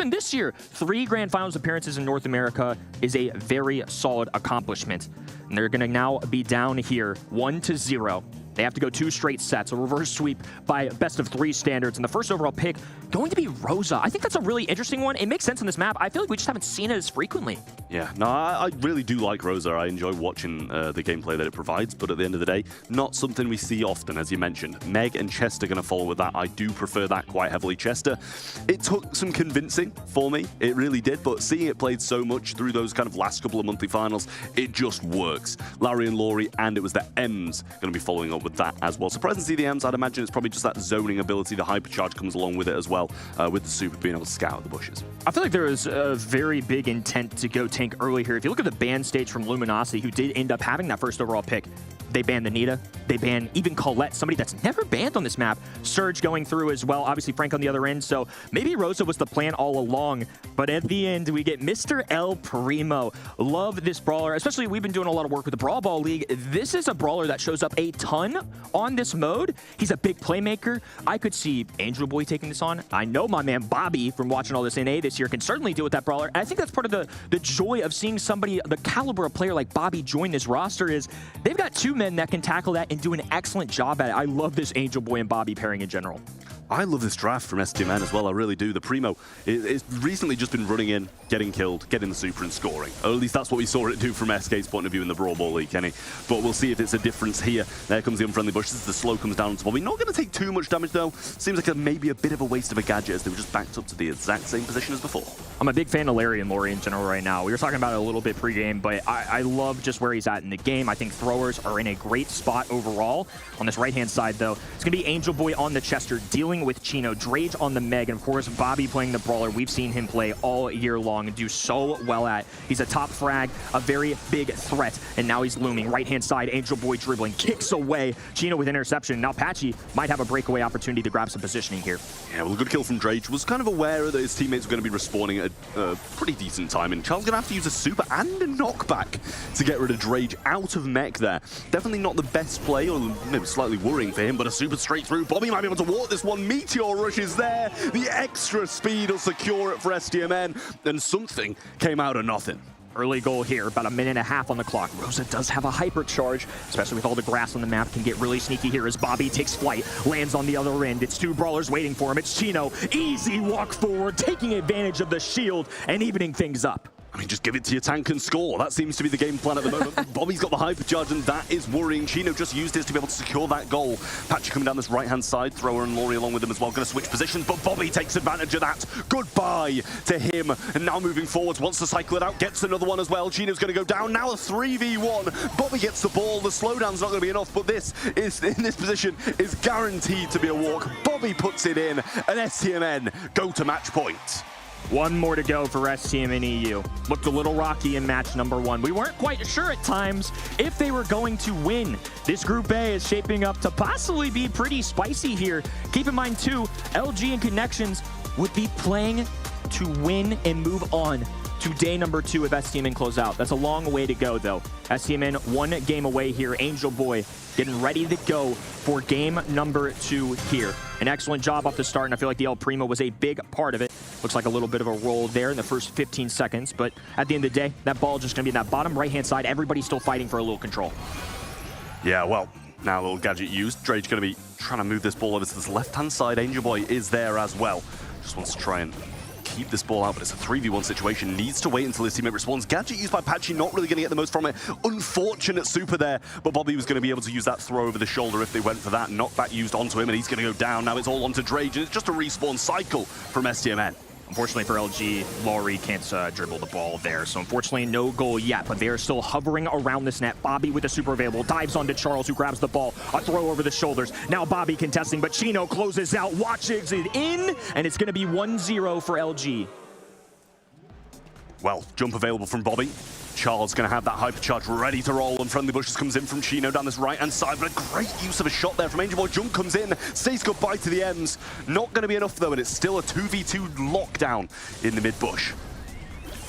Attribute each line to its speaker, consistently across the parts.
Speaker 1: happened this year. 3 Grand Finals appearances in North America is a very solid accomplishment. And they're going to now be down here 1-0. They have to go 2 straight sets, a reverse sweep by best of 3 standards. And the first overall pick going to be Rosa. I think that's a really interesting one. It makes sense on this map. I feel like we just haven't seen it as frequently.
Speaker 2: Yeah, no, I really do like Rosa. I enjoy watching the gameplay that it provides, but at the end of the day, not something we see often, as you mentioned. Meg and Chester going to follow with that. I do prefer that quite heavily. Chester, it took some convincing for me. It really did, but seeing it played so much through those kind of last couple of monthly finals, it just works. Larry and Laurie, and it was the M's going to be following up with that as well. Surprised to see the M's. I'd imagine it's probably just that zoning ability. The hypercharge comes along with it as well, with the super being able to scout the bushes.
Speaker 1: I feel like there was a very big intent to go tank early here. If you look at the ban stage from Luminosity, who did end up having that first overall pick, they banned the Nita. They banned even Colette, somebody that's never banned on this map. Surge going through as well. Obviously, Frank on the other end. So maybe Rosa was the plan all along. But at the end, we get Mr. El Primo. Love this brawler. Especially, we've been doing a lot of work with the Brawl Ball League. This is a brawler that shows up a ton on this mode. He's a big playmaker. I could see Angel Boy taking this on. I know my man Bobby from watching all this NA this year can certainly deal with that brawler. And I think that's part of the joy of seeing somebody, the caliber of player like Bobby join this roster is they've got 2 men that can tackle that and do an excellent job at it. I love this Angel Boy and Bobby pairing in general.
Speaker 2: I love this draft from STMN as well, I really do. The Primo, it's recently just been running in, getting killed, getting the super and scoring. Or at least that's what we saw it do from SK's point of view in the Brawl Ball League, Kenny. But we'll see if it's a difference here. There comes the unfriendly bushes, the slow comes down onto Bobby. Not going to take too much damage though. Seems like maybe a bit of a waste of a gadget as they were just backed up to the exact same position as before.
Speaker 1: I'm a big fan of Larry and Laurie in general right now. We were talking about it a little bit pregame, but I love just where he's at in the game. I think throwers are in a great spot overall. On this right-hand side, though, it's going to be Angel Boy on the Chester, dealing with Chino, Drage on the Meg, and of course, Bobby playing the Brawler. We've seen him play all year long and do so well at. He's a top frag, a very big threat, and now he's looming. Right-hand side, Angel Boy dribbling, kicks away. Chino with interception. Now Patchy might have a breakaway opportunity to grab some positioning here.
Speaker 2: Yeah, well, a good kill from Drage. Was kind of aware that his teammates were going to be respawning at a pretty decent time, and Charles going to have to use a super and a knockback to get rid of Drage out of mech there. Definitely not the best play, or maybe slightly worrying for him, but a super straight through. Bobby might be able to walk this one. Meteor Rush is there. The extra speed will secure it for STMN, and something came out of nothing.
Speaker 1: Early goal here, about 1.5 minutes on the clock. Rosa does have a hypercharge, especially with all the grass on the map. Can get really sneaky here as Bobby takes flight, lands on the other end. It's 2 brawlers waiting for him. It's Chino, easy walk forward, taking advantage of the shield and evening things up.
Speaker 2: I mean, just give it to your tank and score. That seems to be the game plan at the moment. Bobby's got the hypercharge, and that is worrying. Chino just used his to be able to secure that goal. Patchy coming down this right-hand side. Thrower and Laurie along with him as well. Going to switch positions, but Bobby takes advantage of that. Goodbye to him. And now moving forwards, wants to cycle it out. Gets another one as well. Chino's going to go down. Now a 3v1. Bobby gets the ball. The slowdown's not going to be enough, but this is, in this position, is guaranteed to be a walk. Bobby puts it in, and STMN go to match point.
Speaker 1: 1 more to go for STMN EU. Looked a little rocky in match number 1. We weren't quite sure at times if they were going to win. This Group A is shaping up to possibly be pretty spicy here. Keep in mind, too, LG and Connections would be playing to win and move on to day number 2 if STMN close out. That's a long way to go, though. STMN 1 game away here. Angel Boy getting ready to go for game number 2 here. An excellent job off the start, and I feel like the El Primo was a big part of it. Looks like a little bit of a roll there in the first 15 seconds, but at the end of the day, that ball just going to be in that bottom right-hand side. Everybody's still fighting for a little control.
Speaker 2: Yeah, well, now a little gadget used. Drage going to be trying to move this ball over to this left-hand side. Angel Boy is there as well. Just wants to try and keep this ball out, but it's a 3v1 situation. Needs to wait until his teammate responds. Gadget used by Patchy, not really going to get the most from it. Unfortunate super there, but Bobby was going to be able to use that throw over the shoulder if they went for that. Knockback used onto him, and he's going to go down. Now it's all onto Drage, and it's just a respawn cycle from STMN.
Speaker 1: Unfortunately for LG, Laurie can't dribble the ball there, so unfortunately no goal yet, but they are still hovering around this net. Bobby with the super available, dives onto Charles, who grabs the ball, a throw over the shoulders. Now Bobby contesting, but Chino closes out, watches it in, and it's going to be 1-0 for LG.
Speaker 2: Well, jump available from Bobby. Charles going to have that hypercharge ready to roll, and Friendly Bushes comes in from Chino down this right-hand side, but a great use of a shot there from Angel Boy. Jump comes in, says goodbye to the M's. Not going to be enough, though, and it's still a 2v2 lockdown in the mid-bush.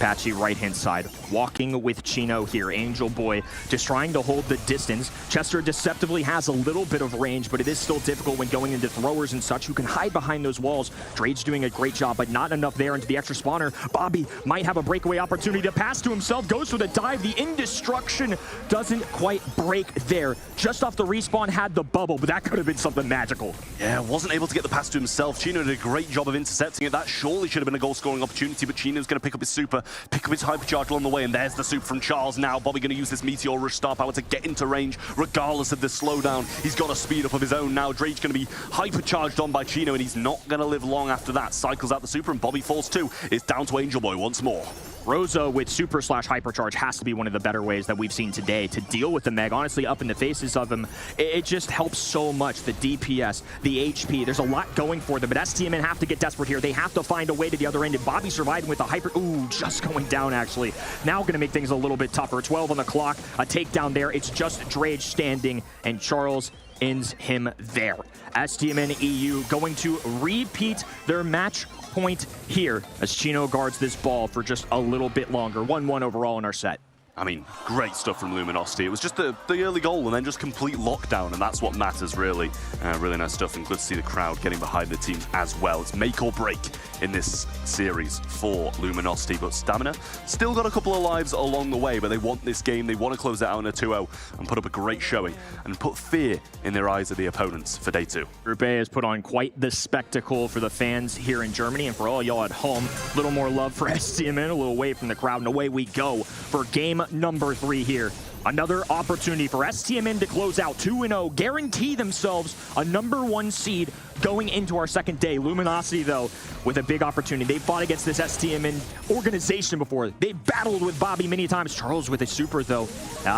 Speaker 1: Patchy right-hand side, walking with Chino here. Angel Boy just trying to hold the distance. Chester deceptively has a little bit of range, but it is still difficult when going into throwers and such who can hide behind those walls. Drade's doing a great job, but not enough there into the extra spawner. Bobby might have a breakaway opportunity to pass to himself, goes for the dive. The Indestruction doesn't quite break there. Just off the respawn, had the bubble, but that could have been something magical.
Speaker 2: Yeah, wasn't able to get the pass to himself. Chino did a great job of intercepting it. That surely should have been a goal-scoring opportunity, but Chino's going to pick up his super, pick up his hypercharge along the way, and there's the super from Charles now. Bobby going to use this Meteor Rush star power to get into range, regardless of the slowdown. He's got a speed up of his own now. Drade's going to be hypercharged on by Chino, and he's not going to live long after that. Cycles out the super, and Bobby falls too. It's down to Angel Boy once more.
Speaker 1: Rosa with super / hypercharge has to be one of the better ways that we've seen today to deal with the Meg. Honestly, up in the faces of him, it just helps so much. The DPS, the HP, there's a lot going for them, but STMN have to get desperate here. They have to find a way to the other end, and Bobby surviving with a hyper... Ooh, just going down, actually. Now going to make things a little bit tougher. 12 on the clock, a takedown there. It's just Drade standing, and Charles ends him there. STMN EU going to repeat their match point here as Chino guards this ball for just a little bit longer. 1-1 overall in our set.
Speaker 2: I mean, great stuff from Luminosity. It was just the early goal and then just complete lockdown, and that's what matters, really. Really nice stuff, and good to see the crowd getting behind the team as well. It's make or break in this series for Luminosity, but Stamina still got a couple of lives along the way, but they want this game. They want to close it out in a 2-0 and put up a great showing and put fear in their eyes of the opponents for day 2.
Speaker 1: Group A has put on quite the spectacle for the fans here in Germany, and for all y'all at home, a little more love for STMN, a little away from the crowd, and away we go for game number 3 here. Another opportunity for STMN to close out 2-0, guarantee themselves a #1 seed going into our second day. Luminosity, though, with a big opportunity. They fought against this STMN organization before. They battled with Bobby many times. Charles with his super, though.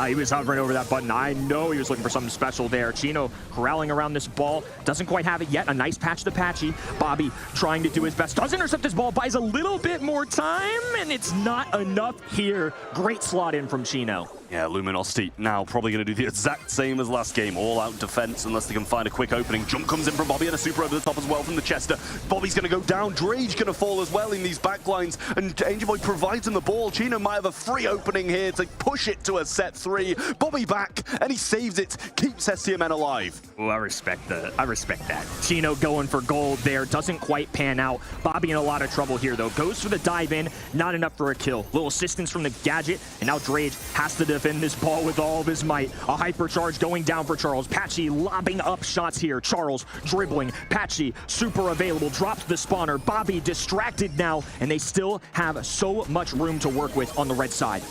Speaker 1: He was hovering over that button. I know he was looking for something special there. Chino corralling around this ball. Doesn't quite have it yet. A nice patch to Patchy. Bobby trying to do his best. Does intercept this ball. Buys a little bit more time, and it's not enough here. Great slot in from Chino.
Speaker 2: Yeah, Luminosity now probably going to do the exact same as last game. All-out defense unless they can find a quick opening. Jump comes in from Bobby and a super over the top as well from the Chester. Bobby's going to go down. Drade's going to fall as well in these backlines. And Angel Boy provides him the ball. Chino might have a free opening here to push it to a set 3. Bobby back, and he saves it. Keeps STMN alive.
Speaker 1: Oh, I respect that. Chino going for gold there. Doesn't quite pan out. Bobby in a lot of trouble here, though. Goes for the dive in. Not enough for a kill. Little assistance from the Gadget. And now Drade has to defend this ball with all of his might. A hypercharge going down for Charles. Patchy lobbing up shots here. Charles dribbling. Patchy super available. Drops the spawner. Bobby distracted now. And they still have so much room to work with on the red side.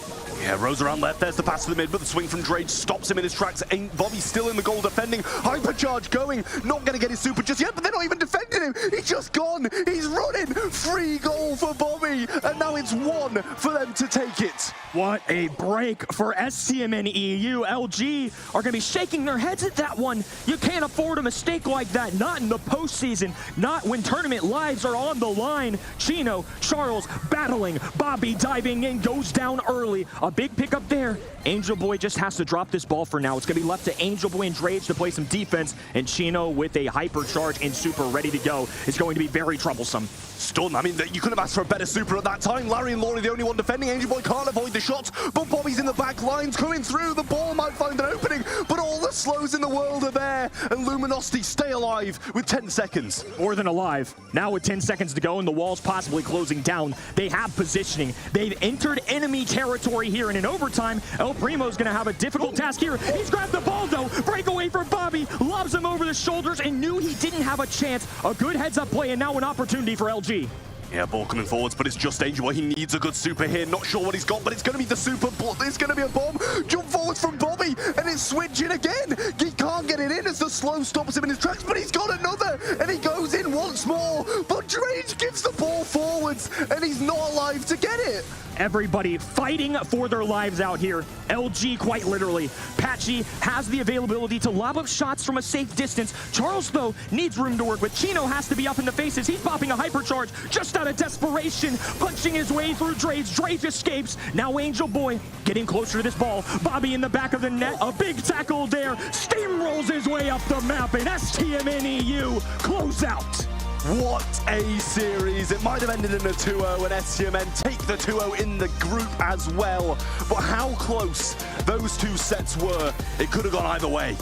Speaker 2: Yeah, Rose around left. There's the pass to the mid, but the swing from Drade stops him in his tracks. Ain't Bobby still in the goal defending. Hypercharge going. Not going to get his super just yet, but they're not even defending him. He's just gone. He's running. Free goal for Bobby. And now it's 1 for them to take it.
Speaker 1: What a break for STMN EU. LG are going to be shaking their heads at that one. You can't afford a mistake like that. Not in the postseason. Not when tournament lives are on the line. Chino, Charles battling. Bobby diving in, goes down early. A big pickup there. Angel Boy just has to drop this ball for now. It's going to be left to Angel Boy and Drade to play some defense, and Chino with a hypercharge and super ready to go is going to be very troublesome.
Speaker 2: Stun. I mean, you couldn't have asked for a better super at that time. Larry and Laurie the only one defending. Angel Boy can't avoid the shots, but Bobby's in the back lines coming through. The ball might find an opening, but all the slows in the world are there, and Luminosity stay alive with 10 seconds.
Speaker 1: More than alive. Now with 10 seconds to go and the walls possibly closing down, they have positioning. They've entered enemy territory here, and in overtime, El Primo's going to have a difficult task here. He's grabbed the ball, though. Breakaway for Bobby. Lobs him over the shoulders and knew he didn't have a chance. A good heads-up play, and now an opportunity for LG.
Speaker 2: Yeah, ball coming forwards, but it's just Angel Boy. He needs a good super here. Not sure what he's got, but it's going to be the super. It's going to be a bomb. Jump forwards from Bobby, and it's switching again. He can't get it in as the slow stops him in his tracks, but he's got another, and he goes in once more. But Drade gives the ball forwards, and he's not alive to get it.
Speaker 1: Everybody fighting for their lives out here. LG, quite literally. Patchy has the availability to lob up shots from a safe distance. Charles, though, needs room to work with. Chino has to be up in the faces. He's popping a hypercharge just out of desperation, punching his way through Drade. Drade escapes. Now Angel Boy getting closer to this ball. Bobby in the back of the net. A big tackle there. Steamrolls his way up the map, and STMN EU close out.
Speaker 2: What a series. It might have ended in a 2-0 and STMN take the 2-0 in the group as well. But how close those two sets were, it could have gone either way.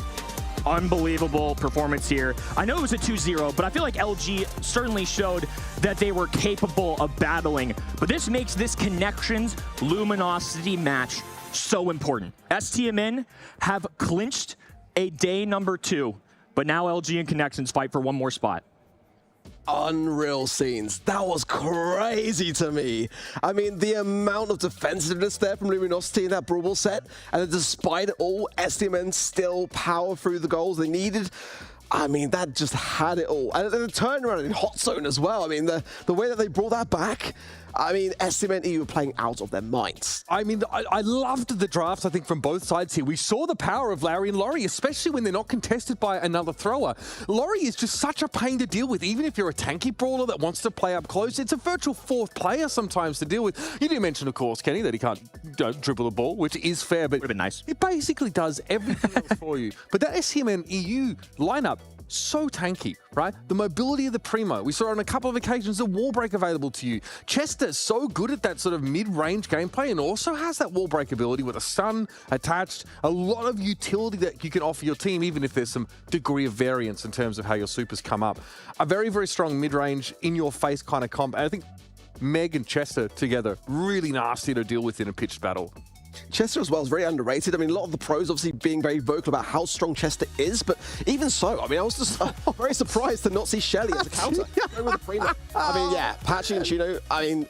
Speaker 1: Unbelievable performance here. I know it was a 2-0, but I feel like LG certainly showed that they were capable of battling. But this makes this Connections Luminosity match so important. STMN have clinched a day number 2, but now LG and Connections fight for one more spot.
Speaker 3: Unreal scenes. That was crazy to me. I mean, the amount of defensiveness there from Luminosity in that Brawl set, and despite it all, STMN still power through the goals they needed. I mean, that just had it all. And the turnaround in Hot Zone as well. I mean, the way that they brought that back, I mean, STMN EU were playing out of their minds.
Speaker 4: I mean, I loved the drafts, I think, from both sides here. We saw the power of Larry and Laurie, especially when they're not contested by another thrower. Laurie is just such a pain to deal with, even if you're a tanky brawler that wants to play up close. It's a virtual fourth player sometimes to deal with. You do mention, of course, Kenny, that he can't dribble the ball, which is fair, but
Speaker 1: Would've been nice.
Speaker 4: It basically does everything else for you. But that STMN EU lineup, so tanky, right? The mobility of the Primo. We saw on a couple of occasions the wall break available to you. Chester's so good at that sort of mid-range gameplay and also has that wall break ability with a stun attached. A lot of utility that you can offer your team, even if there's some degree of variance in terms of how your supers come up. A very, very strong mid-range, in-your-face kind of comp. And I think Meg and Chester together, really nasty to deal with in a pitched battle.
Speaker 3: Chester as well is very underrated. I mean, a lot of the pros obviously being very vocal about how strong Chester is, but even so, I mean, I was just very surprised to not see Shelly as a counter. I mean, yeah, Patchy and Chino, I mean,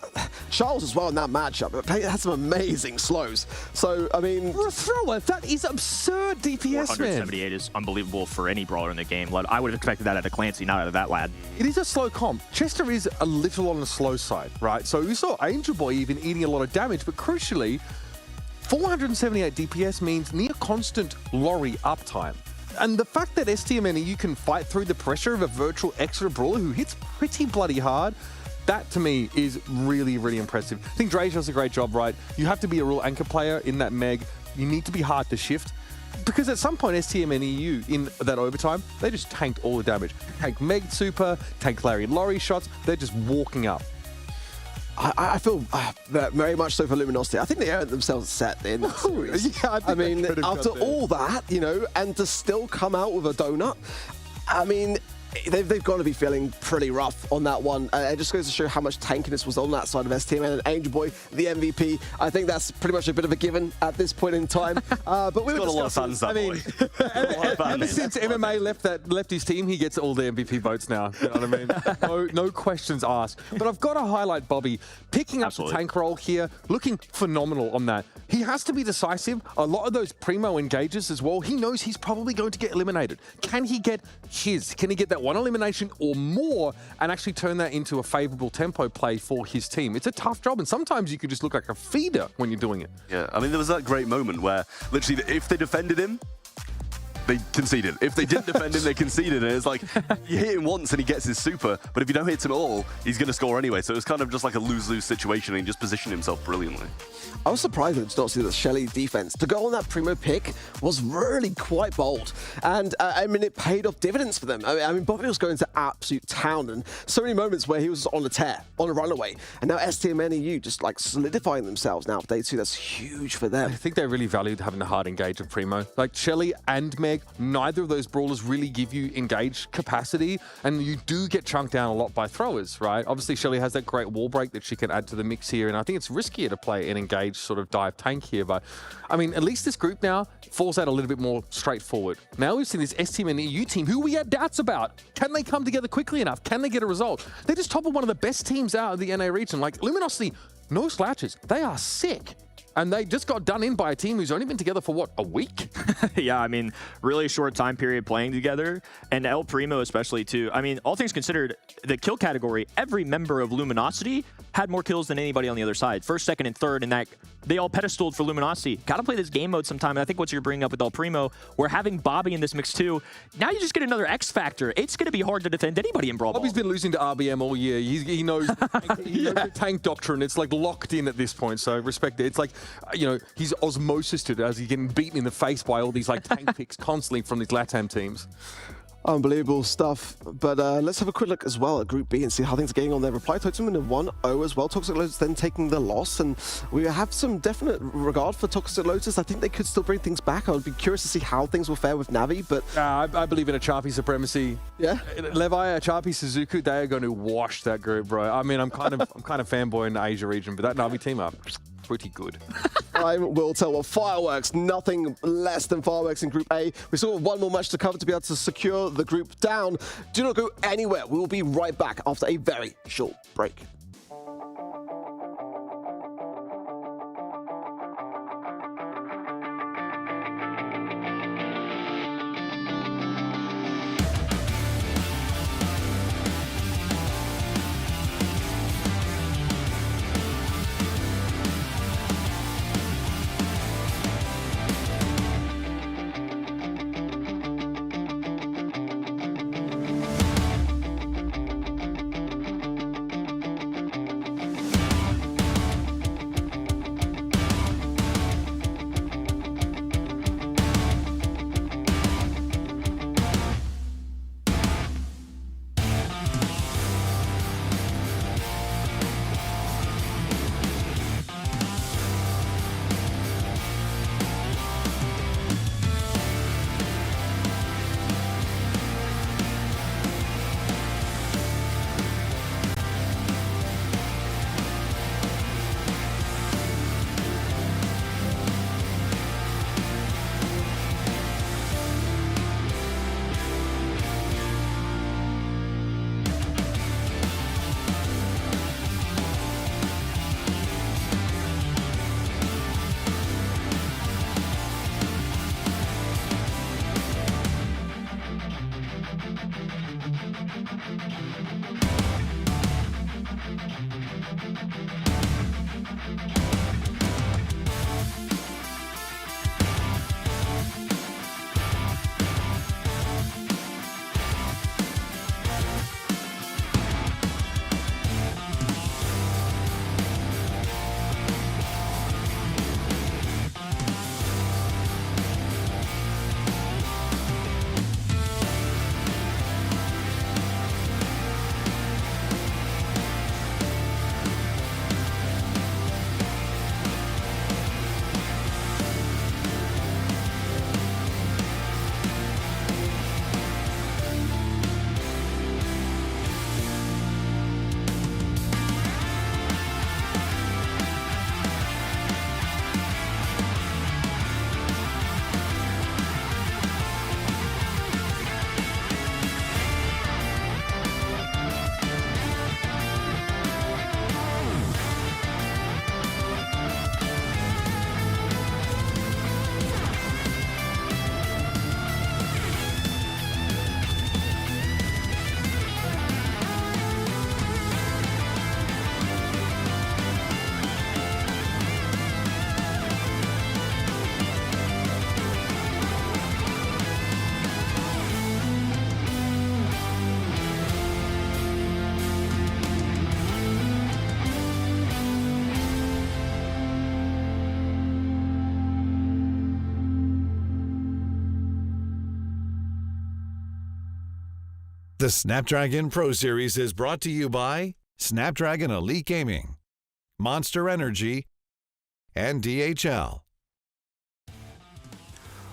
Speaker 3: Charles as well in that matchup, had some amazing slows. So, I mean...
Speaker 4: For a thrower, that is absurd DPS, man.
Speaker 1: 178 is unbelievable for any brawler in the game. I would have expected that out of Clancy, not out of that lad.
Speaker 4: It is a slow comp. Chester is a little on the slow side, right? So we saw Angel Boy even eating a lot of damage, but crucially, 478 DPS means near constant Laurie uptime. And the fact that STMN EU can fight through the pressure of a virtual extra brawler who hits pretty bloody hard, that to me is really, really impressive. I think Dre does a great job, right? You have to be a real anchor player in that Meg. You need to be hard to shift. Because at some point, STMN EU in that overtime, they just tanked all the damage. Tank Meg super, tank Larry and Laurie shots, they're just walking up.
Speaker 3: I feel very much so for Luminosity. I think they earned themselves a set in that series.
Speaker 4: Yeah,
Speaker 3: I mean, after all that, you know, and to still come out with a donut, I mean, they've got to be feeling pretty rough on that one. It just goes to show how much tankiness was on that side of STMN, and Angel Boy, the MVP. I think that's pretty much a bit of a given at this point in time. But we
Speaker 2: got a lot of fans, that boy.
Speaker 4: Ever since MMA left his team, he gets all the MVP votes now. You know what I mean? No questions asked. But I've got to highlight Bobby picking up the tank role here, looking phenomenal on that. He has to be decisive. A lot of those Primo engages as well. He knows he's probably going to get eliminated. Can he get his? Can he get that one elimination or more and actually turn that into a favorable tempo play for his team? It's a tough job, and sometimes you could just look like a feeder when you're doing it.
Speaker 2: Yeah, I mean, there was that great moment where literally if they defended him, they conceded. If they didn't defend him, they conceded. And it's like, you hit him once and he gets his super, but if you don't hit him at all, he's going to score anyway. So it's kind of just like a lose-lose situation, and he just positioned himself brilliantly.
Speaker 3: I was surprised to not see that Shelly's defense to go on that Primo pick was really quite bold. And I mean, it paid off dividends for them. I mean, Bobby was going to absolute town, and so many moments where he was on a tear, on a runaway. And now STMN EU just like solidifying themselves now for day 2. That's huge for them.
Speaker 4: I think they really valued having the hard engage of Primo. Like Shelly and Meg, neither of those brawlers really give you engage capacity, and you do get chunked down a lot by throwers, right? Obviously, Shelly has that great wall break that she can add to the mix here, and I think it's riskier to play an engage sort of dive tank here, but I mean, at least this group now falls out a little bit more straightforward. Now we've seen this STMN EU team, who we had doubts about. Can they come together quickly enough? Can they get a result? They just toppled one of the best teams out of the NA region. Like, Luminosity, no slouches. They are sick. And they just got done in by a team who's only been together for, what, a week?
Speaker 1: Yeah, I mean, really short time period playing together. And El Primo especially, too. I mean, all things considered, the kill category, every member of Luminosity had more kills than anybody on the other side. First, second, and third, and that they all pedestaled for Luminosity. Got to play this game mode sometime. And I think what you're bringing up with El Primo, we're having Bobby in this mix, too. Now you just get another X factor. It's going to be hard to defend anybody in Brawl.
Speaker 4: Bobby's been losing to RBM all year. He knows, he knows the tank doctrine. It's like locked in at this point, so respect it. It's like, you know, he's osmosis to it as he's getting beaten in the face by all these like tank picks constantly from these LATAM teams.
Speaker 3: Unbelievable stuff. But let's have a quick look as well at Group B and see how things are getting on there. Reply Totem in a 1-0 as well. Toxic Lotus then taking the loss, and we have some definite regard for Toxic Lotus. I think they could still bring things back. I would be curious to see how things will fare with Navi, but...
Speaker 4: I believe in a Chapi supremacy.
Speaker 3: Yeah?
Speaker 4: Levi, Chapi, Suzuku, they are going to wash that group, bro. I mean, I'm kind of fanboy in the Asia region, but that Navi team up, pretty good.
Speaker 3: Time will tell. Well, fireworks, nothing less than fireworks in Group A. We still have one more match to cover to be able to secure the group down. Do not go anywhere. We will be right back after a very short break.
Speaker 5: The Snapdragon Pro Series is brought to you by Snapdragon Elite Gaming, Monster Energy, and DHL.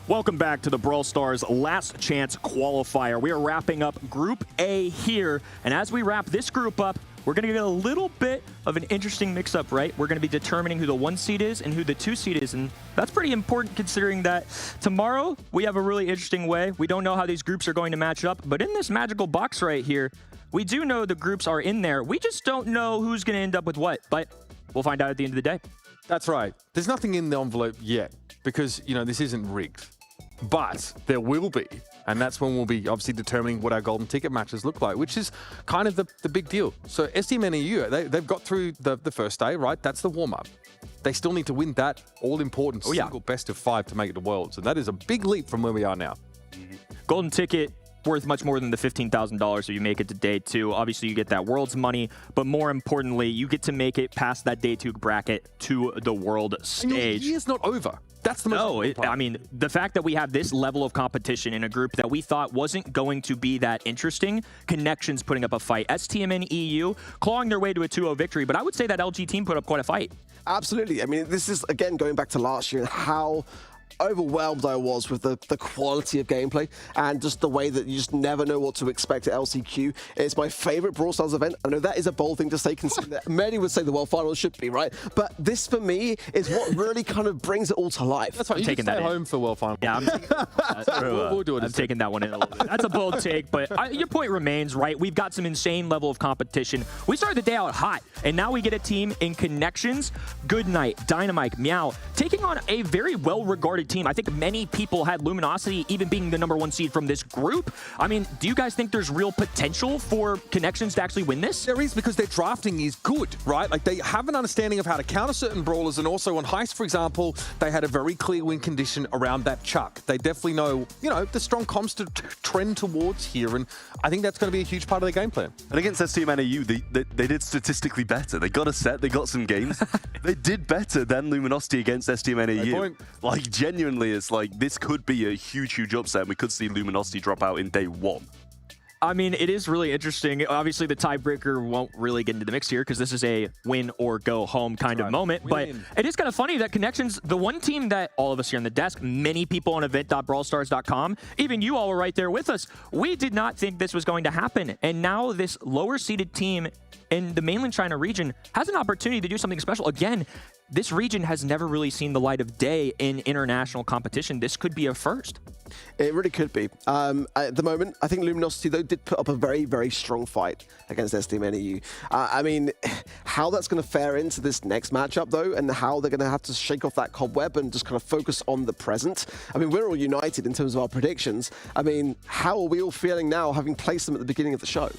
Speaker 1: Welcome back to the Brawl Stars Last Chance Qualifier. We are wrapping up Group A here, and as we wrap this group up, we're going to get a little bit of an interesting mix-up, right? We're going to be determining who the 1 seed is and who the 2 seed is, and that's pretty important considering that tomorrow we have a really interesting way. We don't know how these groups are going to match up, but in this magical box right here, we do know the groups are in there. We just don't know who's going to end up with what, but we'll find out at the end of the day.
Speaker 4: That's right. There's nothing in the envelope yet because, you know, this isn't rigged. But there will be, and that's when we'll be obviously determining what our golden ticket matches look like, which is kind of the big deal. So SDM and EU, they've got through the first day, right? That's the warm-up. They still need to win that all-important single best of 5 to make it to Worlds, and that is a big leap from where we are now.
Speaker 1: Golden ticket worth much more than the $15,000 if you make it to day 2. Obviously, you get that Worlds money, but more importantly, you get to make it past that day 2 bracket to the World stage.
Speaker 4: And your year's not over. That's the most important part.
Speaker 1: I mean, the fact that we have this level of competition in a group that we thought wasn't going to be that interesting, Connections putting up a fight, STMN EU clawing their way to a 2-0 victory, but I would say that LG team put up quite a fight.
Speaker 3: Absolutely. I mean, this is, again, going back to last year and how overwhelmed I was with the quality of gameplay and just the way that you just never know what to expect at LCQ. It's my favorite Brawl Stars event. I know that is a bold thing to say, considering that many would say the World Finals should be, right? But this, for me, is what really kind of brings it all to life.
Speaker 4: That's right. You
Speaker 1: taking
Speaker 4: can stay
Speaker 1: that
Speaker 4: home for World Finals.
Speaker 1: Yeah, we'll do it. I'm taking that one in a little bit. That's a bold take, but your point remains, right? We've got some insane level of competition. We started the day out hot, and now we get a team in Connections, Goodnight, Dynamite, Meow, taking on a very well-regarded team. I think many people had Luminosity even being the #1 seed from this group. I mean, do you guys think there's real potential for Connections to actually win this?
Speaker 4: There is, because their drafting is good, right? Like, they have an understanding of how to counter certain brawlers, and also on Heist, for example, they had a very clear win condition around that Chuck. They definitely know, you know, the strong comms to trend towards here, and I think that's going to be a huge part of their game plan.
Speaker 2: And against STMN EU, they did statistically better. They got a set, they got some games. They did better than Luminosity against STMN EU. Like, genuinely, it's like, this could be a huge, huge upset, and we could see Luminosity drop out in day 1.
Speaker 1: I mean, it is really interesting. Obviously, the tiebreaker won't really get into the mix here because this is a win or go home kind of moment. But it is kind of funny that Connections, the one team that all of us here on the desk, many people on event.brawlstars.com, even you all were right there with us, we did not think this was going to happen. And now this lower-seeded team in the mainland China region has an opportunity to do something special. Again, this region has never really seen the light of day in international competition. This could be a first.
Speaker 3: It really could be. At the moment, I think Luminosity, though, did put up a very, very strong fight against STMN EU. I mean, how that's going to fare into this next matchup, though, and how they're going to have to shake off that cobweb and just kind of focus on the present. I mean, we're all united in terms of our predictions. I mean, how are we all feeling now, having placed them at the beginning of the show?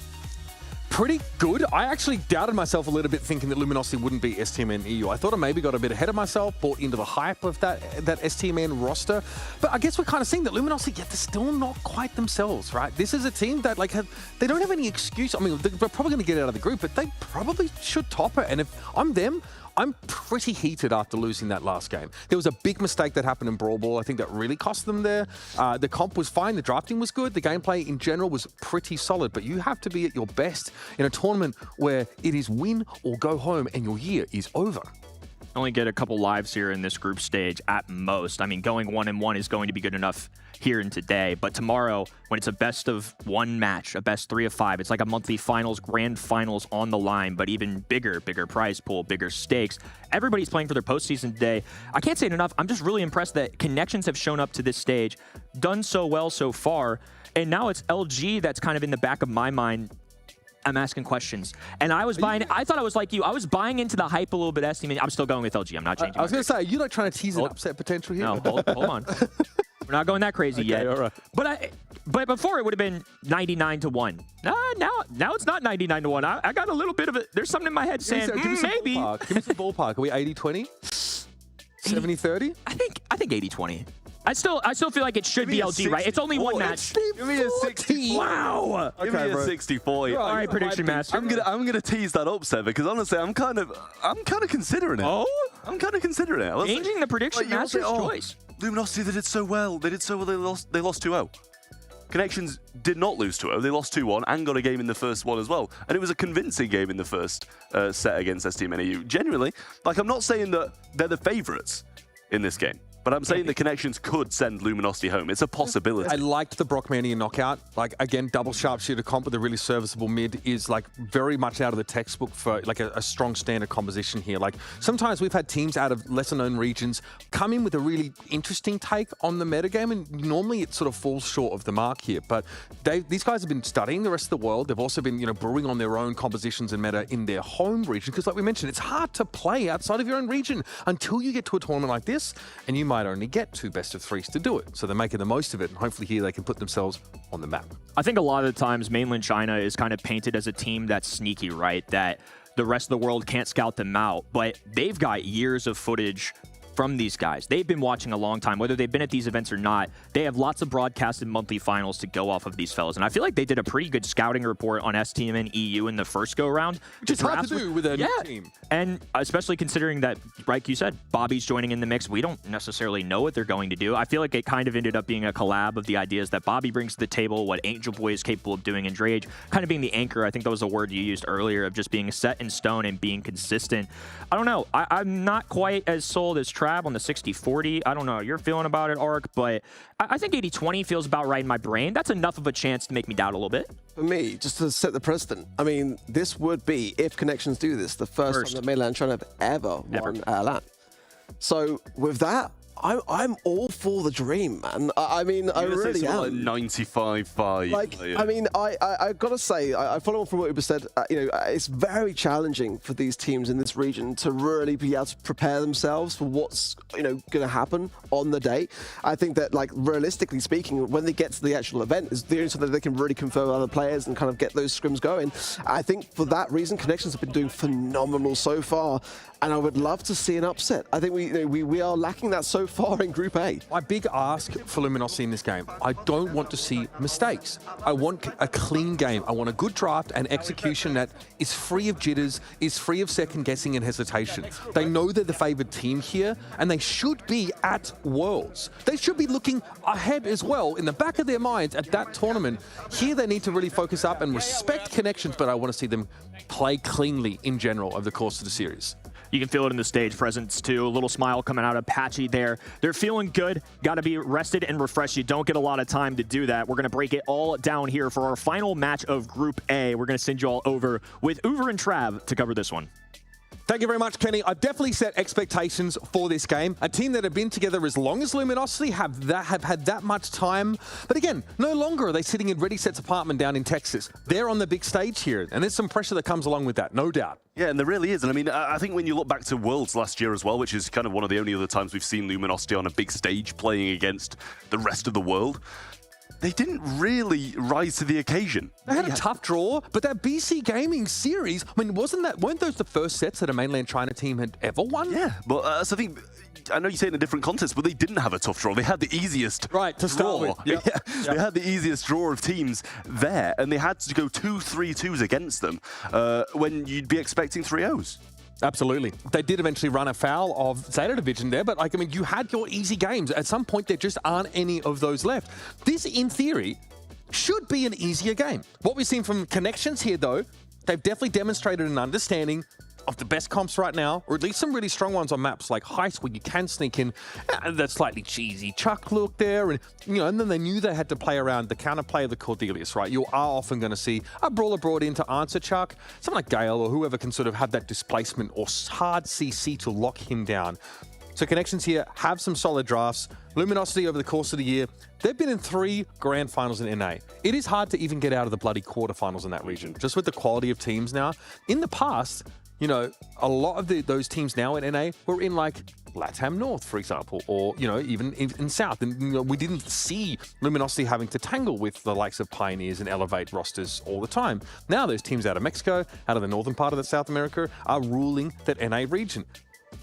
Speaker 4: Pretty good. I actually doubted myself a little bit, thinking that Luminosity wouldn't be STMN EU. I thought I maybe got a bit ahead of myself, bought into the hype of that STMN roster. But I guess we're kind of seeing that Luminosity, yet they're still not quite themselves, right? This is a team that, like, they don't have any excuse. I mean, they're probably going to get out of the group, but they probably should top it. And if I'm them, I'm pretty heated after losing that last game. There was a big mistake that happened in Brawl Ball. I think that really cost them there. The comp was fine. The drafting was good. The gameplay in general was pretty solid. But you have to be at your best in a tournament where it is win or go home and your year is over.
Speaker 1: Only get a couple lives here in this group stage at most. I mean, going 1-1 is going to be good enough here and today. But tomorrow, when it's a best of 1 match, a best 3 of 5, it's like a monthly finals, grand finals on the line, but even bigger prize pool, bigger stakes. Everybody's playing for their postseason today. I can't say it enough. I'm just really impressed that Connections have shown up to this stage, done so well so far. And now it's LG that's kind of in the back of my mind. I'm asking questions. And I was buying, I thought I was like you. I was buying into the hype a little bit. I'm still going with LG. I'm not changing.
Speaker 4: I was going to say, you're not trying to tease an upset potential here?
Speaker 1: No, hold on. We're not going that crazy yet.
Speaker 4: All right.
Speaker 1: But before it would have been 99-1. Now it's not 99-1. I got a little bit of it. There's something in my head saying maybe.
Speaker 4: Give me some ballpark. Are we 80-20? 70-30?
Speaker 1: I think 80-20. I still feel like it should be LG, right? It's only 1 match.
Speaker 2: Give me a 60.
Speaker 1: Wow.
Speaker 2: Give me a 60-40.
Speaker 1: All right, prediction master.
Speaker 2: I'm gonna tease that upset because honestly, I'm kind of considering it.
Speaker 1: Oh,
Speaker 2: I'm kind of considering it.
Speaker 1: Changing the prediction master's choice.
Speaker 2: Luminosity, they did so well. They lost 2-0. Connections did not lose 2-0. They lost 2-1 and got a game in the first one as well. And it was a convincing game in the first set against STMN EU. Genuinely, like, I'm not saying that they're the favourites in this game, but I'm saying the Connections could send Luminosity home. It's a possibility.
Speaker 4: I liked the Brockmania knockout. Like, again, double sharpshooter comp with a really serviceable mid is, like, very much out of the textbook for, like, a strong standard composition here. Like, sometimes we've had teams out of lesser-known regions come in with a really interesting take on the metagame, and normally it sort of falls short of the mark here. But these guys have been studying the rest of the world. They've also been, brewing on their own compositions and meta in their home region, because, like we mentioned, it's hard to play outside of your own region until you get to a tournament like this, and you might only get 2 best-of-3s to do it. So they're making the most of it, and hopefully here they can put themselves on the map.
Speaker 1: I think a lot of the times mainland China is kind of painted as a team that's sneaky, right? That the rest of the world can't scout them out, but they've got years of footage from these guys. They've been watching a long time, whether they've been at these events or not. They have lots of broadcasted monthly finals to go off of these fellas. And I feel like they did a pretty good scouting report on STMN EU in the first go-around.
Speaker 4: Which is hard to do with a new team.
Speaker 1: And especially considering that, like you said, Bobby's joining in the mix. We don't necessarily know what they're going to do. I feel like it kind of ended up being a collab of the ideas that Bobby brings to the table, what Angel Boy is capable of doing, and Drage kind of being the anchor. I think that was a word you used earlier, of just being set in stone and being consistent. I don't know. I'm not quite as sold as Trav on the 60-40. I don't know how you're feeling about it, Ark, but I think 80-20 feels about right in my brain. That's enough of a chance to make me doubt a little bit.
Speaker 3: For me, just to set the precedent, I mean, this would be, if Connections do this, the first time that Mainland China have ever won LAN. So with that, I'm all for the dream, man. I mean, I really am.
Speaker 2: Like 95-5.
Speaker 3: Like, I mean, I gotta say, I follow on from what Uber said. You know, it's very challenging for these teams in this region to really be able to prepare themselves for what's, you know, going to happen on the day. I think that, like, realistically speaking, when they get to the actual event, is the only time that they can really confirm other players and kind of get those scrims going. I think for that reason, Connections have been doing phenomenal so far, and I would love to see an upset. I think we are lacking that so far in Group A.
Speaker 4: My big ask for Luminosity in this game, I don't want to see mistakes. I want a clean game. I want a good draft and execution that is free of jitters, is free of second guessing and hesitation. They know they're the favored team here, and they should be at Worlds. They should be looking ahead as well in the back of their minds at that tournament. Here they need to really focus up and respect Connections, but I want to see them play cleanly in general over the course of the series.
Speaker 1: You can feel it in the stage presence too. A little smile coming out of Patchy there. They're feeling good. Got to be rested and refreshed. You don't get a lot of time to do that. We're going to break it all down here for our final match of Group A. We're going to send you all over with Uber and Trav to cover this one.
Speaker 4: Thank you very much, Kenny. I've definitely set expectations for this game. A team that have been together as long as Luminosity have had that much time. But again, no longer are they sitting in Ready Set's apartment down in Texas. They're on the big stage here, and there's some pressure that comes along with that, no doubt.
Speaker 2: Yeah, and there really is. And I mean, I think when you look back to Worlds last year as well, which is kind of one of the only other times we've seen Luminosity on a big stage playing against the rest of the world, they didn't really rise to the occasion.
Speaker 4: They had a tough draw, but that BC Gaming series, I mean, weren't those the first sets that a mainland China team had ever won?
Speaker 2: Yeah, but so I think, I know you say it in a different context, but they didn't have a tough draw. They had the easiest
Speaker 4: to start with.
Speaker 2: Yep. They had the easiest draw of teams there, and they had to go 2 3-2s against them when you'd be expecting 3-0s.
Speaker 4: Absolutely. They did eventually run afoul of Zeta Division there, but like, I mean, you had your easy games. At some point, there just aren't any of those left. This, in theory, should be an easier game. What we've seen from Connections here, though, they've definitely demonstrated an understanding of the best comps right now, or at least some really strong ones on maps like Heist, where you can sneak in that slightly cheesy Chuck look there, and and then they knew they had to play around the counterplay of the Cordelius, right? You are often going to see a brawler brought in to answer Chuck, someone like Gale or whoever can sort of have that displacement or hard CC to lock him down. So Connections here have some solid drafts. Luminosity over the course of the year, they've been in 3 grand finals in NA. It is hard to even get out of the bloody quarterfinals in that region, just with the quality of teams now. In the past, a lot of those teams now in NA were in like LATAM North, for example, or, even in South. And we didn't see Luminosity having to tangle with the likes of Pioneers and Elevate rosters all the time. Now those teams out of Mexico, out of the northern part of the South America, are ruling that NA region.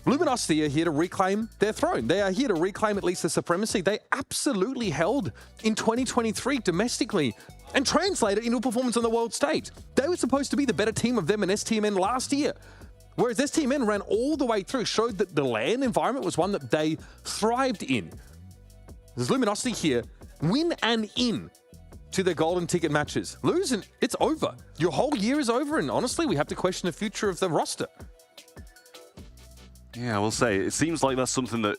Speaker 4: Luminosity are here to reclaim their throne. They are here to reclaim at least the supremacy they absolutely held in 2023 domestically and translate it into a performance on the world stage. They were supposed to be the better team of them and STMN last year. Whereas STMN ran all the way through, showed that the LAN environment was one that they thrived in. There's Luminosity here, win and in to their golden ticket matches. Lose and it's over. Your whole year is over, and honestly, we have to question the future of the roster.
Speaker 2: Yeah, I will say, it seems like that's something that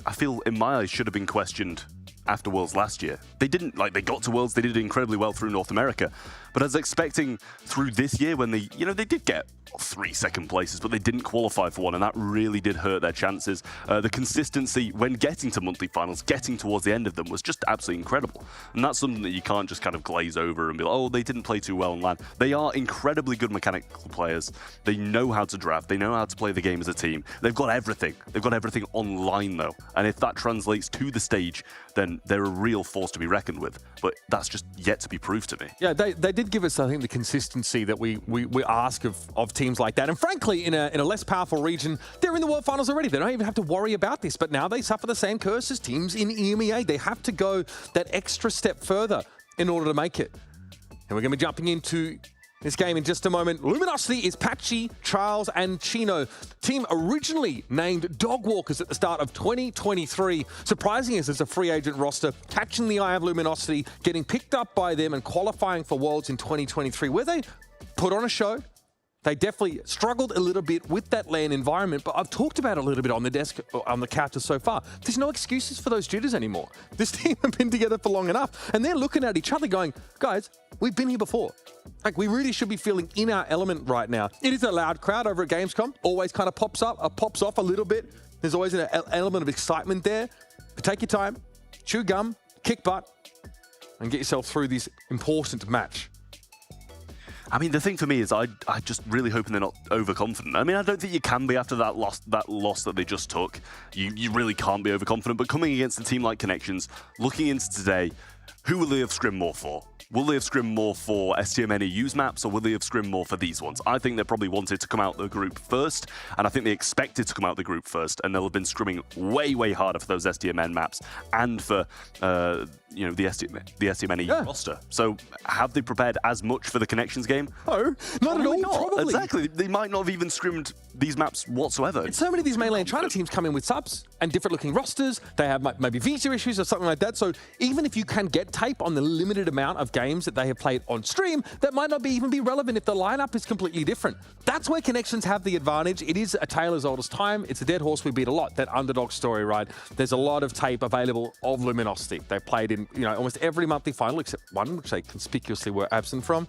Speaker 2: I feel in my eyes should have been questioned after Worlds last year. They didn't, they got to Worlds, they did incredibly well through North America. But I was expecting through this year when they did get 3 second places, but they didn't qualify for one, and that really did hurt their chances. The consistency when getting to monthly finals, getting towards the end of them, was just absolutely incredible. And that's something that you can't just kind of glaze over and be like, oh, they didn't play too well in LAN. They are incredibly good mechanical players. They know how to draft. They know how to play the game as a team. They've got everything. They've got everything online, though. And if that translates to the stage, then they're a real force to be reckoned with. But that's just yet to be proved to me.
Speaker 4: Yeah, they did give us, I think, the consistency that we ask of teams like that. And frankly, in a less powerful region, they're in the World Finals already. They don't even have to worry about this. But now they suffer the same curse as teams in EMEA. They have to go that extra step further in order to make it. And we're going to be jumping into this game in just a moment. Luminosity is Patchy, Charles, and Chino. Team originally named Dog Walkers at the start of 2023. Surprising as a free agent roster, catching the eye of Luminosity, getting picked up by them and qualifying for Worlds in 2023, where they put on a show. They definitely struggled a little bit with that LAN environment, but I've talked about it a little bit on the desk, on the couches so far. There's no excuses for those jitters anymore. This team have been together for long enough, and they're looking at each other going, guys, we've been here before. Like, we really should be feeling in our element right now. It is a loud crowd over at Gamescom, always kind of pops off a little bit. There's always an element of excitement there. But take your time, chew gum, kick butt, and get yourself through this important match.
Speaker 2: I mean, the thing for me is I just really hoping they're not overconfident. I mean, I don't think you can be after that loss that they just took. You really can't be overconfident. But coming against a team like Connections, looking into today, who will they have scrimmed more for? Will they have scrimmed more for STMNEU's maps, or will they have scrimmed more for these ones? I think they probably wanted to come out the group first, and I think they expected to come out the group first, and they'll have been scrimming way harder for those STMN maps and for the STMNEU roster. So have they prepared as much for the Connections game?
Speaker 4: No, not at all. Probably.
Speaker 2: Exactly. They might not have even scrimmed these maps whatsoever.
Speaker 4: And so many of these mainland China teams come in with subs and different looking rosters. They have maybe visa issues or something like that. So even if you can get tape on the limited amount of games that they have played on stream, that might not even be relevant if the lineup is completely different. That's where Connections have the advantage. It is a tale as old as time. It's a dead horse we beat a lot, that underdog story, right? There's a lot of tape available of Luminosity. They played in, almost every monthly final except one, which they conspicuously were absent from.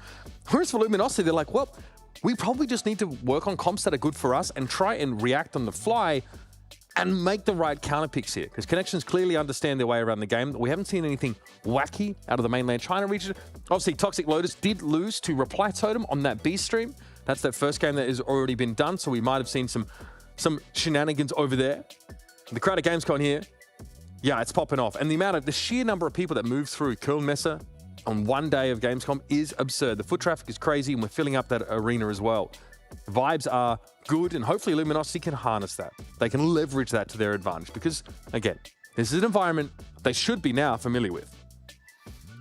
Speaker 4: Whereas for Luminosity, they're like, well, we probably just need to work on comps that are good for us and try and react on the fly and make the right counter picks here, because Connections clearly understand their way around the game. We haven't seen anything wacky out of the mainland China region. Obviously, Toxic Lotus did lose to Reply Totem on that B stream. That's that first game that has already been done, so we might have seen some shenanigans over there. The crowd at Gamescom here, yeah, it's popping off. And the sheer number of people that move through Köln Messe on one day of Gamescom is absurd. The foot traffic is crazy, and we're filling up that arena as well. The vibes are good, and hopefully Luminosity can harness that. They can leverage that to their advantage, because, again, this is an environment they should be now familiar with.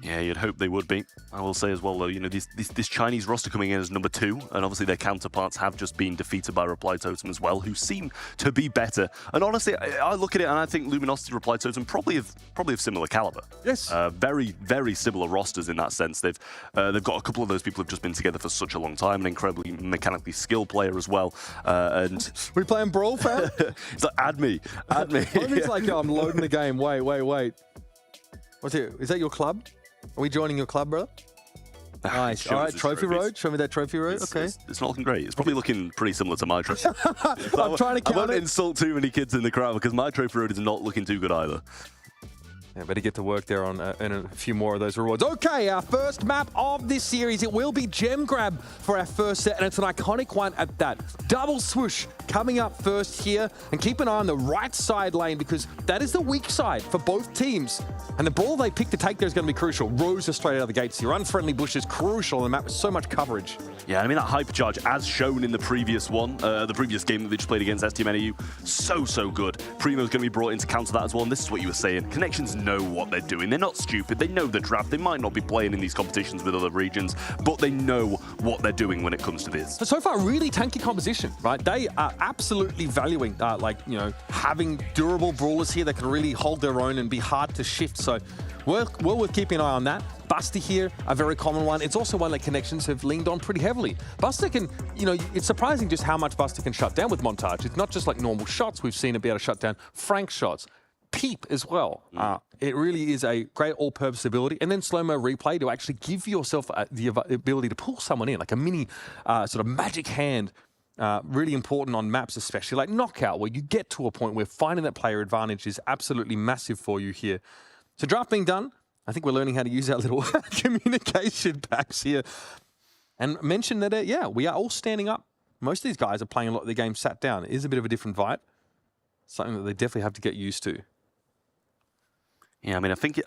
Speaker 2: Yeah, you'd hope they would be. I will say as well, though, this Chinese roster coming in as number 2, and obviously their counterparts have just been defeated by Reply Totem as well, who seem to be better. And honestly, I look at it and I think Luminosity, Reply Totem probably of similar caliber.
Speaker 4: Yes.
Speaker 2: Very similar rosters in that sense. They've got a couple of those people who've just been together for such a long time, an incredibly mechanically skilled player as well. And
Speaker 4: we playing Brawl, fam?
Speaker 2: It's like, add me.
Speaker 4: Homie's like, yo, I'm loading the game. Wait. What's it? Is that your club? Are we joining your club, brother? Nice. All right, Trophy Road. Show me that Trophy Road. Okay.
Speaker 2: It's not looking great. It's probably looking pretty similar to my trophy.
Speaker 4: I'm trying to count
Speaker 2: I won't insult too many kids in the crowd, because my Trophy Road is not looking too good either.
Speaker 4: Yeah, better get to work there on and a few more of those rewards. Okay, our first map of this series. It will be Gem Grab for our first set, and it's an iconic one at that. Double swoosh coming up first here, and keep an eye on the right side lane, because that is the weak side for both teams. And the ball they pick to take there is going to be crucial. Rosa straight out of the gates here. Unfriendly bush is crucial on the map with so much coverage.
Speaker 2: Yeah, I mean, that hyper charge, as shown in the previous one, the previous game that they just played against STMNEU, so good. Primo's going to be brought in to counter that as well, and this is what you were saying. Connections know what they're doing. They're not stupid. They know the draft. They might not be playing in these competitions with other regions, but they know what they're doing when it comes to this.
Speaker 4: So far, really tanky composition, right? They are absolutely valuing, having durable brawlers here that can really hold their own and be hard to shift. So well worth keeping an eye on that. Buster here, a very common one. It's also one that Connections have leaned on pretty heavily. Buster can, it's surprising just how much Buster can shut down with Montage. It's not just like normal shots. We've seen it be able to shut down Frank shots. Peep as well. It really is a great all-purpose ability. And then slow-mo replay to actually give yourself the ability to pull someone in, like a mini sort of magic hand. Really important on maps, especially like Knockout, where you get to a point where finding that player advantage is absolutely massive for you here. So draft being done, I think we're learning how to use our little communication packs here. And mention that, we are all standing up. Most of these guys are playing a lot of the game sat down. It is a bit of a different vibe. Something that they definitely have to get used to.
Speaker 2: Yeah, I mean, I think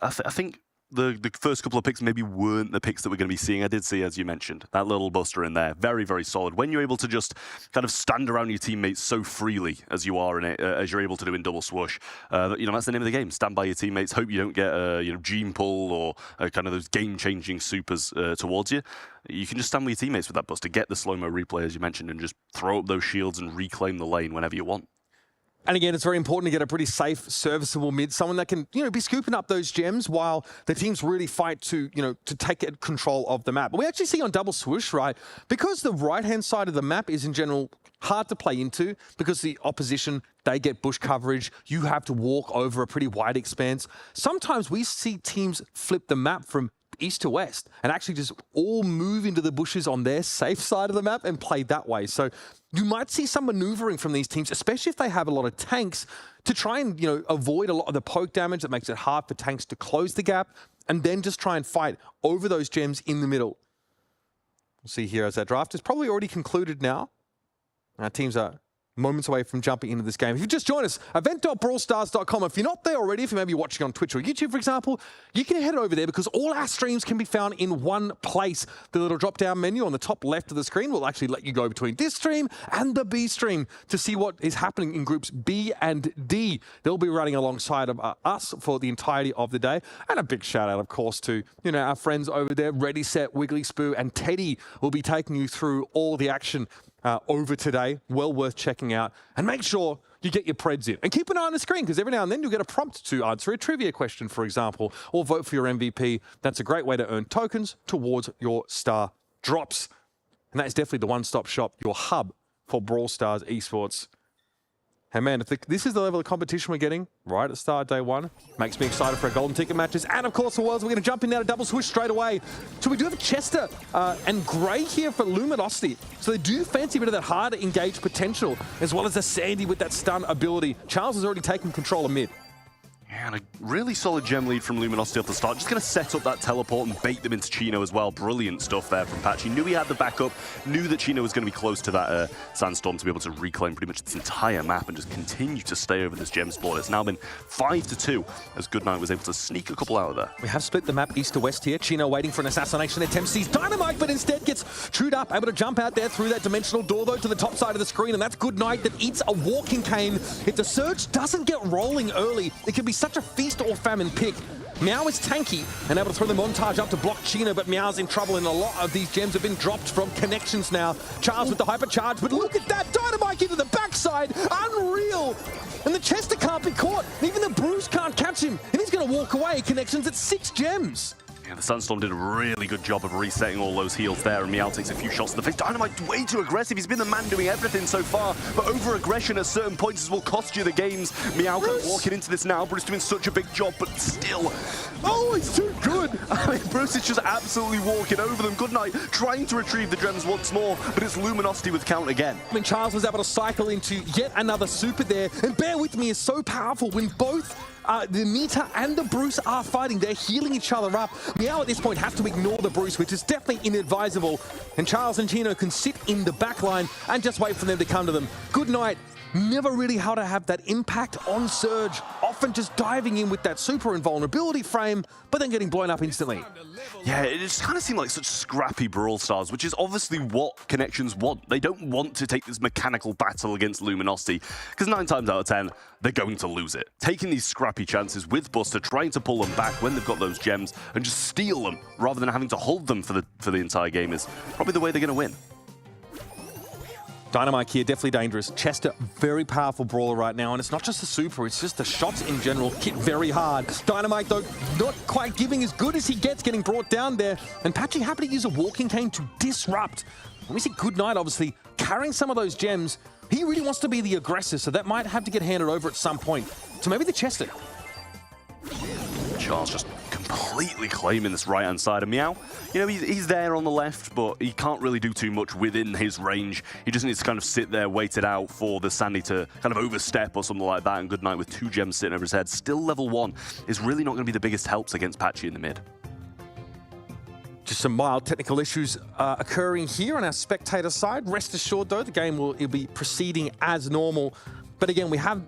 Speaker 2: the first couple of picks maybe weren't the picks that we're going to be seeing. I did see, as you mentioned, that little buster in there. Very, very solid. When you're able to just kind of stand around your teammates so freely as you are in it, as you're able to do in double swoosh, that's the name of the game. Stand by your teammates. Hope you don't get gene pull or kind of those game-changing supers towards you. You can just stand with your teammates with that buster, get the slow-mo replay, as you mentioned, and just throw up those shields and reclaim the lane whenever you want.
Speaker 4: And again, it's very important to get a pretty safe, serviceable mid, someone that can, be scooping up those gems while the teams really fight to take control of the map. But we actually see on double swoosh, right, because the right-hand side of the map is in general hard to play into because the opposition, they get bush coverage. You have to walk over a pretty wide expanse. Sometimes we see teams flip the map from east to west and actually just all move into the bushes on their safe side of the map and play that way. So you might see some maneuvering from these teams, especially if they have a lot of tanks, to try and avoid a lot of the poke damage that makes it hard for tanks to close the gap, and then just try and fight over those gems in the middle. We'll see here as that draft is probably already concluded now. Our teams are moments away from jumping into this game. If you just joined us, event.brawlstars.com. If you're not there already, if you may be watching on Twitch or YouTube, for example, you can head over there because all our streams can be found in one place. The little drop-down menu on the top left of the screen will actually let you go between this stream and the B stream to see what is happening in groups B and D. They'll be running alongside of us for the entirety of the day. And a big shout out, of course, to our friends over there, Ready, Set, Wiggly Spoo, and Teddy will be taking you through all the action over today. Well worth checking out, and make sure you get your preds in and keep an eye on the screen because every now and then you'll get a prompt to answer a trivia question, for example, or vote for your MVP. That's a great way to earn tokens towards your star drops, and that is definitely the one-stop shop, your hub for Brawl Stars esports. Hey man, if this is the level of competition we're getting right at the start of day one, makes me excited for our golden ticket matches. And of course, the Worlds, we're going to jump in now to double swoosh straight away. So we do have Chester and Gray here for Luminosity. So they do fancy a bit of that hard engage potential, as well as a Sandy with that stun ability. Charles has already taken control of mid.
Speaker 2: Yeah, and a really solid gem lead from Luminosity at the start. Just going to set up that teleport and bait them into Chino as well. Brilliant stuff there from Patchy. Knew he had the backup, knew that Chino was going to be close to that Sandstorm to be able to reclaim pretty much this entire map and just continue to stay over this gem spawn. It's now been 5-2 as Goodnight was able to sneak a couple out of there.
Speaker 4: We have split the map east to west here. Chino waiting for an assassination attempt, sees Dynamite, but instead gets chewed up, able to jump out there through that dimensional door, though, to the top side of the screen, and that's Goodnight that eats a walking cane. If the Surge doesn't get rolling early, it can be such a feast or famine pick. Meow is tanky and able to throw the montage up to block Chino, but Meow's in trouble, and a lot of these gems have been dropped from connections now. Charles with the hypercharge, but look at that Dynamite into the backside. Unreal. And the Chester can't be caught. Even the Bruce can't catch him, and he's going to walk away. Connections at 6 gems.
Speaker 2: Yeah, the Sandstorm did a really good job of resetting all those heals there, and Meow takes a few shots to the face. Dynamite way too aggressive. He's been the man doing everything so far, but over-aggression at certain points will cost you the games. Meow kind of walking into this now. Bruce doing such a big job, but still. Oh, he's too good. I mean, Bruce is just absolutely walking over them. Goodnight trying to retrieve the gems once more, but it's Luminosity with count again.
Speaker 4: I mean, Charles was able to cycle into yet another super there, and Bear With Me is so powerful when both the Nita and the Bruce are fighting. They're healing each other up. Meow at this point has to ignore the Bruce, which is definitely inadvisable. And Charles and Chino can sit in the back line and just wait for them to come to them. Goodnight never really how to have that impact on Surge, often just diving in with that super invulnerability frame, but then getting blown up instantly.
Speaker 2: Yeah, it just kind of seemed like such scrappy Brawl Stars, which is obviously what Connections want. They don't want to take this mechanical battle against Luminosity, because 9 times out of 10, they're going to lose it. Taking these scrappy chances with Buster, trying to pull them back when they've got those gems, and just steal them, rather than having to hold them for the entire game, is probably the way they're going to win.
Speaker 4: Dynamite here, definitely dangerous. Chester, very powerful brawler right now, and it's not just the super, it's just the shots in general hit very hard. Dynamite, though, not quite giving as good as he gets, getting brought down there, and Patchy happy to use a walking cane to disrupt. When we see Goodnight, obviously, carrying some of those gems, he really wants to be the aggressor, so that might have to get handed over at some point. So maybe the Chester.
Speaker 2: Charles just completely claiming this right-hand side of Meow. You know, he's there on the left, but he can't really do too much within his range. He just needs to kind of sit there, wait it out for the Sandy to kind of overstep or something like that, and Goodnight with 2 gems sitting over his head, still level 1, is really not going to be the biggest helps against Patchy in the mid.
Speaker 4: Just some mild technical issues occurring here on our spectator side. Rest assured, though, the game will be proceeding as normal. But again, we have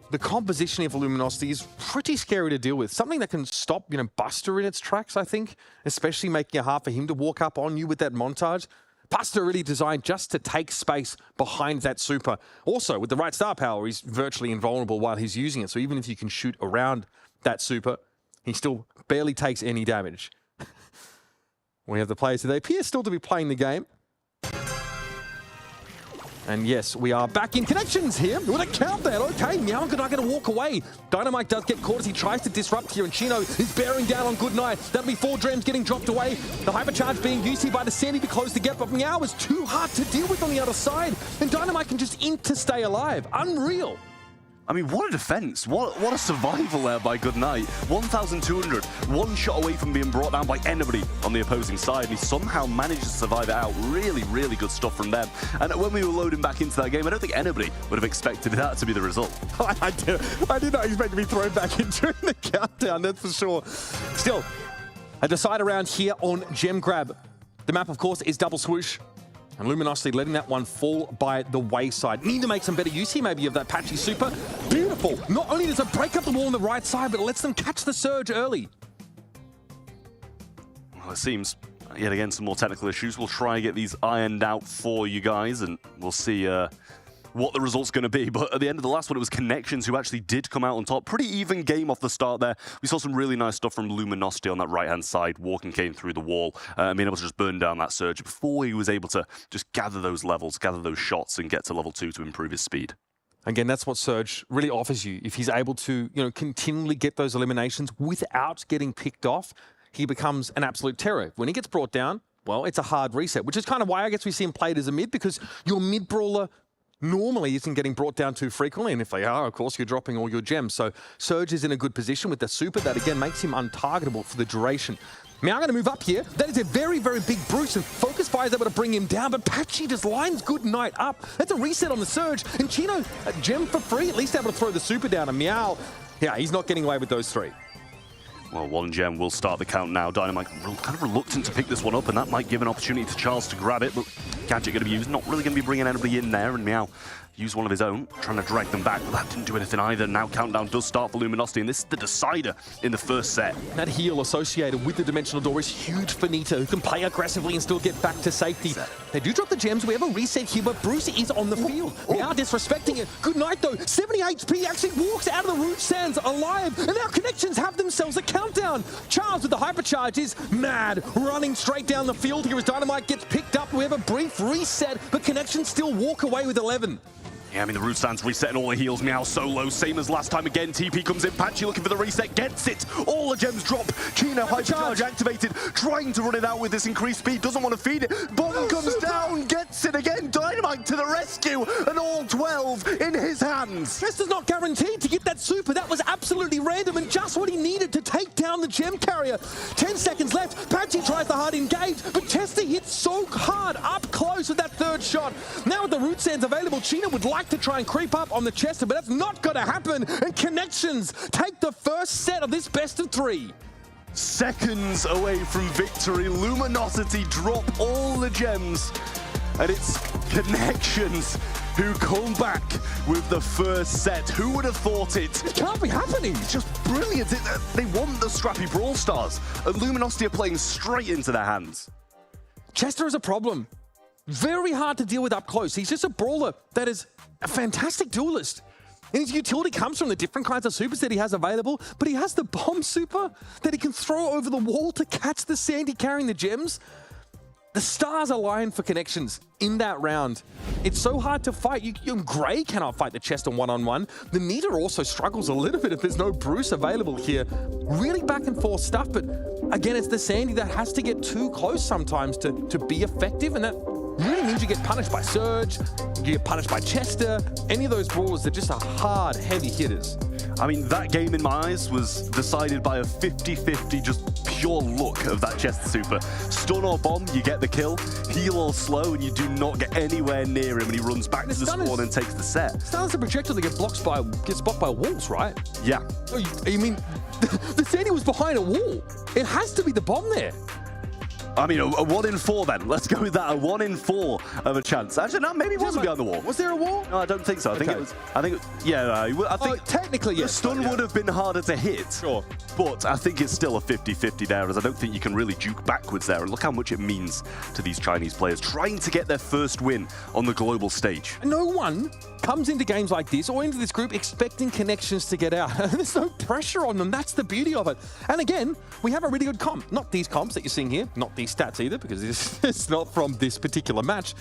Speaker 4: the composition of Luminosity is pretty scary to deal with. Something that can stop, Buster in its tracks, I think, especially making it hard for him to walk up on you with that montage. Buster really designed just to take space behind that super. Also, with the right star power, he's virtually invulnerable while he's using it. So even if you can shoot around that super, he still barely takes any damage. We have the players who they appear still to be playing the game. And yes, we are back in connections here with a countdown. Okay, Meow and Goodnight going to walk away. Dynamite does get caught as he tries to disrupt here, and Chino is bearing down on Goodnight. That'll be 4 gems getting dropped away. The hypercharge being used here by the Sandy to close the gap, but Meow is too hard to deal with on the other side, and Dynamite can just int to stay alive. Unreal.
Speaker 2: I mean, what a defense. What a survival there by Goodnight. 1,200, one shot away from being brought down by anybody on the opposing side, and he somehow managed to survive it out. Really, really good stuff from them. And when we were loading back into that game, I don't think anybody would have expected that to be the result.
Speaker 4: I did not expect to be thrown back in during the countdown, that's for sure. Still, a decide around here on Gem Grab. The map, of course, is double swoosh. And Luminosity letting that one fall by the wayside. Need to make some better use here maybe of that patchy super. Beautiful. Not only does it break up the wall on the right side, but it lets them catch the surge early.
Speaker 2: Well, it seems, yet again, some more technical issues. We'll try and get these ironed out for you guys, and we'll see what the result's going to be. But at the end of the last one, it was Connections who actually did come out on top. Pretty even game off the start there. We saw some really nice stuff from Luminosity on that right-hand side. Walking came through the wall and being able to just burn down that surge before he was able to just gather those levels, gather those shots, and get to level 2 to improve his speed.
Speaker 4: Again, that's what Surge really offers you. If he's able to, continually get those eliminations without getting picked off, he becomes an absolute terror. When he gets brought down, well, it's a hard reset, which is kind of why I guess we see him played as a mid, because your mid brawler normally isn't getting brought down too frequently, and if they are, of course, you're dropping all your gems. So Surge is in a good position with the super that, again, makes him untargetable for the duration. Meow going to move up here. That is a very, very big Bruce, and Focus Fire is able to bring him down, but Patchy just lines Goodnight up. That's a reset on the Surge, and Chino, a gem for free, at least able to throw the super down, and Meow, yeah, he's not getting away with those 3.
Speaker 2: Well, 1 gem will start the count now. Dynamite kind of reluctant to pick this one up, and that might give an opportunity to Charles to grab it, but Gadget going to be used. Not really going to be bringing anybody in there, and Meow use one of his own, trying to drag them back, but that didn't do anything either. Now countdown does start for Luminosity, and this is the decider in the first set.
Speaker 4: That heal associated with the Dimensional Door is huge for Nita, who can play aggressively and still get back to safety. They do drop the gems. We have a reset here, but Bruce is on the field. Meow disrespecting it. Goodnight, though. 70 HP actually walks out of the Root Sands alive, and now Connections have themselves a countdown. Charles with the hypercharge is mad, running straight down the field here as Dynamite gets picked up. We have a brief reset, but Connections still walk away with 11.
Speaker 2: Yeah, I mean, the Root Stand's resetting all the heals. Meow solo, same as last time again. TP comes in, Patchy looking for the reset, gets it. All the gems drop. Chino hypercharge activated, trying to run it out with this increased speed, doesn't want to feed it. Bomb comes down, gets it again. Dynamite to the rescue, and all 12 in his hands.
Speaker 4: Chester's not guaranteed to get that super. That was absolutely random and just what he needed to take down the gem carrier. 10 seconds left. Patchy tries the hard engage, but Chester hits so hard up close with that 3rd shot. Now with the Root Sands available, Chino would like to try and creep up on the Chester, but that's not going to happen. And Connections take the first set of this best of 3.
Speaker 2: Seconds away from victory. Luminosity drop all the gems, and it's Connections who come back with the first set. Who would have thought it?
Speaker 4: It can't be happening.
Speaker 2: It's just brilliant. They want the scrappy Brawl Stars, and Luminosity are playing straight into their hands.
Speaker 4: Chester is a problem. Very hard to deal with up close. He's just a brawler that is a fantastic duelist. And his utility comes from the different kinds of supers that he has available, but he has the bomb super that he can throw over the wall to catch the Sandy carrying the gems. The stars align for Connections in that round. It's so hard to fight. Gray cannot fight the Chester one-on-one. The Nita also struggles a little bit if there's no Bruce available here. Really back and forth stuff, but again, it's the Sandy that has to get too close sometimes to be effective, and that really means you get punished by Surge, you get punished by Chester. Any of those brawlers, they're just hard, heavy hitters.
Speaker 2: I mean, that game in my eyes was decided by a 50-50 just pure luck of that Chester super. Stun or bomb, you get the kill. Heal or slow, and you do not get anywhere near him, and he runs back to the spawn and takes the set.
Speaker 4: Stun is a projectile that gets spot by walls, right?
Speaker 2: Yeah.
Speaker 4: Oh, you mean the Sandy was behind a wall? It has to be the bomb there.
Speaker 2: I mean, a 1 in 4 then. Let's go with that. A 1 in 4 of a chance. Actually, no, maybe it wasn't behind the wall.
Speaker 4: Was there a wall?
Speaker 2: No, I don't think so. I think it was. Yeah. I think
Speaker 4: technically, yes.
Speaker 2: The stun would have been harder to hit.
Speaker 4: Sure.
Speaker 2: But I think it's still a 50-50 there, as I don't think you can really juke backwards there. And look how much it means to these Chinese players trying to get their first win on the global stage.
Speaker 4: No one comes into games like this or into this group expecting Connections to get out. There's no pressure on them. That's the beauty of it. And again, we have a really good comp. Not these comps that you're seeing here, not these stats either, because it's not from this particular match.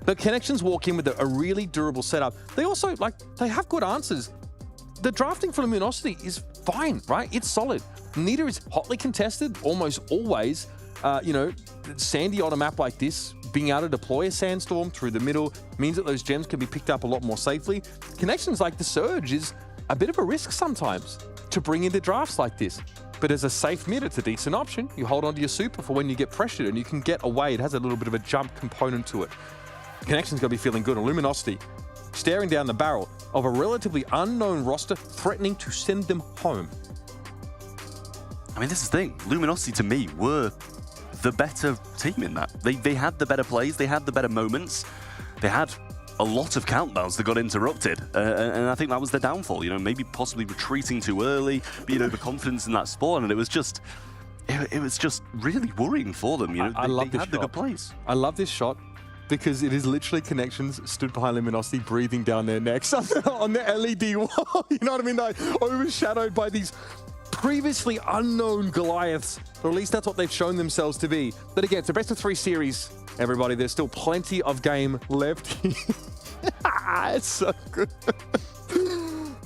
Speaker 4: But Connections walk in with a really durable setup. They also, they have good answers. The drafting for Luminosity is fine, right? It's solid. Nita is hotly contested almost always. Sandy on a map like this, being able to deploy a Sandstorm through the middle means that those gems can be picked up a lot more safely. Connections like the Surge is a bit of a risk sometimes to bring into drafts like this. But as a safe mid, it's a decent option. You hold onto your super for when you get pressured and you can get away. It has a little bit of a jump component to it. Connections going to be feeling good. And Luminosity staring down the barrel of a relatively unknown roster threatening to send them home.
Speaker 2: I mean, this is the thing. Luminosity, to me, were the better team in that. They had the better plays. They had the better moments. They had a lot of countdowns that got interrupted. And I think that was their downfall. Maybe possibly retreating too early, being overconfident in that spawn. And it was just really worrying for them.
Speaker 4: I love
Speaker 2: they
Speaker 4: this
Speaker 2: had the good plays.
Speaker 4: I love this shot because it is literally Connections stood behind Luminosity, breathing down their necks on the LED wall. You know what I mean? Like, overshadowed by these previously unknown Goliaths, or at least that's what they've shown themselves to be. But again, it's a best of 3 series, everybody. There's still plenty of game left. It's so good.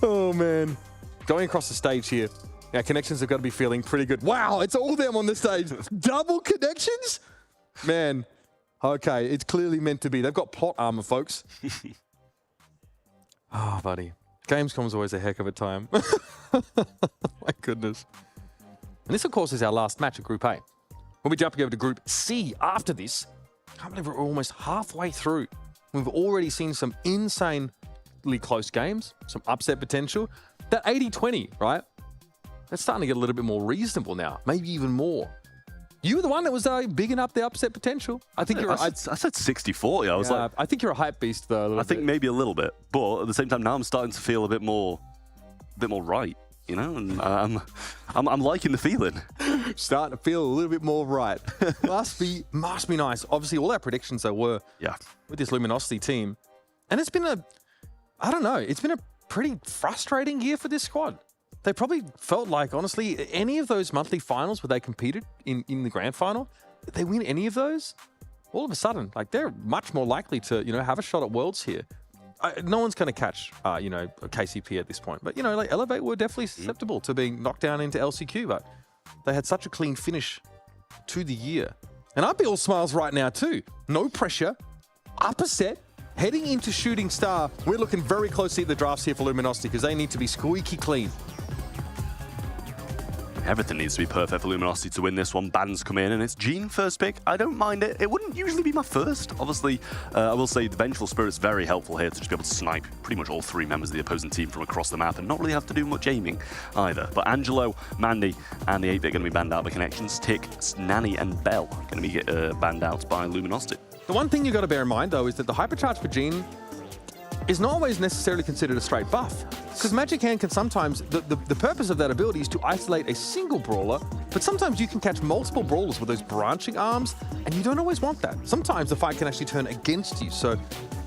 Speaker 4: Oh, man. Going across the stage here. Now, Connections have got to be feeling pretty good. Wow, it's all them on the stage. Double Connections? Man. Okay, it's clearly meant to be. They've got plot armor, folks. Oh, buddy. Gamescom's always a heck of a time. My goodness. And this, of course, is our last match of Group A. We'll be jumping over to Group C after this. I can't believe we're almost halfway through. We've already seen some insanely close games, some upset potential. That 80-20, right? That's starting to get a little bit more reasonable now, maybe even more. You were the one that was bigging up the upset potential. I think
Speaker 2: I said 60-40. I was like,
Speaker 4: I think you're a hype beast, though.
Speaker 2: I think maybe a little bit, but at the same time, now I'm starting to feel a bit more right. And I'm liking the feeling.
Speaker 4: Starting to feel a little bit more right. must be nice. Obviously, all our predictions though were with this Luminosity team, and it's been it's been a pretty frustrating year for this squad. They probably felt like, honestly, any of those monthly finals where they competed in the grand final, if they win any of those, all of a sudden, they're much more likely to, have a shot at Worlds here. No one's going to catch, KCP at this point. But, Elevate were definitely susceptible to being knocked down into LCQ, but they had such a clean finish to the year. And I'd be all smiles right now too. No pressure, upper set, heading into Shooting Star. We're looking very closely at the drafts here for Luminosity because they need to be squeaky clean.
Speaker 2: Everything needs to be perfect for Luminosity to win this one. Bans come in, and it's Gene first pick. I don't mind it. It wouldn't usually be my first. Obviously, I will say the Vengeful Spirit's very helpful here to just be able to snipe pretty much all 3 members of the opposing team from across the map and not really have to do much aiming either. But Angelo, Mandy, and the 8-bit are going to be banned out by Connections. Tick, Nanny, and Bell are going to be banned out by Luminosity.
Speaker 4: The one thing you've got to bear in mind, though, is that the Hypercharge for Gene is not always necessarily considered a straight buff. Because Magic Hand can sometimes, the purpose of that ability is to isolate a single brawler, but sometimes you can catch multiple brawlers with those branching arms, and you don't always want that. Sometimes the fight can actually turn against you, so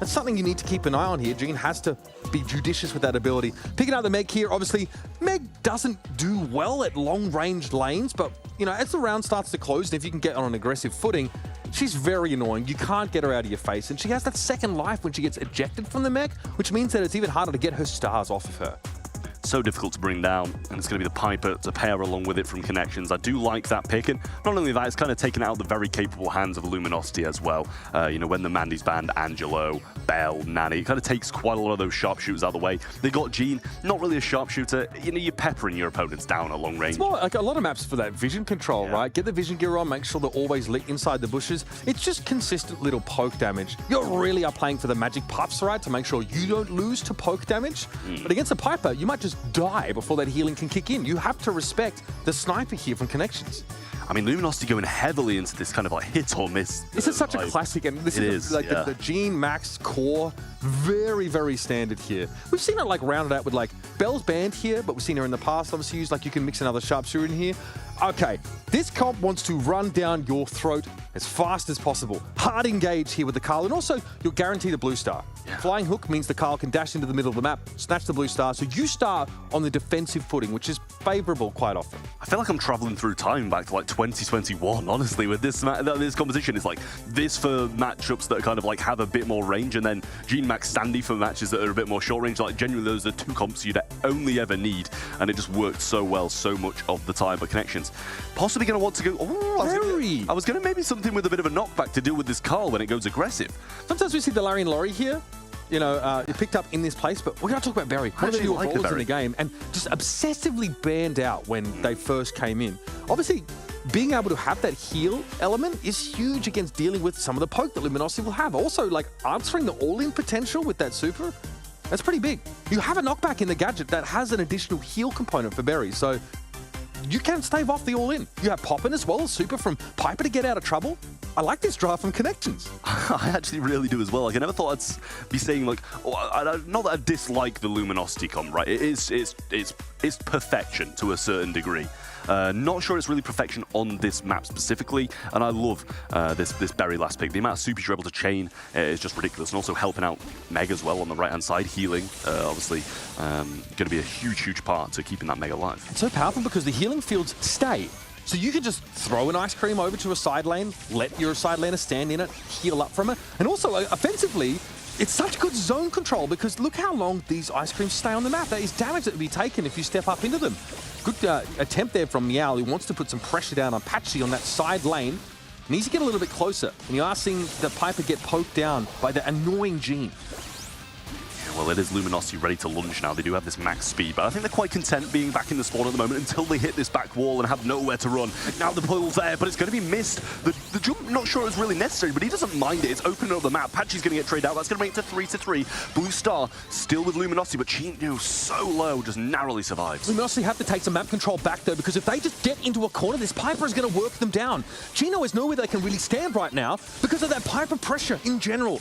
Speaker 4: that's something you need to keep an eye on here. Gene has to be judicious with that ability. Picking out the Meg here, obviously, Meg doesn't do well at long-range lanes, but, as the round starts to close, and if you can get on an aggressive footing, she's very annoying. You can't get her out of your face. And she has that second life when she gets ejected from the mech, which means that it's even harder to get her stars off of her.
Speaker 2: So difficult to bring down, and it's going to be the Piper to pair along with it from Connections. I do like that pick, and not only that, it's kind of taken out the very capable hands of Luminosity as well. When the Mandy's banned, Angelo, Bell, Nanny, it kind of takes quite a lot of those sharpshooters out of the way. They got Gene, not really a sharpshooter. You're peppering your opponents down at long range.
Speaker 4: It's more like a lot of maps for that vision control, right? Get the vision gear on, make sure they're always lit inside the bushes. It's just consistent little poke damage. You really are playing for the magic puffs, right, to make sure you don't lose to poke damage. But against a Piper, you might just die before that healing can kick in. You have to respect the sniper here from Connections.
Speaker 2: I mean, Luminosity going heavily into this kind of like hit or miss.
Speaker 4: This is such a classic, and this is like
Speaker 2: yeah.
Speaker 4: the Gene Max core, very, very standard here. We've seen it like rounded out with like Bell's banned here, but we've seen her in the past obviously used, like you can mix another sharpshooter in here. Okay, this comp wants to run down your throat as fast as possible. Hard engage here with the Carl, and also you're guaranteed a blue star.
Speaker 2: Yeah.
Speaker 4: Flying hook means the Carl can dash into the middle of the map, snatch the blue star, so you start on the defensive footing, which is favorable quite often.
Speaker 2: I feel like I'm traveling through time back to like 2021, honestly, with this competition. It's like this for matchups that kind of like have a bit more range, and then Gene Max Standy for matches that are a bit more short range. Like genuinely, those are two comps you'd only ever need, and it just worked so well so much of the time. But Connections possibly going to want to go. Oh, I was going to maybe something with a bit of a knockback to deal with this Carl when it goes aggressive.
Speaker 4: Sometimes we see the Larry and Laurie here. You know, picked up in this place, but we're going to talk about Barry. One of the newer brawlers in the game, and just obsessively banned out when they first came in. Obviously, being able to have that heal element is huge against dealing with some of the poke that Luminosity will have. Also, like, answering the all-in potential with that super, that's pretty big. You have a knockback in the gadget that has an additional heal component for Barry, so you can stave off the all-in. You have Poppin as well, super from Piper to get out of trouble. I like this draft from Connections.
Speaker 2: I actually really do as well. Like, I never thought I'd be saying like, not that I dislike the Luminosity comp, right? It's perfection to a certain degree. Not sure it's really perfection on this map specifically, and I love this Berry last pick. The amount of supers you're able to chain is just ridiculous, and also helping out Meg as well on the right-hand side, healing, obviously going to be a huge part to keeping that Meg alive.
Speaker 4: It's so powerful because the healing fields stay. So you can just throw an ice cream over to a side lane, let your side laner stand in it, heal up from it, and also offensively, it's such good zone control because look how long these ice creams stay on the map. That is damage that would be taken if you step up into them. Good attempt there from Meow, who wants to put some pressure down on Patchy on that side lane. Needs to get a little bit closer, and you are seeing the Piper get poked down by the annoying Gene.
Speaker 2: Well, it is Luminosity ready to lunge now. They do have this max speed, but I think they're quite content being back in the spawn at the moment until they hit this back wall and have nowhere to run. Now the pull's there, but it's going to be missed. The jump, not sure it's really necessary, but he doesn't mind it. It's opening up the map. Patchy's going to get traded out. That's going to bring it to 3-3. Blue Star still with Luminosity, but Chino so low, just narrowly survives.
Speaker 4: Luminosity have to take some map control back, though, because if they just get into a corner, this Piper is going to work them down. Chino is nowhere they can really stand right now because of that Piper pressure in general.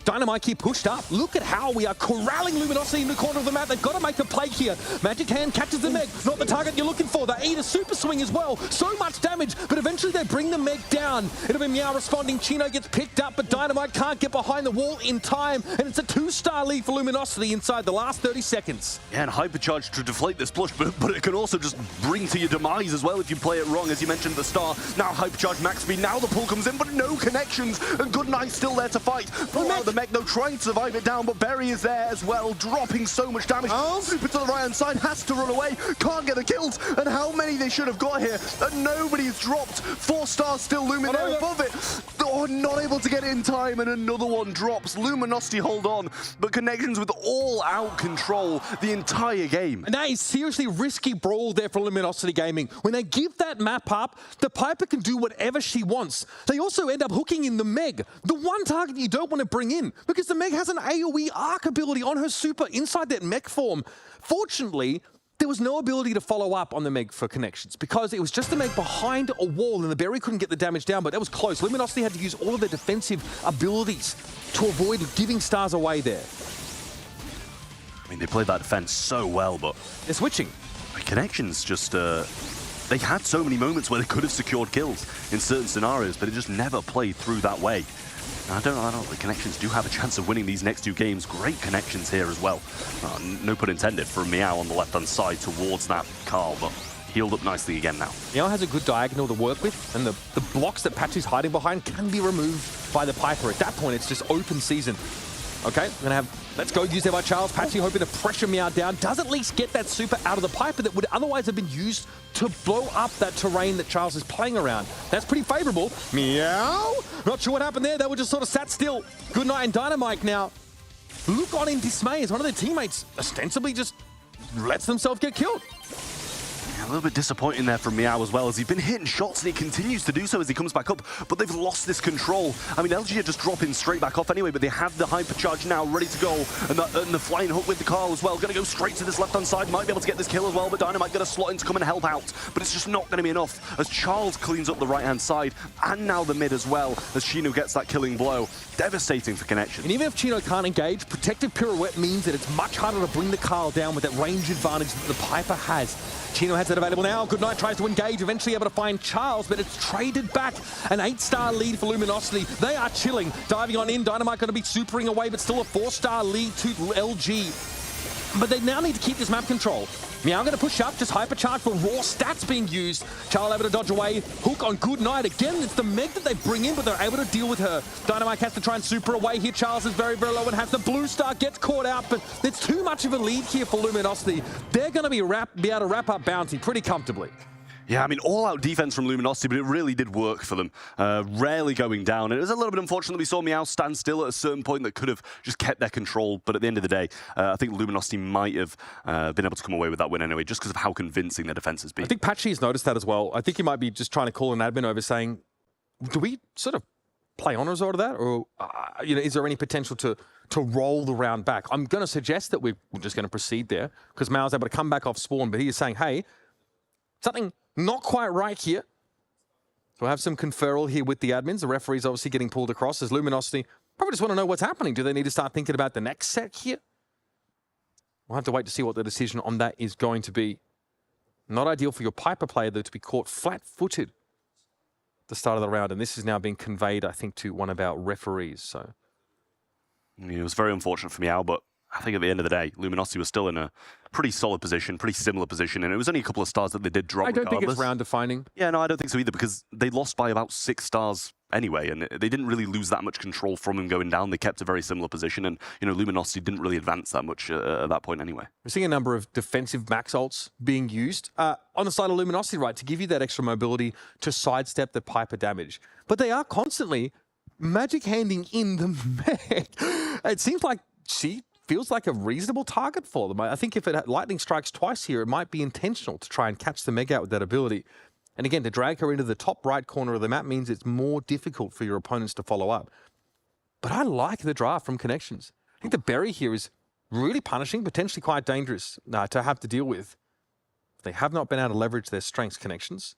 Speaker 4: Dynamite keep pushed up. Look at how we are corralling Luminosity in the corner of the map. They've got to make a play here. Magic Hand catches the Meg. Not the target you're looking for. They eat a super swing as well. So much damage, but eventually they bring the Meg down. It'll be Meow responding. Chino gets picked up, but Dynamite can't get behind the wall in time. And it's a 2-star lead for Luminosity inside the last 30 seconds.
Speaker 2: Yeah, and Hypercharge to deflate this push, but it can also just bring to your demise as well if you play it wrong, as you mentioned at the start. Now Hypercharge max speed. Now the pull comes in, but no connections. And Goodnight still there to fight. The Meg, though, trying to survive it down, but Berry is there as well, dropping so much damage. Super to the right-hand side, has to run away, can't get the kills, and how many they should have got here, and nobody's dropped. 4 stars still looming there above it. Oh, not able to get it in time, and another one drops. Luminosity hold on, but Connections with all-out control the entire game.
Speaker 4: And that is seriously risky brawl there for Luminosity Gaming. When they give that map up, the Piper can do whatever she wants. They also end up hooking in the Meg, the one target you don't want to bring in, because the Meg has an AoE arc ability on her super inside that mech form. Fortunately, there was no ability to follow up on the Meg for Connections because it was just the Meg behind a wall and the Berry couldn't get the damage down, but that was close. Luminosity had to use all of their defensive abilities to avoid giving stars away there.
Speaker 2: I mean, they played that defense so well, but
Speaker 4: they're switching.
Speaker 2: Connections just, they had so many moments where they could have secured kills in certain scenarios, but it just never played through that way. I don't know, the Connections do have a chance of winning these next 2 games. Great connections here as well. No pun intended from Meow on the left-hand side towards that Carl, but healed up nicely again now.
Speaker 4: Meow has a good diagonal to work with, and the blocks that Patchy's hiding behind can be removed by the Piper. At that point, it's just open season. Okay, we're gonna have Let's Go used there by Charles. Patchy hoping to pressure Meow down. Does at least get that super out of the Piper that would otherwise have been used to blow up that terrain that Charles is playing around. That's pretty favorable. Meow! Not sure what happened there. They were just sort of sat still. Goodnight and Dynamite now look on in dismay as one of their teammates ostensibly just lets themselves get killed.
Speaker 2: A little bit disappointing there from Meow as well, as he's been hitting shots and he continues to do so as he comes back up, but they've lost this control. I mean, LG are just dropping straight back off anyway, but they have the hypercharge now ready to go, and the flying hook with the Carl as well. Going to go straight to this left-hand side, might be able to get this kill as well, but Dynamite going to slot in to come and help out, but it's just not going to be enough as Charles cleans up the right-hand side, and now the mid as well, as Chino gets that killing blow. Devastating for Connection.
Speaker 4: And even if Chino can't engage, Protective Pirouette means that it's much harder to bring the Carl down with that range advantage that the Piper has. Chino has it available now. Goodnight tries to engage, eventually able to find Charles, but it's traded back. An 8-star lead for Luminosity. They are chilling, diving on in. Dynamite going to be supering away, but still a 4-star lead to LG. But they now need to keep this map control. Meow going to push up, just hypercharge for raw stats being used. Charles able to dodge away. Hook on Goodnight. Again, it's the Meg that they bring in, but they're able to deal with her. Dynamite has to try and super away here. Charles is very, very low and has the blue star, gets caught out, but there's too much of a lead here for Luminosity. They're going to be able to wrap up Bounty pretty comfortably.
Speaker 2: Yeah, I mean, all-out defense from Luminosity, but it really did work for them. Rarely going down. And it was a little bit unfortunate we saw Meow stand still at a certain point that could have just kept their control. But at the end of the day, I think Luminosity might have been able to come away with that win anyway, just because of how convincing their defense has been.
Speaker 4: I think Patchy has noticed that as well. I think he might be just trying to call an admin over saying, do we sort of play on result of that? Or is there any potential to roll the round back? I'm going to suggest that we're just going to proceed there, because Mao's able to come back off spawn, but he is saying, hey, something not quite right here. So we'll have some conferral here with the admins. The referee's obviously getting pulled across as Luminosity probably just want to know what's happening. Do they need to start thinking about the next set here? We'll have to wait to see what the decision on that is going to be. Not ideal for your Piper player, though, to be caught flat-footed at the start of the round. And this is now being conveyed, I think, to one of our referees. So
Speaker 2: it was very unfortunate for Meow, but I think at the end of the day, Luminosity was still in a pretty solid position, pretty similar position, and it was only a couple of stars that they did drop.
Speaker 4: I don't think it's round defining.
Speaker 2: Yeah, no, I don't think so either, because they lost by about 6 stars anyway, and they didn't really lose that much control from him going down. They kept a very similar position, and Luminosity didn't really advance that much at that point anyway.
Speaker 4: We're seeing a number of defensive max ults being used on the side of Luminosity, right, to give you that extra mobility to sidestep the Piper damage. But they are constantly magic handing in the Meg. It seems like she feels like a reasonable target for them. I think if it lightning strikes twice here, it might be intentional to try and catch the Meg out with that ability. And again, to drag her into the top right corner of the map means it's more difficult for your opponents to follow up. But I like the draft from Connections. I think the berry here is really punishing, potentially quite dangerous to have to deal with. They have not been able to leverage their strengths, Connections.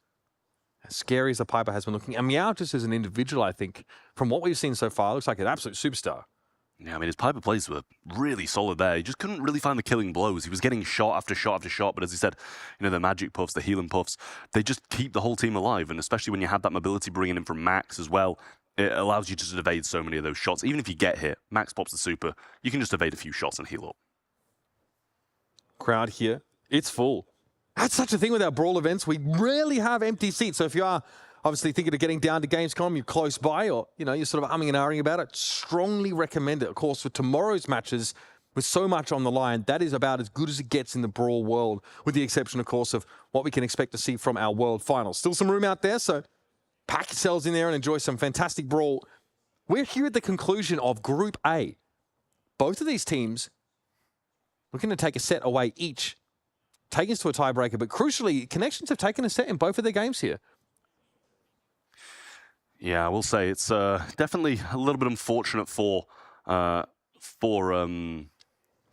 Speaker 4: As scary as the Piper has been looking. And Meow, just as an individual, I think, from what we've seen so far, looks like an absolute superstar.
Speaker 2: Yeah, I mean, his Piper plays were really solid there. He just couldn't really find the killing blows. He was getting shot after shot after shot, but as he said, the magic puffs, the healing puffs, they just keep the whole team alive, and especially when you have that mobility bringing in from Max as well, it allows you to just evade so many of those shots. Even if you get hit, Max pops the super, you can just evade a few shots and heal up.
Speaker 4: Crowd here, it's full. That's such a thing with our Brawl events. We rarely have empty seats, so if you are obviously thinking of getting down to Gamescom, you're close by, or you're sort of umming and ahhing about it, strongly recommend it. Of course, for tomorrow's matches, with so much on the line, that is about as good as it gets in the Brawl world, with the exception, of course, of what we can expect to see from our World Finals. Still some room out there, so pack yourselves in there and enjoy some fantastic Brawl. We're here at the conclusion of Group A. Both of these teams looking to take a set away each, taking us to a tiebreaker, but crucially, Connections have taken a set in both of their games here.
Speaker 2: Yeah, I will say it's definitely a little bit unfortunate for the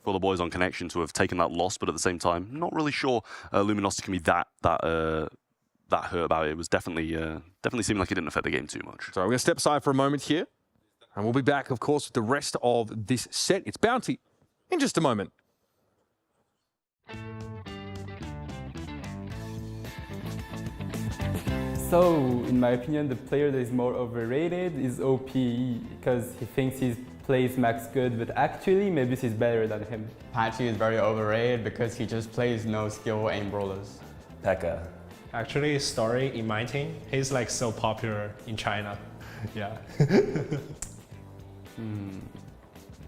Speaker 2: boys on Connection to have taken that loss, but at the same time, not really sure Luminosity can be that hurt about it. It was definitely seemed like it didn't affect the game too much.
Speaker 4: So we're going to step aside for a moment here, and we'll be back, of course, with the rest of this set. It's Bounty in just a moment.
Speaker 6: So, in my opinion, the player that is more overrated is OP because he thinks he plays max good, but actually maybe he's better than him.
Speaker 7: Patchy is very overrated because he just plays no skill aim brawlers.
Speaker 8: Pekka.
Speaker 9: Actually, Story in my team, he's like so popular in China. Yeah.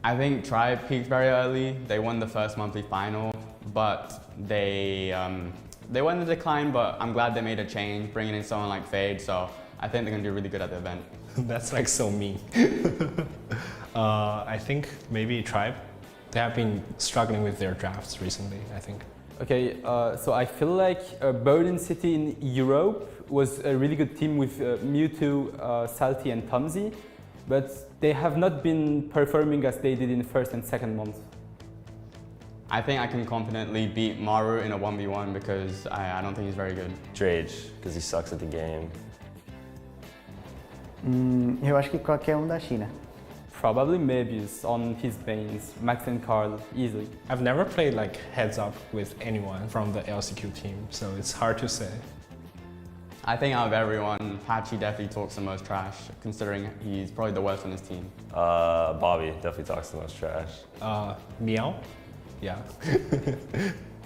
Speaker 7: I think Tribe peaked very early. They won the first monthly final, but they went in decline, but I'm glad they made a change, bringing in someone like Fade, so I think they're going to do really good at the event.
Speaker 9: That's like so mean. I think maybe Tribe, they have been struggling with their drafts recently, I think.
Speaker 6: Okay, so I feel like Berlin City in Europe was a really good team with Mewtwo, Salty and Tomzy, but they have not been performing as they did in the first and second month.
Speaker 7: I think I can confidently beat Maru in a 1v1 because I don't think he's very good.
Speaker 8: Drage, because he sucks at the game.
Speaker 10: Eu acho que qualquer da China.
Speaker 6: Probably Mebius on his veins, Max and Carl, easily.
Speaker 9: I've never played like heads up with anyone from the LCQ team, so it's hard to say.
Speaker 7: I think out of everyone, Patchy definitely talks the most trash, considering he's probably the worst on his team.
Speaker 8: Bobby definitely talks the most trash.
Speaker 9: Meow? Yeah.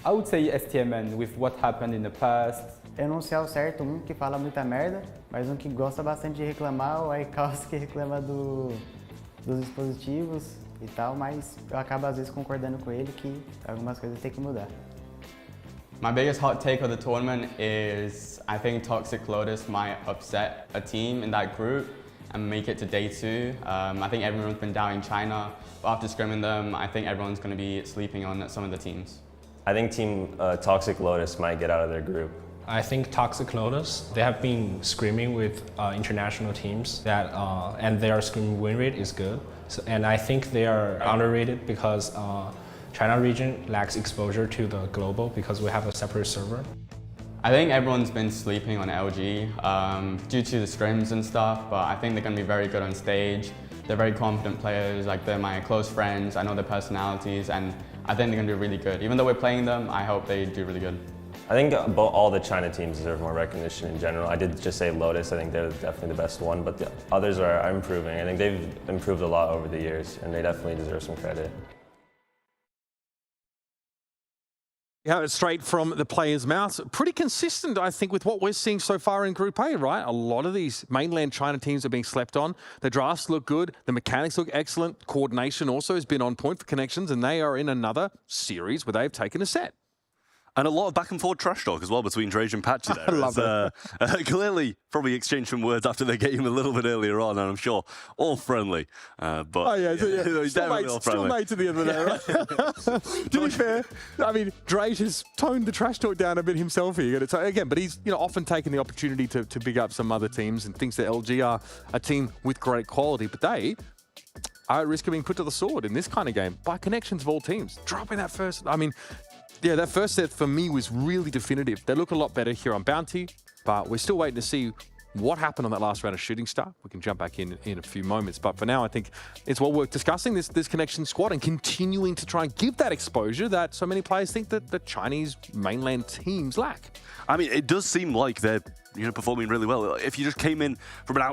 Speaker 6: I would say STMN with what happened in the past.
Speaker 10: Eu não sei ao certo que fala muita merda, mas que gosta bastante de reclamar, o iCaos que reclama dos dispositivos e tal, mas eu acabo às vezes concordando com ele que algumas coisas tem que mudar.
Speaker 7: My biggest hot take of the tournament is I think Toxic Lotus might upset a team in that group and make it to day 2. I think everyone's been down in China, but after scrimming them, I think everyone's going to be sleeping on some of the teams.
Speaker 8: I think Team Toxic Lotus might get out of their group.
Speaker 9: I think Toxic Lotus, they have been screaming with international teams that, and their scream win rate is good. So, and I think they are underrated because China region lacks exposure to the global because we have a separate server.
Speaker 7: I think everyone's been sleeping on LG due to the scrims and stuff, but I think they're going to be very good on stage. They're very confident players, like they're my close friends, I know their personalities, and I think they're going to do really good. Even though we're playing them, I hope they do really good.
Speaker 8: I think all the China teams deserve more recognition in general. I did just say Lotus, I think they're definitely the best one, but the others are improving. I think they've improved a lot over the years, and they definitely deserve some credit.
Speaker 4: Yeah, straight from the players' mouths. Pretty consistent, I think, with what we're seeing so far in Group A, right? A lot of these mainland China teams are being slept on. The drafts look good. The mechanics look excellent. Coordination also has been on point for Connections, and they are in another series where they've taken a set.
Speaker 2: And a lot of back and forth trash talk as well between Drage and Patchy there.
Speaker 4: I love it.
Speaker 2: Clearly, probably exchanged some words after the game a little bit earlier on, and I'm sure all friendly. But
Speaker 4: oh, yeah. Still mates at the end of the day, right? To be fair, I mean, Drage has toned the trash talk down a bit himself here. Again, but he's often taken the opportunity to big up some other teams and thinks that LG are a team with great quality, but they are at risk of being put to the sword in this kind of game by Connections of all teams. Dropping that first, I mean, yeah, that first set for me was really definitive. They look a lot better here on Bounty, but we're still waiting to see what happened on that last round of Shooting Star. We can jump back in a few moments, but for now, I think it's well worth discussing this Connection squad and continuing to try and give that exposure that so many players think that the Chinese mainland teams lack.
Speaker 2: I mean, it does seem like they're performing really well. If you just came in from an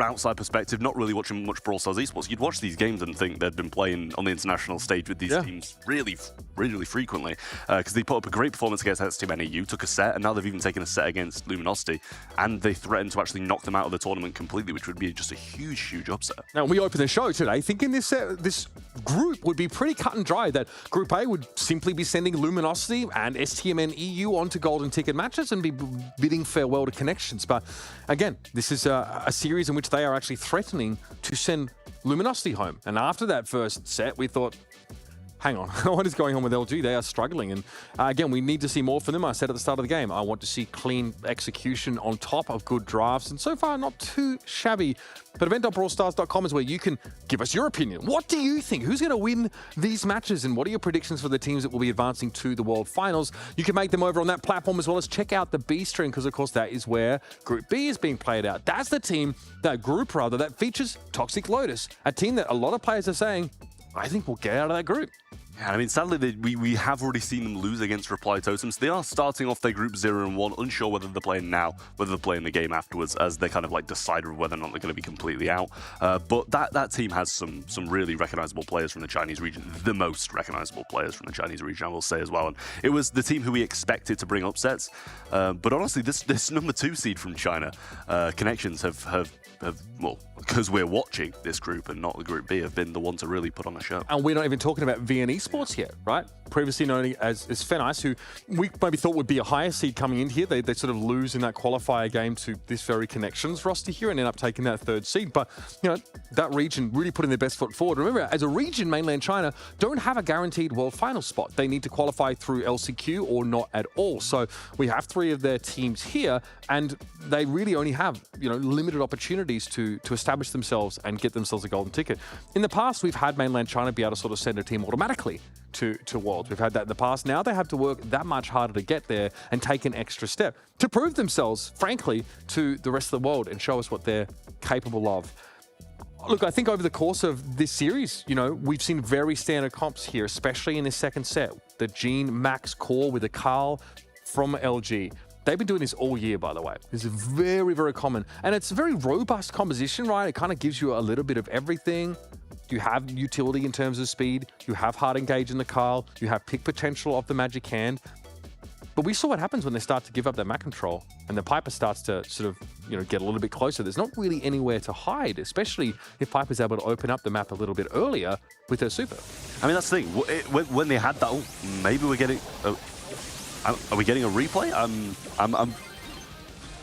Speaker 2: outside perspective, not really watching much Brawl Stars Esports, you'd watch these games and think they'd been playing on the international stage with these teams really frequently, because they put up a great performance against STMN EU, took a set, and now they've even taken a set against Luminosity, and they threatened to actually knock them out of the tournament completely, which would be just a huge upset.
Speaker 4: Now, we opened the show today thinking this group would be pretty cut and dry, that Group A would simply be sending Luminosity and STMN EU onto golden ticket matches and be bidding farewell to Connections. But again, this is a series in which they are actually threatening to send Luminosity home. And after that first set, we thought, hang on, what is going on with LG? They are struggling. And again, we need to see more from them. I said at the start of the game, I want to see clean execution on top of good drafts. And so far, not too shabby. But event.brawlstars.com is where you can give us your opinion. What do you think? Who's going to win these matches? And what are your predictions for the teams that will be advancing to the World Finals? You can make them over on that platform, as well as check out the B stream, because of course that is where Group B is being played out. That's the team, that group rather, that features Toxic Lotus, a team that a lot of players are saying, I think we'll get out of that group.
Speaker 2: Yeah, I mean, sadly, we have already seen them lose against Reply Totems. They are starting off their group 0 and 1, unsure whether they're playing now, whether they're playing the game afterwards, as they kind of like decide whether or not they're going to be completely out. But that team has some really recognizable players from the Chinese region, the most recognizable players from the Chinese region, I will say as well. And it was the team who we expected to bring upsets. But honestly, this number 2 seed from China, Connections have well, because we're watching this group and not the Group B, have been the one to really put on a show.
Speaker 4: And we're not even talking about VN Esports yet, right? previously known as Heist, who we maybe thought would be a higher seed coming in here. They sort of lose in that qualifier game to this very Connections roster here and end up taking that 3rd seed. But, you know, that region really putting their best foot forward. Remember, as a region, mainland China don't have a guaranteed world final spot. They need to qualify through LCQ or not at all. So we have 3 of their teams here, and they really only have, you know, limited opportunities to establish themselves and get themselves a golden ticket. In the past, we've had mainland China be able to sort of send a team automatically to Worlds. We've had that in the past. Now they have to work that much harder to get there and take an extra step to prove themselves, frankly, to the rest of the world and show us what they're capable of. Look, I think over the course of this series, you know, we've seen very standard comps here, especially in this second set. The Gene Max core with a Carl from LG. They've been doing this all year, by the way. This is very, very common. And it's a very robust composition, right? It kind of gives you a little bit of everything. You have utility in terms of speed. You have hard engage in the Carl. You have pick potential of the Magic Hand. But we saw what happens when they start to give up their map control and the Piper starts to sort of, you know, get a little bit closer. There's not really anywhere to hide, especially if Piper's able to open up the map a little bit earlier with her super.
Speaker 2: I mean, that's the thing. When they had that, oh, maybe we're getting... are we getting a replay?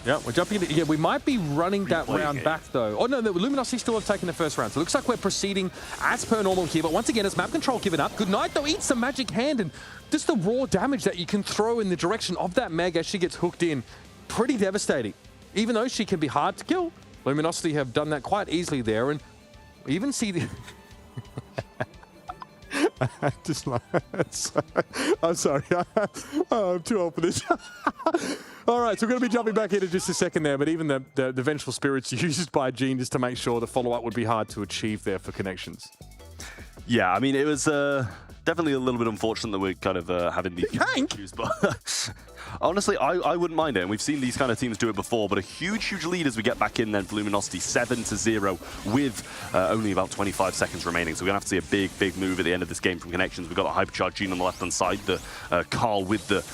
Speaker 4: Yeah, we're jumping into... Yeah, we might be running that round back, though. Oh, no, the Luminosity still have taken the first round. So it looks like we're proceeding as per normal here. But once again, it's map control given up. Good night, though. Eats the Magic Hand. And just the raw damage that you can throw in the direction of that Meg as she gets hooked in. Pretty devastating. Even though she can be hard to kill, Luminosity have done that quite easily there. And we even see the... Just like, I'm sorry. I'm too old for this. All right, so we're going to be jumping back in just a second there, but even the Vengeful Spirits used by Gene just to make sure the follow-up would be hard to achieve there for Connections.
Speaker 2: Yeah, I mean, it was definitely a little bit unfortunate that we're kind of having these issues, but honestly, I wouldn't mind it. And we've seen these kind of teams do it before, but a huge lead as we get back in then for Luminosity, 7-0 with only about 25 seconds remaining. So we're going to have to see a big move at the end of this game from Connections. We've got the Hypercharge Gene on the left-hand side, the Carl with the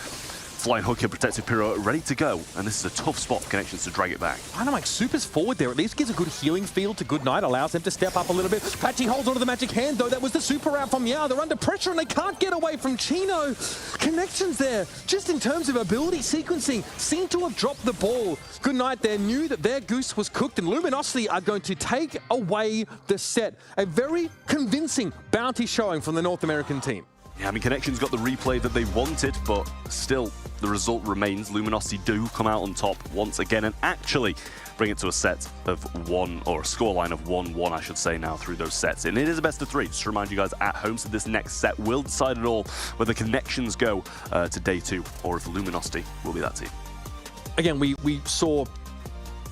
Speaker 2: Flying Hook and Protective Pyro ready to go, and this is a tough spot for Connections to drag it back. Dynamite
Speaker 4: Super's forward there. At least gives a good healing field to Good Night, allows them to step up a little bit. Patchy holds onto the Magic Hand, though. That was the super out from Meow. They're under pressure, and they can't get away from Chino. Connections there, just in terms of ability sequencing, seem to have dropped the ball. Good Night there knew that their goose was cooked, and Luminosity are going to take away the set. A very convincing bounty showing from the North American team.
Speaker 2: Yeah, I mean, Connections got the replay that they wanted, but still, the result remains. Luminosity do come out on top once again and actually bring it to a set of 1, or a scoreline of 1-1, I should say, now through those sets. And it is a best of 3, just to remind you guys at home. So this next set will decide it all, whether Connections go to day 2 or if Luminosity will be that team.
Speaker 4: Again, we saw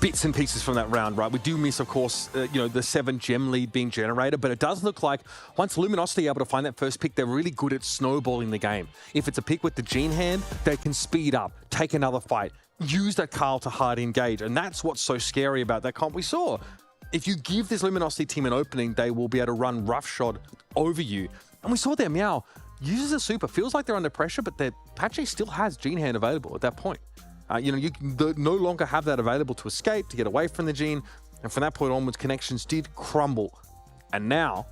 Speaker 4: bits and pieces from that round, right? We do miss, of course, you know, the 7 gem lead being generated, but it does look like once Luminosity are able to find that first pick, they're really good at snowballing the game. If it's a pick with the Gene Hand, they can speed up, take another fight, use that Carl to hard engage, and that's what's so scary about that comp we saw. If you give this Luminosity team an opening, they will be able to run roughshod over you. And we saw their Meow uses a super, feels like they're under pressure, but their Patchy still has Gene Hand available at that point. You know, you no longer have that available to escape, to get away from the Gene. And from that point onwards, Connections did crumble. And now,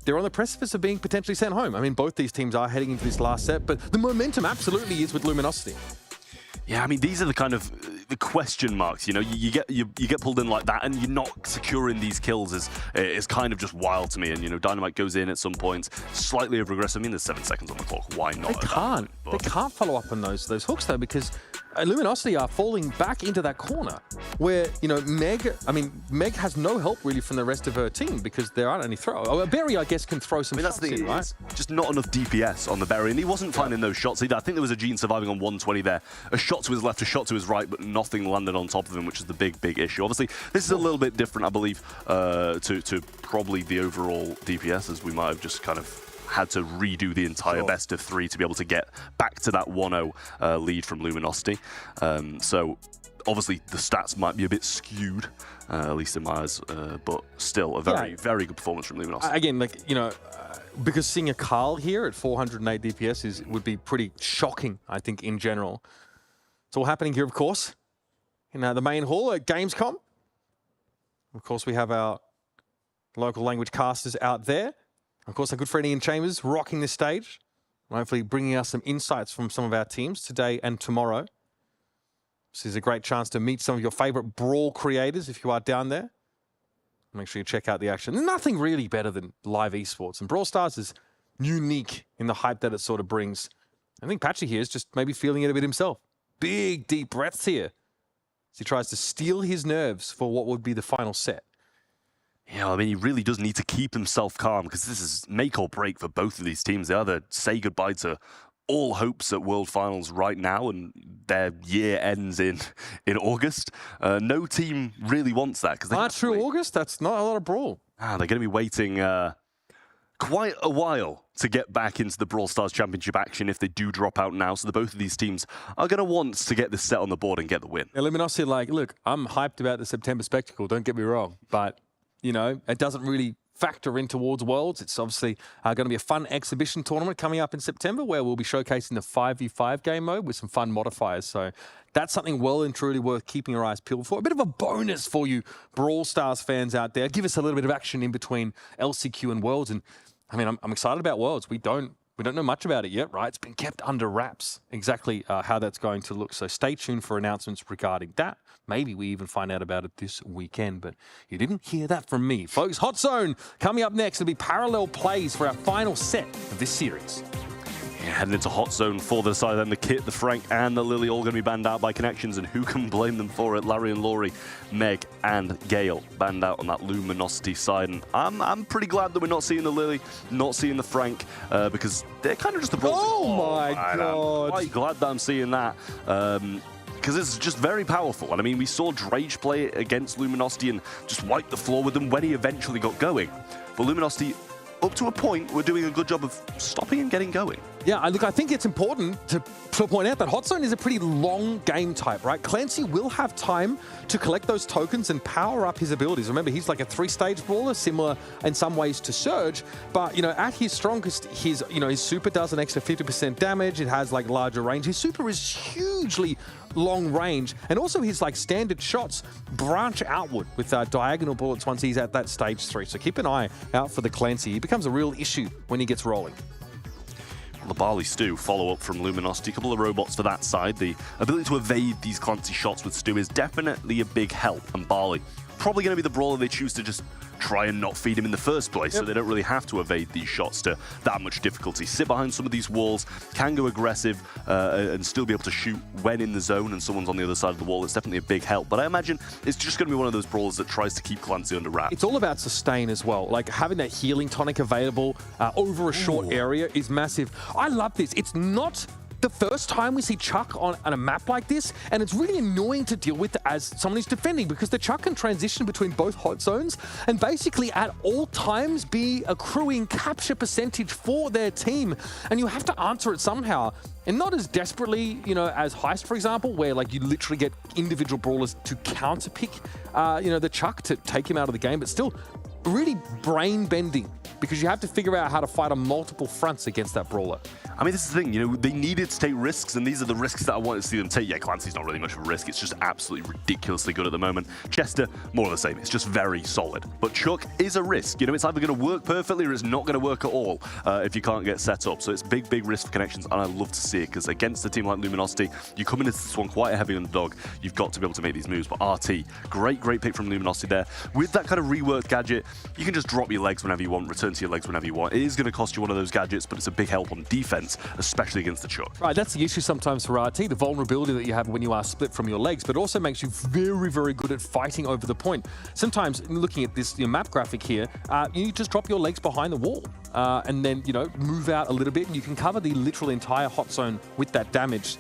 Speaker 4: they're on the precipice of being potentially sent home. I mean, both these teams are heading into this last set, but the momentum absolutely is with Luminosity.
Speaker 2: Yeah, I mean, these are the kind of the question marks. You know, you get pulled in like that, and you're not securing these kills is kind of just wild to me. And you know, Dynamite goes in at some points, slightly over aggressive. I mean, there's 7 seconds on the clock. Why not?
Speaker 4: They can't follow up on those hooks though, because Luminosity are falling back into that corner where, you know, Meg has no help really from the rest of her team because there aren't any throw. Oh, Berry, I guess, can throw some shots in, right?
Speaker 2: Just not enough DPS on the Berry, and he wasn't finding those shots either. I think there was a Gene surviving on 120 there. A shot to his left, a shot to his right, but nothing landed on top of him, which is the big issue. Obviously, this is a little bit different, I believe, to probably the overall DPS, as we might have just kind of had to redo the entire best of 3 to be able to get back to that 1-0 lead from Luminosity. So obviously the stats might be a bit skewed, at least in my eyes, but still a very good performance from Luminosity.
Speaker 4: Again, like, you know, because seeing a Carl here at 408 DPS would be pretty shocking, I think, in general. It's all happening here, of course, in the main hall at Gamescom. Of course, we have our local language casters out there. Of course, our good friend Ian Chambers rocking the stage. hopefully bringing us some insights from some of our teams today and tomorrow. This is a great chance to meet some of your favorite Brawl creators if you are down there. Make sure you check out the action. There's nothing really better than live esports, and Brawl Stars is unique in the hype that it sort of brings. I think Patchy here is just maybe feeling it a bit himself. Big, deep breaths here as he tries to steel his nerves for what would be the final set.
Speaker 2: Yeah, I mean, he really does need to keep himself calm because this is make or break for both of these teams. They either say goodbye to all hopes at World Finals right now and their year ends in August. No team really wants that.
Speaker 4: March through August? That's not a lot of Brawl.
Speaker 2: They're going to be waiting quite a while to get back into the Brawl Stars Championship action if they do drop out now. So both of these teams are going to want to get this set on the board and get the win.
Speaker 4: Yeah, Luminosity, like, look, I'm hyped about the September spectacle, don't get me wrong, but, you know, it doesn't really factor in towards Worlds. It's obviously going to be a fun exhibition tournament coming up in September where we'll be showcasing the 5v5 game mode with some fun modifiers. So that's something well and truly worth keeping your eyes peeled for. A bit of a bonus for you Brawl Stars fans out there. Give us a little bit of action in between LCQ and Worlds. And I mean, I'm excited about Worlds. We don't know much about it yet, right? It's been kept under wraps, exactly how that's going to look. So stay tuned for announcements regarding that. Maybe we even find out about it this weekend, but you didn't hear that from me. Folks, Hot Zone coming up next. It'll be parallel plays for our final set of this series.
Speaker 2: Yeah, heading into Hot Zone for the side, then the Kit, the Frank, and the Lily all going to be banned out by connections, and who can blame them for it? Larry and Laurie, Meg, and Gale banned out on that Luminosity side, and I'm pretty glad that we're not seeing the Lily, not seeing the Frank, because they're kind of just the Brawl.
Speaker 4: Oh my God!
Speaker 2: I'm quite glad that I'm seeing that. Because it's just very powerful. And I mean, we saw Drage play it against Luminosity and just wipe the floor with them when he eventually got going. But Luminosity, up to a point, were doing a good job of stopping and getting going.
Speaker 4: Yeah, look, I think it's important to point out that Hot Zone is a pretty long game type, right? Clancy will have time to collect those tokens and power up his abilities. Remember, he's like a 3-stage brawler, similar in some ways to Surge, but, you know, at his strongest, his super does an extra 50% damage. It has, like, larger range. His super is hugely long range, and also his, like, standard shots branch outward with diagonal bullets once he's at that stage 3. So keep an eye out for the Clancy. He becomes a real issue when he gets rolling.
Speaker 2: The Barley Stew follow up from Luminosity, a couple of robots for that side. The ability to evade these Clancy shots with Stew is definitely a big help, and Barley probably going to be the brawler they choose to just try and not feed him in the first place, so they don't really have to evade these shots to that much difficulty. Sit behind some of these walls, can go aggressive, and still be able to shoot when in the zone and someone's on the other side of the wall. It's definitely a big help, but I imagine it's just going to be one of those brawlers that tries to keep Clancy under wraps.
Speaker 4: It's all about sustain as well. Like, having that healing tonic available over a short area is massive. I love this. It's not the first time we see Chuck on a map like this, and it's really annoying to deal with as someone who's defending, because the Chuck can transition between both hot zones and basically at all times be accruing capture percentage for their team, and you have to answer it somehow. And not as desperately, you know, as Heist, for example, where like you literally get individual brawlers to counterpick, the Chuck to take him out of the game, but still really brain bending, because you have to figure out how to fight on multiple fronts against that brawler.
Speaker 2: I mean, this is the thing, you know, they needed to take risks, and these are the risks that I wanted to see them take. Yeah, Clancy's not really much of a risk. It's just absolutely ridiculously good at the moment. Chester, more of the same. It's just very solid. But Chuck is a risk. You know, it's either going to work perfectly or it's not going to work at all if you can't get set up. So it's big, big risk for connections, and I love to see it, because against a team like Luminosity, you come into this one quite a heavy underdog. You've got to be able to make these moves. But RT, great pick from Luminosity there. With that kind of reworked gadget, you can just drop your legs whenever you want, return to your legs whenever you want. It is going to cost you one of those gadgets, but it's a big help on defense, especially against the Chuck.
Speaker 4: Right, that's the issue sometimes for RT, the vulnerability that you have when you are split from your legs, but it also makes you very, very good at fighting over the point. Sometimes, looking at this map graphic here, you just drop your legs behind the wall and then, move out a little bit, and you can cover the literal entire hot zone with that damage.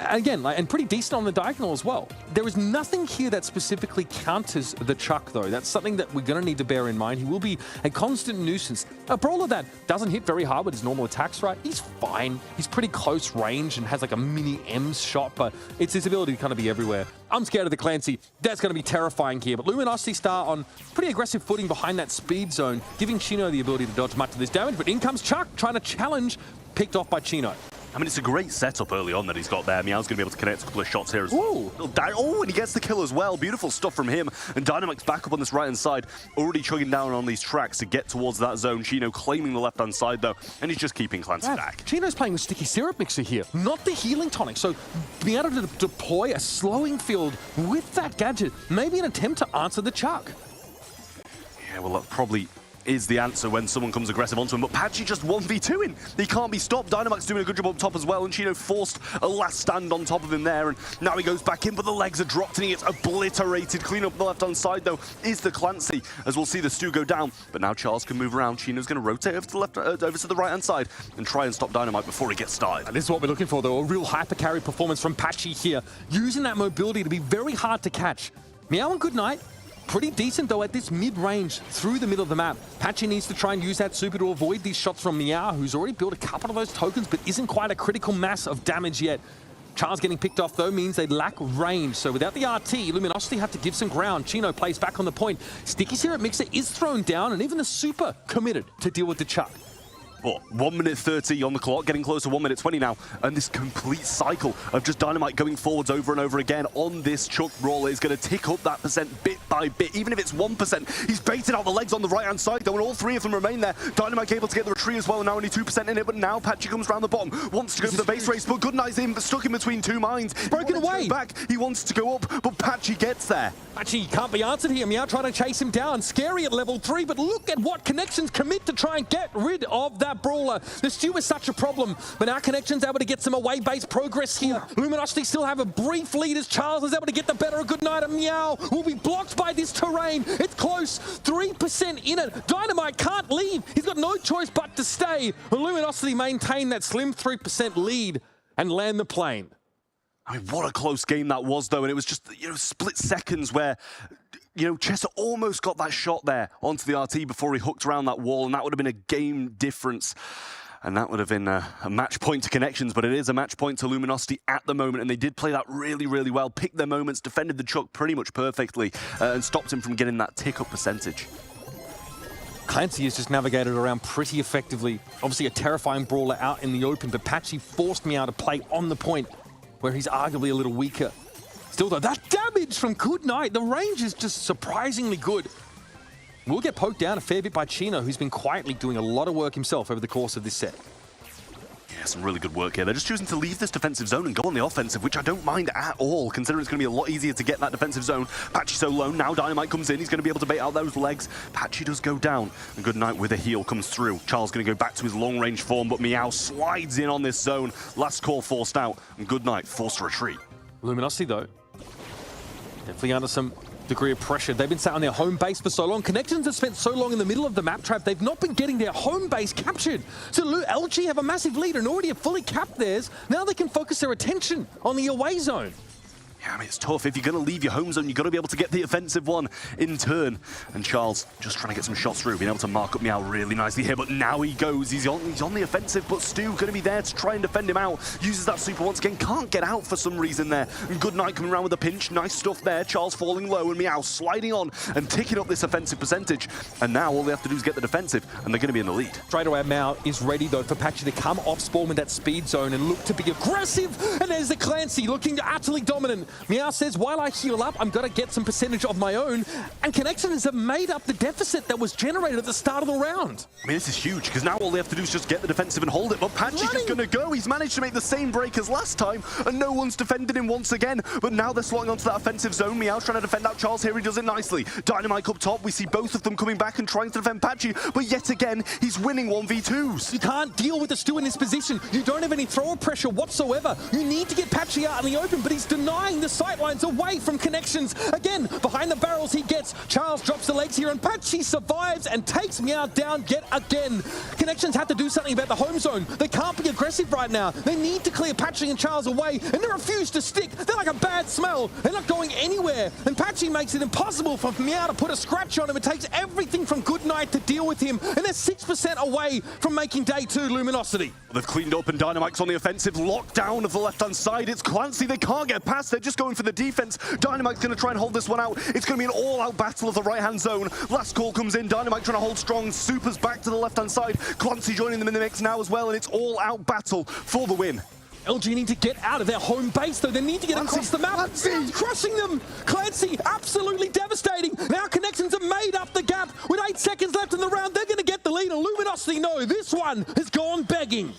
Speaker 4: Again, and pretty decent on the diagonal as well. There is nothing here that specifically counters the Chuck, though. That's something that we're going to need to bear in mind. He will be a constant nuisance. A brawler that doesn't hit very hard with his normal attacks, right? He's fine. He's pretty close range and has like a mini M's shot, but it's his ability to kind of be everywhere. I'm scared of the Clancy. That's going to be terrifying here, but Luminosity Star on pretty aggressive footing behind that speed zone, giving Chino the ability to dodge much of this damage, but in comes Chuck trying to challenge, picked off by Chino.
Speaker 2: I mean, it's a great setup early on that he's got there. Meow's going to be able to connect a couple of shots here as well.
Speaker 4: Ooh.
Speaker 2: Oh, and he gets the kill as well. Beautiful stuff from him. And Dynamite's back up on this right-hand side, already chugging down on these tracks to get towards that zone. Chino claiming the left-hand side, though, and he's just keeping Clancy back.
Speaker 4: Chino's playing with Sticky Syrup Mixer here, not the healing tonic. So being able to deploy a slowing field with that gadget, maybe an attempt to answer the chuck.
Speaker 2: Yeah, well, that probably is the answer when someone comes aggressive onto him, but Patchy just 1v2ing. He can't be stopped. Dynamite's doing a good job up top as well, and Chino forced a last stand on top of him there, and now he goes back in, but the legs are dropped and he gets obliterated. Clean up the left-hand side, though, is the Clancy, as we'll see the Stu go down, but now Charles can move around. Chino's going to rotate over to the left, over to the right-hand side and try and stop Dynamite before he gets started.
Speaker 4: And this is what we're looking for, though, a real hyper carry performance from Patchy here, using that mobility to be very hard to catch. Meow and Goodnight, pretty decent, though, at this mid-range through the middle of the map. Patchy needs to try and use that super to avoid these shots from Meow, who's already built a couple of those tokens, but isn't quite a critical mass of damage yet. Charles getting picked off, though, means they lack range. So without the RT, Luminosity have to give some ground. Chino plays back on the point. Sticky Syrup Mixer is thrown down, and even the super committed to deal with the chuck.
Speaker 2: What, 1 minute 30 on the clock, getting close to 1 minute 20 now, and this complete cycle of just Dynamite going forwards over and over again on this Chuck Brawl is going to tick up that percent bit by bit, even if it's 1%. He's baited out the legs on the right-hand side, though, and all three of them remain there. Dynamite able to get the retreat as well, now only 2% in it, but now Patchy comes around the bottom, wants to go for the base race, but Goodnight's stuck in between two mines.
Speaker 4: Broken away.
Speaker 2: Back, he wants to go up, but Patchy gets there.
Speaker 4: Patchy can't be answered here. Meow trying to chase him down. Scary at level 3, but look at what Connections commit to try and get rid of that Brawler. The Stew is such a problem, but now Connections able to get some away-based progress here. Luminosity still have a brief lead as Charles is able to get the better of Goodnight, and Meow will be blocked by this terrain. It's close, 3% in it. Dynamite can't leave. He's got no choice but to stay. And Luminosity maintain that slim 3% lead and land the plane.
Speaker 2: I mean, what a close game that was, though, and it was just, split seconds where, Chester almost got that shot there onto the RT before he hooked around that wall, and that would have been a game difference. And that would have been a match point to Connections, but it is a match point to Luminosity at the moment, and they did play that really, really well, picked their moments, defended the Chuck pretty much perfectly, and stopped him from getting that tick-up percentage.
Speaker 4: Clancy has just navigated around pretty effectively. Obviously a terrifying Brawler out in the open, but Patchy forced Meow to play on the point, where he's arguably a little weaker. Still though, that damage from Goodnight, the range is just surprisingly good. We'll get poked down a fair bit by Chino, who's been quietly doing a lot of work himself over the course of this set.
Speaker 2: Yeah, some really good work here. They're just choosing to leave this defensive zone and go on the offensive, which I don't mind at all, considering it's going to be a lot easier to get that defensive zone. Patchy so low, now Dynamite comes in, he's going to be able to bait out those legs. Patchy does go down, and Goodnight with a heal comes through. Charles going to go back to his long-range form, but Meow slides in on this zone. Last call forced out, and Goodnight forced to retreat.
Speaker 4: Luminosity, though, definitely under some degree of pressure. They've been sat on their home base for so long. Connections have spent so long in the middle of the map trap, they've not been getting their home base captured. So LG have a massive lead and already have fully capped theirs. Now they can focus their attention on the away zone.
Speaker 2: Yeah, I mean, it's tough. If you're going to leave your home zone, you've got to be able to get the offensive one in turn. And Charles just trying to get some shots through, being able to mark up Meow really nicely here. But now he goes. He's on the offensive, but Stu going to be there to try and defend him out. Uses that super once again. Can't get out for some reason there. And Goodnight coming around with a pinch. Nice stuff there. Charles falling low and Meow sliding on and ticking up this offensive percentage. And now all they have to do is get the defensive, and they're going to be in the lead.
Speaker 4: Straight away, Meow is ready, though, for Patchy to come off spawn with that speed zone and look to be aggressive. And there's the Clancy looking utterly dominant. Meow says, while I heal up, I'm going to get some percentage of my own. And Connections have made up the deficit that was generated at the start of the round.
Speaker 2: I mean, this is huge, because now all they have to do is just get the defensive and hold it. But Patchy's just going to go. He's managed to make the same break as last time, and no one's defended him once again. But now they're slotting onto that offensive zone. Meow trying to defend out Charles here. He does it nicely. Dynamite up top. We see both of them coming back and trying to defend Patchy. But yet again, he's winning 1v2s.
Speaker 4: You can't deal with the Stu in this position. You don't have any thrower pressure whatsoever. You need to get Patchy out in the open, but he's denying the sightlines away from Connections. Again, behind the barrels he gets. Charles drops the legs here, and Patchy survives and takes Meow down yet again. Connections have to do something about the home zone. They can't be aggressive right now. They need to clear Patchy and Charles away, and they refuse to stick. They're like a bad smell. They're not going anywhere. And Patchy makes it impossible for Meow to put a scratch on him. It takes everything from Goodnight to deal with him, and they're 6% away from making day 2 Luminosity.
Speaker 2: They've cleaned up, and Dynamite's on the offensive. Lockdown of the left-hand side. It's Clancy. They can't get past. They're just going for the defense. Dynamite's going to try and hold this one out. It's going to be an all-out battle of the right-hand zone. Last call comes in. Dynamite trying to hold strong. Super's back to the left-hand side. Clancy joining them in the mix now as well, and it's all-out battle for the win.
Speaker 4: LG need to get out of their home base, though. They need to get across the map. Clancy crushing them. Clancy, absolutely devastating. Now connections have made up the gap. With 8 seconds left in the round, they're going to get the lead. And Luminosity, no, this one has gone begging.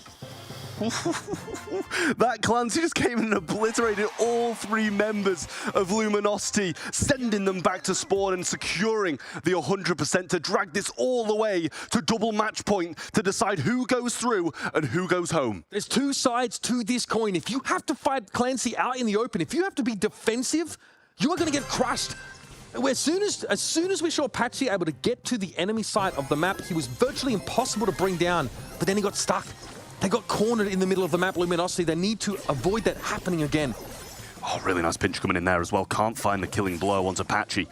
Speaker 2: That Clancy just came in and obliterated all 3 members of Luminosity, sending them back to spawn and securing the 100% to drag this all the way to double match point to decide who goes through and who goes home.
Speaker 4: There's 2 sides to this coin. If you have to fight Clancy out in the open, if you have to be defensive, you are going to get crushed. As soon as we saw Patchy able to get to the enemy side of the map, he was virtually impossible to bring down, but then he got stuck. They got cornered in the middle of the map, Luminosity. They need to avoid that happening again.
Speaker 2: Oh, really nice pinch coming in there as well. Can't find the killing blow onto Patchy.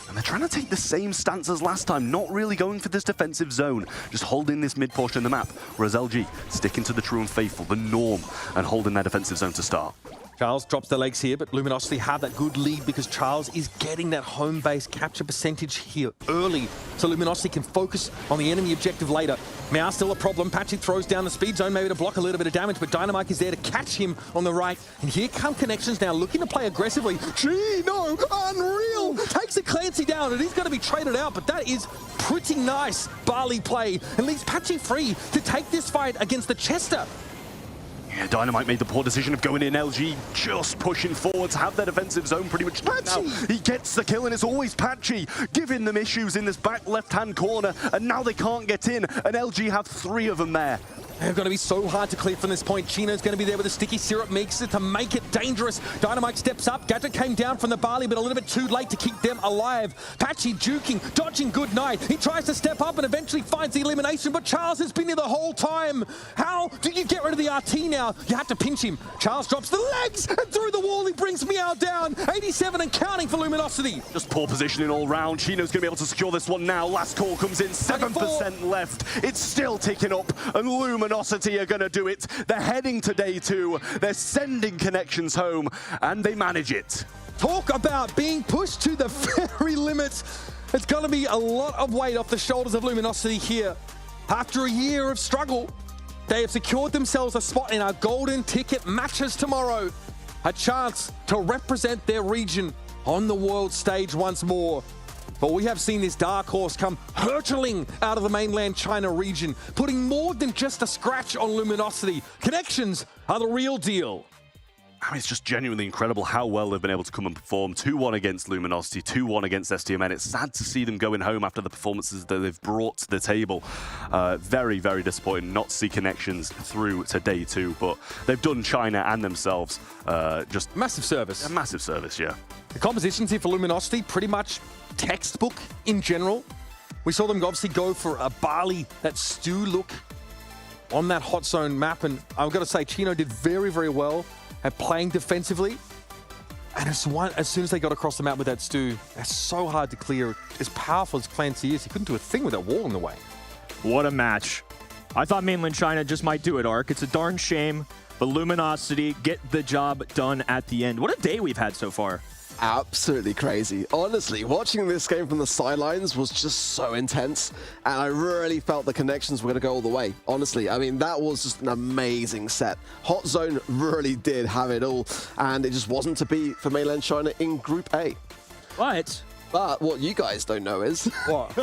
Speaker 2: And they're trying to take the same stance as last time, not really going for this defensive zone, just holding this mid portion of the map, whereas LG sticking to the true and faithful, the norm, and holding their defensive zone to start.
Speaker 4: Charles drops the legs here, but Luminosity have that good lead because Charles is getting that home base capture percentage here early, so Luminosity can focus on the enemy objective later. Meow still a problem. Patchy throws down the speed zone, maybe to block a little bit of damage, but Dynamite is there to catch him on the right. And here come Connections now, looking to play aggressively. Gee, no, unreal! Takes the Clancy down, and he's going to be traded out, but that is pretty nice Barley play, and leaves Patchy free to take this fight against the Chester.
Speaker 2: Yeah, Dynamite made the poor decision of going in. LG just pushing forward to have their defensive zone pretty much now. He gets the kill, and it's always Patchy giving them issues in this back left-hand corner, and now they can't get in, and LG have 3 of them there.
Speaker 4: They're going to be so hard to clear from this point. Chino's going to be there with a sticky syrup mixer to make it dangerous. Dynamite steps up. Gadget came down from the Barley, but a little bit too late to keep them alive. Patchy juking, dodging good night. He tries to step up and eventually finds the elimination, but Charles has been here the whole time. How do you get rid of the RT now? You have to pinch him. Charles drops the legs, and through the wall he brings Meow down. 87 and counting for Luminosity.
Speaker 2: Just poor positioning all round. Chino's going to be able to secure this one now. Last call comes in, 7% left. It's still ticking up, and Luminosity are going to do it. They're heading to day 2. They're sending Connections home, and they manage it.
Speaker 4: Talk about being pushed to the very limits. It's going to be a lot of weight off the shoulders of Luminosity here. After a year of struggle, they have secured themselves a spot in our golden ticket matches tomorrow. A chance to represent their region on the world stage once more. But we have seen this dark horse come hurtling out of the mainland China region, putting more than just a scratch on Luminosity. Connections are the real deal.
Speaker 2: I mean, it's just genuinely incredible how well they've been able to come and perform. 2-1 against Luminosity, 2-1 against STMN. It's sad to see them going home after the performances that they've brought to the table. Very, very disappointing not to see Connections through to day 2, but they've done China and themselves just
Speaker 4: massive service.
Speaker 2: A massive service, yeah.
Speaker 4: The compositions here for Luminosity, pretty much textbook in general. We saw them obviously go for a Barley, that stew look on that hot zone map, and I've got to say, Chino did very, very well at playing defensively. And as soon as they got across the map with that stew, that's so hard to clear. As powerful as Clancy is, he couldn't do a thing with that wall in the way.
Speaker 1: What a match. I thought mainland China just might do it, Ark. It's a darn shame, but Luminosity get the job done at the end. What a day we've had so far.
Speaker 3: Absolutely crazy. Honestly, watching this game from the sidelines was just so intense, and I really felt the Connections were going to go all the way. Honestly, I mean, that was just an amazing set. Hot Zone really did have it all, and it just wasn't to be for mainland China in Group A. But what you guys don't know is...
Speaker 1: What?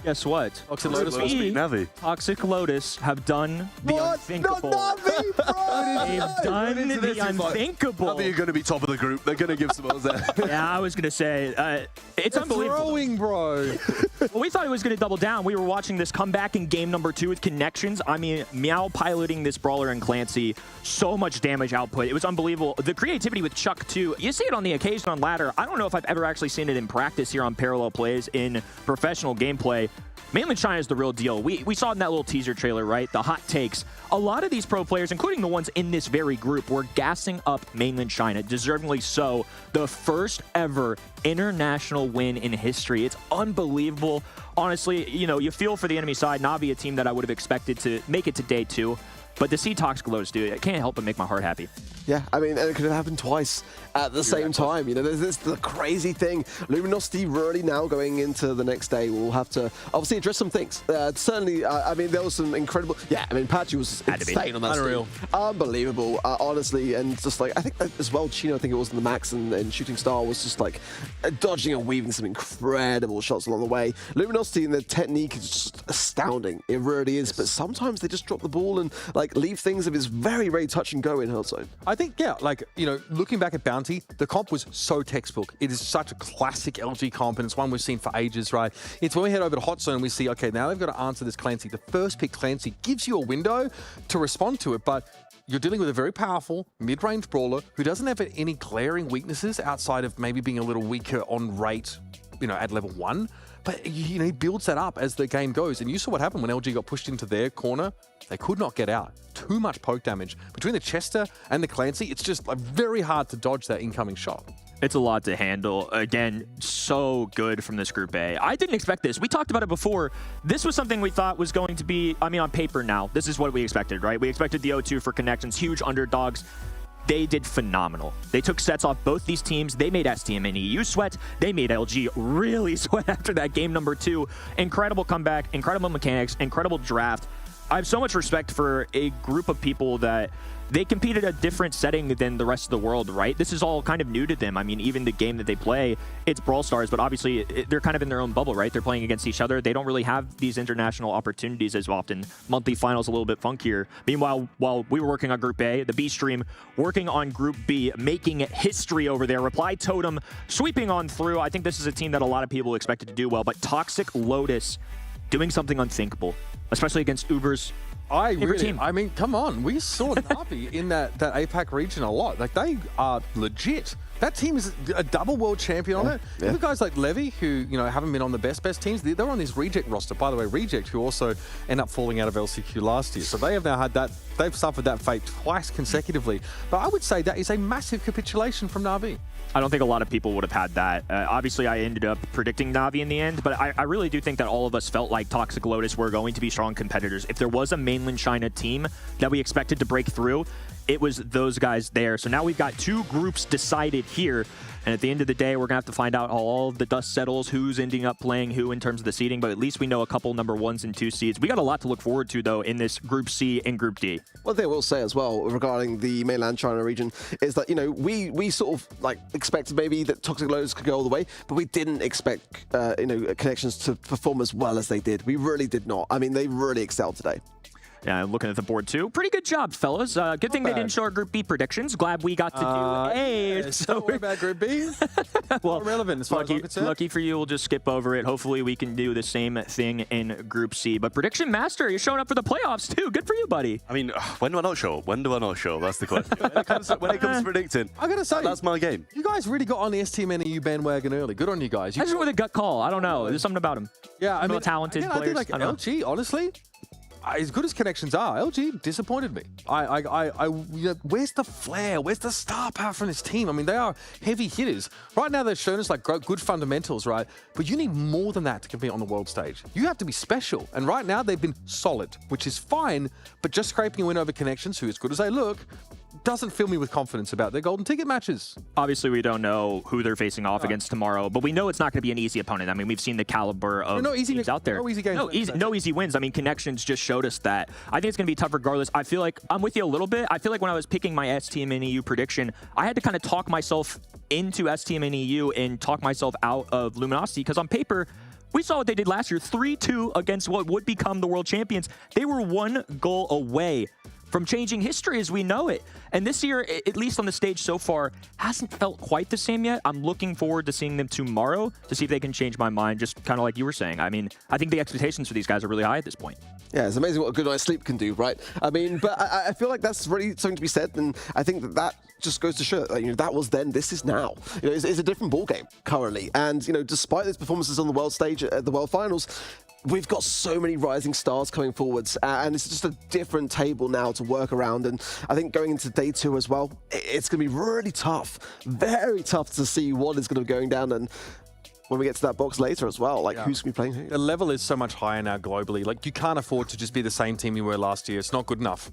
Speaker 1: Guess what?
Speaker 3: Toxic Lotus will speak Navi.
Speaker 1: Toxic Lotus have done the unthinkable.
Speaker 3: Not Navi, bro!
Speaker 1: They've done the unthinkable.
Speaker 2: I think you're going to be top of the group. They're going to give some others there.
Speaker 1: Yeah, I was going to say, it's unbelievable.
Speaker 4: Throwing, bro.
Speaker 1: Well, we thought it was going to double down. We were watching this comeback in game number 2 with Connections. I mean, Meow piloting this brawler and Clancy. So much damage output. It was unbelievable. The creativity with Chuck, too. You see it on the occasion on ladder. I don't know if I've ever actually seen it in practice here on Parallel Plays in professional gameplay. Mainland China is the real deal. We saw it in that little teaser trailer, right? The hot takes. A lot of these pro players, including the ones in this very group, were gassing up Mainland China, deservingly so. The first ever international win in history. It's unbelievable. Honestly, you know, you feel for the enemy side. Navi, a team that I would have expected to make it to day 2. But to see Toxic Lotus do it, I can't help but make my heart happy.
Speaker 3: Yeah, I mean, and it could have happened twice at the same time. You know, there's this the crazy thing. Luminosity really now going into the next day will have to obviously address some things. Certainly, I mean, there was some incredible. Yeah, I mean, Patchy was insane on that.
Speaker 4: Unreal.
Speaker 3: Stream. Unbelievable, honestly. And just like, I think as well, Chino, I think it was in the Max and Shooting Star was just like dodging and weaving some incredible shots along the way. Luminosity and the technique is just astounding. It really is. But sometimes they just drop the ball and like leave things if it's very, very touch and go in Hell Zone.
Speaker 4: I think, yeah, like, you know, looking back at Bounty, the comp was so textbook. It is such a classic LG comp, and it's one we've seen for ages, right? It's when we head over to Hot Zone and we see, okay, now they've got to answer this Clancy. The first pick Clancy gives you a window to respond to it, but you're dealing with a very powerful mid-range brawler who doesn't have any glaring weaknesses outside of maybe being a little weaker on rate, you know, at level 1. But, you know, he builds that up as the game goes. And you saw what happened when LG got pushed into their corner. They could not get out. Too much poke damage. Between the Chester and the Clancy, it's just like very hard to dodge that incoming shot.
Speaker 1: It's a lot to handle. Again, so good from this Group A. I didn't expect this. We talked about it before. This was something we thought was going to be, I mean, on paper now, this is what we expected, right? We expected the O2 for Connections, huge underdogs. They did phenomenal. They took sets off both these teams. They made STM and EU sweat. They made LG really sweat after that game number 2. Incredible comeback, incredible mechanics, incredible draft. I have so much respect for a group of people that they compete at a different setting than the rest of the world, right? This is all kind of new to them. I mean, even the game that they play, it's Brawl Stars, but obviously they're kind of in their own bubble, right? They're playing against each other. They don't really have these international opportunities as often. Monthly finals a little bit funkier. Meanwhile, while we were working on Group A, the B stream working on Group B, making history over there. Reply Totem sweeping on through. I think this is a team that a lot of people expected to do well, but Toxic Lotus doing something unthinkable, especially against Uber's
Speaker 4: I mean, come on. We saw Na'Vi in that APAC region a lot. Like, they are legit. That team is a double world champion on it. Yeah. The guys like Levy, who, you know, haven't been on the best teams, they're on this Reject roster. By the way, Reject, who also end up falling out of LCQ last year. So they have now had that, they've suffered that fate twice consecutively. But I would say that is a massive capitulation from Na'Vi.
Speaker 1: I don't think a lot of people would have had that. Obviously, I ended up predicting Na'Vi in the end, but I really do think that all of us felt like Toxic Lotus were going to be strong competitors. If there was a mainland China team that we expected to break through, it was those guys there. So now we've got 2 groups decided here. And at the end of the day, we're going to have to find out how all of the dust settles, who's ending up playing who in terms of the seeding. But at least we know a couple number 1s and 2 seeds. We got a lot to look forward to, though, in this Group C and Group D.
Speaker 3: One thing I will say as well regarding the mainland China region is that, you know, we sort of like expected maybe that Toxic Lotus could go all the way, but we didn't expect, you know, Connections to perform as well as they did. We really did not. I mean, they really excelled today.
Speaker 1: Yeah, looking at the board too. Pretty good job, fellas. Good thing they didn't show our Group B predictions. Glad we got to do A.
Speaker 4: So don't worry about Group B. Well, relevant as far as I'm concerned.
Speaker 1: Lucky for you, we'll just skip over it. Hopefully, we can do the same thing in Group C. But Prediction Master, you're showing up for the playoffs too. Good for you, buddy.
Speaker 2: I mean, when do I not show up? When do I not show up? That's the question. when it comes to predicting,
Speaker 4: I gotta say,
Speaker 2: that's my game.
Speaker 4: You guys really got on the STMNEU bandwagon early. Good on you guys.
Speaker 1: I just went with a gut call. I don't know. There's something about him.
Speaker 4: Yeah, I mean,
Speaker 1: talented players.
Speaker 4: I think like LG, honestly. As good as Connections are, LG disappointed me. You know, where's the flair? Where's the star power from this team? I mean, they are heavy hitters. Right now, they've shown us like good fundamentals, right? But you need more than that to compete on the world stage. You have to be special. And right now, they've been solid, which is fine. But just scraping a win over Connections, who, as good as they look, doesn't fill me with confidence about their golden ticket matches.
Speaker 1: Obviously, we don't know who they're facing off against tomorrow, but we know it's not going to be an easy opponent. I mean, we've seen the caliber of teams out there.
Speaker 4: No easy games.
Speaker 1: No easy wins. I mean, Connections just showed us that. I think it's going to be tough regardless. I feel like I'm with you a little bit. I feel like when I was picking my STMNEU prediction, I had to kind of talk myself into STMNEU and talk myself out of Luminosity, because on paper, we saw what they did last year, 3-2 against what would become the world champions. They were 1 goal away from changing history as we know it. And this year, at least on the stage so far, hasn't felt quite the same yet. I'm looking forward to seeing them tomorrow to see if they can change my mind, just kind of like you were saying. I mean, I think the expectations for these guys are really high at this point.
Speaker 3: Yeah, it's amazing what a good night's sleep can do, right? I mean, but I feel like that's really something to be said, and I think that just goes to show that, you know, that was then, this is now. You know, it's a different ballgame currently. And, you know, despite those performances on the world stage at the World Finals, we've got so many rising stars coming forwards, and it's just a different table now to work around. And I think going into day 2 as well, it's going to be really tough, very tough to see what is going to be going down. And when we get to that box later as well, like who's going to be playing who?
Speaker 4: The level is so much higher now globally. Like, you can't afford to just be the same team you were last year. It's not good enough.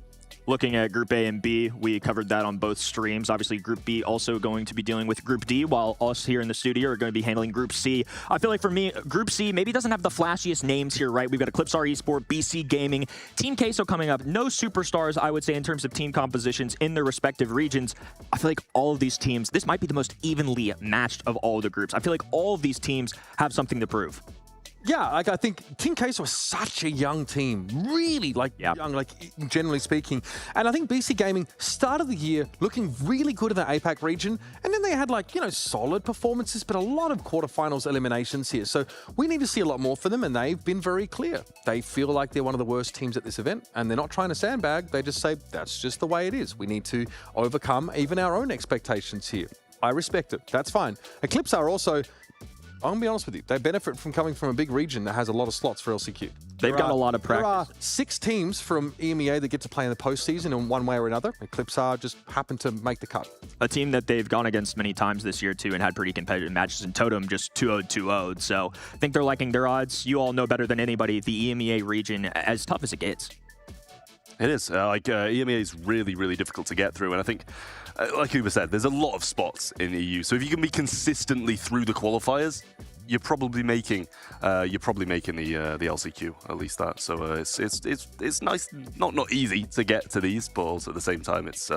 Speaker 1: Looking at Group A and B, we covered that on both streams. Obviously, Group B also going to be dealing with Group D, while us here in the studio are going to be handling Group C. I feel like for me, Group C maybe doesn't have the flashiest names here, right? We've got Eclipse Esports, BC Gaming, Team Queso coming up. No superstars, I would say, in terms of team compositions in their respective regions. I feel like all of these teams, this might be the most evenly matched of all the groups. I feel like all of these teams have something to prove.
Speaker 4: Yeah, like I think Team Queso is such a young team, really young, like generally speaking. And I think BC Gaming started the year looking really good in the APAC region, and then they had solid performances, but a lot of quarterfinals eliminations here. So we need to see a lot more for them, and they've been very clear. They feel like they're one of the worst teams at this event, and they're not trying to sandbag. They just say that's just the way it is. We need to overcome even our own expectations here. I respect it. That's fine. Eclipse are also, I'm going to be honest with you, they benefit from coming from a big region that has a lot of slots for LCQ.
Speaker 1: They've got a lot of practice.
Speaker 4: There are 6 teams from EMEA that get to play in the postseason in one way or another. Eclipse just happen to make the cut.
Speaker 1: A team that they've gone against many times this year, too, and had pretty competitive matches in Totem, just 2-0-2-0'd. So I think they're liking their odds. You all know better than anybody, the EMEA region, as tough as it gets.
Speaker 2: It is. EMEA is really, really difficult to get through. And I think, like Uber said, there's a lot of spots in EU. So if you can be consistently through the qualifiers, you're probably making the LCQ, at least that. So it's nice, not easy to get to these, but also at the same time, it's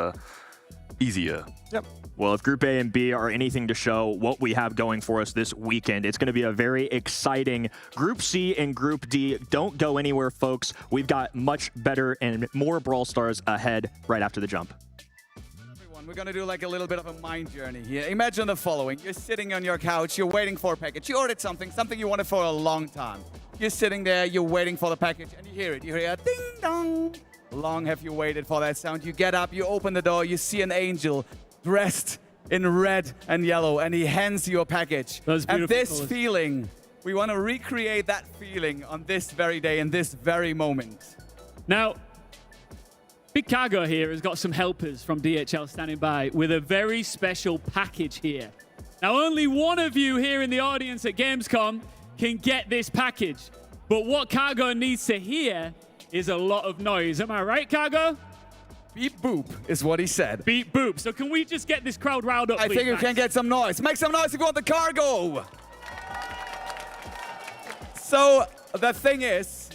Speaker 2: easier.
Speaker 4: Yep.
Speaker 1: Well, if Group A and B are anything to show what we have going for us this weekend, it's going to be a very exciting Group C and Group D. Don't go anywhere, folks. We've got much better and more Brawl Stars ahead right after the jump.
Speaker 11: Everyone, we're going to do like a little bit of a mind journey here. Imagine the following. You're sitting on your couch. You're waiting for a package. You ordered something you wanted for a long time. You're sitting there. You're waiting for the package, and you hear it. You hear a ding-dong. Long have you waited for that sound. You get up. You open the door. You see an angel dressed in red and yellow, and he hands you a package. And this feeling, we want to recreate that feeling on this very day, in this very moment.
Speaker 12: Now, Big Cargo here has got some helpers from DHL standing by with a very special package here. Now, only one of you here in the audience at Gamescom can get this package, but what Cargo needs to hear is a lot of noise. Am I right, Cargo?
Speaker 11: Beep boop is what he said.
Speaker 12: Beep boop. So can we just get this crowd riled up, please?
Speaker 11: I think we can get some noise. Make some noise if you want the cargo. So the thing is,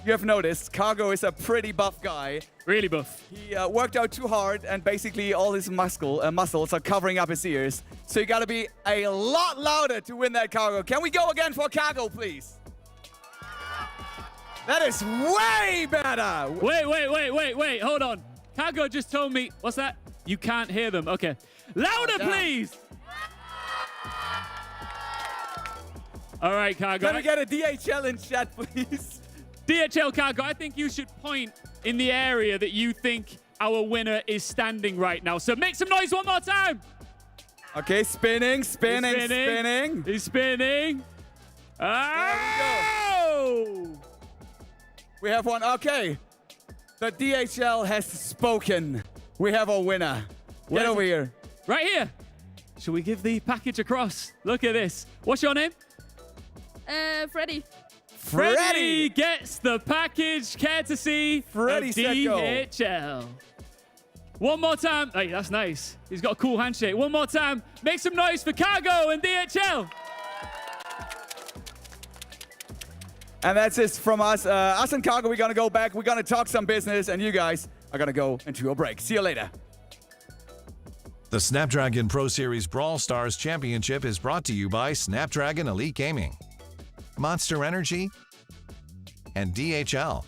Speaker 11: you have noticed, Cargo is a pretty buff guy.
Speaker 12: Really buff.
Speaker 11: He worked out too hard, and basically all his muscles are covering up his ears. So you got to be a lot louder to win that Cargo. Can we go again for Cargo, please? That is way better.
Speaker 12: Wait. Hold on. Cargo just told me, what's that? You can't hear them. Okay. Louder, please. All right, Cargo.
Speaker 11: Can we get a DHL in chat, please?
Speaker 12: DHL Cargo, I think you should point in the area that you think our winner is standing right now. So make some noise one more time.
Speaker 11: Okay, spinning.
Speaker 12: He's spinning. Oh!
Speaker 11: We have one. Okay. The DHL has spoken. We have a winner. Get over here.
Speaker 12: Right here. Should we give the package across? Look at this. What's your name?
Speaker 13: Freddy.
Speaker 12: Freddy gets the package courtesy
Speaker 11: Freddy
Speaker 12: of DHL. One more time. Hey, that's nice. He's got a cool handshake. One more time. Make some noise for Cargo and DHL.
Speaker 11: And that's it from us. Us and Cargo, we're going to go back. We're going to talk some business, and you guys are going to go into a break. See you later.
Speaker 5: The Snapdragon Pro Series Brawl Stars Championship is brought to you by Snapdragon Elite Gaming, Monster Energy, and DHL.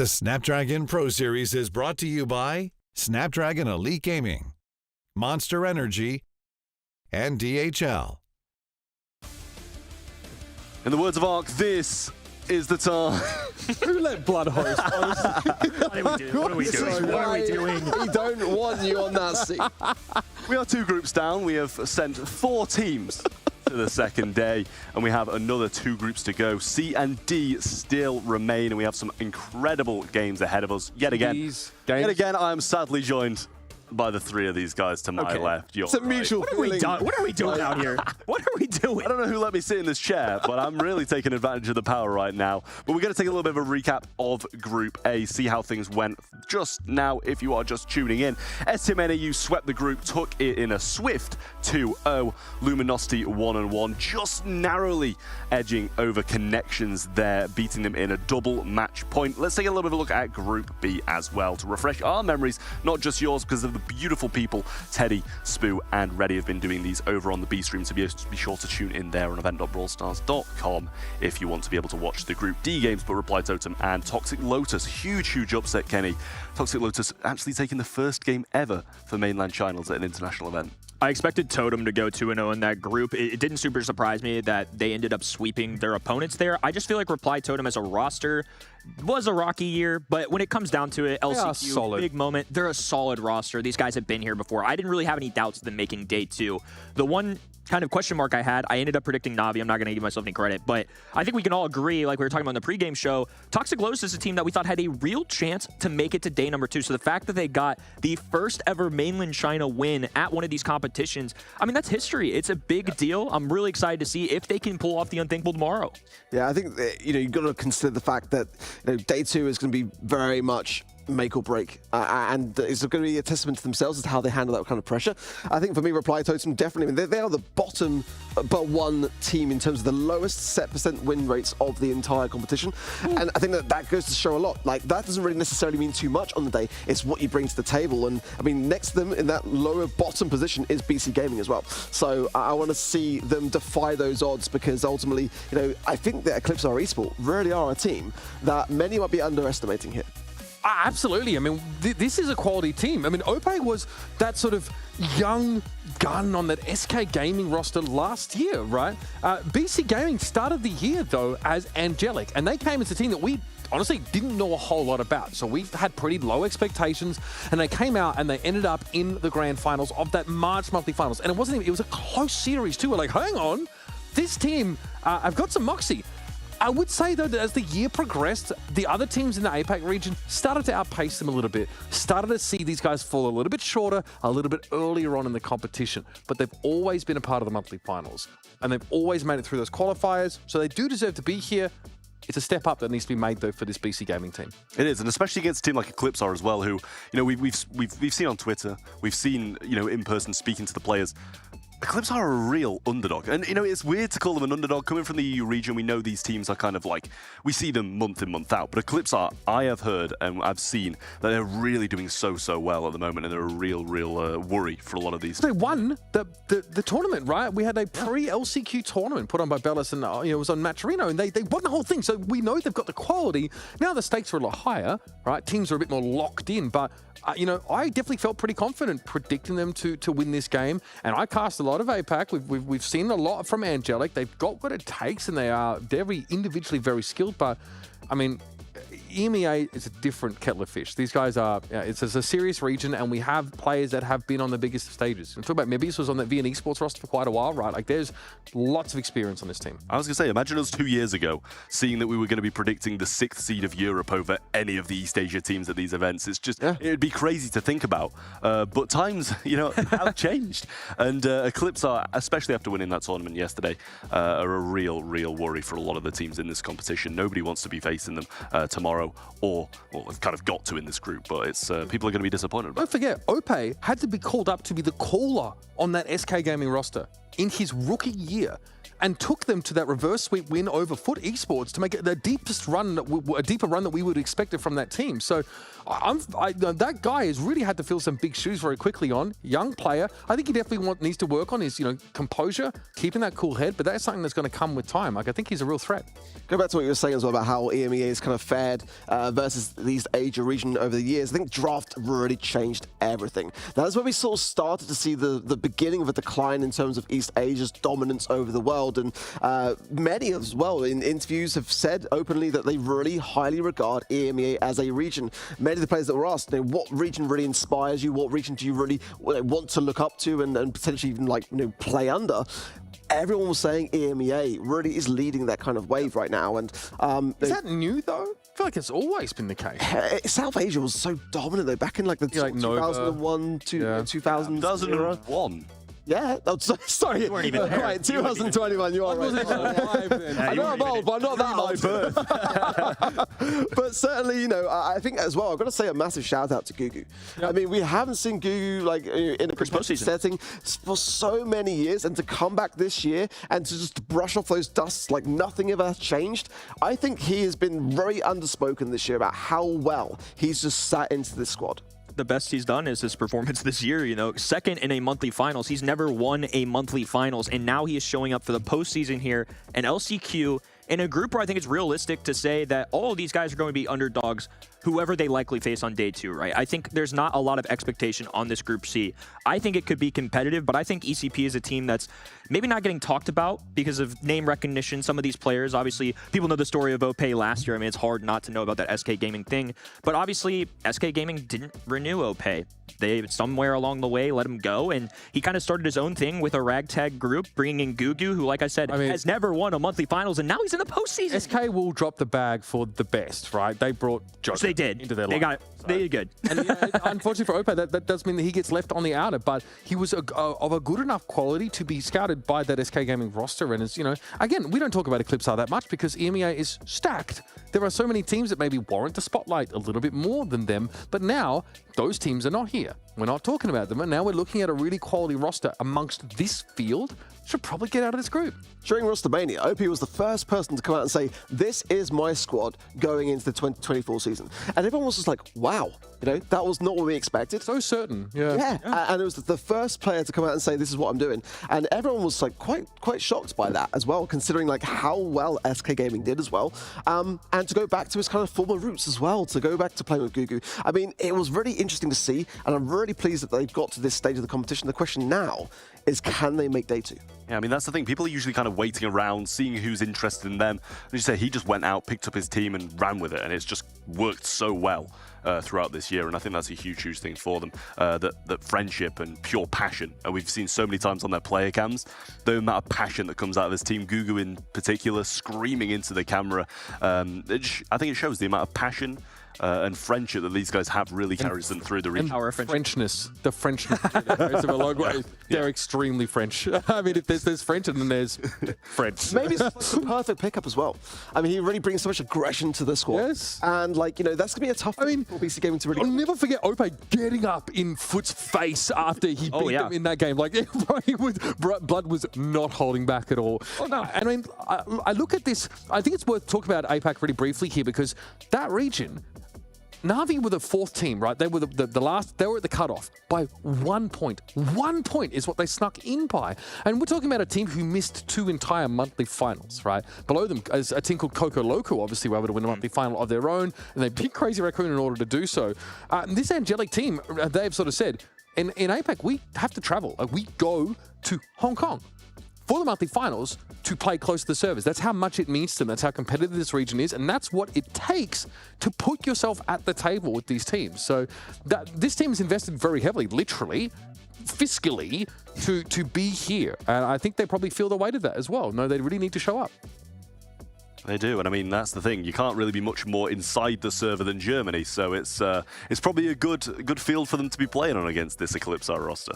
Speaker 5: The Snapdragon Pro Series is brought to you by Snapdragon Elite Gaming, Monster Energy, and DHL.
Speaker 2: In the words of Ark, this is the time.
Speaker 4: Who let Blood host?
Speaker 1: What are we doing? What are we doing? What are we doing?
Speaker 3: We don't want you on that seat.
Speaker 2: We are 2 groups down. We have sent 4 teams to the second day, and we have another 2 groups to go. C and D still remain, and we have some incredible games ahead of us. Yet again, I am sadly joined by the 3 of these guys to my left. You're
Speaker 3: It's a
Speaker 2: right.
Speaker 3: mutual
Speaker 1: What are we doing out here? What are we doing?
Speaker 2: I don't know who let me sit in this chair, but I'm really taking advantage of the power right now. But we're going to take a little bit of a recap of Group A, see how things went just now if you are just tuning in. STMNAU swept the group, took it in a swift 2-0. Luminosity 1-1, just narrowly edging over Connections there, beating them in a double match point. Let's take a little bit of a look at Group B as well to refresh our memories, not just yours, because of the beautiful people Teddy, Spoo, and Reddy have been doing these over on the B stream, so be sure to tune in there on event.brawlstars.com if you want to be able to watch the Group D games. But Reply Totem and Toxic Lotus, huge upset, Kenny. Toxic Lotus actually taking the first game ever for mainland China at an international event.
Speaker 1: I expected Totem to go 2-0 in that group. It didn't super surprise me that they ended up sweeping their opponents there. I just feel like Reply Totem as a roster was a rocky year, but when it comes down to it, LCQ, big moment, they're a solid roster. These guys have been here before. I didn't really have any doubts of them making day 2. The one kind of question mark I had, I ended up predicting Navi. I'm not going to give myself any credit, but I think we can all agree, like we were talking about in the pregame show, Toxic Lotus is a team that we thought had a real chance to make it to day number 2. So the fact that they got the first ever mainland China win at one of these competitions, I mean, that's history. It's a big deal. I'm really excited to see if they can pull off the unthinkable tomorrow.
Speaker 3: Yeah, I think that, you've got to consider the fact that day 2 is going to be very much make or break, and it's going to be a testament to themselves as to how they handle that kind of pressure. I think for me, Reply Totem definitely, they are the bottom but 1 team in terms of the lowest set % win rates of the entire competition. And I think that goes to show a lot. Like, that doesn't really necessarily mean too much on the day. It's what you bring to the table. And I mean, next to them in that lower bottom position is BC Gaming as well. So I want to see them defy those odds, because ultimately, I think that Eclipse are Esports really are a team that many might be underestimating here.
Speaker 4: Absolutely. I mean, this is a quality team. I mean, Ope was that sort of young gun on that SK Gaming roster last year, right? BC Gaming started the year, though, as Angelic, and they came as a team that we honestly didn't know a whole lot about. So we had pretty low expectations, and they came out and they ended up in the grand finals of that March monthly finals. And it wasn't even, it was a close series, too. We're like, hang on, this team, I've got some moxie. I would say, though, that as the year progressed, the other teams in the APAC region started to outpace them a little bit, started to see these guys fall a little bit shorter, a little bit earlier on in the competition. But they've always been a part of the monthly finals, and they've always made it through those qualifiers, so they do deserve to be here. It's a step up that needs to be made, though, for this BC Gaming team.
Speaker 2: It is, and especially against a team like Eclipse are as well, who, we've seen on Twitter, we've seen, in person speaking to the players. Eclipse are a real underdog, and it's weird to call them an underdog. Coming from the EU region, we know these teams are kind of like, we see them month in, month out, but Eclipse are, I have heard and I've seen that they're really doing so well at the moment, and they're a real worry for a lot of these.
Speaker 4: They won the tournament, right? We had a pre-LCQ tournament put on by Bellis, and it was on Maturino, and they won the whole thing, so we know they've got the quality. Now the stakes are a lot higher, right? Teams are a bit more locked in, but I definitely felt pretty confident predicting them to win this game, and I cast a lot of APAC. We've seen a lot from Angelic. They've got what it takes, and they're individually very skilled, but I mean, EMEA is a different kettle of fish. These guys are, it's a serious region, and we have players that have been on the biggest stages. I'm talking about Mebius was on that VN Esports roster for quite a while, right? Like, there's lots of experience on this team.
Speaker 2: I was going to say, imagine us 2 years ago, seeing that we were going to be predicting the 6th seed of Europe over any of the East Asia teams at these events. It's just, it'd be crazy to think about. But times, have changed. And Eclipse are, especially after winning that tournament yesterday, are a real worry for a lot of the teams in this competition. Nobody wants to be facing them tomorrow, or they've kind of got to in this group, but it's people are going to be disappointed.
Speaker 4: Don't forget, Ope had to be called up to be the caller on that SK Gaming roster. in his rookie year and took them to that reverse sweep win over Foot Esports to make it the deepest run, a deeper run that we would have expected from that team. So that guy has really had to fill some big shoes very quickly on. Young player. I think he definitely needs to work on his, composure, keeping that cool head, but that's something that's going to come with time. Like, I think he's a real threat.
Speaker 3: Go back to what you were saying as well about how EMEA has kind of fared versus the East Asia region over the years. I think draft really changed everything. Now, that's where we sort of started to see the beginning of a decline in terms of East Asia's dominance over the world. And many as well in interviews have said openly that they really highly regard EMEA as a region. Many of the players that were asked, what region really inspires you? What region do you really want to look up to and potentially even play under? Everyone was saying EMEA really is leading that kind of wave right now. And
Speaker 4: is that new though? I feel like it's always been the case.
Speaker 3: South Asia was so dominant though, back in like the 2001 to 2000
Speaker 2: 2001.
Speaker 3: Yeah, sorry.
Speaker 1: You weren't even there.
Speaker 3: Right, 2021, you are right. I know I'm old, but I'm not that old. But certainly, I think as well, I've got to say a massive shout out to Gugu. Yep. I mean, we haven't seen Gugu in a competitive setting for so many years, and to come back this year and to just brush off those dusts like nothing ever changed, I think he has been very underspoken this year about how well he's just sat into this squad.
Speaker 1: The best he's done is his performance this year, second in a monthly finals. He's never won a monthly finals, and now he is showing up for the postseason here in LCQ in a group where I think it's realistic to say that all of these guys are going to be underdogs, whoever they likely face on day 2, right? I think there's not a lot of expectation on this Group C. I think it could be competitive, but I think ECP is a team that's maybe not getting talked about because of name recognition. Some of these players, obviously, people know the story of OPE last year. I mean, it's hard not to know about that SK Gaming thing, but obviously, SK Gaming didn't renew OPE. They, somewhere along the way, let him go, and he kind of started his own thing with a ragtag group, bringing in Gugu, who, like I said, has never won a monthly finals, and now he's in the postseason.
Speaker 4: SK will drop the bag for the best, right? They brought Joker
Speaker 1: they did.
Speaker 4: Into their
Speaker 1: they
Speaker 4: life.
Speaker 1: got it. They did good.
Speaker 4: And unfortunately for OPE, that does mean that he gets left on the outer, but he was of a good enough quality to be scouted by that SK Gaming roster. And, again, we don't talk about Eclipse that much because EMEA is stacked. There are so many teams that maybe warrant the spotlight a little bit more than them, but now those teams are not here. We're not talking about them, and now we're looking at a really quality roster amongst this field. Should probably get out of this group.
Speaker 3: During Rostermania, OP was the first person to come out and say, this is my squad going into the 2024 season. And everyone was just like, wow, that was not what we expected.
Speaker 4: So certain, yeah.
Speaker 3: And it was the first player to come out and say, this is what I'm doing. And everyone was like quite shocked by that as well, considering like how well SK Gaming did as well. And to go back to his kind of former roots as well, to go back to playing with Gugu. I mean, it was really interesting to see, and I'm really pleased that they've got to this stage of the competition. The question now is, can they make day 2?
Speaker 2: Yeah, I mean, that's the thing. People are usually kind of waiting around, seeing who's interested in them. As you say, he just went out, picked up his team and ran with it, and it's just worked so well throughout this year, and I think that's a huge thing for them, that friendship and pure passion. And we've seen so many times on their player cams, the amount of passion that comes out of this team, Gugu in particular, screaming into the camera. I think it shows the amount of passion and friendship that these guys have really carries them through the region.
Speaker 4: Frenchness, the Frenchness. They're extremely French. I mean, if there's French and then there's French.
Speaker 3: Maybe it's the perfect pickup as well. I mean, he really brings so much aggression to the squad.
Speaker 4: Yes.
Speaker 3: And that's going to be a tough for BC Gaming to really...
Speaker 4: I'll never forget OPE getting up in Foot's face after he beat them in that game. Like, blood was not holding back at all. Oh, no. I mean, I look at this, I think it's worth talking about APAC really briefly here because that region, Na'Vi were the 4th team, right? They were the last, they were at the cutoff by 1 point. 1 point is what they snuck in by. And we're talking about a team who missed 2 entire monthly finals, right? Below them is a team called Coco Loco, obviously were able to win a monthly final of their own, and they picked Crazy Raccoon in order to do so. This angelic team, they've sort of said, in APAC, we have to travel. We go to Hong Kong for the monthly finals to play close to the servers. That's how much it means to them. That's how competitive this region is. And that's what it takes to put yourself at the table with these teams. So this team has invested very heavily, literally, fiscally, to be here. And I think they probably feel the weight of that as well. No, they really need to show up.
Speaker 2: They do, and I mean, that's the thing. You can't really be much more inside the server than Germany, so it's probably a good field for them to be playing on against this Eclipse roster.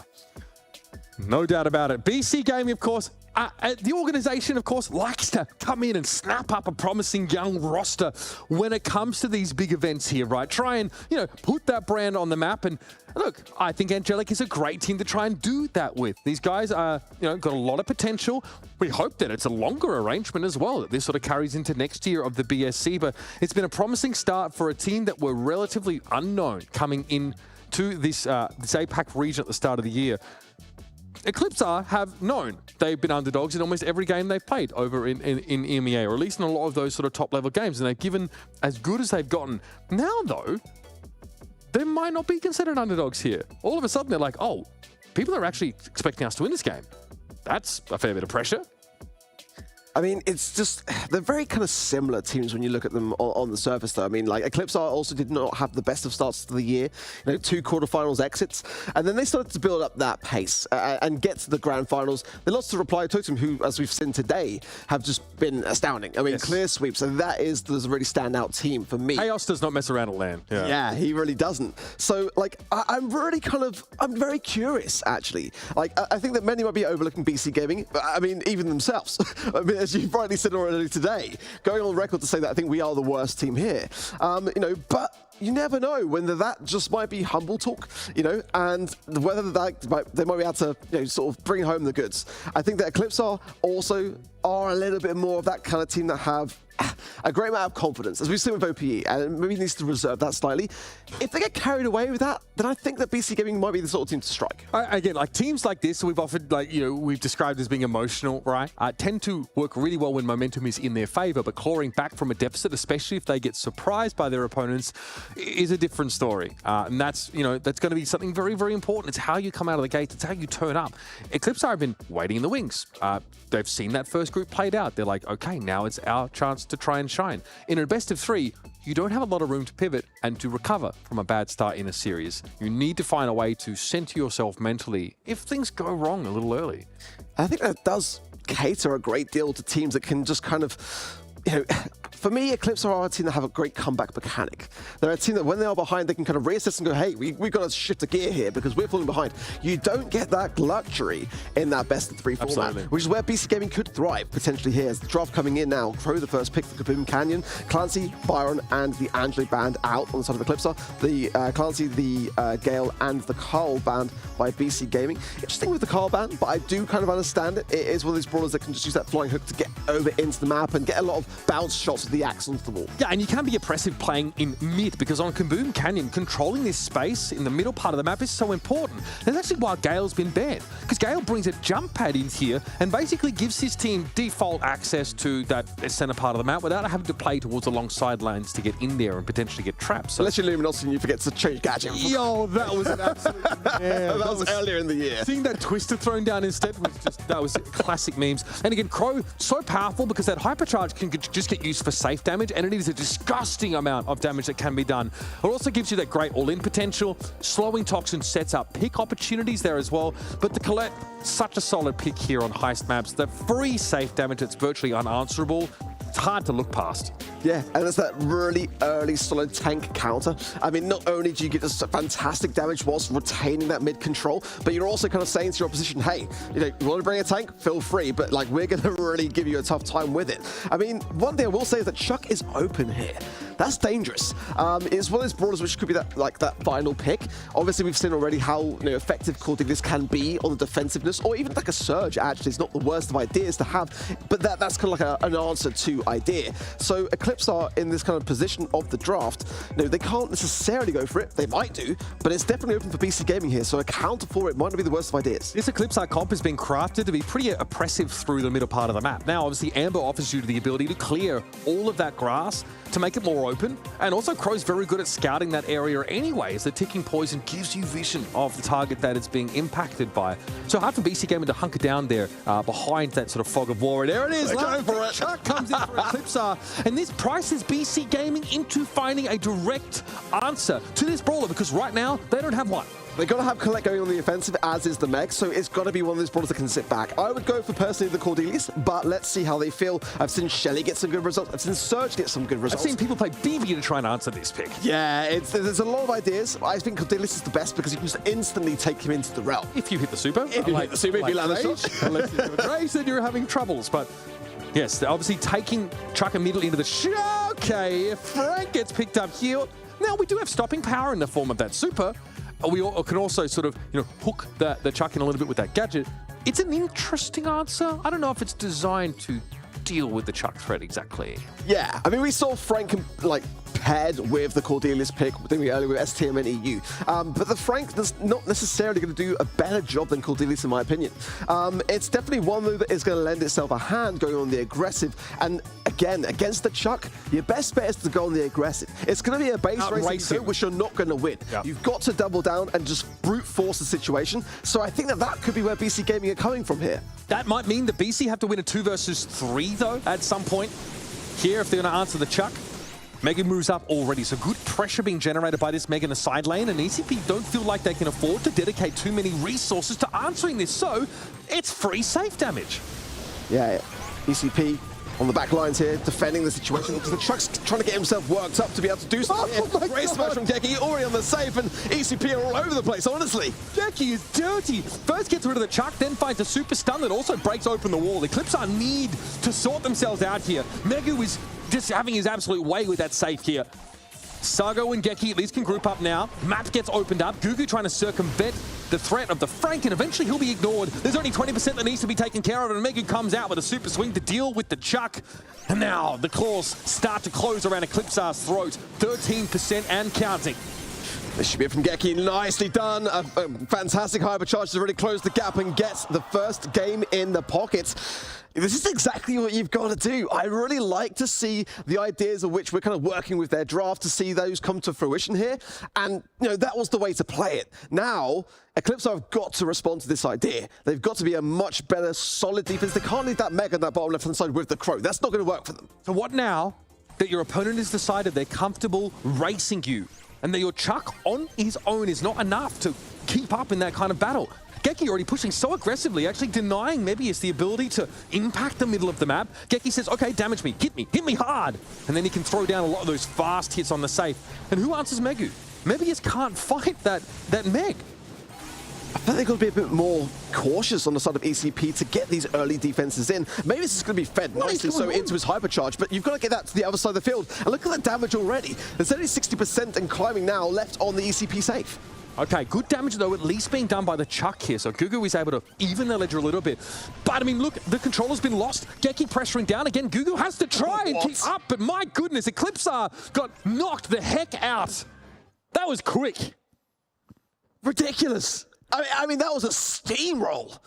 Speaker 4: No doubt about it. BC Gaming, of course, The organization, of course, likes to come in and snap up a promising young roster when it comes to these big events here, right? Try and, put that brand on the map. And look, I think Angelic is a great team to try and do that with. These guys are, got a lot of potential. We hope that it's a longer arrangement as well, that this sort of carries into next year of the BSC. But it's been a promising start for a team that were relatively unknown coming in to this APAC region at the start of the year. Eclipse have known they've been underdogs in almost every game they've played over in EMEA, or at least in a lot of those sort of top-level games, and they've given as good as they've gotten. Now, though, they might not be considered underdogs here. All of a sudden, they're like, oh, people are actually expecting us to win this game. That's a fair bit of pressure.
Speaker 3: I mean, it's just, they're very kind of similar teams when you look at them on the surface, though. I mean, like, Eclipse also did not have the best of starts to the year, 2 quarterfinals exits, and then they started to build up that pace and get to the grand finals. They lost to Reply Totem, who, as we've seen today, have just been astounding. I mean, clear sweeps, and that is the really standout team for me.
Speaker 4: Chaos does not mess around at LAN.
Speaker 3: Yeah, he really doesn't. So, like, I'm very curious, actually. Like, I think that many might be overlooking BC Gaming, but I mean, even themselves. I mean, as you've rightly said already today, going on record to say that I think we are the worst team here. But you never know whether that just might be humble talk, and whether they might be able to, sort of bring home the goods. I think that Eclipse also are a little bit more of that kind of team that have a great amount of confidence, as we've seen with OPE, and maybe needs to reserve that slightly. If they get carried away with that, then I think that BC Gaming might be the sort of team to strike.
Speaker 4: Again, like teams like this, we've offered, we've described as being emotional, right? Tend to work really well when momentum is in their favor, but clawing back from a deficit, especially if they get surprised by their opponents, is a different story. And that's, that's going to be something very, very important. It's how you come out of the gate. It's how you turn up. Eclipse have been waiting in the wings. They've seen that first group played out. They're like, okay, now it's our chance to try and shine. In a best of 3, you don't have a lot of room to pivot and to recover from a bad start in a series. You need to find a way to center yourself mentally if things go wrong a little early.
Speaker 3: I think that does cater a great deal to teams that can just kind of, for me, Eclipse are a team that have a great comeback mechanic. They're a team that when they are behind, they can kind of reassess and go, hey, we've got to shift a gear here because we're falling behind. You don't get that luxury in that best of 3 format, which is where BC Gaming could thrive potentially here. As the draft coming in now, Crow the first pick for Kaboom Canyon, Clancy, Byron, and the Angelo band out on the side of Eclipse. The Clancy, the Gale, and the Carl band by BC Gaming. Interesting with the Carl band, but I do kind of understand it. It is one of these brawlers that can just use that flying hook to get over into the map and get a lot of bounce shots with the axe onto the wall.
Speaker 4: Yeah, and you can be oppressive playing in mid, because on Kaboom Canyon, controlling this space in the middle part of the map is so important. That's actually why Gale's been banned, because Gale brings a jump pad in here and basically gives his team default access to that center part of the map without having to play towards the long sidelines to get in there and potentially get trapped. So
Speaker 3: unless you're Luminosity and you forget to change gadget.
Speaker 4: Yo, that was an absolute
Speaker 3: that was earlier in the year.
Speaker 4: Seeing that Twister thrown down instead was just, that was classic memes. And again, Crow, so powerful because that hypercharge can just get used for safe damage, and it is a disgusting amount of damage that can be done. It also gives you that great all-in potential. Slowing Toxin sets up pick opportunities there as well, but the Colette, such a solid pick here on Heist maps. The free safe damage that's virtually unanswerable. It's hard to look past.
Speaker 3: Yeah, and it's that really early solid tank counter. I mean, not only do you get this fantastic damage whilst retaining that mid control, but you're also kind of saying to your opposition, hey, you want to bring a tank? Feel free, but like we're going to really give you a tough time with it. I mean, one thing I will say is that Chuck is open here. That's dangerous. It's one of those brawlers which could be that final pick. Obviously, we've seen already how effective Core this can be on the defensiveness, or even like a Surge. Actually, it's not the worst of ideas to have, but that's kind of like an answer to idea. So Eclipse are in this kind of position of the draft. They can't necessarily go for it. They might do, but it's definitely open for BC Gaming here. So a counter for it might not be the worst of ideas.
Speaker 4: This Eclipse comp has been crafted to be pretty oppressive through the middle part of the map. Now, obviously, Amber offers you the ability to clear all of that grass to make it more open, and also Crow's very good at scouting that area anyway, as the ticking poison gives you vision of the target that it's being impacted by. So hard for BC Gaming to hunker down there behind that sort of fog of war. And there it is.
Speaker 3: Going for it.
Speaker 4: Chuck comes in for Eclipse, and this prices BC Gaming into finding a direct answer to this brawler, because right now they don't have one.
Speaker 3: They've got to have Colette going on the offensive, as is the Meg, so it's got to be one of those brawlers that can sit back. I would go for personally the Cordelius, but let's see how they feel. I've seen Shelly get some good results. I've seen Surge get some good results.
Speaker 4: I've seen people play BB to try and answer this pick.
Speaker 3: Yeah, there's a lot of ideas. I think Cordelius is the best because you can just instantly take him into the realm.
Speaker 4: If you hit the super.
Speaker 3: If you hit the super, if you land the shot.
Speaker 4: Unless you do a Grace, then you're having troubles. But yes, they're obviously taking Chuck immediately into the okay, if Frank gets picked up here. Now, we do have stopping power in the form of that super. We can also sort of, hook the Chuck in a little bit with that gadget. It's an interesting answer. I don't know if it's designed to deal with the Chuck threat exactly.
Speaker 3: Yeah, I mean, we saw Frank paired with the Cordelius pick earlier with STM and EU. But the Frank is not necessarily going to do a better job than Cordelius, in my opinion. It's definitely one, though, that is going to lend itself a hand going on the aggressive. And again, against the Chuck, your best bet is to go on the aggressive. It's going to be a base race, which you're not going to win. Yep. You've got to double down and just brute force the situation. So I think that could be where BC Gaming are coming from here.
Speaker 4: That might mean that BC have to win a 2 versus 3, though, at some point here if they're going to answer the Chuck. Megan moves up already, so good pressure being generated by this Meg in the side lane, and ECP don't feel like they can afford to dedicate too many resources to answering this, so it's free safe damage.
Speaker 3: Yeah, ECP on the back lines here, defending the situation, because the Chuck's trying to get himself worked up to be able to do something. Great smash from Geki, already on the safe, and ECP are all over the place, honestly.
Speaker 4: Geki is dirty. First gets rid of the Chuck, then finds a super stun that also breaks open the wall. Eclipse need to sort themselves out here. Megu is just having his absolute way with that safe here. Sargo and Geki at least can group up now. Map gets opened up. Gugu trying to circumvent the threat of the Frank, and eventually he'll be ignored. There's only 20% that needs to be taken care of, and Megu comes out with a super swing to deal with the Chuck. And now the claws start to close around Eclipse's throat. 13% and counting.
Speaker 3: This should be it from Geki. Nicely done. A fantastic hypercharge to really close the gap and gets the first game in the pockets. This is exactly what you've got to do. I really like to see the ideas of which we're kind of working with their draft to see those come to fruition here. And, that was the way to play it. Now, Eclipse have got to respond to this idea. They've got to be a much better, solid defense. They can't leave that Meg on that bottom left-hand side with the Crow. That's not going to work for them.
Speaker 4: So what now that your opponent has decided they're comfortable racing you and that your Chuck on his own is not enough to keep up in that kind of battle? Geki already pushing so aggressively, actually denying Mebius the ability to impact the middle of the map. Geki says, okay, damage me, hit me hard. And then he can throw down a lot of those fast hits on the safe. And who answers Megu? Mebius can't fight that Meg.
Speaker 3: I think they've got to be a bit more cautious on the side of ECP to get these early defenses in. Maybe this is going to be fed nicely into his hypercharge, but you've got to get that to the other side of the field. And look at the damage already. There's only 60% and climbing now left on the ECP safe.
Speaker 4: Okay, good damage, though, at least being done by the Chuck here. So Gugu is able to even the ledger a little bit. But, I mean, look, the controller's been lost. Geki pressuring down again. Gugu has to try and keep up, but my goodness, Eclipse got knocked the heck out. That was quick.
Speaker 3: Ridiculous. I mean, that was a steamroll.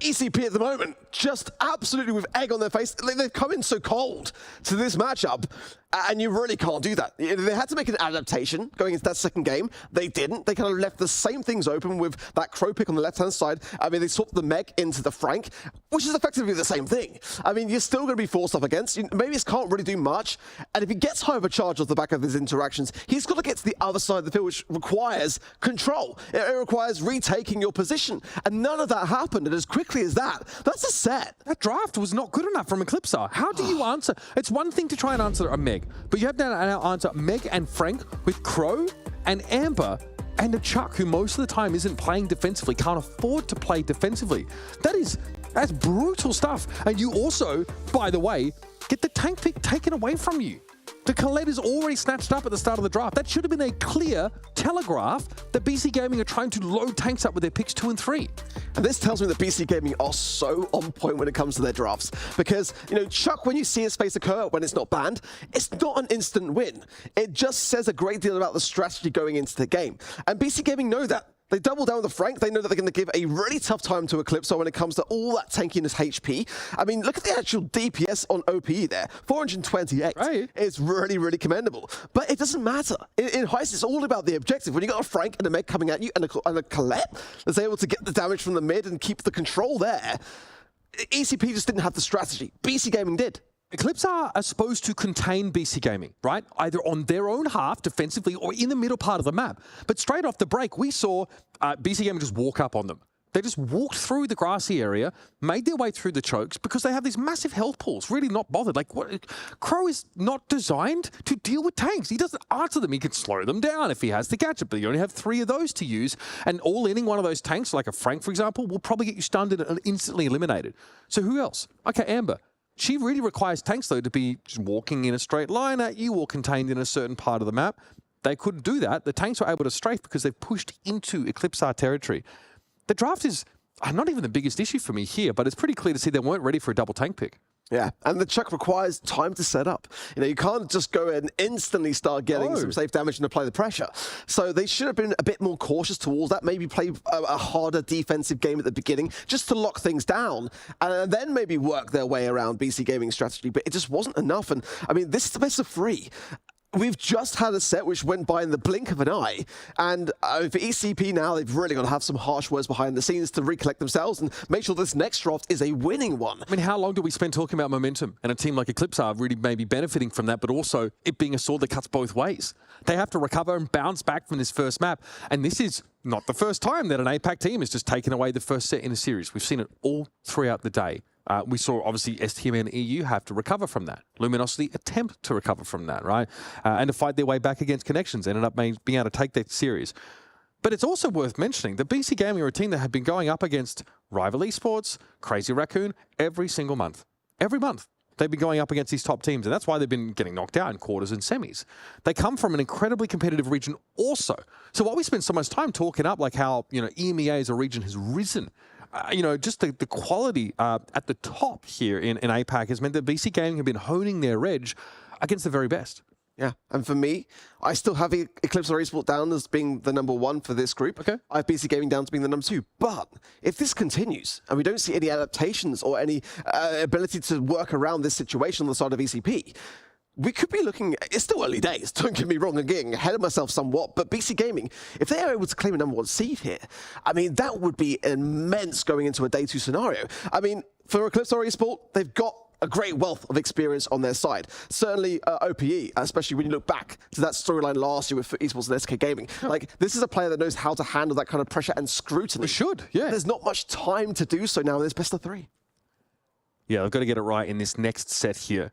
Speaker 3: ECP at the moment, just absolutely with egg on their face. They've come in so cold to this matchup, and you really can't do that. They had to make an adaptation going into that second game. They didn't. They kind of left the same things open with that Crow pick on the left-hand side. I mean, they swapped the Meg into the Frank, which is effectively the same thing. I mean, you're still going to be forced up against. Mebius can't really do much, and if he gets hypercharged off the back of his interactions, he's got to get to the other side of the field, which requires control. It requires retaking your position, and none of that happened, and as quickly as that's a set.
Speaker 4: That draft was not good enough from Eclipse. How do you answer? It's one thing to try and answer a Meg, but you have to now answer Meg and Frank with Crow and Amber and a Chuck who most of the time isn't playing defensively, can't afford to play defensively. That's brutal stuff. And you also, by the way, get the tank pick taken away from you. The Colette is already snatched up at the start of the draft. That should have been a clear telegraph that BC Gaming are trying to load tanks up with their picks 2 and 3.
Speaker 3: And this tells me that BC Gaming are so on point when it comes to their drafts. Because, Chuck, when you see his face occur when it's not banned, it's not an instant win. It just says a great deal about the strategy going into the game. And BC Gaming know that. They double down with the Frank. They know that they're going to give a really tough time to Eclipse when it comes to all that tankiness HP. I mean, look at the actual DPS on OPE there. 428. Right. It's really, really commendable. But it doesn't matter. In Heist, it's all about the objective. When you got a Frank and a Meg coming at you and a Colette that's able to get the damage from the mid and keep the control there, ECP just didn't have the strategy. BC Gaming did.
Speaker 4: Eclipse are supposed to contain BC Gaming, right? Either on their own half defensively or in the middle part of the map. But straight off the break, we saw BC Gaming just walk up on them. They just walked through the grassy area, made their way through the chokes because they have these massive health pools, really not bothered. Like, what? Crow is not designed to deal with tanks. He doesn't answer them. He can slow them down if he has the gadget, but you only have 3 of those to use. And all-inning one of those tanks, like a Frank, for example, will probably get you stunned and instantly eliminated. So who else? Okay, Amber. She really requires tanks, though, to be just walking in a straight line at you or contained in a certain part of the map. They couldn't do that. The tanks were able to strafe because they've pushed into Eclipse territory. The draft is not even the biggest issue for me here, but it's pretty clear to see they weren't ready for a double tank pick.
Speaker 3: Yeah, and the chuck requires time to set up. You know, you can't just go and instantly start getting some safe damage and apply the pressure. So they should have been a bit more cautious towards that, maybe play a harder defensive game at the beginning just to lock things down and then maybe work their way around BC Gaming's strategy, but it just wasn't enough. And I mean, this is the best of 3. We've just had a set which went by in the blink of an eye, and for ECP now, they've really got to have some harsh words behind the scenes to recollect themselves and make sure this next draft is a winning one.
Speaker 4: I mean, how long do we spend talking about momentum? And a team like Eclipse are really maybe benefiting from that, but also it being a sword that cuts both ways. They have to recover and bounce back from this first map, and this is not the first time that an APAC team has just taken away the first set in a series. We've seen it all throughout the day. We saw, obviously, STM and EU have to recover from that. Luminosity attempt to recover from that, right? And to fight their way back against Connections, ended up being able to take that series. But it's also worth mentioning that BC Gaming are a team that have been going up against rival Esports, Crazy Raccoon, every single month. Every month. They've been going up against these top teams, and that's why they've been getting knocked out in quarters and semis. They come from an incredibly competitive region also. So while we spend so much time talking up like how, you know, EMEA as a region has risen, you know, just the quality at the top here in APAC has meant that BC Gaming have been honing their edge against the very best.
Speaker 3: Yeah, and for me, I still have Eclipse Esports down as being the #1 for this group.
Speaker 4: Okay.
Speaker 3: I have BC Gaming down to being the #2. But if this continues and we don't see any adaptations or any ability to work around this situation on the side of ECP, we could be looking, it's still early days, don't get me wrong, I'm getting ahead of myself somewhat, but BC Gaming, if they are able to claim a #1 seed here, I mean, that would be immense going into a day 2 scenario. I mean, for Eclipse Esports, they've got a great wealth of experience on their side. Certainly OPE, especially when you look back to that storyline last year with Esports and SK Gaming. Like, this is a player that knows how to handle that kind of pressure and scrutiny.
Speaker 4: We should, yeah.
Speaker 3: There's not much time to do so now. There's best of 3.
Speaker 4: Yeah, they've got to get it right in this next set here.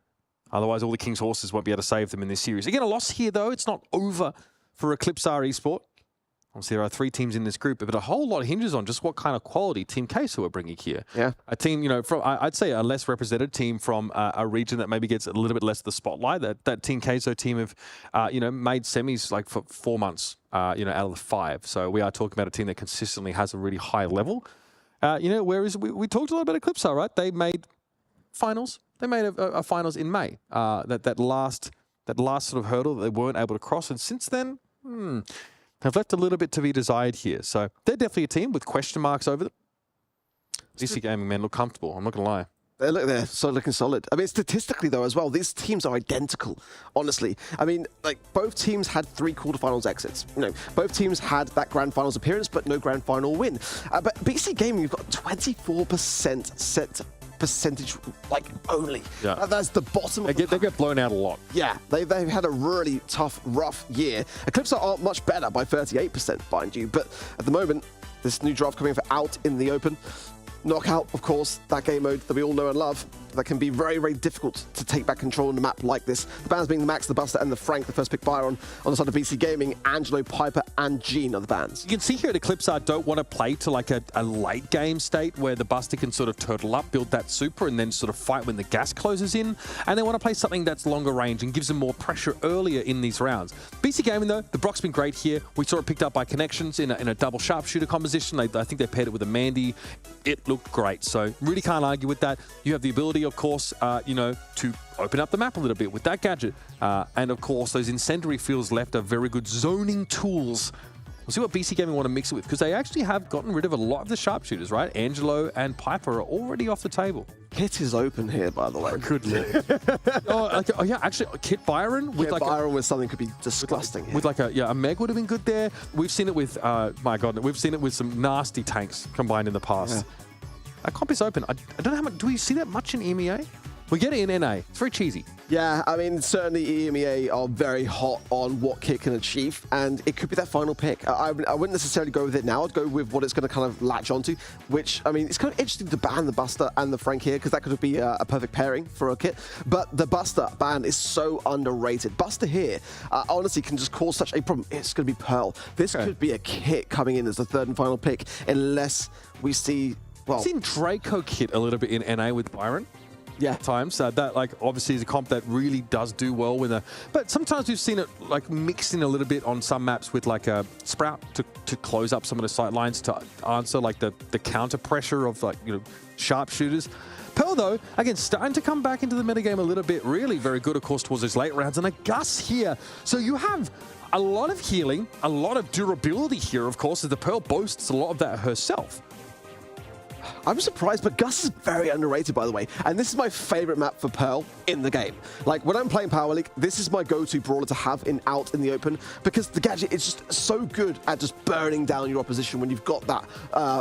Speaker 4: Otherwise, all the King's Horses won't be able to save them in this series. Again, a loss here, though. It's not over for Eclipse Esports. Obviously, there are 3 teams in this group, but a whole lot hinges on just what kind of quality Team Queso are bringing here.
Speaker 3: Yeah.
Speaker 4: A team, you know, from I'd say a less represented team from a region that maybe gets a little bit less of the spotlight. That Team Queso team have, you know, made semis like for 4 months, you know, out of the 5. So we are talking about a team that consistently has a really high level. You know, whereas we talked a lot about Eclipse, right? They made finals. They made a finals in May. That last sort of hurdle that they weren't able to cross, and since then, have left a little bit to be desired here. So they're definitely a team with question marks over them. BC Gaming, man, look comfortable. I'm not gonna lie.
Speaker 3: They're looking solid. I mean, statistically, though, as well, these teams are identical, honestly. I mean, like, both teams had 3 quarterfinals exits. You know, both teams had that grand finals appearance, but no grand final win. But BC Gaming, you've got 24% set percentage, like, only.
Speaker 4: Yeah.
Speaker 3: That's the bottom of
Speaker 4: They get blown out a lot.
Speaker 3: Yeah, they've had a really tough, rough year. Eclipse are much better by 38%, mind you, but at the moment, this new draft coming for Out in the Open. Knockout, of course, that game mode that we all know and love, that can be very, very difficult to take back control on a map like this. The bans being the Max, the Buster, and the Frank, the first pick buyer on the side of BC Gaming. Angelo, Piper, and Gene are the bans.
Speaker 4: You can see here at Eclipse don't want to play to like a late game state where the Buster can sort of turtle up, build that super, and then sort of fight when the gas closes in. And they want to play something that's longer range and gives them more pressure earlier in these rounds. BC Gaming, though, the Brock's been great here. We saw it picked up by Connections in a double sharpshooter composition. I think they paired it with a Mandy. It looked great. So really can't argue with that. You have the ability, of course, you know, to open up the map a little bit with that gadget. And of course, those incendiary fields left are very good zoning tools. We'll see what BC Gaming want to mix it with, because they actually have gotten rid of a lot of the sharpshooters, right? Angelo and Piper are already off the table.
Speaker 3: Kit is open here, by the way.
Speaker 4: Good lord. Oh, yeah, actually, Kit Byron with
Speaker 3: Kit Byron with something could be disgusting.
Speaker 4: With like a Meg would have been good there. We've seen it with, my God, we've seen it with some nasty tanks combined in the past. That comp is open. I don't know how much, do we see that much in EMEA? We get it in NA. It's very cheesy.
Speaker 3: Yeah, I mean, certainly EMEA are very hot on what Kit can achieve, and it could be that final pick. I wouldn't necessarily go with it now. I'd go with what it's going to kind of latch onto, which, I mean, it's kind of interesting to ban the Buster and the Frank here, because that could be a perfect pairing for a Kit. But the Buster ban is so underrated. Buster here, honestly, can just cause such a problem. It's going to be Pearl. This could be a Kit coming in as the third and final pick, unless we see, well...
Speaker 4: I've seen Draco Kit a little bit in NA with Byron.
Speaker 3: Yeah,
Speaker 4: times that like obviously is a comp that really does do well with a, but sometimes we've seen it like mixed in a little bit on some maps with like a Sprout to close up some of the sight lines to answer like the counter pressure of like, you know, sharpshooters. Pearl though, again, starting to come back into the metagame a little bit, really very good of course towards those late rounds, and a Gus here. So you have a lot of healing, a lot of durability here of course, as the Pearl boasts a lot of that herself.
Speaker 3: I'm surprised, but Gus is very underrated, by the way. And this is my favorite map for Pearl in the game. Like, when I'm playing Power League, this is my go-to brawler to have out in the open, because the gadget is just so good at just burning down your opposition when you've got that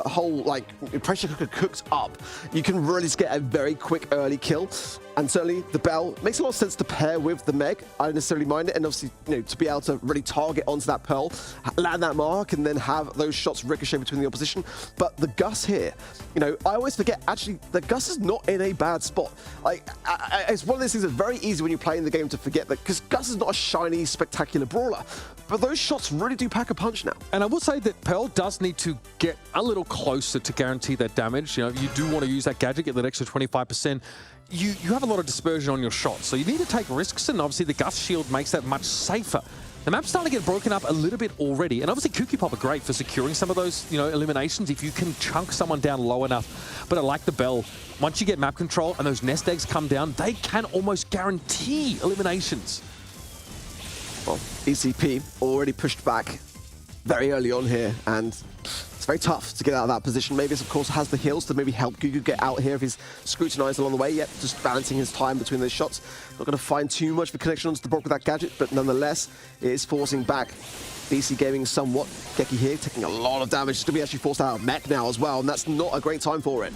Speaker 3: whole, like, pressure cooker cooked up. You can really just get a very quick early kill. And certainly the Bell makes a lot of sense to pair with the Meg. I don't necessarily mind it. And obviously, you know, to be able to really target onto that Pearl, land that mark, and then have those shots ricochet between the opposition. But the Gus here, you know, I always forget, actually, the Gus is not in a bad spot. Like, it's one of those things that's very easy when you play in the game to forget that, because Gus is not a shiny, spectacular brawler. But those shots really do pack a punch now.
Speaker 4: And I will say that Pearl does need to get a little closer to guarantee that damage. You know, you do want to use that gadget, get that extra 25%. You have a lot of dispersion on your shots, so you need to take risks, and obviously the Gus shield makes that much safer. The map's starting to get broken up a little bit already, and obviously Kooky Pop are great for securing some of those, you know, eliminations if you can chunk someone down low enough. But I like the Bell. Once you get map control and those nest eggs come down, they can almost guarantee eliminations.
Speaker 3: Well, ECP already pushed back very early on here, and it's very tough to get out of that position. Mavis, of course, has the heals to maybe help Gugu get out here if he's scrutinized along the way. Yet just balancing his time between those shots. Not going to find too much of a connection onto the block with that gadget, but nonetheless, it is forcing back BC Gaming somewhat. Geki here taking a lot of damage. He's going to be actually forced out of mech now as well, and that's not a great time for it.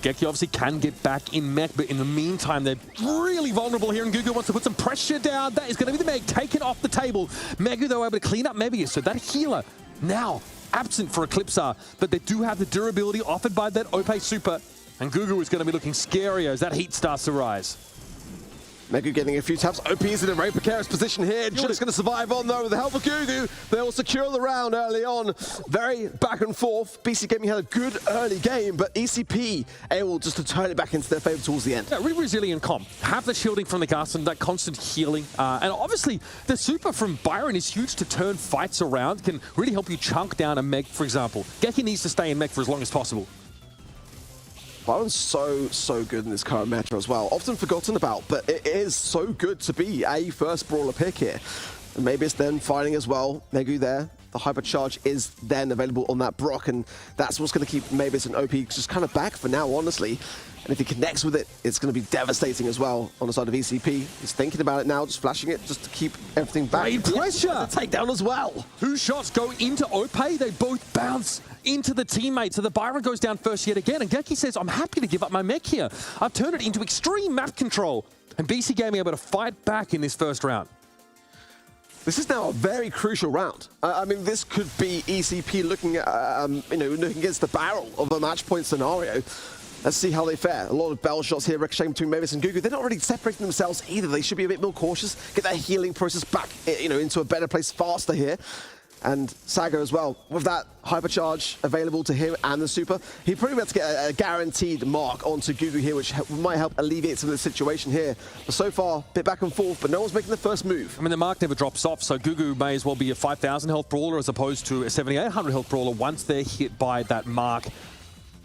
Speaker 4: Geki obviously can get back in mech, but in the meantime, they're really vulnerable here, and Gugu wants to put some pressure down. That is going to be the Meg taken off the table. Megu, though, able to clean up Mebius, so that healer now absent for Eclipsar, but they do have the durability offered by that Ope Super, and Gugu is going to be looking scarier as that heat starts to rise.
Speaker 3: Megu getting a few taps. OP is in a very precarious position here. Just going to survive on, though, with the help of Gugu. They will secure the round early on. Very back and forth. BC Gaming had a good early game, but ECP able just to turn it back into their favor towards the end.
Speaker 4: Yeah, really resilient comp. Have the shielding from the Gus and that constant healing. And obviously, the super from Byron is huge to turn fights around. Can really help you chunk down a Meg, for example. Geki needs to stay in Meg for as long as possible.
Speaker 3: Byron's so good in this current meta as well. Often forgotten about, but it is so good to be a first brawler pick here. And maybe it's then fighting as well. Megu there. The hypercharge is then available on that Brock, and that's what's going to keep Mavis and OP just kind of back for now, honestly. And if he connects with it, it's going to be devastating as well on the side of ECP. He's thinking about it now, just flashing it just to keep everything back.
Speaker 4: Great pressure!
Speaker 3: Takedown as well.
Speaker 4: 2 shots go into Ope. They both bounce into the teammates. So the Byron goes down first yet again, and Geki says, I'm happy to give up my mech here. I've turned it into extreme map control. And BC Gaming able to fight back in this first round.
Speaker 3: This is now a very crucial round. I mean, this could be ECP looking at, you know, looking against the barrel of a match point scenario. Let's see how they fare. A lot of bell shots here, ricocheting between Mavis and Gugu. They're not really separating themselves either. They should be a bit more cautious, get that healing process back, you know, into a better place faster here. And Saga as well, with that hypercharge available to him and the super, he probably about to get a guaranteed mark onto Gugu here, which might help alleviate some of the situation here. But so far, a bit back and forth, but no one's making the first move.
Speaker 4: I mean, the mark never drops off, so Gugu may as well be a 5,000 health brawler as opposed to a 7,800 health brawler once they're hit by that mark.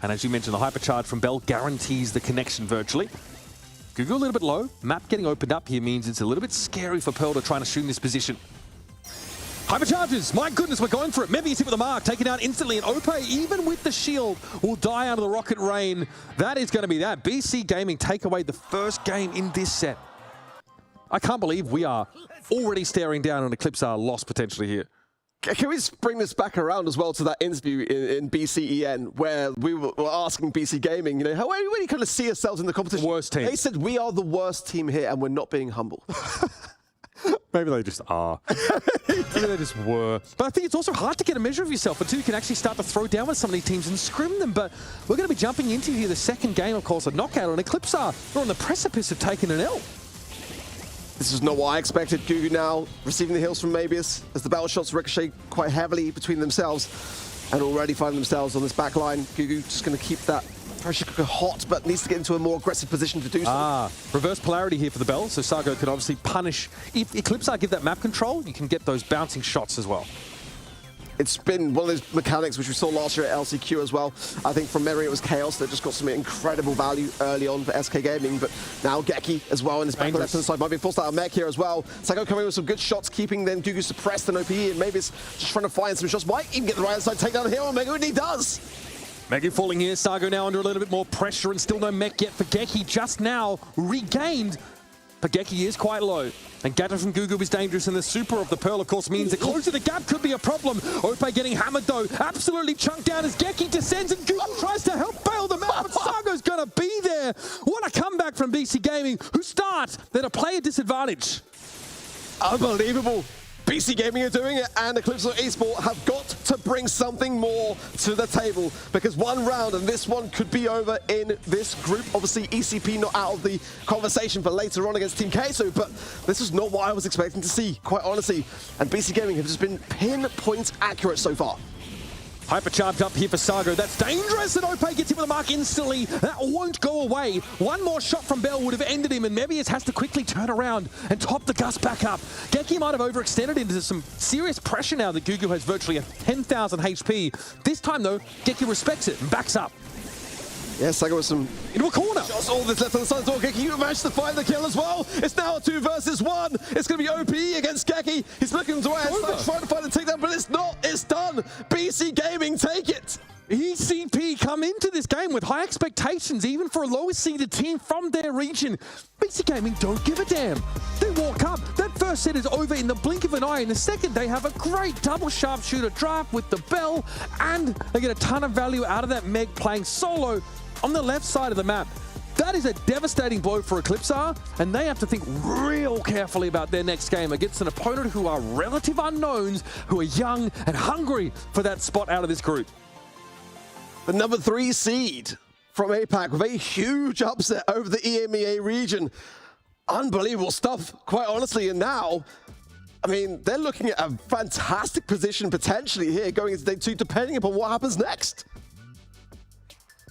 Speaker 4: And as you mentioned, the hypercharge from Bell guarantees the connection virtually. Gugu a little bit low. Map getting opened up here means it's a little bit scary for Pearl to try and assume this position. Hypercharges! My goodness, we're going for it. Maybe he's hit with the mark, taken down instantly. And Ope, even with the shield, will die under the rocket rain. That is going to be that. BC Gaming take away the first game in this set. I can't believe we are already staring down an Eclipsar loss potentially here.
Speaker 3: Can we just bring this back around as well to that interview in BCEN where we were asking BC Gaming, you know, where do you kind of see yourselves in the competition?
Speaker 4: Worst team.
Speaker 3: They said, we are the worst team here and we're not being humble.
Speaker 4: Maybe they just are. Maybe they just were. But I think it's also hard to get a measure of yourself until you can actually start to throw down with some of these teams and scrim them. But we're going to be jumping into here the second game, of course, a knockout on Eclipsar. We're on the precipice of taking an L.
Speaker 3: This is not what I expected. Gugu now receiving the heals from Mabius as the battle shots ricochet quite heavily between themselves and already find themselves on this back line. Gugu just going to keep that pressure cooker hot, but needs to get into a more aggressive position to do so.
Speaker 4: Reverse polarity here for the Bell, so Sargo can obviously punish. If Eclipsar give that map control, you can get those bouncing shots as well.
Speaker 3: It's been one of those mechanics which we saw last year at LCQ as well. I think from memory it was Chaos that just got some incredible value early on for SK Gaming, but now Geki as well in his back left hand side might be forced out of mech here as well. Psycho coming with some good shots, keeping then Gugu suppressed and OPE, and maybe it's just trying to find some shots. Might even get the right hand side takedown here on Mega, and he does.
Speaker 4: Mega falling here, Sargo now under a little bit more pressure and still no mech yet for Geki, just now regained. But Geki is quite low. And Gatto from Gugu is dangerous, and the super of the Pearl, of course, means that closing the gap could be a problem. Ope getting hammered, though. Absolutely chunked down as Geki descends, and Gugu tries to help bail them out, but Sargo's going to be there. What a comeback from BC Gaming, who start at a player disadvantage.
Speaker 3: Unbelievable. BC Gaming are doing it, and Eclipse Esports have got to bring something more to the table, because one round and this one could be over in this group. Obviously, ECP not out of the conversation for later on against Team Queso, but this is not what I was expecting to see, quite honestly. And BC Gaming have just been pinpoint accurate so far.
Speaker 4: Hypercharged up here for Sargo. That's dangerous, and Ope gets him with a mark instantly. That won't go away. One more shot from Bell would have ended him, and Mebius has to quickly turn around and top the Gus back up. Geki might have overextended into some serious pressure now that Gugu has virtually a 10,000 HP. This time, though, Geki respects it and backs up.
Speaker 3: Yes, Saga with some
Speaker 4: into a corner.
Speaker 3: Shots all this left on the side door. Geki managed to find the kill as well. It's now a 2 versus 1. It's going to be OPE against Geki. He's looking to trying to find the takedown, but it's not. It's done. BC Gaming take it.
Speaker 4: ECP come into this game with high expectations, even for a lowest seeded team from their region. BC Gaming don't give a damn. They walk up. That first set is over in the blink of an eye. In the second, they have a great double sharpshooter draft with the Bell, and they get a ton of value out of that Meg playing solo on the left side of the map. That is a devastating blow for Eclipsar, and they have to think real carefully about their next game against an opponent who are relative unknowns, who are young and hungry for that spot out of this group.
Speaker 3: The number 3 seed from APAC with a huge upset over the EMEA region. Unbelievable stuff, quite honestly, and now, I mean, they're looking at a fantastic position potentially here going into day 2, depending upon what happens next.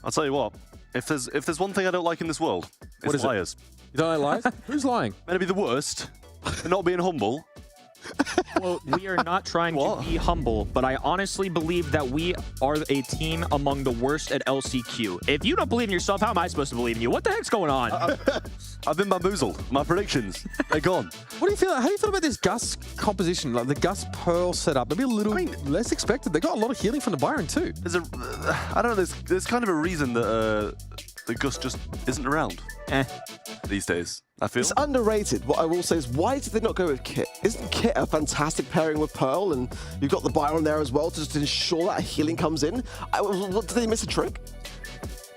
Speaker 2: I'll tell you what, if there's one thing I don't like in this world, it's liars.
Speaker 4: You don't like lies? Who's lying?
Speaker 2: Meant to be the worst, and not being humble.
Speaker 1: Well, we are not trying to be humble, but I honestly believe that we are a team among the worst at LCQ. If you don't believe in yourself, how am I supposed to believe in you? What the heck's going on?
Speaker 2: I've been bamboozled. My predictions, they're gone.
Speaker 4: What do you feel? How do you feel about this Gus composition, like the Gus Pearl setup? Maybe a little less expected. They got a lot of healing from the Byron too.
Speaker 2: There's I don't know. There's kind of a reason that the Gus just isn't around these days. I feel
Speaker 3: it's underrated. What I will say is, why did they not go with Kit? Isn't Kit a fantastic pairing with Pearl? And you've got the Byron there as well to just ensure that healing comes in. Did they miss a trick?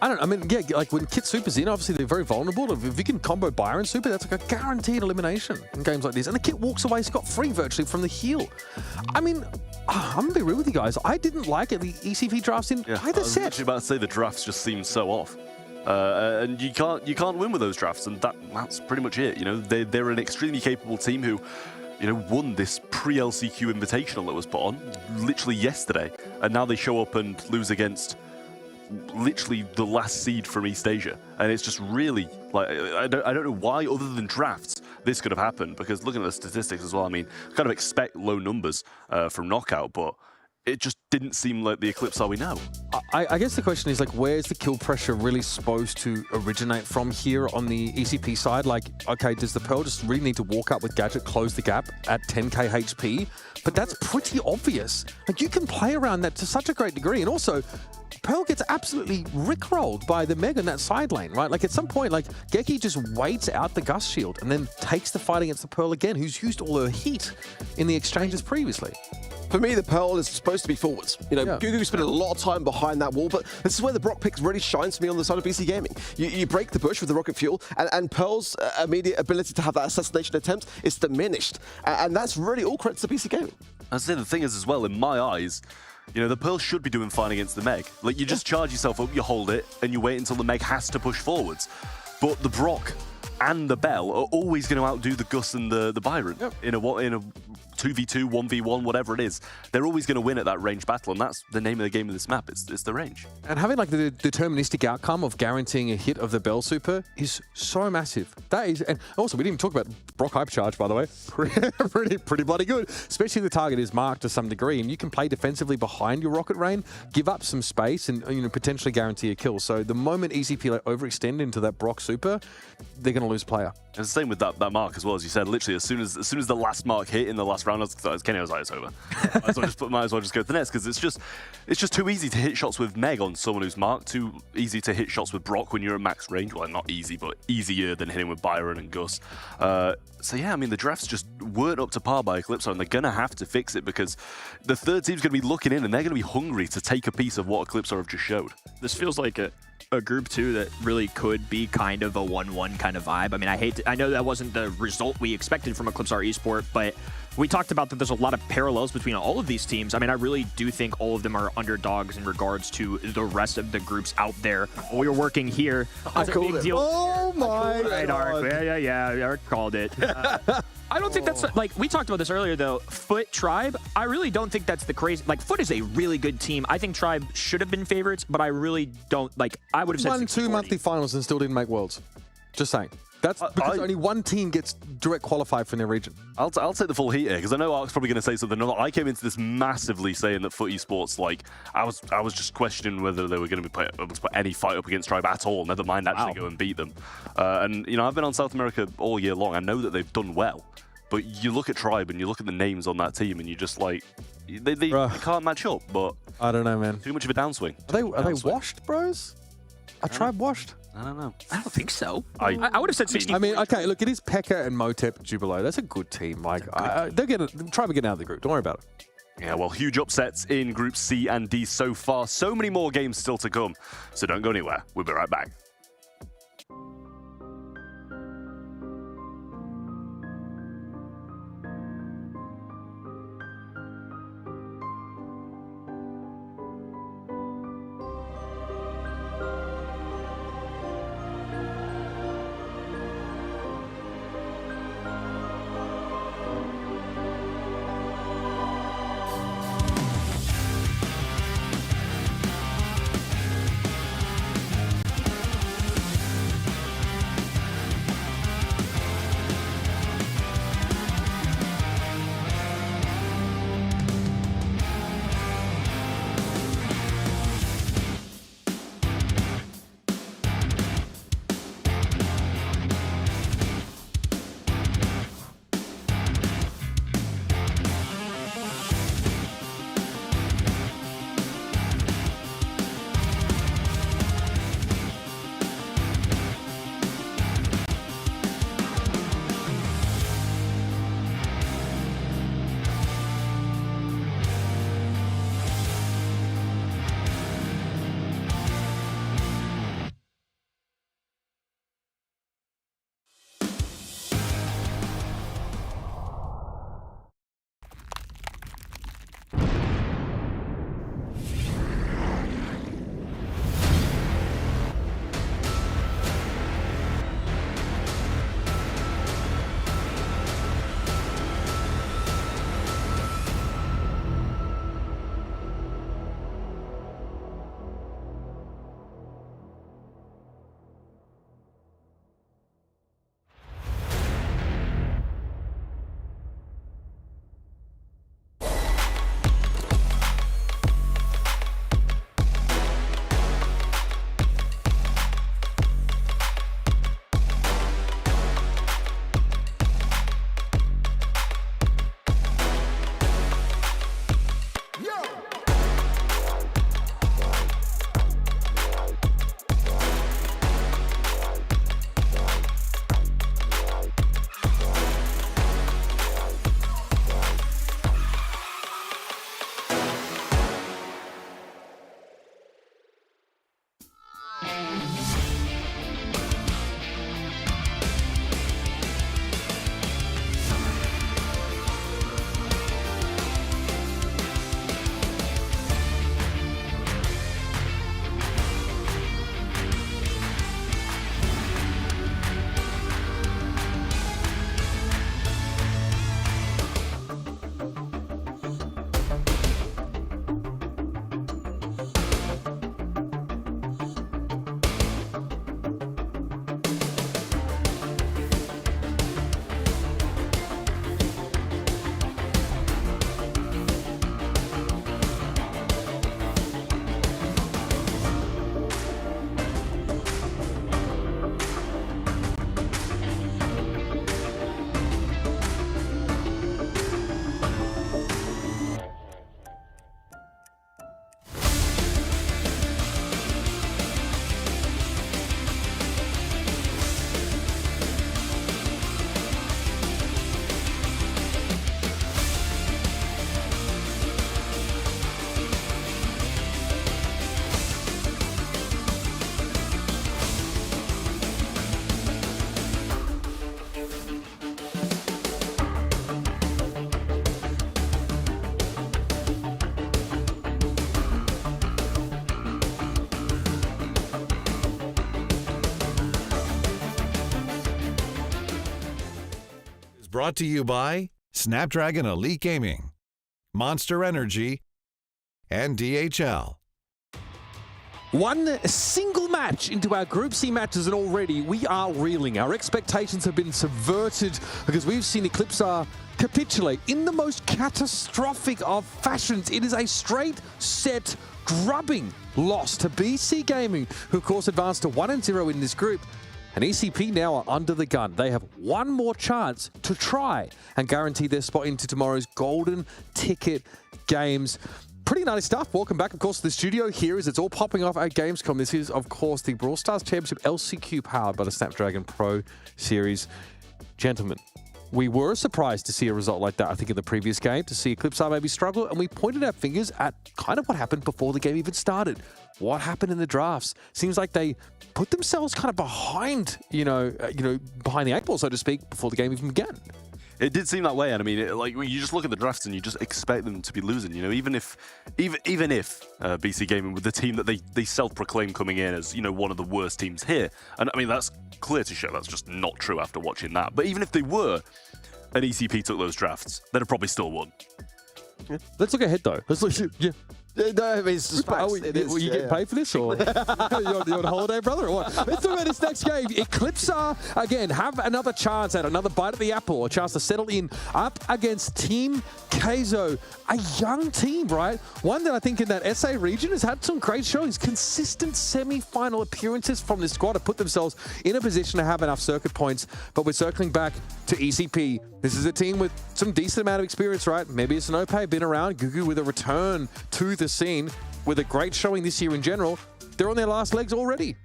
Speaker 4: I don't know. I mean, yeah, like when Kit Super's in, obviously they're very vulnerable. If you can combo Byron Super, that's like a guaranteed elimination in games like this. And the Kit walks away scot-free virtually from the heal. I mean, I'm going to be real with you guys. I didn't like it, the ECP drafts in either set.
Speaker 2: I was actually about to say the drafts just seem so off. And you can't win with those drafts, and that's pretty much it. You know, they're an extremely capable team who, you know, won this pre-LCQ invitational that was put on literally yesterday, and now they show up and lose against literally the last seed from East Asia, and it's just really like I don't know why, other than drafts, this could have happened. Because looking at the statistics as well, I mean, kind of expect low numbers from Knockout, but it just didn't seem like the Eclipse we know.
Speaker 4: I guess the question is, like, where's the kill pressure really supposed to originate from here on the ECP side? Like, okay, does the Pearl just really need to walk up with Gadget, close the gap at 10k HP? But that's pretty obvious. Like, you can play around that to such a great degree. And also, Pearl gets absolutely rickrolled by the Meg in that side lane, right? Like, at some point, like, Geki just waits out the Gust shield and then takes the fight against the Pearl again, who's used all her heat in the exchanges previously.
Speaker 3: For me, the Pearl is supposed to be forwards. You know, Gugu spent a lot of time behind that wall, but this is where the Brock pick really shines for me on the side of BC Gaming. You break the bush with the rocket fuel, and Pearl's immediate ability to have that assassination attempt is diminished. And that's really all credit to BC Gaming.
Speaker 2: I say the thing is as well, in my eyes, you know, the Pearl should be doing fine against the Meg. Like, you just charge yourself up, you hold it, and you wait until the Meg has to push forwards. But the Brock and the Bell are always going to outdo the Gus and the Byron in a 2v2, 1v1, whatever it is. They're always going to win at that range battle, and that's the name of the game of this map. It's the range.
Speaker 4: And having like the deterministic outcome of guaranteeing a hit of the Bell Super is so massive. That is, and also we didn't even talk about Brock Hype Charge, by the way. pretty bloody good, especially if the target is marked to some degree, and you can play defensively behind your Rocket Rain, give up some space, and potentially guarantee a kill. So the moment ECP like overextend into that Brock Super, they're going to lose player.
Speaker 2: And the same with that mark as well, as you said. Literally, as soon as the last mark hit in the last round, Kenny was like, it's over. Might as well just go to the next, because it's just too easy to hit shots with Meg on someone who's marked. Too easy to hit shots with Brock when you're at max range. Well, not easy, but easier than hitting with Byron and Gus. So yeah, I mean, the drafts just weren't up to par by Eclipse, and they're going to have to fix it, because the third team's going to be looking in, and they're going to be hungry to take a piece of what Eclipse have just showed.
Speaker 1: This feels like a group 2 that really could be kind of a 1-1 kind of vibe. I mean, I know that wasn't the result we expected from Eclipse Esports, but we talked about that there's a lot of parallels between all of these teams. I mean, I really do think all of them are underdogs in regards to the rest of the groups out there. We were working here.
Speaker 3: I called it.
Speaker 4: Oh my
Speaker 1: God. Ark. Yeah, Ark called it. I don't think that's, like, we talked about this earlier, though. Foot, Tribe, I really don't think that's the crazy, like, Foot is a really good team. I think Tribe should have been favorites, but I really don't, like, I would have said
Speaker 4: won 2 monthly finals and still didn't make Worlds. Just saying. That's because only one team gets direct qualified from their region.
Speaker 2: I'll take the full heat here, because I know Ark's probably going to say something. I came into this massively saying that Foot Esports, like, I was just questioning whether they were going to be able to put any fight up against Tribe at all, never mind actually go and beat them. And, you know, I've been on South America all year long. I know that they've done well. But you look at Tribe and you look at the names on that team, and you just like, they can't match up. But
Speaker 4: I don't know, man.
Speaker 2: Too much of a downswing.
Speaker 4: Are they washed, bros? Are Tribe washed?
Speaker 2: I don't know.
Speaker 1: I don't think so. I would have said 60.
Speaker 4: I mean, okay, look, it is Pekka and Motep Jubilo. That's a good team. Like, they're getting Tribe are getting out of the group. Don't worry about it.
Speaker 2: Yeah, well, huge upsets in Group C and D so far. So many more games still to come. So don't go anywhere. We'll be right back.
Speaker 5: brought to you by Snapdragon Elite Gaming, Monster Energy, and DHL.
Speaker 4: One single match into our Group C matches and already we are reeling. Our expectations have been subverted because we've seen Eclipse capitulate in the most catastrophic of fashions. It is a straight set drubbing loss to BC Gaming, who of course advanced to 1-0 in this group. And ECP now are under the gun. They have one more chance to try and guarantee their spot into tomorrow's golden ticket games. Pretty nice stuff. Welcome back, of course, to the studio here as it's all popping off at Gamescom. This is, of course, the Brawl Stars Championship LCQ powered by the Snapdragon Pro Series. Gentlemen, we were surprised to see a result like that, I think, in the previous game, to see Eclipse maybe struggle, and we pointed our fingers at kind of what happened before the game even started. What happened in the drafts? Seems like they put themselves kind of behind, behind the 8 ball, so to speak, before the game even began.
Speaker 2: It did seem that way, and I mean, like when you just look at the drafts and you just expect them to be losing. You know, even if BC Gaming with the team that they self-proclaim coming in as one of the worst teams here, and I mean that's clear to show that's just not true after watching that. But even if they were, and ECP took those drafts, they'd have probably still won.
Speaker 4: Yeah. Let's look ahead though. Let's look. Yeah.
Speaker 3: No, I mean, it's just facts.
Speaker 4: Will you get paid for this, or you're on holiday, brother, or what? Let's talk about this next game. Eclipse, again, have another chance at another bite at the apple, a chance to settle in up against Team Keizo, a young team, right? One that I think in that SA region has had some great showings, consistent semi-final appearances from this squad to put themselves in a position to have enough circuit points. But we're circling back to ECP. This is a team with some decent amount of experience, right? Maybe it's an Ope, been around. Gugu with a return to the scene with a great showing this year in general. They're on their last legs already.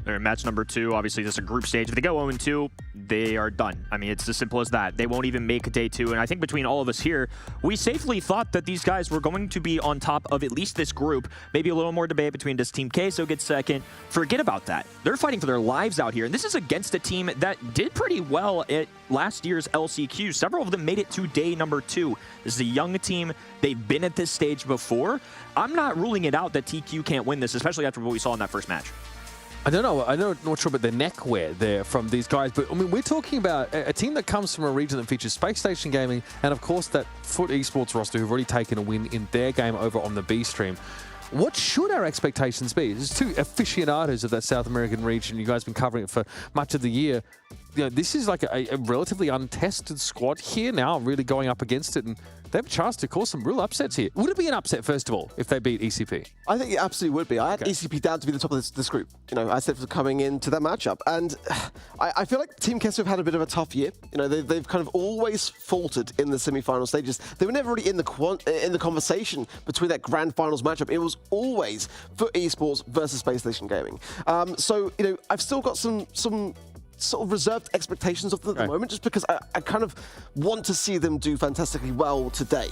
Speaker 1: They're in match number 2. Obviously, this is a group stage. If they go 0-2, they are done. I mean, it's as simple as that. They won't even make day 2. And I think between all of us here, we safely thought that these guys were going to be on top of at least this group. Maybe a little more debate between does Team Keizo get second. Forget about that. They're fighting for their lives out here. And this is against a team that did pretty well at last year's LCQ. Several of them made it to day number 2. This is a young team. They've been at this stage before. I'm not ruling it out that TQ can't win this, especially after what we saw in that first match.
Speaker 4: I don't know. I'm not sure about the neckwear there from these guys, but I mean, we're talking about a team that comes from a region that features Space Station Gaming and, of course, that Foot Esports roster who've already taken a win in their game over on the B stream. What should our expectations be? There's 2 aficionados of that South American region. You guys have been covering it for much of the year. This is like a relatively untested squad here now, really going up against it, and they have a chance to cause some real upsets here. Would it be an upset, first of all, if they beat ECP?
Speaker 3: I think it absolutely would be. I had ECP down to be the top of this group. I said for coming into that matchup, and I feel like Team Keizo have had a bit of a tough year. They've kind of always faltered in the semi-final stages. They were never really in the conversation between that grand finals matchup. It was always Foot Esports versus Space Station Gaming. So I've still got some sort of reserved expectations of them at the moment, just because I kind of want to see them do fantastically well today.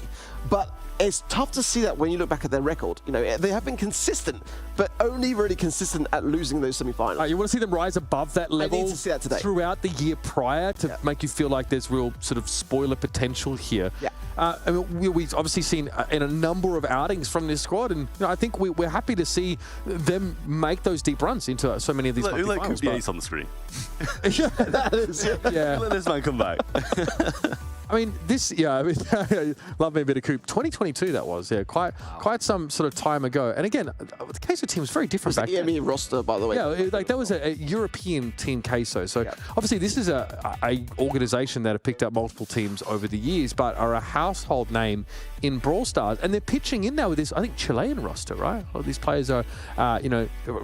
Speaker 3: But it's tough to see that when you look back at their record. They have been consistent, but only really consistent at losing those semi-finals.
Speaker 4: You want to see them rise above that level
Speaker 3: I need to see that today.
Speaker 4: Throughout the year prior to make you feel like there's real sort of spoiler potential here.
Speaker 3: Yeah.
Speaker 4: I mean, we've obviously seen in a number of outings from this squad, and I think we're happy to see them make those deep runs into so many of these
Speaker 2: Let
Speaker 4: finals.
Speaker 2: Ace on the screen.
Speaker 3: Yeah, that is.
Speaker 2: Yeah. Let this man come back.
Speaker 4: I mean, love me a bit of Coop. 2022 that was, quite some sort of time ago. And again, the Keizo team was very different back then.
Speaker 3: EME roster, by the way.
Speaker 4: Yeah, like that was a European team Keizo. So obviously this is a organization that have picked up multiple teams over the years, but are a household name in Brawl Stars. And they're pitching in now with this, I think, Chilean roster, right? All these players are,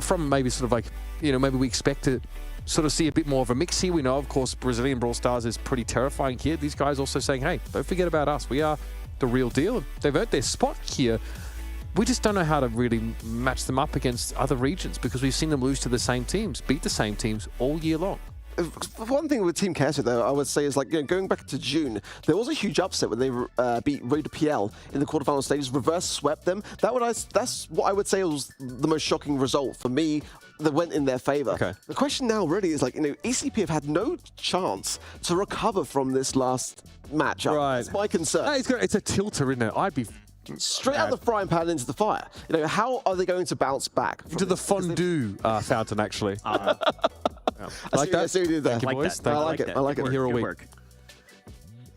Speaker 4: from maybe sort of like, maybe we expect to sort of see a bit more of a mix here. We know, of course, Brazilian Brawl Stars is pretty terrifying here. These guys also saying, hey, don't forget about us. We are the real deal. They've earned their spot here. We just don't know how to really match them up against other regions because we've seen them lose to the same teams, beat the same teams all year long.
Speaker 3: One thing with Team Keizo, though, I would say is going back to June, there was a huge upset when they beat Raider PL in the quarterfinal stages, reverse swept them. That's what I would say was the most shocking result for me that went in their favor.
Speaker 4: Okay.
Speaker 3: The question now really is ECP have had no chance to recover from this last matchup.
Speaker 4: Right.
Speaker 3: That's my concern.
Speaker 4: It's a tilter, isn't it? I'd be
Speaker 3: straight out of the frying pan into the fire. How are they going to bounce back?
Speaker 4: Into the fondue fountain, actually.
Speaker 3: I like that.
Speaker 4: Thank you, boys.
Speaker 3: I like it. I like it.
Speaker 4: Here all week.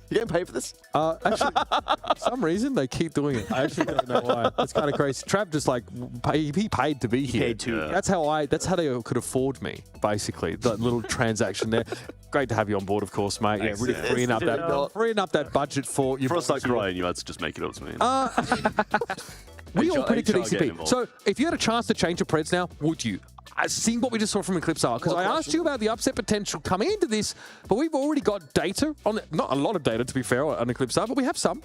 Speaker 3: You getting paid for this?
Speaker 4: Actually, for some reason they keep doing it. I actually don't know why. That's kind of crazy. Trav just like he paid to be here.
Speaker 1: Paid to.
Speaker 4: Yeah. That's how they could afford me, basically. That little transaction there. Great to have you on board, of course, mate. Yeah, really freeing up that budget for you.
Speaker 2: For us, like crying, you had to just make it up to me.
Speaker 4: We all predicted ECP.
Speaker 2: involved.
Speaker 4: So if you had a chance to change your Preds now, would you? Seeing what we just saw from Eclipse, because I asked you about the upset potential coming into this, but we've already got data on it. Not a lot of data, to be fair, on Eclipse, but we have some.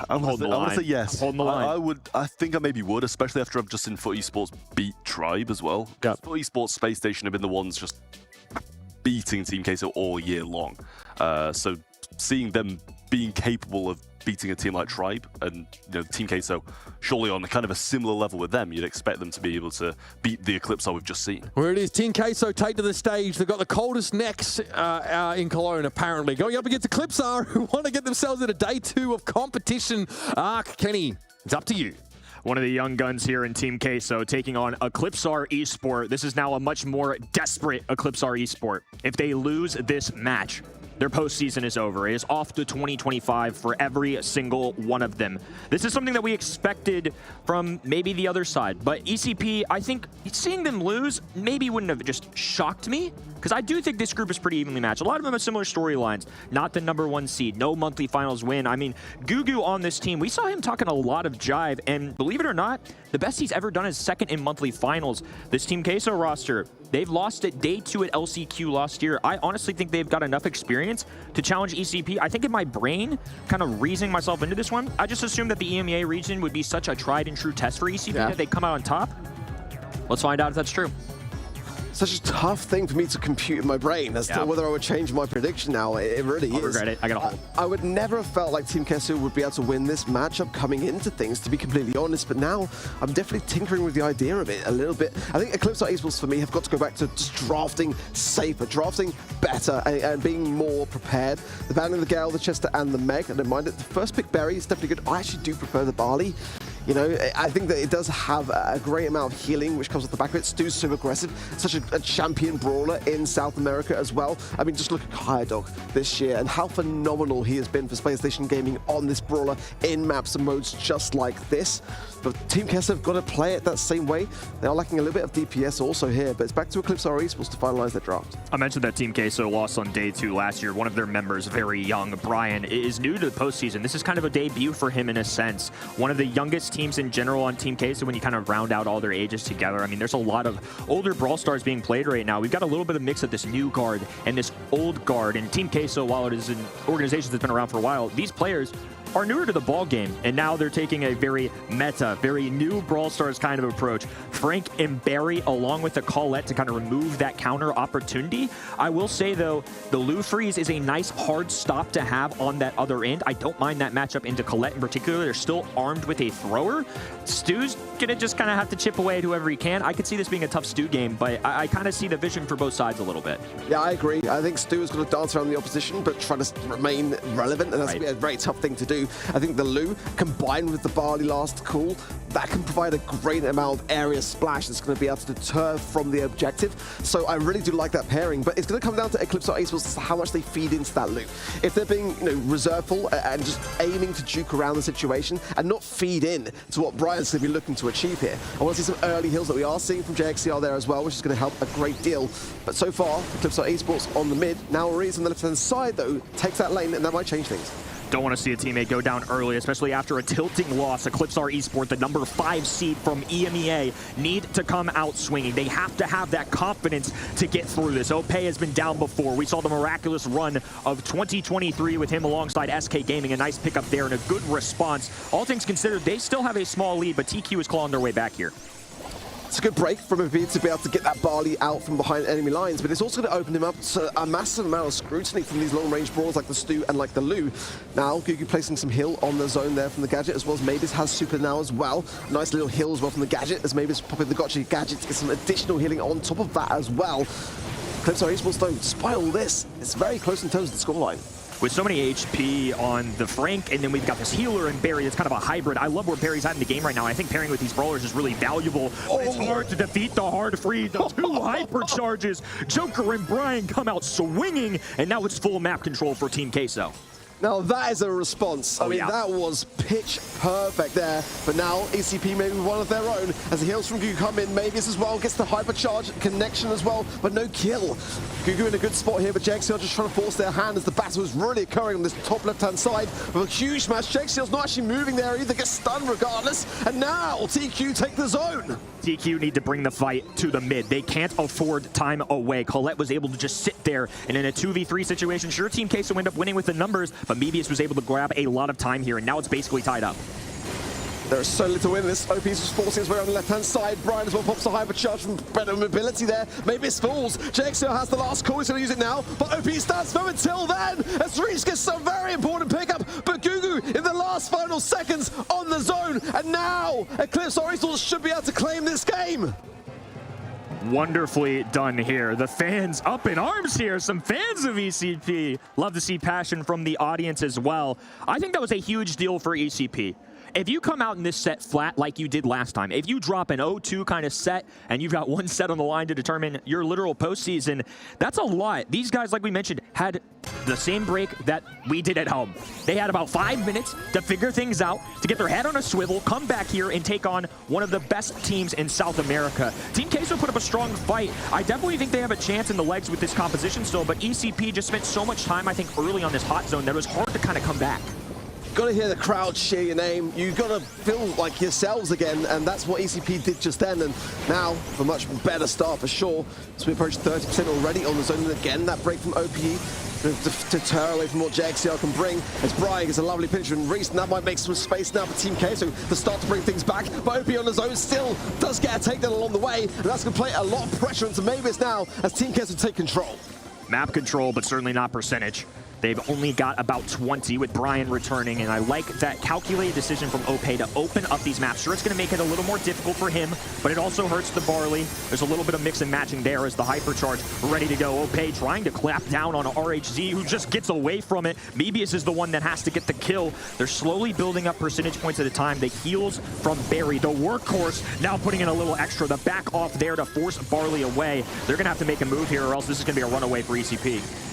Speaker 2: I'm holding the line. I want to say yes.
Speaker 1: I'm holding the line.
Speaker 2: I think I maybe would, especially after I've just seen Foot Esports beat Tribe as well.
Speaker 4: Yep.
Speaker 2: Foot Esports Space Station have been the ones just beating Team Queso all year long. So seeing them being capable of beating a team like Tribe and Team Queso surely on kind of a similar level with them, you'd expect them to be able to beat the Eclipse we've just seen.
Speaker 4: Where it is, Team Queso take to the stage. They've got the coldest necks in Cologne, apparently. Going up against Eclipse who want to get themselves into day 2 of competition. Kenny, it's up to you.
Speaker 1: One of the young guns here in Team Queso taking on Eclipsar Esport. This is now a much more desperate Eclipsar Esport. If they lose this match, their postseason is over. It is off to 2025 for every single one of them. This is something that we expected from maybe the other side, but ECP, I think seeing them lose maybe wouldn't have just shocked me, because I do think this group is pretty evenly matched. A lot of them have similar storylines. Not the #1 seed, no monthly finals win. I mean, Gugu on this team, we saw him talking a lot of jive, and believe it or not, the best he's ever done is second in monthly finals. This Team Queso roster, they've lost at day 2 at LCQ last year. I honestly think they've got enough experience to challenge ECP. I think in my brain, kind of reasoning myself into this one, I just assumed that the EMEA region would be such a tried and true test for ECP that they come out on top. Let's find out if that's true.
Speaker 3: Such a tough thing for me to compute in my brain as to whether I would change my prediction now. It really is.
Speaker 1: I regret it. I gotta hold.
Speaker 3: I would never have felt like Team Queso would be able to win this matchup coming into things, to be completely honest, but now I'm definitely tinkering with the idea of it a little bit. I think Eclipse Esports for me have got to go back to just drafting safer, drafting better, and being more prepared. The banning the Gale, the Chester, and the Meg, I don't mind it. The first pick Berry is definitely good. I actually do prefer the Barley. I think that it does have a great amount of healing, which comes off the back of it. Stu's so aggressive, such a champion brawler in South America as well. I mean, just look at Hyrdog this year and how phenomenal he has been for Space Station Gaming on this brawler in maps and modes just like this. But Team Queso have got to play it that same way. They are lacking a little bit of DPS also here, but it's back to Eclipse Esports to finalize their draft.
Speaker 1: I mentioned that Team Queso lost on day 2 last year. One of their members, very young, Brian, is new to the postseason. This is kind of a debut for him in a sense. One of the youngest teams in general on Team Queso when you kind of round out all their ages together. I mean, there's a lot of older Brawl stars being played right now. We've got a little bit of mix of this new guard and this old guard. And Team Queso, while it is an organization that's been around for a while, these players are newer to the ball game, and now they're taking a very meta, very new Brawl Stars kind of approach. Frank and Barry, along with the Colette to kind of remove that counter opportunity. I will say, though, the Lou Freeze is a nice hard stop to have on that other end. I don't mind that matchup into Colette in particular. They're still armed with a thrower. Stu's gonna just kind of have to chip away at whoever he can. I could see this being a tough Stu game, but I kind of see the vision for both sides a little bit.
Speaker 3: Yeah, I agree. I think Stu is going to dance around the opposition, but try to remain relevant, and that's going to be a very tough thing to do. I think the Lou, combined with the Barley last call, that can provide a great amount of area splash that's going to be able to deter from the objective. So I really do like that pairing, but it's going to come down to Eclipse Esports as to how much they feed into that Lou. If they're being reserveful and just aiming to juke around the situation and not feed in to what Brian's going to be looking to achieve here. I want to see some early heals that we are seeing from JXCR there as well, which is going to help a great deal. But so far, Eclipse Esports on the mid. Now Reese on the left-hand side, though, takes that lane, and that might change things.
Speaker 1: Don't want to see a teammate go down early, especially after a tilting loss. Eclipsar Esport, the #5 seed from EMEA, need to come out swinging. They have to have that confidence to get through this. Ope has been down before. We saw the miraculous run of 2023 with him alongside SK Gaming. A nice pickup there and a good response. All things considered, they still have a small lead, but TQ is clawing their way back here.
Speaker 3: It's a good break from Embiid to be able to get that Barley out from behind enemy lines, but it's also going to open him up to a massive amount of scrutiny from these long-range brawls like the Stu and like the Lou. Now, Gugu placing some heal on the zone there from the Gadget, as well as Mavis has super now as well. Nice little heal as well from the Gadget, as Mavis popping the Gotcha Gadget to get some additional healing on top of that as well. Eclipse Esports, though, despite all this, it's very close in terms of the scoreline.
Speaker 1: with so many HP on the Frank, and then we've got this healer and Barry that's kind of a hybrid. I love where Barry's at in the game right now. I think pairing with these brawlers is really valuable. But it's hard to defeat the hard freeze. The two hypercharges. Joker and Brian come out swinging, and now it's full map control for Team Queso.
Speaker 3: Now that is a response. I mean, that was pitch perfect there. But now ECP maybe one of their own as the heals from Gugu come in. Mavis as well gets the hypercharge connection as well, but no kill. Gugu in a good spot here, but JXL just trying to force their hand as the battle is really occurring on this top left-hand side with a huge smash. JXL's not actually moving there either, gets stunned regardless. And now TQ take the zone.
Speaker 1: TQ need to bring the fight to the mid. They can't afford time away. Colette was able to just sit there, and in a 2v3 situation, sure, Team Queso end up winning with the numbers, but Mebius was able to grab a lot of time here, and now it's basically tied up.
Speaker 3: There's so little in this. OP's just forcing his way on the left-hand side. Brian as well pops the hypercharge from better mobility there. Maybe it falls. JXL has the last call. He's going to use it now. But OP stands firm until then. As Reese gets some very important pickup. But Gugu in the last final seconds on the zone. And now Eclipse Oriental should be able to claim this game.
Speaker 1: Wonderfully done here. The fans up in arms here. Some fans of ECP. Love to see passion from the audience as well. I think that was a huge deal for ECP. If you come out in this set flat like you did last time, if you drop an 0-2 kind of set and you've got one set on the line to determine your literal postseason, that's a lot. These guys, like we mentioned, had the same break that we did at home. They had about 5 minutes to figure things out, to get their head on a swivel, come back here and take on one of the best teams in South America. Team Queso put up a strong fight. I definitely think they have a chance in the legs with this composition still, but ECP just spent so much time, I think, early on this hot zone that it was hard to kind of come back.
Speaker 3: Gotta hear the crowd cheer your name. You gotta feel like yourselves again, and that's what ECP did just then. And now, a much better start for sure. So we approach 30% already on the zone. And again, that break from OPE to deter away from what JXL can bring. As Brian gets a lovely pinch and Reese, and that might make some space now for Team Queso to start to bring things back. But OP on the zone still does get a takedown along the way, and that's gonna play a lot of pressure into Mavis now as Team Queso take control.
Speaker 1: Map control, but certainly not percentage. They've only got about 20 with Brian returning, and I like that calculated decision from Ope to open up these maps. Sure, it's going to make it a little more difficult for him, but it also hurts the Barley. There's a little bit of mix and matching there as the hypercharge ready to go. Ope trying to clap down on RHZ, who just gets away from it. Mebius is the one that has to get the kill. They're slowly building up percentage points at a time. The heals from Barry, the workhorse, now putting in a little extra. The back off there to force Barley away. They're going to have to make a move here, or else this is going to be a runaway for ECP.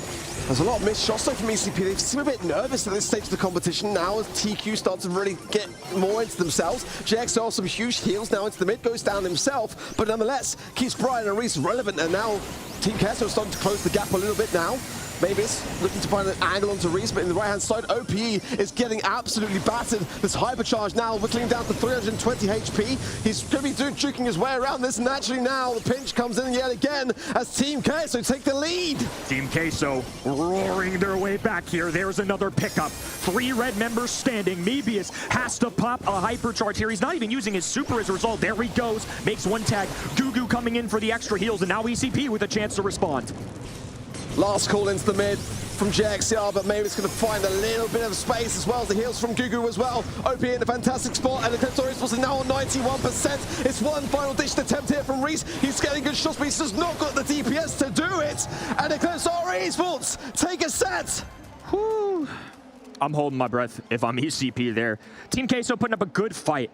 Speaker 3: There's a lot of missed shots though from ECP. They seem a bit nervous at this stage of the competition now as TQ starts to really get more into themselves. JXL some huge heals now into the mid, goes down himself, but nonetheless keeps Brian and Reese relevant, and now Team Queso is starting to close the gap a little bit now. Mavis looking to find an angle onto Reese, but in the right-hand side, OPE is getting absolutely battered. This hypercharge now whittling down to 320 HP. He's going to be juking his way around this, and actually now the pinch comes in yet again as Team Queso take the lead.
Speaker 1: Team Queso roaring their way back here. There's another pickup. 3 red members standing. Mebius has to pop a hypercharge here. He's not even using his super as a result. There he goes. Makes one tag. Gugu coming in for the extra heals, and now ECP with a chance to respond.
Speaker 3: Last call into the mid from JXL, but maybe it's going to find a little bit of space as well as the heals from Gugu as well. OP in a fantastic spot, and the Clitorius was now on 91%. It's one final ditched attempt here from Reese. He's getting good shots, but he's just not got the DPS to do it. And Eclipse Esports take a set.
Speaker 1: Whew. I'm holding my breath if I'm ECP there. Team Queso putting up a good fight.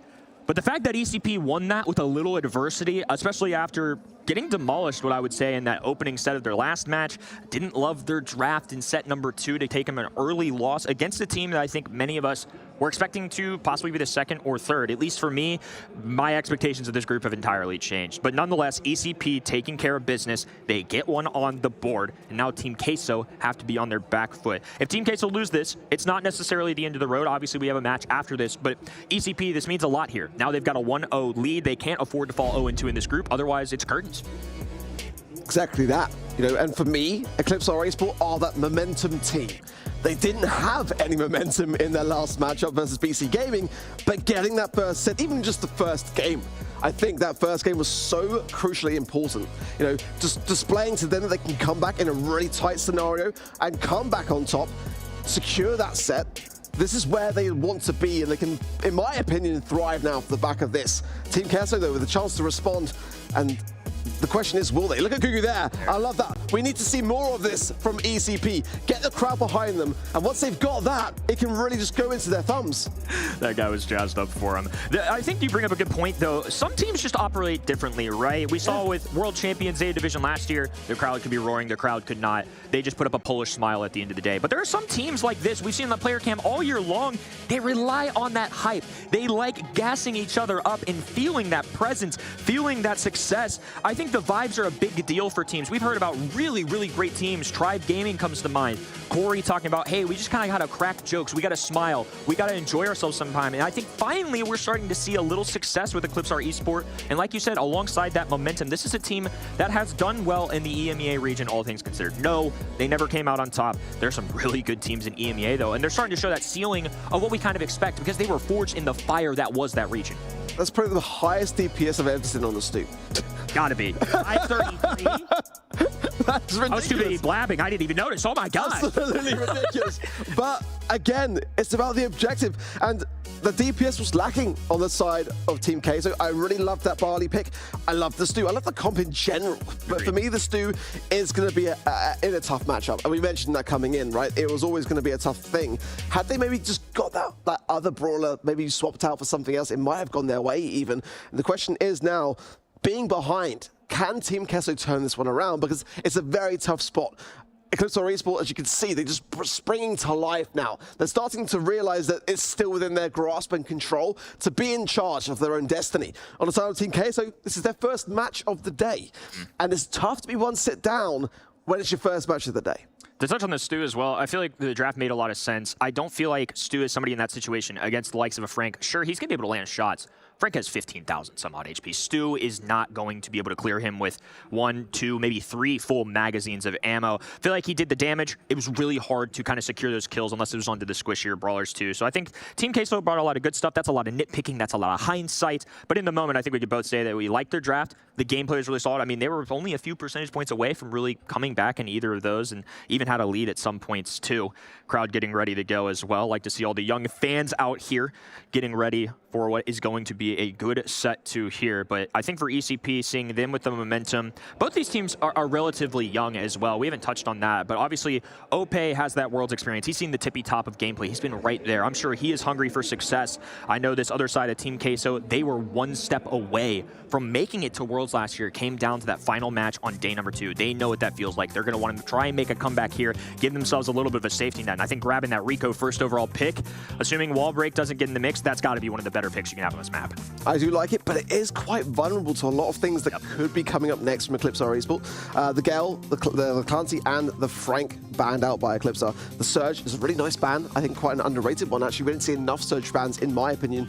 Speaker 1: But the fact that ECP won that with a little adversity, especially after getting demolished, what I would say, in that opening set of their last match, didn't love their draft in set number 2 to take them an early loss against a team that I think many of us were expecting to possibly be the second or third. At least for me, my expectations of this group have entirely changed. But nonetheless, ECP taking care of business. They get one on the board, and now Team Queso have to be on their back foot. If Team Queso lose this, it's not necessarily the end of the road. Obviously, we have a match after this, but ECP, this means a lot here. Now they've got a 1-0 lead. They can't afford to fall 0-2 in this group. Otherwise, it's curtains.
Speaker 3: Exactly that, you know, and for me, Eclipse Esports are that momentum team. They didn't have any momentum in their last matchup versus BC Gaming, but getting that first set, even just the first game, I think that first game was so crucially important. You know, just displaying to them that they can come back in a really tight scenario and come back on top, secure that set. This is where they want to be, and they can, in my opinion, thrive now off the back of this. Team Queso, though, with a chance to respond, and the question is, will they? Look at Gugu there. I love that. We need to see more of this from ECP. Get the crowd behind them. And once they've got that, it can really just go into their thumbs.
Speaker 1: That guy was jazzed up for him. I think you bring up a good point, though. Some teams just operate differently, right? We saw with World Champions Zeta Division last year, their crowd could be roaring, their crowd could not. They just put up a Polish smile at the end of the day. But there are some teams like this, we've seen on the player cam all year long, they rely on that hype. They like gassing each other up and feeling that presence, feeling that success. I think the vibes are a big deal for teams. We've heard about really, really great teams. Tribe Gaming comes to mind. Corey talking about, hey, we just kind of got to crack jokes. We got to smile. We got to enjoy ourselves sometime. And I think finally we're starting to see a little success with Eclipse our Esport. And like you said, alongside that momentum, this is a team that has done well in the EMEA region, all things considered. No, they never came out on top. There's some really good teams in EMEA, though, and they're starting to show that ceiling of what we kind of expect because they were forged in the fire that was that region.
Speaker 3: That's probably the highest DPS I've ever seen on the Stoop.
Speaker 1: Gotta be. 533?
Speaker 3: That's ridiculous.
Speaker 1: I was too busy blabbing. I didn't even notice. Oh my God.
Speaker 3: Absolutely ridiculous. But again, it's about the objective. And the DPS was lacking on the side of Team K. So I really love that Barley pick. I love the Stu. I love the comp in general. But for me, the Stu is going to be in a tough matchup. And we mentioned that coming in, right? It was always going to be a tough thing. Had they maybe just got that other brawler, maybe swapped out for something else, it might have gone their way even. And the question is now, being behind, can Team Kesso turn this one around? Because it's a very tough spot. Eclipse our Esport, as you can see, they're just springing to life now. They're starting to realize that it's still within their grasp and control to be in charge of their own destiny. On the side of Team Kesso, this is their first match of the day. And it's tough to be one sit down when it's your first match of the day.
Speaker 1: To touch on the Stu as well, I feel like the draft made a lot of sense. I don't feel like Stu is somebody in that situation against the likes of a Frank. Sure, he's going to be able to land shots. Frank has 15,000 some odd HP. Stu is not going to be able to clear him with 1, 2, maybe 3 full magazines of ammo. I feel like he did the damage. It was really hard to kind of secure those kills unless it was onto the squishier brawlers too. So I think Team Queso brought a lot of good stuff. That's a lot of nitpicking. That's a lot of hindsight. But in the moment, I think we could both say that we liked their draft. The gameplay was really solid. I mean, they were only a few percentage points away from really coming back in either of those and even had a lead at some points too. Crowd getting ready to go as well. Like to see all the young fans out here getting ready for what is going to be a good set to here. But I think for ECP, seeing them with the momentum, both these teams are relatively young as well. We haven't touched on that, but obviously Ope has that Worlds experience. He's seen the tippy top of gameplay. He's been right there. I'm sure he is hungry for success. I know this other side of Team Queso, they were one step away from making it to Worlds last year. It came down to that final match on day number 2. They know what that feels like. They're going to want to try and make a comeback here, give themselves a little bit of a safety net. And I think grabbing that Rico first overall pick, assuming wall break doesn't get in the mix, that's got to be one of the better picks you can have on this map.
Speaker 3: I do like it, but it is quite vulnerable to a lot of things that could be coming up next from Eclipsar Esport. The Gale, the Clancy, and the Frank banned out by Eclipsar. The Surge is a really nice ban. I think quite an underrated one, actually. We didn't see enough Surge bans, in my opinion.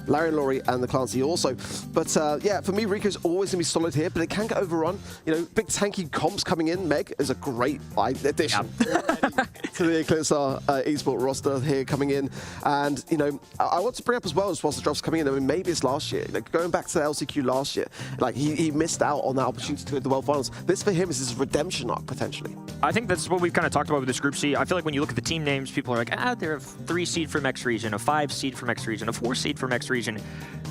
Speaker 3: Larry and Laurie and the Clancy also. But yeah, for me, Rico's always going to be solid here, but it can get overrun. You know, big tanky comps coming in. Meg is a great addition to the Eclipsar Esport roster here coming in. And, you know, I want to bring up as well, whilst the drops coming in, I mean, maybe it's last year. Like, going back to the LCQ last year, like, he missed out on that opportunity to go to the World Finals. This, for him, is his redemption arc, potentially.
Speaker 1: I think that's what we've kind of talked about with this Group C. I feel like when you look at the team names, people are like, they're a 3 seed from X region, a 5 seed from X region, a 4 seed from X region.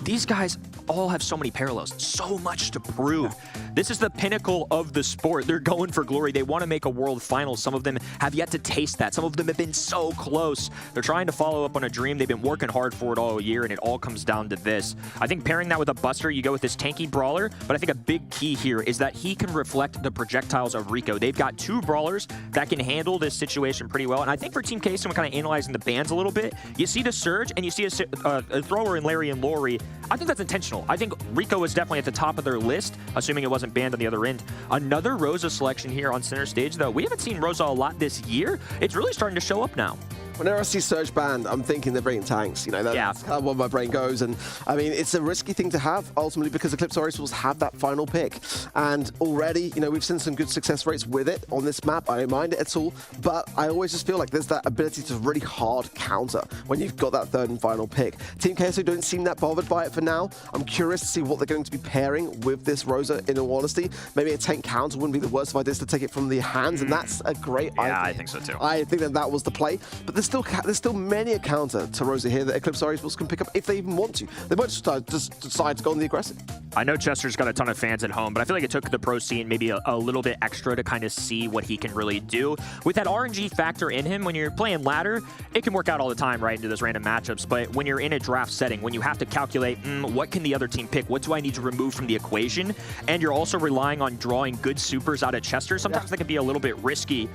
Speaker 1: These guys all have so many parallels, so much to prove. This is the pinnacle of the sport. They're going for glory. They want to make a world final. Some of them have yet to taste that. Some of them have been so close. They're trying to follow up on a dream. They've been working hard for it all year, and it all comes down to this. I think pairing that with a Buster, you go with this tanky brawler, but I think a big key here is that he can reflect the projectiles of Rico. They've got 2 brawlers that can handle this situation pretty well, and I think for Team K, someone kind of analyzing the bans a little bit, you see the Surge, and you see a thrower in Larry and Laurie. I think that's intentional. I think Rico was definitely at the top of their list, assuming it wasn't banned on the other end. Another Rosa selection here on center stage, though. We haven't seen Rosa a lot this year. It's really starting to show up now.
Speaker 3: Whenever I see Surge banned, I'm thinking they're bringing tanks. You know, that's kind of where my brain goes. And I mean, it's a risky thing to have ultimately because Eclipse Oracles have that final pick. And already, you know, we've seen some good success rates with it on this map. I don't mind it at all. But I always just feel like there's that ability to really hard counter when you've got that 3rd and final pick. Team KSO don't seem that bothered by it for now. I'm curious to see what they're going to be pairing with this Rosa, in all honesty. Maybe a tank counter wouldn't be the worst of ideas to take it from the hands. And that's a great idea.
Speaker 1: Yeah, I think so too.
Speaker 3: I think that was the play. But there's still many a counter to Rosa here that Eclipse Esports can pick up if they even want to. They might just decide to go on the aggressive.
Speaker 1: I know Chester's got a ton of fans at home, but I feel like it took the pro scene maybe a little bit extra to kind of see what he can really do. With that RNG factor in him, when you're playing ladder, it can work out all the time, right, into those random matchups. But when you're in a draft setting, when you have to calculate, what can the other team pick? What do I need to remove from the equation? And you're also relying on drawing good supers out of Chester. Sometimes that can be a little bit risky.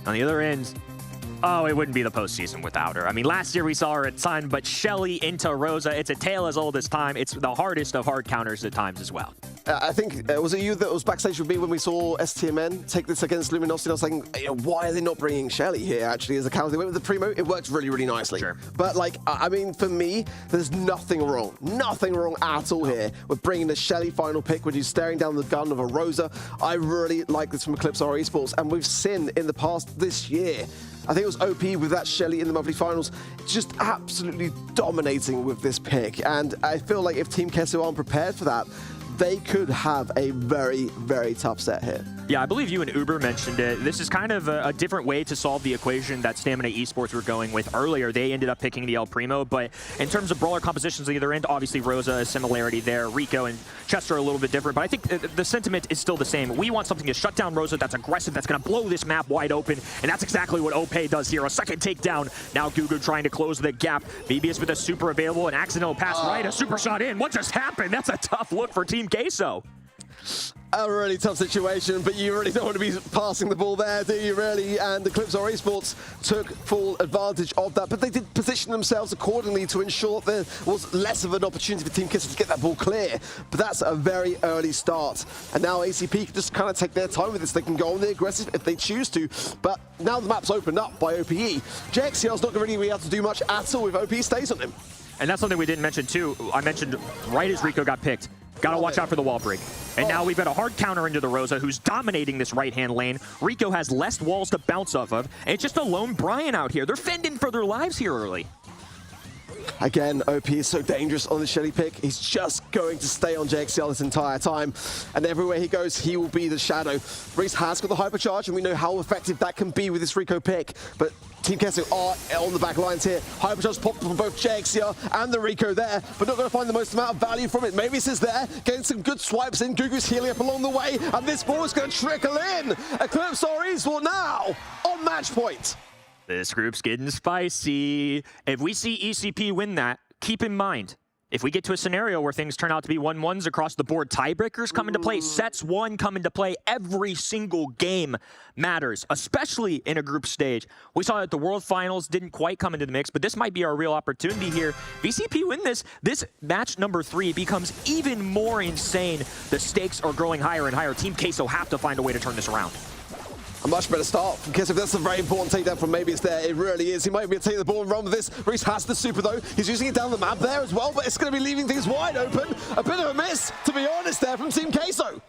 Speaker 1: On the other end, oh, it wouldn't be the postseason without her. I mean, last year we saw her at Sun, but Shelly into Rosa, it's a tale as old as time. It's the hardest of hard counters at times as well.
Speaker 3: I think, was it you that was backstage with me when we saw STMN take this against Luminosity? I was saying, why are they not bringing Shelly here, actually, as a counter? They went with the Primo. It worked really, really nicely.
Speaker 1: Sure.
Speaker 3: But, like, I mean, for me, there's nothing wrong at all here with bringing the Shelly final pick when you're staring down the gun of a Rosa. I really like this from Eclipse Esports, and we've seen in the past this year, I think it was OP with that Shelly in the monthly finals, just absolutely dominating with this pick. And I feel like if Team Kesso aren't prepared for that, they could have a very, very tough set here.
Speaker 1: Yeah, I believe you and Uber mentioned it. This is kind of a different way to solve the equation that Stamina Esports were going with earlier. They ended up picking the El Primo, but in terms of brawler compositions on the other end, obviously Rosa, a similarity there. Rico and Chester are a little bit different, but I think the sentiment is still the same. We want something to shut down Rosa that's aggressive, that's going to blow this map wide open, and that's exactly what Ope does here. A second takedown. Now Gugu trying to close the gap. Mebius with a super available, an accidental pass right, a super shot in. What just happened? That's a tough look for Team Queso.
Speaker 3: A really tough situation, but you really don't want to be passing the ball there, do you really? And Eclipse Esports took full advantage of that, but they did position themselves accordingly to ensure that there was less of an opportunity for Team Kisser to get that ball clear. But that's a very early start. And now ACP can just kind of take their time with this. They can go on the aggressive if they choose to, but now the map's opened up by OPE. JXCL's not going to really be able to do much at all if OP stays on him.
Speaker 1: And that's something we didn't mention too. I mentioned right as Rico got picked, gotta watch out for the wall break. And now we've got a hard counter into the Rosa, who's dominating this right-hand lane. Rico has less walls to bounce off of, and it's just a lone Brian out here. They're fending for their lives here early.
Speaker 3: Again, OP is so dangerous on the Shelly pick. He's just going to stay on JXCL this entire time. And everywhere he goes, he will be the shadow. Reese has got the hypercharge, and we know how effective that can be with this Rico pick. But Team Kesso are on the back lines here. Hypercharge popped from both JXCL and the Rico there, but not going to find the most amount of value from it. Maybe this is there, getting some good swipes in. Gugu's healing up along the way, and this ball is going to trickle in. Eclipse Esports now on match point.
Speaker 1: This group's getting spicy. If we see ECP win that, keep in mind, if we get to a scenario where things turn out to be 1-1s across the board, tiebreakers come into play, sets one come into play, every single game matters, especially in a group stage. We saw that the World Finals didn't quite come into the mix, but this might be our real opportunity here. If ECP win this match number 3 becomes even more insane. The stakes are growing higher and higher. Team Queso have to find a way to turn this around.
Speaker 3: A much better start from Kiss. If that's a very important takedown from Maybe It's there, it really is. He might be able to take the ball and run with this. Reese has the super though. He's using it down the map there as well, but it's going to be leaving things wide open. A bit of a miss, to be honest, there from Team Queso.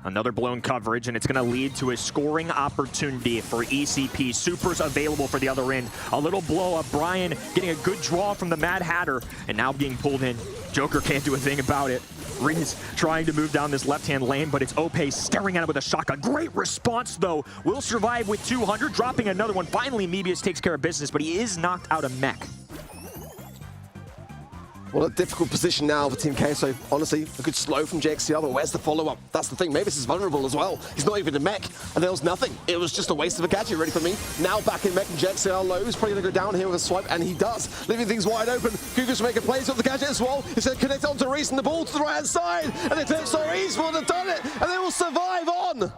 Speaker 1: Another blown coverage, and it's going to lead to a scoring opportunity for ECP. Supers available for the other end. A little blow up. Brian getting a good draw from the Mad Hatter, and now being pulled in. Joker can't do a thing about it. Riz trying to move down this left-hand lane, but it's Ope staring at it with a shotgun. Great response, though. Will survive with 200, dropping another one. Finally, Mebius takes care of business, but he is knocked out of mech.
Speaker 3: Well, a difficult position now for Team Queso. Honestly, a good slow from JXCL, but where's the follow-up? That's the thing. Mavis is vulnerable as well. He's not even in mech, and there was nothing. It was just a waste of a gadget ready for me. Now back in mech, and JXCL low. He's probably going to go down here with a swipe, and he does, leaving things wide open. Gugu's making plays with the gadget as well. He's going to connect onto Reese and the ball to the right-hand side, and Eclipse Esports have done it, and they will survive on.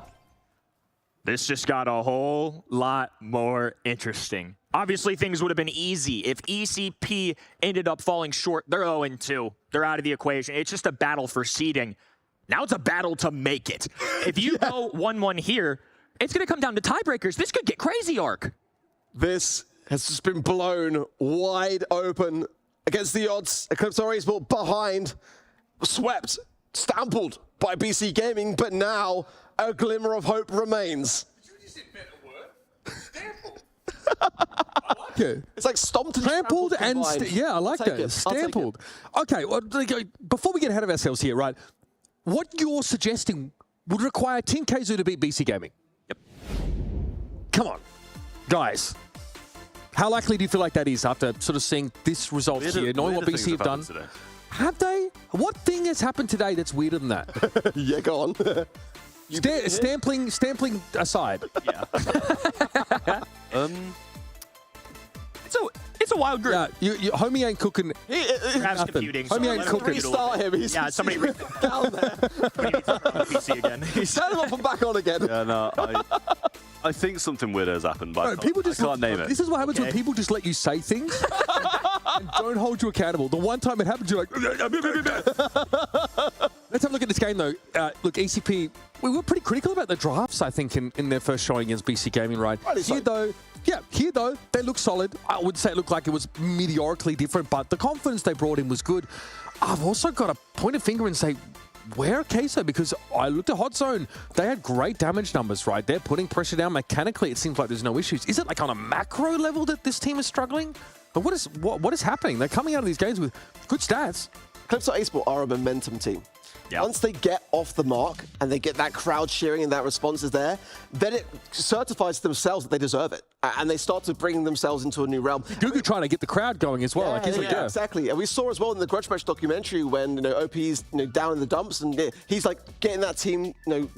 Speaker 1: This just got a whole lot more interesting. Obviously, things would have been easy if ECP ended up falling short. They're 0-2. They're out of the equation. It's just a battle for seeding. Now it's a battle to make it. If you go 1-1 here, it's going to come down to tiebreakers. This could get crazy, Ark.
Speaker 3: This has just been blown wide open against the odds. Eclipse Esports behind, swept, stampled by BC Gaming, but now a glimmer of hope remains.
Speaker 4: Yeah.
Speaker 3: It's like stomped and
Speaker 4: trampled and yeah, I like that.
Speaker 3: It.
Speaker 4: Stampled. Okay, well, before we get ahead of ourselves here, right? What you're suggesting would require Team Queso to beat BC Gaming.
Speaker 1: Yep.
Speaker 4: Come on, guys. How likely do you feel like that is after sort of seeing this result here, knowing what BC have done?
Speaker 2: Today.
Speaker 4: Have they? What thing has happened today that's weirder than that?
Speaker 3: Yeah, go on.
Speaker 4: Stampling aside.
Speaker 1: Yeah. It's a wild group.
Speaker 4: Yeah, homie ain't cooking.
Speaker 1: Perhaps computing.
Speaker 4: Homie ain't cooking.
Speaker 3: Restart him.
Speaker 1: Yeah, somebody down there. Somebody needs to turn on the PC again.
Speaker 3: Turn him off and back on again.
Speaker 2: Yeah, no, I think something weird has happened, but
Speaker 4: People just
Speaker 2: I can't name it.
Speaker 4: This is what happens when people just let you say things and don't hold you accountable. The one time it happens, you're like, let's have a look at this game, though. Look, ECP, we were pretty critical about the drafts, I think, in their first showing against BC Gaming, right? Here, though, they look solid. I would say it looked like it was mediocrely different, but the confidence they brought in was good. I've also got to point a finger and say, where are Queso? Because I looked at Hot Zone. They had great damage numbers, right? They're putting pressure down. Mechanically, it seems like there's no issues. Is it like on a macro level that this team is struggling? But what is happening? They're coming out of these games with good stats.
Speaker 3: Clipstar Esports are a momentum team.
Speaker 1: Yeah.
Speaker 3: Once they get off the mark and they get that crowd cheering and that response is there, then it certifies to themselves that they deserve it. And they start to bring themselves into a new realm.
Speaker 4: Gugu trying to get the crowd going as well.
Speaker 3: Yeah, exactly. And we saw as well in the Grudge Match documentary when OP's down in the dumps and he's like getting that team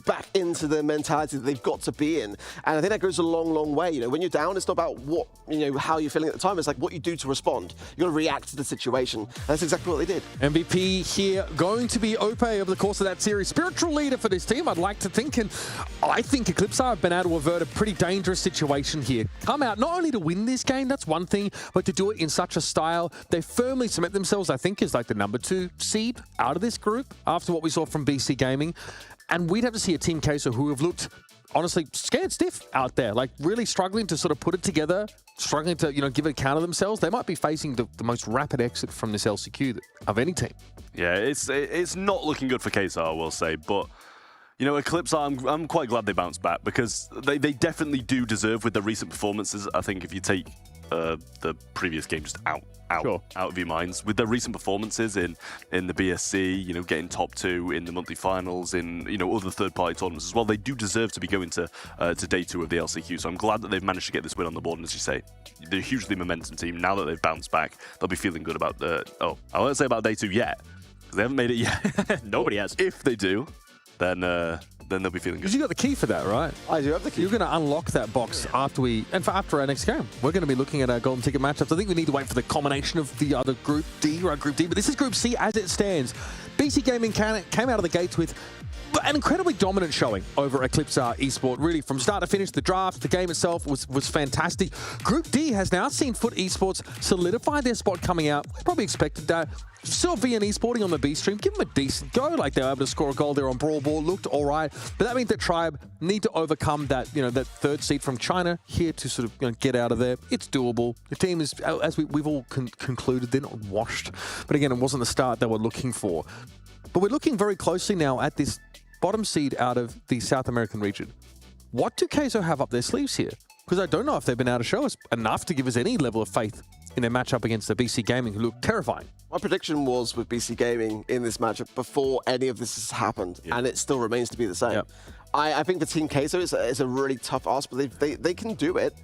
Speaker 3: back into the mentality that they've got to be in. And I think that goes a long, long way. When you're down, it's not about what how you're feeling at the time. It's like what you do to respond. You got to react to the situation. And that's exactly what they did.
Speaker 4: MVP here going to be Ope over the course of that series. Spiritual leader for this team, I'd like to think. And I think Eclipsar have been able to avert a pretty dangerous situation here. Come out not only to win this game, that's one thing, but to do it in such a style. They firmly cement themselves, I think, as like the #2 seed out of this group after what we saw from BC Gaming. And we'd have to see a Team Queso who have looked honestly scared stiff out there, like really struggling to sort of put it together, struggling to give a count of themselves. They might be facing the most rapid exit from this LCQ of any team.
Speaker 2: Yeah, it's not looking good for KSR, I will say, but Eclipse, I'm quite glad they bounced back because they definitely do deserve with their recent performances. I think if you take the previous game just out of your minds, with their recent performances in the BSC, getting top 2 in the monthly finals, in other third-party tournaments as well, they do deserve to be going to day 2 of the LCQ. So I'm glad that they've managed to get this win on the board. And as you say, they're a hugely momentum team. Now that they've bounced back, they'll be feeling good about I won't say about day 2 yet because they haven't made it yet.
Speaker 1: Nobody has.
Speaker 2: If they do, then they'll be feeling good.
Speaker 4: Because you got the key for that, right?
Speaker 3: I do have the key.
Speaker 4: You're going to unlock that box after our next game. We're going to be looking at our golden ticket matchups. I think we need to wait for the culmination of the other Group D, right? Group D. But this is Group C as it stands. BC Gaming came out of the gates with an incredibly dominant showing over Eclipsar Esports. Really, from start to finish, the draft, the game itself was fantastic. Group D has now seen Foot Esports solidify their spot coming out. We probably expected that. Still VN Esporting on the B stream, give them a decent go. Like they were able to score a goal there on Brawl Ball, looked all right. But that means that Tribe need to overcome that, that third seed from China here to sort of get out of there. It's doable. The team is, as we've all concluded, they're not washed. But again, it wasn't the start they were looking for. But we're looking very closely now at this bottom seed out of the South American region. What do Queso have up their sleeves here? Because I don't know if they've been able to show us enough to give us any level of faith in their matchup against the BC Gaming, who look terrifying.
Speaker 3: My prediction was with BC Gaming in this matchup before any of this has happened, and it still remains to be the same.
Speaker 4: Yep.
Speaker 3: I think the Team Queso is a really tough ask, but they can do it.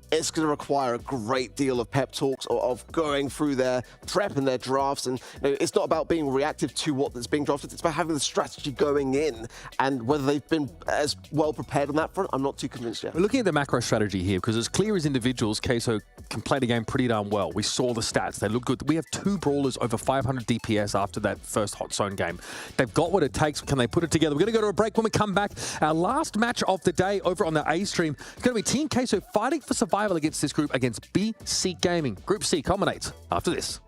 Speaker 3: It's going to require a great deal of pep talks, of going through their prep and their drafts. And it's not about being reactive to what that's being drafted. It's about having the strategy going in. And whether they've been as well prepared on that front, I'm not too convinced yet.
Speaker 4: We're looking at the macro strategy here because as clear as individuals, Queso can play the game pretty darn well. We saw the stats. They look good. We have 2 brawlers over 500 DPS after that first Hot Zone game. They've got what it takes. Can they put it together? We're going to go to a break. When we come back, our last match of the day over on the A stream, it's going to be Team Queso fighting for survival against this group against BC Gaming. Group C culminates after this.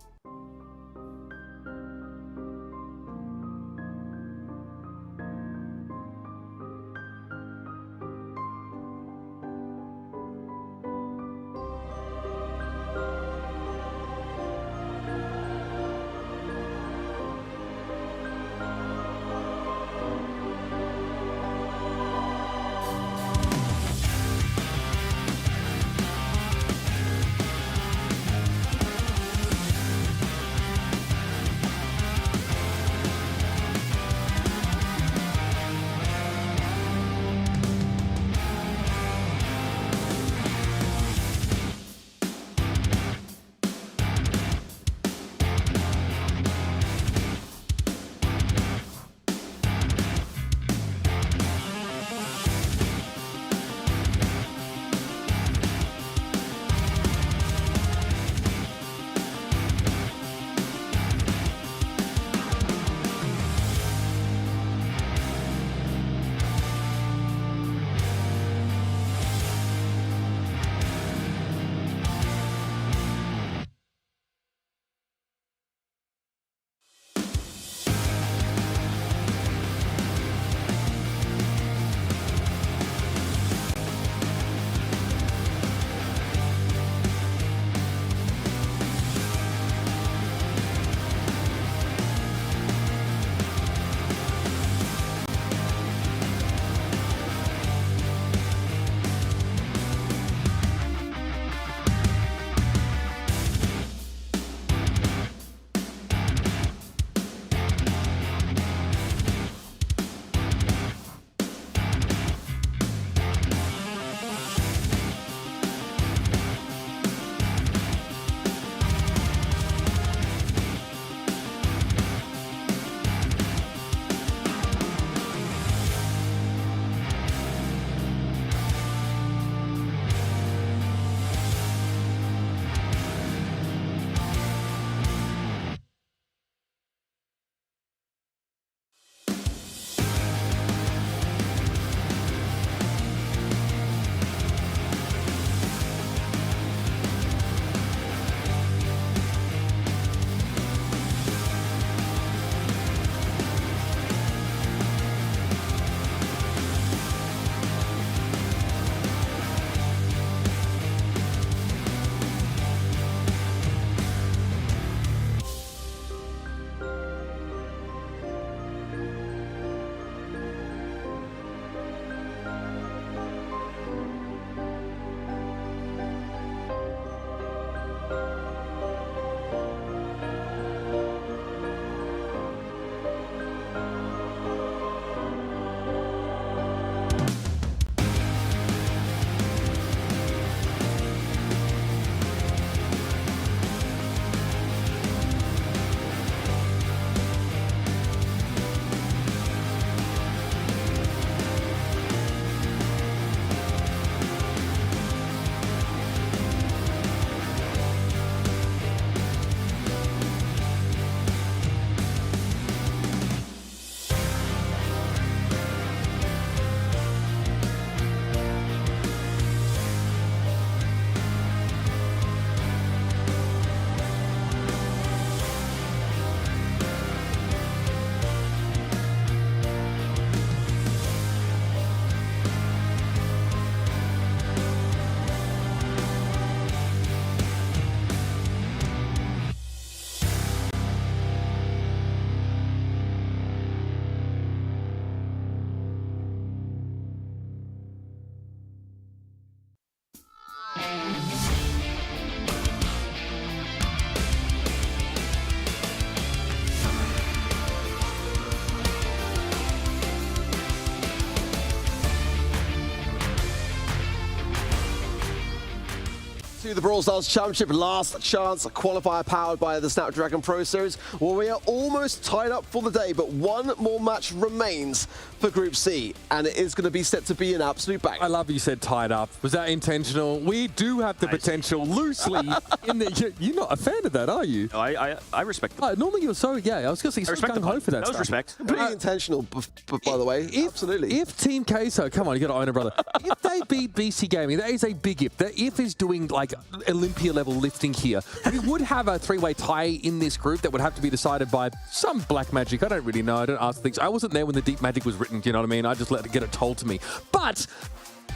Speaker 3: To the Brawl Stars Championship last chance qualifier powered by the Snapdragon Pro Series. Well, we are almost tied up for the day, but one more match remains for Group C, and it is going to be set to be an absolute bang.
Speaker 4: I love you said tied up. Was that intentional? We do have the potential loosely in the... You're not a fan of that, are you?
Speaker 1: No, I respect that.
Speaker 4: Normally you're so... Yeah, I was going to say, you're so gung-ho for that
Speaker 1: That was
Speaker 4: stuff.
Speaker 1: respect.
Speaker 3: Completely intentional, by the way. Absolutely.
Speaker 4: If Team Queso, come on, you got to own it, brother. If they beat BC Gaming, that is a big if. That if is doing like Olympia level lifting here. We would have a three-way tie in this group that would have to be decided by some black magic. I don't really know. I don't ask things. I wasn't there when the deep magic was written. You know what I mean? I just let it get it told to me. But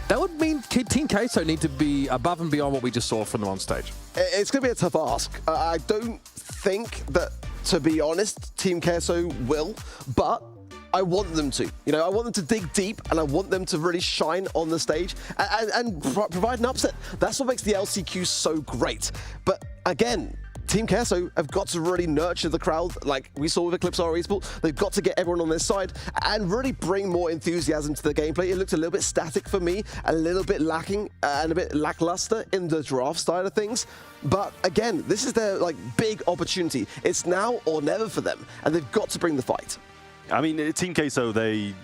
Speaker 4: that would mean Team Queso need to be above and beyond what we just saw from them on stage.
Speaker 3: It's going to be a tough ask. I don't think that, to be honest, Team Queso will, but I want them to. You know, I want them to dig deep, and I want them to really shine on the stage and provide an upset. That's what makes the LCQ so great. But again, Team Queso have got to really nurture the crowd, like we saw with Eclipse Esports. They've got to get everyone on their side and really bring more enthusiasm to the gameplay. It looked a little bit static for me, a little bit lacking and a bit lackluster in the draft side of things. But again, this is their big opportunity. It's now or never for them, and they've got to bring the fight.
Speaker 2: I mean, Team Queso, they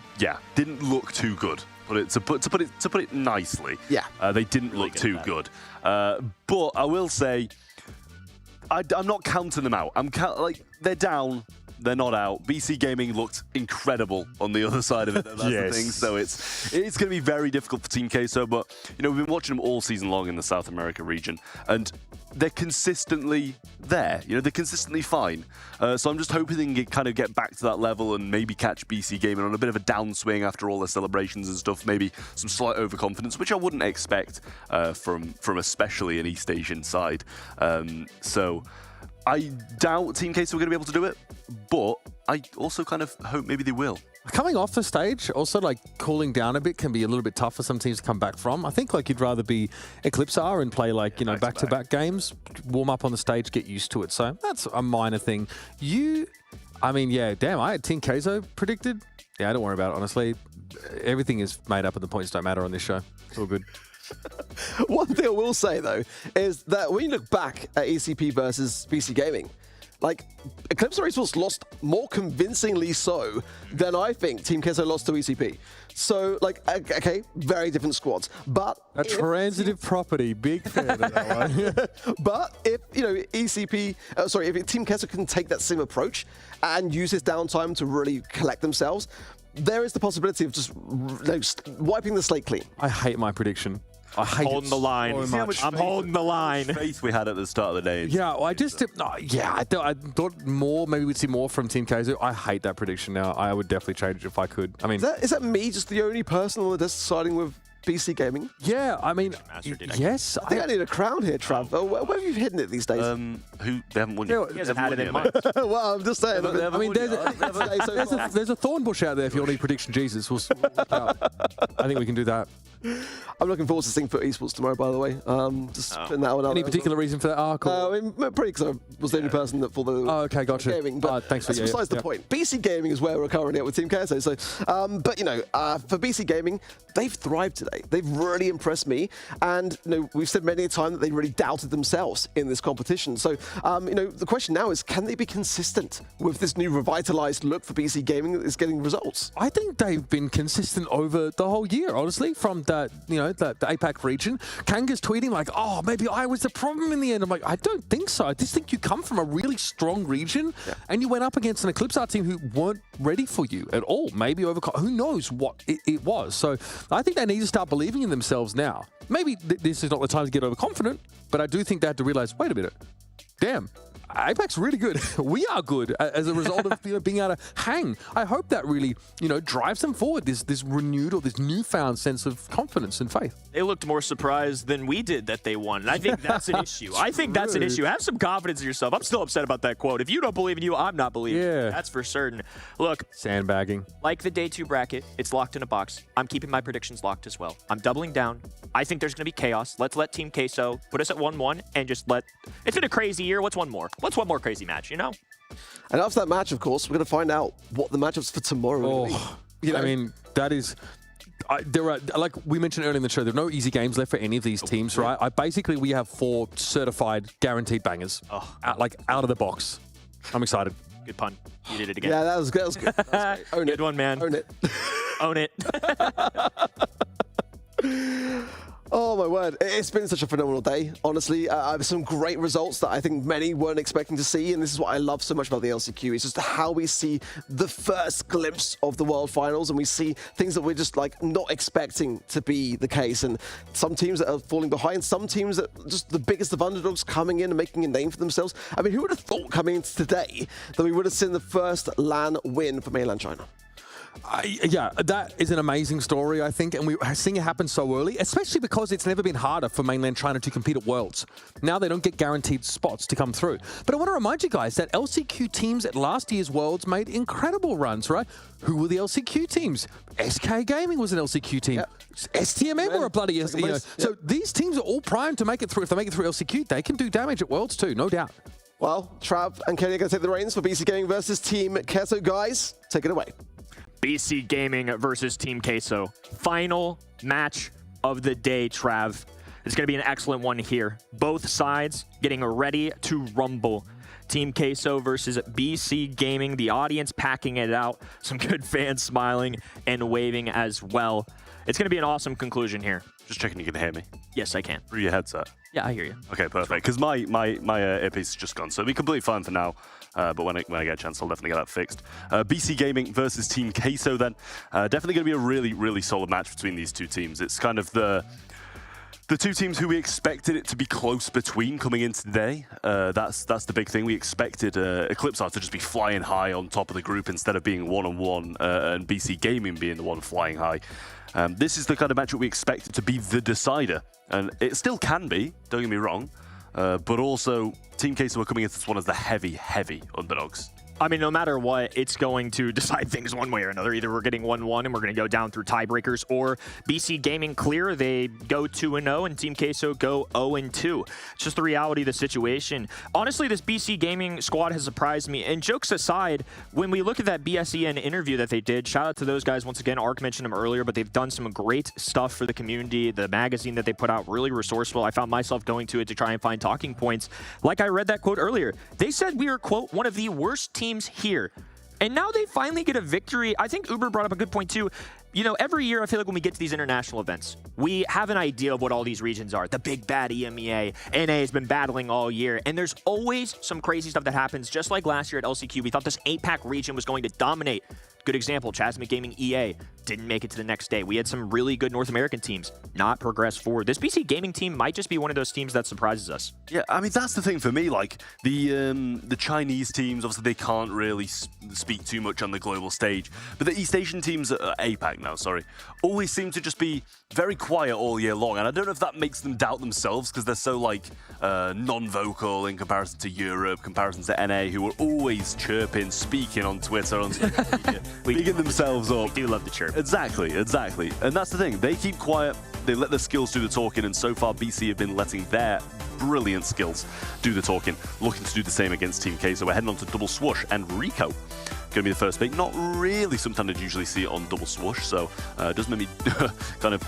Speaker 2: didn't look too good. To put it nicely, they didn't look too good. But I will say, I'm not counting them out. They're down, they're not out. BC Gaming looked incredible on the other side of it. That's the thing. So it's going to be very difficult for Team Queso. But you know, we've been watching them all season long in the South America region, and they're consistently there. You know, they're consistently fine. So I'm just hoping they can kind of get back to that level and maybe catch BC Gaming on a bit of a downswing after all their celebrations and stuff. Maybe some slight overconfidence, which I wouldn't expect from especially an East Asian side. So I doubt Team Queso are going to be able to do it, but I also kind of hope maybe they will.
Speaker 4: Coming off the stage, also cooling down a bit can be a little bit tough for some teams to come back from. I think you'd rather be Eclipse and play back-to-back games, warm up on the stage, get used to it. So that's a minor thing. I had Team Queso predicted. Yeah, don't worry about it, honestly. Everything is made up and the points don't matter on this show. It's all good.
Speaker 3: One thing I will say, though, is that when you look back at ECP versus BC Gaming, Eclipse Esports lost more convincingly so than I think Team Queso lost to ECP. So, okay, very different squads, but
Speaker 4: a transitive property, big fan of that one.
Speaker 3: But if if Team Queso can take that same approach and use this downtime to really collect themselves, there is the possibility of just wiping the slate clean.
Speaker 4: I hate my prediction. I hate
Speaker 1: holding the line.
Speaker 4: So much.
Speaker 1: I'm holding the line.
Speaker 2: Faith we had at the start of the day.
Speaker 4: Yeah, I thought more. Maybe we'd see more from Team Queso. I hate that prediction now. I would definitely change it if I could. I mean,
Speaker 3: is that me just the only person on the desk siding with BC Gaming?
Speaker 4: Yeah, I mean, yes.
Speaker 3: I think I need a crown here, Trav. Where have you hidden it these days?
Speaker 2: They haven't won yet.
Speaker 1: You guys have had it in mind.
Speaker 3: Well, I'm just saying.
Speaker 4: I mean, there's a thorn bush out there if you want to prediction Jesus. We'll work out. I think we can do that.
Speaker 3: I'm looking forward to seeing for Esports tomorrow, by the way. Just putting that one out.
Speaker 4: Any particular reason for that?
Speaker 3: Probably because I was the only person that thought that
Speaker 4: okay, gotcha.
Speaker 3: Gaming. But
Speaker 4: thanks for
Speaker 3: that's besides the point. BC Gaming is where we're currently at with Team KSO. So, but you know, for BC Gaming, they've thrived today. They've really impressed me. And you know, we've said many a time that they really doubted themselves in this competition. So, you know, the question now is, can they be consistent with this new revitalized look for BC Gaming that is getting results?
Speaker 4: I think they've been consistent over the whole year, honestly, from the APAC region. Kanga's tweeting like, oh, maybe I was the problem in the end. I'm like, I don't think so. I just think you come from a really strong region and you went up against an Eclipse Art team who weren't ready for you at all. Maybe who knows what it was. So I think they need to start believing in themselves now. Maybe this is not the time to get overconfident, but I do think they had to realize, wait a minute, damn, APAC's really good. We are good as a result of being able to hang. I hope that really drives them forward. This renewed or this newfound sense of confidence and faith.
Speaker 1: They looked more surprised than we did that they won, and I think that's an issue. I think that's an issue. Have some confidence in yourself. I'm still upset about that quote. If you don't believe in you, I'm not believing.
Speaker 4: Yeah,
Speaker 1: that's for certain. Look,
Speaker 4: sandbagging.
Speaker 1: Like the day 2 bracket, it's locked in a box. I'm keeping my predictions locked as well. I'm doubling down. I think there's going to be chaos. Let's let Team Queso put us at 1-1 and just let. It's been a crazy year. What's one more? What's one more crazy match, you know?
Speaker 3: And after that match, of course, we're going to find out what the matchups for tomorrow are going to be. You know?
Speaker 4: I mean, that is... there are, like we mentioned earlier in the show, there are no easy games left for any of these teams, right? Basically, we have 4 certified, guaranteed bangers, out of the box. I'm excited.
Speaker 1: Good pun. You did it again.
Speaker 3: Yeah, that was good. That was
Speaker 1: Own it. Good one, man.
Speaker 3: Own it.
Speaker 1: Own it.
Speaker 3: Oh my word, it's been such a phenomenal day, honestly. Some great results that I think many weren't expecting to see, and this is what I love so much about the LCQ. It's just how we see the first glimpse of the World Finals, and we see things that we're just like not expecting to be the case, and some teams that are falling behind, some teams that just the biggest of underdogs coming in and making a name for themselves. I mean, who would have thought coming into today that we would have seen the first LAN win for mainland China?
Speaker 4: Yeah, that is an amazing story, I think, and we're seeing it happen so early, especially because it's never been harder for mainland China to compete at Worlds. Now they don't get guaranteed spots to come through. But I want to remind you guys that LCQ teams at last year's Worlds made incredible runs, right? Who were the LCQ teams? SK Gaming was an LCQ team. Yep. STMM were a bloody... So these teams are all primed to make it through. If they make it through LCQ, they can do damage at Worlds too, no doubt.
Speaker 3: Well, Trav and Kenny are going to take the reins for BC Gaming versus Team Queso. Guys, take it away.
Speaker 1: BC Gaming versus Team Queso. Final match of the day, Trav. It's going to be an excellent one here. Both sides getting ready to rumble. Team Queso versus BC Gaming. The audience packing it out. Some good fans smiling and waving as well. It's going to be an awesome conclusion here.
Speaker 2: Just checking you can hear me.
Speaker 1: Yes, I can.
Speaker 2: Through your headset.
Speaker 1: Yeah, I hear you.
Speaker 2: Okay, perfect. Because my earpiece is just gone, so it'll be completely fine for now. But when I get a chance, I'll definitely get that fixed. BC Gaming versus Team Queso then. Definitely going to be a really, really solid match between these two teams. It's kind of the two teams who we expected it to be close between coming into today. That's the big thing. We expected Eclipse Art to just be flying high on top of the group instead of being one-on-one, and BC Gaming being the one flying high. This is the kind of match that we expected to be the decider. And it still can be, don't get me wrong. But also, Team Queso are coming into this one as the heavy, heavy underdogs.
Speaker 1: I mean, no matter what, it's going to decide things one way or another. Either we're getting 1-1 and we're going to go down through tiebreakers, or BC Gaming clear, they go 2-0, and Team Queso go 0-2. It's just the reality of the situation. Honestly, this BC Gaming squad has surprised me. And jokes aside, when we look at that BSEN interview that they did, shout out to those guys once again. Ark mentioned them earlier, but they've done some great stuff for the community. The magazine that they put out, really resourceful. I found myself going to it to try and find talking points. Like I read that quote earlier, they said we are, quote, one of the worst teams here. And now they finally get a victory. I think Uber brought up a good point too. You know, every year I feel like when we get to these international events, we have an idea of what all these regions are. The big bad EMEA. NA has been battling all year. And there's always some crazy stuff that happens. Just like last year at LCQ, we thought this APAC region was going to dominate. Good example, Chasmic Gaming EA didn't make it to the next day. We had some really good North American teams not progress forward. This BC Gaming team might just be one of those teams that surprises us.
Speaker 2: Yeah, I mean, that's the thing for me. Like, the Chinese teams, obviously, they can't really speak too much on the global stage. But the East Asian teams, APAC now, sorry, always seem to just be very quiet all year long. And I don't know if that makes them doubt themselves because they're so, like, non-vocal in comparison to Europe, comparison to NA, who are always chirping, speaking on Twitter, on social media. Bigging themselves up.
Speaker 1: We do love to chirp.
Speaker 2: Exactly. And that's the thing. They keep quiet. They let their skills do the talking, and so far BC have been letting their brilliant skills do the talking. Looking to do the same against Team K, so we're heading on to double swoosh, and Rico going to be the first pick. Not really sometimes I'd usually see it on double swoosh, so it does make me kind of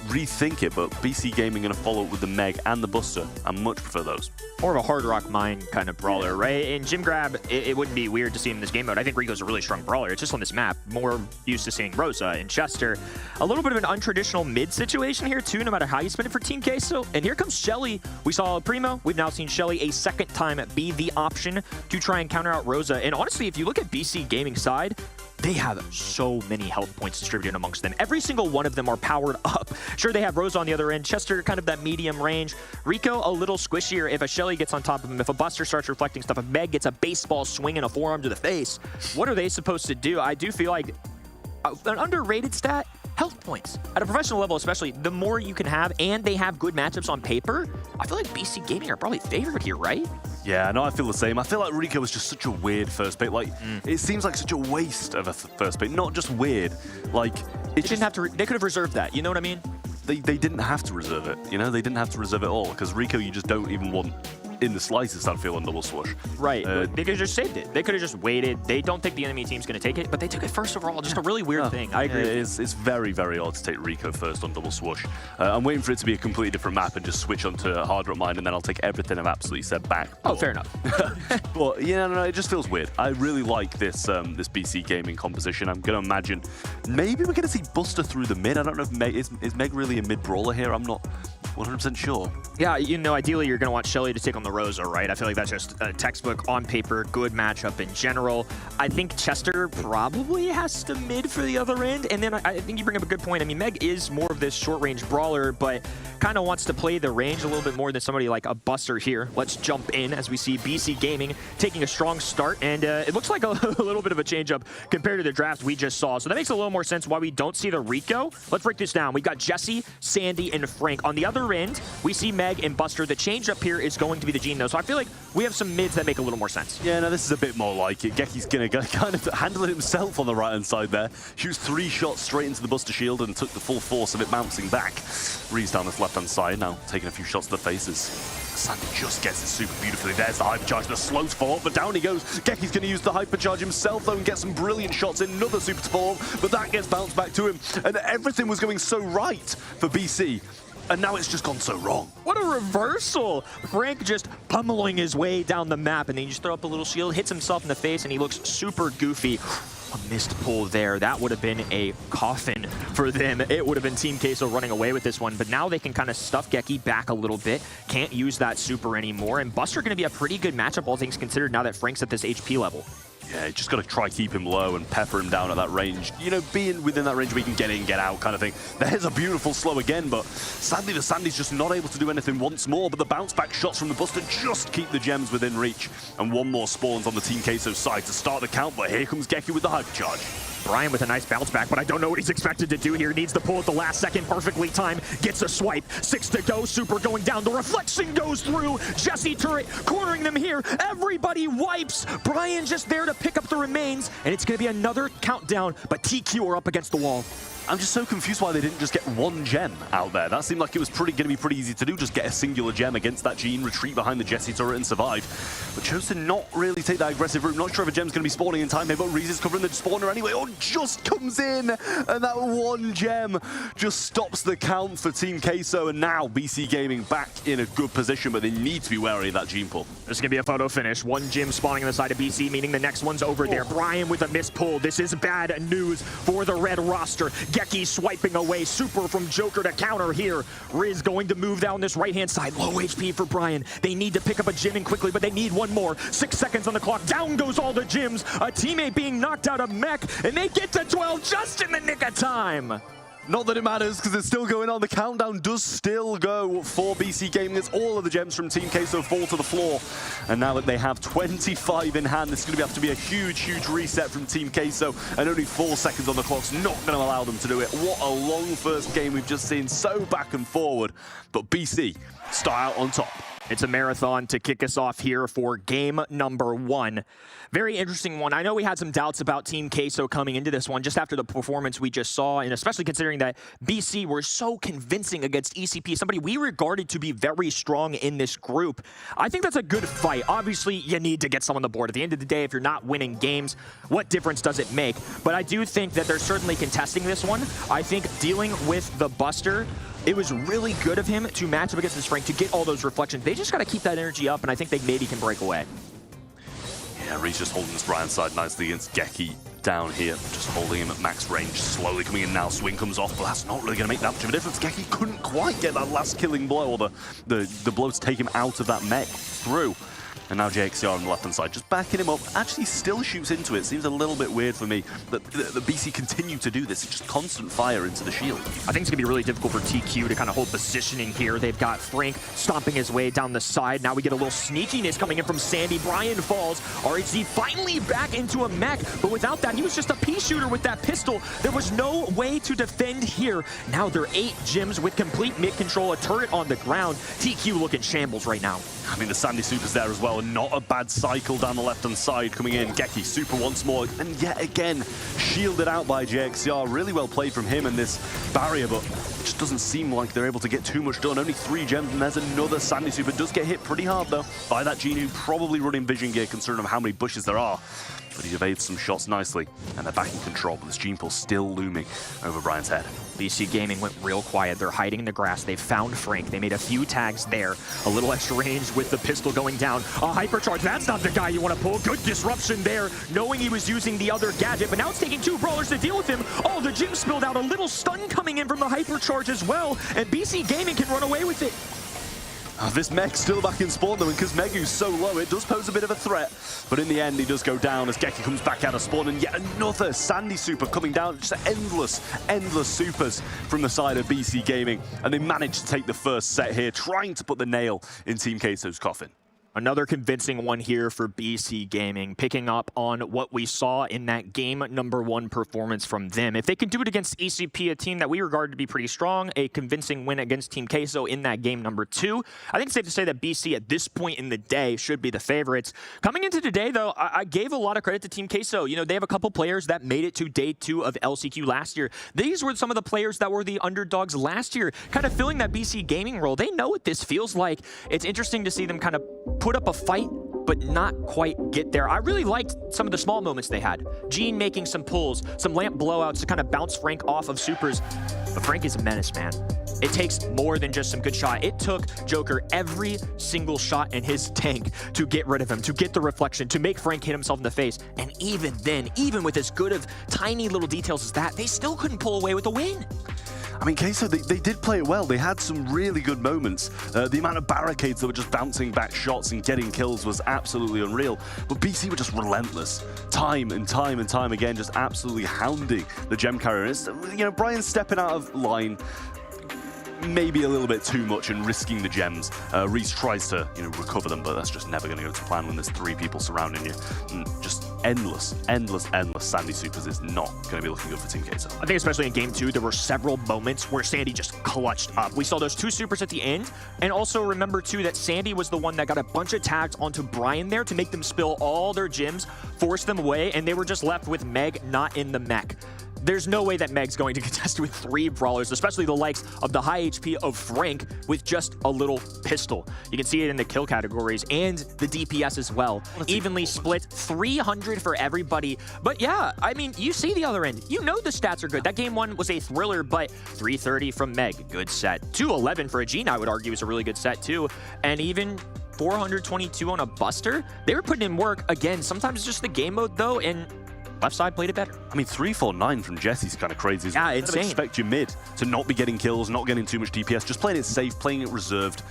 Speaker 2: rethink it, but BC Gaming going to follow up with the Meg and the Buster. I much prefer those.
Speaker 1: More of a Hard Rock Mine kind of brawler, right? In Jim Grab, it wouldn't be weird to see him in this game mode. I think Rico's a really strong brawler. It's just on this map, more used to seeing Rosa and Chester. A little bit of an untraditional mid situation here too, no matter how you spin it for Team Queso. And here comes Shelly. We saw Primo. We've now seen Shelly a second time be the option to try and counter out Rosa. And honestly, if you look at BC Gaming side, they have so many health points distributed amongst them. Every single one of them are powered up. Sure, they have Rosa on the other end. Chester, kind of that medium range. Rico, a little squishier if a Shelly gets on top of him. If a Buster starts reflecting stuff. If Meg gets a baseball swing and a forearm to the face. What are they supposed to do? I do feel like an underrated stat, health points. At a professional level especially, the more you can have, and they have good matchups on paper, I feel like BC Gaming are probably favored here, right?
Speaker 2: Yeah, no, I feel the same. I feel like Rico was just such a weird first pick. Like, it seems like such a waste of a first pick. Not just weird. Like,
Speaker 1: they didn't have to. They could have reserved that. You know what I mean?
Speaker 2: They didn't have to reserve it. You know, they didn't have to reserve it all because Rico, you just don't even want in the slightest, I'd feel, on double swoosh.
Speaker 1: Right. They could have just saved it. They could have just waited. They don't think the enemy team's going to take it, but they took it first overall. Just a really weird thing. I agree.
Speaker 2: It's very, very odd to take Rico first on double swoosh. I'm waiting for it to be a completely different map and just switch onto Hard Rock Mine, and then I'll take everything I've absolutely said back.
Speaker 1: Oh, fair enough.
Speaker 2: But yeah, no, it just feels weird. I really like this this BC Gaming composition. I'm going to imagine maybe we're going to see Buster through the mid. I don't know if Meg is Meg really a mid brawler here. I'm not 100% sure.
Speaker 1: Yeah, you know, ideally you're going to want Shelly to take on the Rosa, right? I feel like that's just a textbook on paper, good matchup in general. I think Chester probably has to mid for the other end, and then I think you bring up a good point. I mean, Meg is more of this short-range brawler, but kind of wants to play the range a little bit more than somebody like a Buster here. Let's jump in as we see BC Gaming taking a strong start, and it looks like a little bit of a change-up compared to the draft we just saw. So that makes a little more sense why we don't see the Rico. Let's break this down. We've got Jesse, Sandy, and Frank. On the other end, we see Meg and Buster. The change-up here is going to be the Gene, though, so I feel like we have some mids that make a little more sense.
Speaker 2: Yeah, no, this is a bit more like it. Geki's going to kind of handle it himself on the right-hand side there. Shoots 3 shots straight into the Buster shield and took the full force of it bouncing back. Rees down this left-hand side now, taking a few shots to the faces. Sandy just gets it super beautifully. There's the hypercharge, the slow to follow up, but down he goes. Geki's going to use the hypercharge himself, though, and get some brilliant shots in. Another super to follow up, but that gets bounced back to him. And everything was going so right for BC. And now it's just gone so wrong.
Speaker 1: What a reversal! Frank just pummeling his way down the map, and then you just throw up a little shield, hits himself in the face, and he looks super goofy. A missed pull there. That would have been a coffin for them. It would have been Team Queso running away with this one, but now they can kind of stuff Geki back a little bit. Can't use that super anymore, and Buster going to be a pretty good matchup, all things considered, now that Frank's at this HP level.
Speaker 2: Yeah, just got to try keep him low and pepper him down at that range. You know, being within that range, we can get in, get out kind of thing. There's a beautiful slow again, but sadly the Sandy's just not able to do anything once more. But the bounce back shots from the Buster just keep the gems within reach. And one more spawns on the Team Queso side to start the count, but here comes Geki with the hypercharge.
Speaker 1: Brian with a nice bounce back, but I don't know what he's expected to do here. Needs the pull at the last second, perfectly timed. Gets a swipe, 6 to go, super going down. The reflection goes through. Jesse Turret cornering them here. Everybody wipes. Brian just there to pick up the remains, and it's going to be another countdown, but TQ are up against the wall.
Speaker 2: I'm just so confused why they didn't just get 1 gem out there. That seemed like it was going to be pretty easy to do, just get a singular gem against that Gene, retreat behind the Jesse turret and survive. But chose to not really take that aggressive route. Not sure if a gem's going to be spawning in time here, but Reese is covering the spawner anyway. Oh, just comes in, and that 1 gem just stops the count for Team Queso, and now BC Gaming back in a good position, but they need to be wary of that Gene pull.
Speaker 1: There's going to be a photo finish. 1 gem spawning on the side of BC, meaning the next one's over there. Brian with a missed pull. This is bad news for the red roster. Geki swiping away, super from Joker to counter here. Riz going to move down this right-hand side. Low HP for Brian. They need to pick up a gem in quickly, but they need 1 more. 6 seconds on the clock. Down goes all the gems. A teammate being knocked out of mech, and they get to 12 just in the nick of time.
Speaker 2: Not that it matters, because it's still going on. The countdown does still go for BC Gaming as all of the gems from Team Queso fall to the floor. And now that they have 25 in hand, this is going to have to be a huge, huge reset from Team Queso. And only 4 seconds on the clock's not going to allow them to do it. What a long first game we've just seen, so back and forward. But BC start out on top.
Speaker 1: It's a marathon to kick us off here for game number 1. Very interesting one. I know we had some doubts about Team Queso coming into this one just after the performance we just saw, and especially considering that BC were so convincing against ECP, somebody we regarded to be very strong in this group. I think that's a good fight. Obviously, you need to get some on the board. At the end of the day, if you're not winning games, what difference does it make? But I do think that they're certainly contesting this one. I think dealing with the Buster, it was really good of him to match up against this Frank to get all those reflections. They just got to keep that energy up, and I think they maybe can break away.
Speaker 2: Yeah, Reese just holding this Brian side nicely against Geki down here, just holding him at max range, slowly coming in now. Swing comes off, but that's not really going to make that much of a difference. Geki couldn't quite get that last killing blow, or the blow to take him out of that mech through. And now JXCR on the left-hand side, just backing him up, actually still shoots into it. Seems a little bit weird for me that the BC continue to do this. It's just constant fire into the shield.
Speaker 1: I think it's going to be really difficult for TQ to kind of hold positioning here. They've got Frank stomping his way down the side. Now we get a little sneakiness coming in from Sandy. Brian falls. RHC finally back into a mech, but without that, he was just a pea shooter with that pistol. There was no way to defend here. Now they're 8 gyms with complete mid control, a turret on the ground. TQ looking shambles right now.
Speaker 2: I mean, the Sandy Super's there as well, and not a bad cycle down the left-hand side coming in. Geki Super once more, and yet again, shielded out by JXCR. Really well played from him in this barrier, but it just doesn't seem like they're able to get too much done. Only 3 gems, and there's another Sandy Super. Does get hit pretty hard, though, by that Genu, probably running vision gear, considering how many bushes there are. But he evades some shots nicely, and they're back in control, but this Gene Pulse still looming over Brian's head.
Speaker 1: BC Gaming went real quiet. They're hiding in the grass. They found Frank. They made a few tags there. A little extra range with the pistol going down. A hypercharge. That's not the guy you want to pull. Good disruption there, knowing he was using the other gadget, but now it's taking 2 brawlers to deal with him. Oh, the gym spilled out. A little stun coming in from the hypercharge as well, and BC Gaming can run away with it.
Speaker 2: This mech still back in spawn though, and because Megu's so low, it does pose a bit of a threat. But in the end, he does go down as Geki comes back out of spawn, and yet another Sandy Super coming down. Just endless supers from the side of BC Gaming. And they managed to take the first set here, trying to put the nail in Team Queso's coffin.
Speaker 1: Another convincing one here for BC Gaming, picking up on what we saw in that game number 1 performance from them. If they can do it against ECP, a team that we regard to be pretty strong, a convincing win against Team Queso in that game number 2, I think it's safe to say that BC at this point in the day should be the favorites. Coming into today, though, I gave a lot of credit to Team Queso. You know, they have a couple players that made it to day 2 of LCQ last year. These were some of the players that were the underdogs last year, kind of filling that BC Gaming role. They know what this feels like. It's interesting to see them kind of put up a fight, but not quite get there. I really liked some of the small moments they had. Gene making some pulls, some lamp blowouts to kind of bounce Frank off of supers. But Frank is a menace, man. It takes more than just some good shot. It took Joker every single shot in his tank to get rid of him, to get the reflection, to make Frank hit himself in the face. And even then, even with as good of tiny little details as that, they still couldn't pull away with a win.
Speaker 2: I mean, Queso, they did play it well. They had some really good moments. The amount of barricades that were just bouncing back shots and getting kills was absolutely unreal. But BC were just relentless. Time and time and time again, just absolutely hounding the gem carrier. It's, you know, Brian stepping out of line, maybe a little bit too much and risking the gems. Reese tries to, you know, recover them, but that's just never going to go to plan when there's 3 people surrounding you. And just endless Sandy Supers is not going to be looking good for Team Queso.
Speaker 1: I think especially in game 2, there were several moments where Sandy just clutched up. We saw those 2 supers at the end, and also remember too that Sandy was the one that got a bunch of tags onto Brian there to make them spill all their gyms, force them away, and they were just left with Meg not in the mech. There's no way that Meg's going to contest with 3 brawlers, especially the likes of the high HP of Frank with just a little pistol. You can see it in the kill categories and the DPS as well. Evenly split, 300 for everybody. But yeah, I mean, you see the other end. You know the stats are good. That game 1 was a thriller, but 330 from Meg, good set. 211 for a Gene, I would argue, is a really good set too. And even 422 on a Buster. They were putting in work. Again, sometimes it's just the game mode though, and left side played it better.
Speaker 2: I mean, 349 from Jesse's kind of crazy.
Speaker 1: Yeah, insane.
Speaker 2: I expect your mid to not be getting kills, not getting too much DPS, just playing it safe, playing it reserved,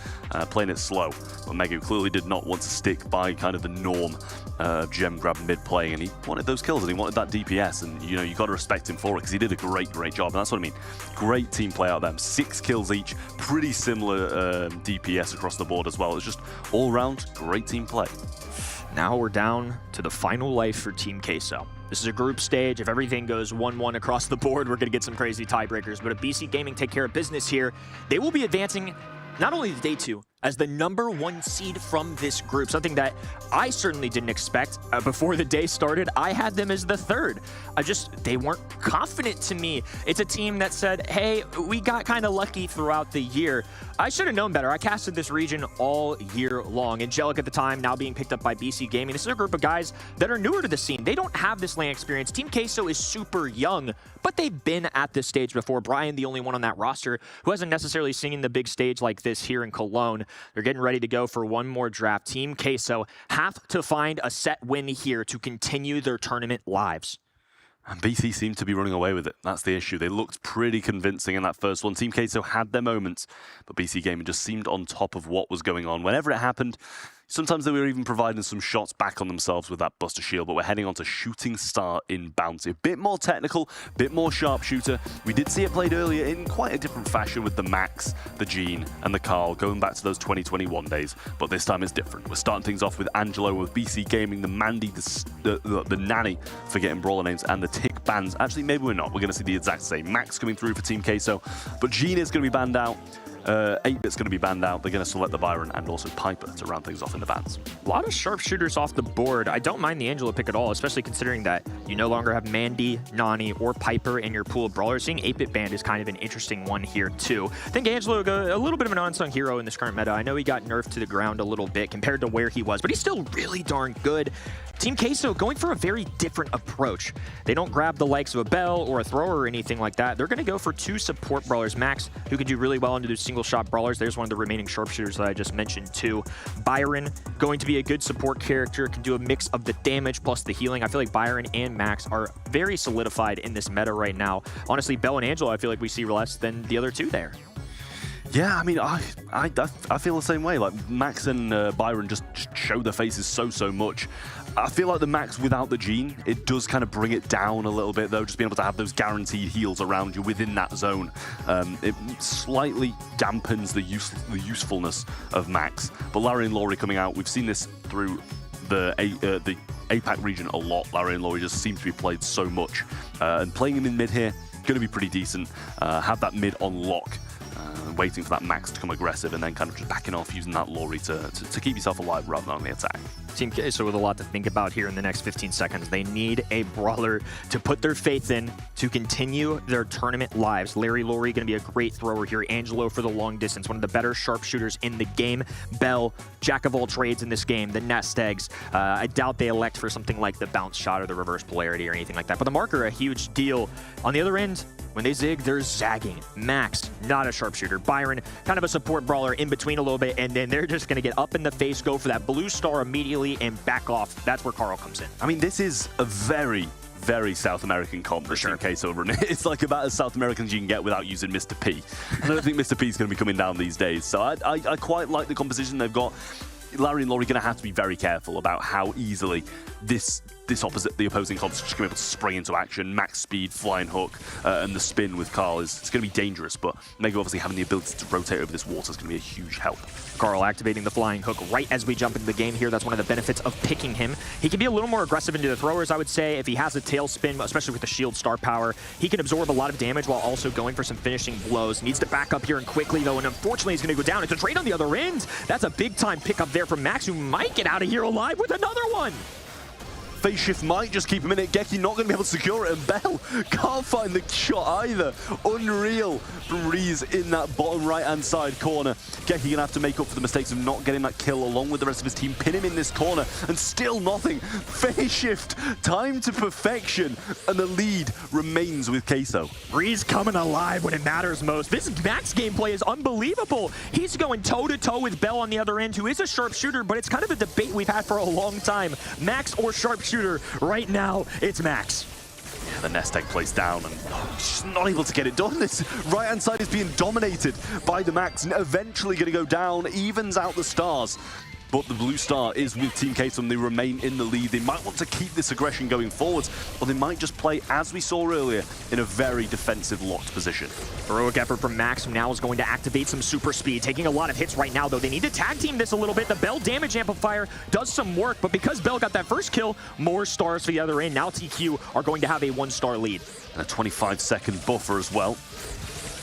Speaker 2: playing it slow. Well, Megu clearly did not want to stick by kind of the norm of gem grab mid playing, and he wanted those kills and he wanted that DPS, and you know, you got to respect him for it because he did a great job, and that's what I mean. Great team play out of them. 6 kills each, pretty similar DPS across the board as well. It's just all round great team play.
Speaker 1: Now we're down to the final life for Team Queso. This is a group stage. If everything goes 1-1 across the board, we're going to get some crazy tiebreakers. But if BC Gaming take care of business here, they will be advancing not only to day 2, as the #1 seed from this group, something that I certainly didn't expect. Before the day started, I had them as the 3rd. They weren't confident to me. It's a team that said, hey, we got kind of lucky throughout the year. I should have known better. I casted this region all year long. Angelic at the time, now being picked up by BC Gaming. This is a group of guys that are newer to the scene. They don't have this lane experience. Team Queso is super young, but they've been at this stage before. Brian, the only one on that roster who hasn't necessarily seen the big stage like this here in Cologne. They're getting ready to go for one more draft. Team Queso have to find a set win here to continue their tournament lives.
Speaker 2: And BC seemed to be running away with it. That's the issue. They looked pretty convincing in that first one. Team Queso had their moments, but BC Gaming just seemed on top of what was going on. Whenever it happened, sometimes they were even providing some shots back on themselves with that Buster Shield, but we're heading on to Shooting Star in Bounty. A bit more technical, a bit more sharpshooter. We did see it played earlier in quite a different fashion with the Max, the Gene, and the Carl, going back to those 2021 days, but this time it's different. We're starting things off with Angelo, with BC Gaming, the Mandy, the Nanny, forgetting brawler names, and the Tick bans. Actually, maybe we're not. We're going to see the exact same. Max coming through for Team Queso, but Gene is going to be banned out. 8-bit's going to be banned out. They're going to select the Byron and also Piper to round things off in the bans.
Speaker 1: A lot of sharpshooters off the board. I don't mind the Angelo pick at all, especially considering that you no longer have Mandy, Nani, or Piper in your pool of brawlers. Seeing 8-bit banned is kind of an interesting one here, too. I think Angelo, a little bit of an unsung hero in this current meta. I know he got nerfed to the ground a little bit compared to where he was, but he's still really darn good. Team Queso going for a very different approach. They don't grab the likes of a Bell or a Thrower or anything like that. They're going to go for 2 support brawlers. Max, who can do really well into the single shot brawlers. There's one of the remaining sharpshooters that I just mentioned too. Byron, going to be a good support character, can do a mix of the damage plus the healing. I feel like Byron and Max are very solidified in this meta right now. Honestly, Bell and Angelo, I feel like we see less than the other 2 there.
Speaker 2: Yeah, I mean, I feel the same way. Like, Max and Byron just show their faces so much. I feel like the Max without the Gene, it does kind of bring it down a little bit, though, just being able to have those guaranteed heals around you within that zone. It slightly dampens the usefulness of Max. But Larry and Laurie coming out, we've seen this through the APAC region a lot. Larry and Laurie just seem to be played so much. And playing him in mid here, going to be pretty decent. Have that mid on lock. Waiting for that Max to come aggressive and then kind of just backing off using that Laurie to keep yourself alive rather than on the attack.
Speaker 1: Team Queso with a lot to think about here in the next 15 seconds. They need a brawler to put their faith in to continue their tournament lives. Larry Laurie going to be a great thrower here. Angelo for the long distance, one of the better sharpshooters in the game. Bell, jack of all trades in this game. The nest eggs. I doubt they elect for something like the bounce shot or the reverse polarity or anything like that. But the marker, a huge deal. On the other end, when they zig, they're zagging. Max, not a sharpshooter. Byron, kind of a support brawler in between a little bit, and then they're just going to get up in the face, go for that blue star immediately, and back off. That's where Carl comes in.
Speaker 2: I mean, this is a very South American comp for sure. Case over, and it's like about as South American as you can get without using Mr. P. I don't think Mr. P is going to be coming down these days, so I quite like the composition they've got. Larry and Laurie are going to have to be very careful about how easily the opposing comp is just going to be able to spring into action. Max speed, flying hook, and the spin with Carl it's going to be dangerous, but Mega obviously having the ability to rotate over this water is going to be a huge help.
Speaker 1: Carl activating the flying hook right as we jump into the game here. That's one of the benefits of picking him. He can be a little more aggressive into the throwers, I would say. If he has a tail spin, especially with the shield star power, he can absorb a lot of damage while also going for some finishing blows. Needs to back up here and quickly, though, and unfortunately he's going to go down. It's a trade on the other end. That's a big-time pickup there from Max, who might get out of here alive with another one.
Speaker 2: Phase shift might just keep him in it. Geki not going to be able to secure it, and Bell can't find the shot either. Unreal from Reese in that bottom right-hand side corner. Geki going to have to make up for the mistakes of not getting that kill along with the rest of his team. Pin him in this corner, and still nothing. Phase shift, time to perfection, and the lead remains with Queso.
Speaker 1: Reese coming alive when it matters most. This Max gameplay is unbelievable. He's going toe-to-toe with Bell on the other end, who is a sharpshooter, but it's kind of a debate we've had for a long time. Max or sharpshooter? Right now, it's Max.
Speaker 2: Yeah, the nest egg plays down and just not able to get it done. This right-hand side is being dominated by the Max, and eventually going to go down, evens out the stars. But the blue star is with Team Queso and they remain in the lead. They might want to keep this aggression going forwards, or they might just play, as we saw earlier, in a very defensive locked position.
Speaker 1: Heroic effort from Max, who now is going to activate some super speed. Taking a lot of hits right now, though. They need to tag team this a little bit. The Bell damage amplifier does some work, but because Bell got that first kill, more stars for the other end. Now TQ are going to have a 1-star lead.
Speaker 2: And a 25-second buffer as well.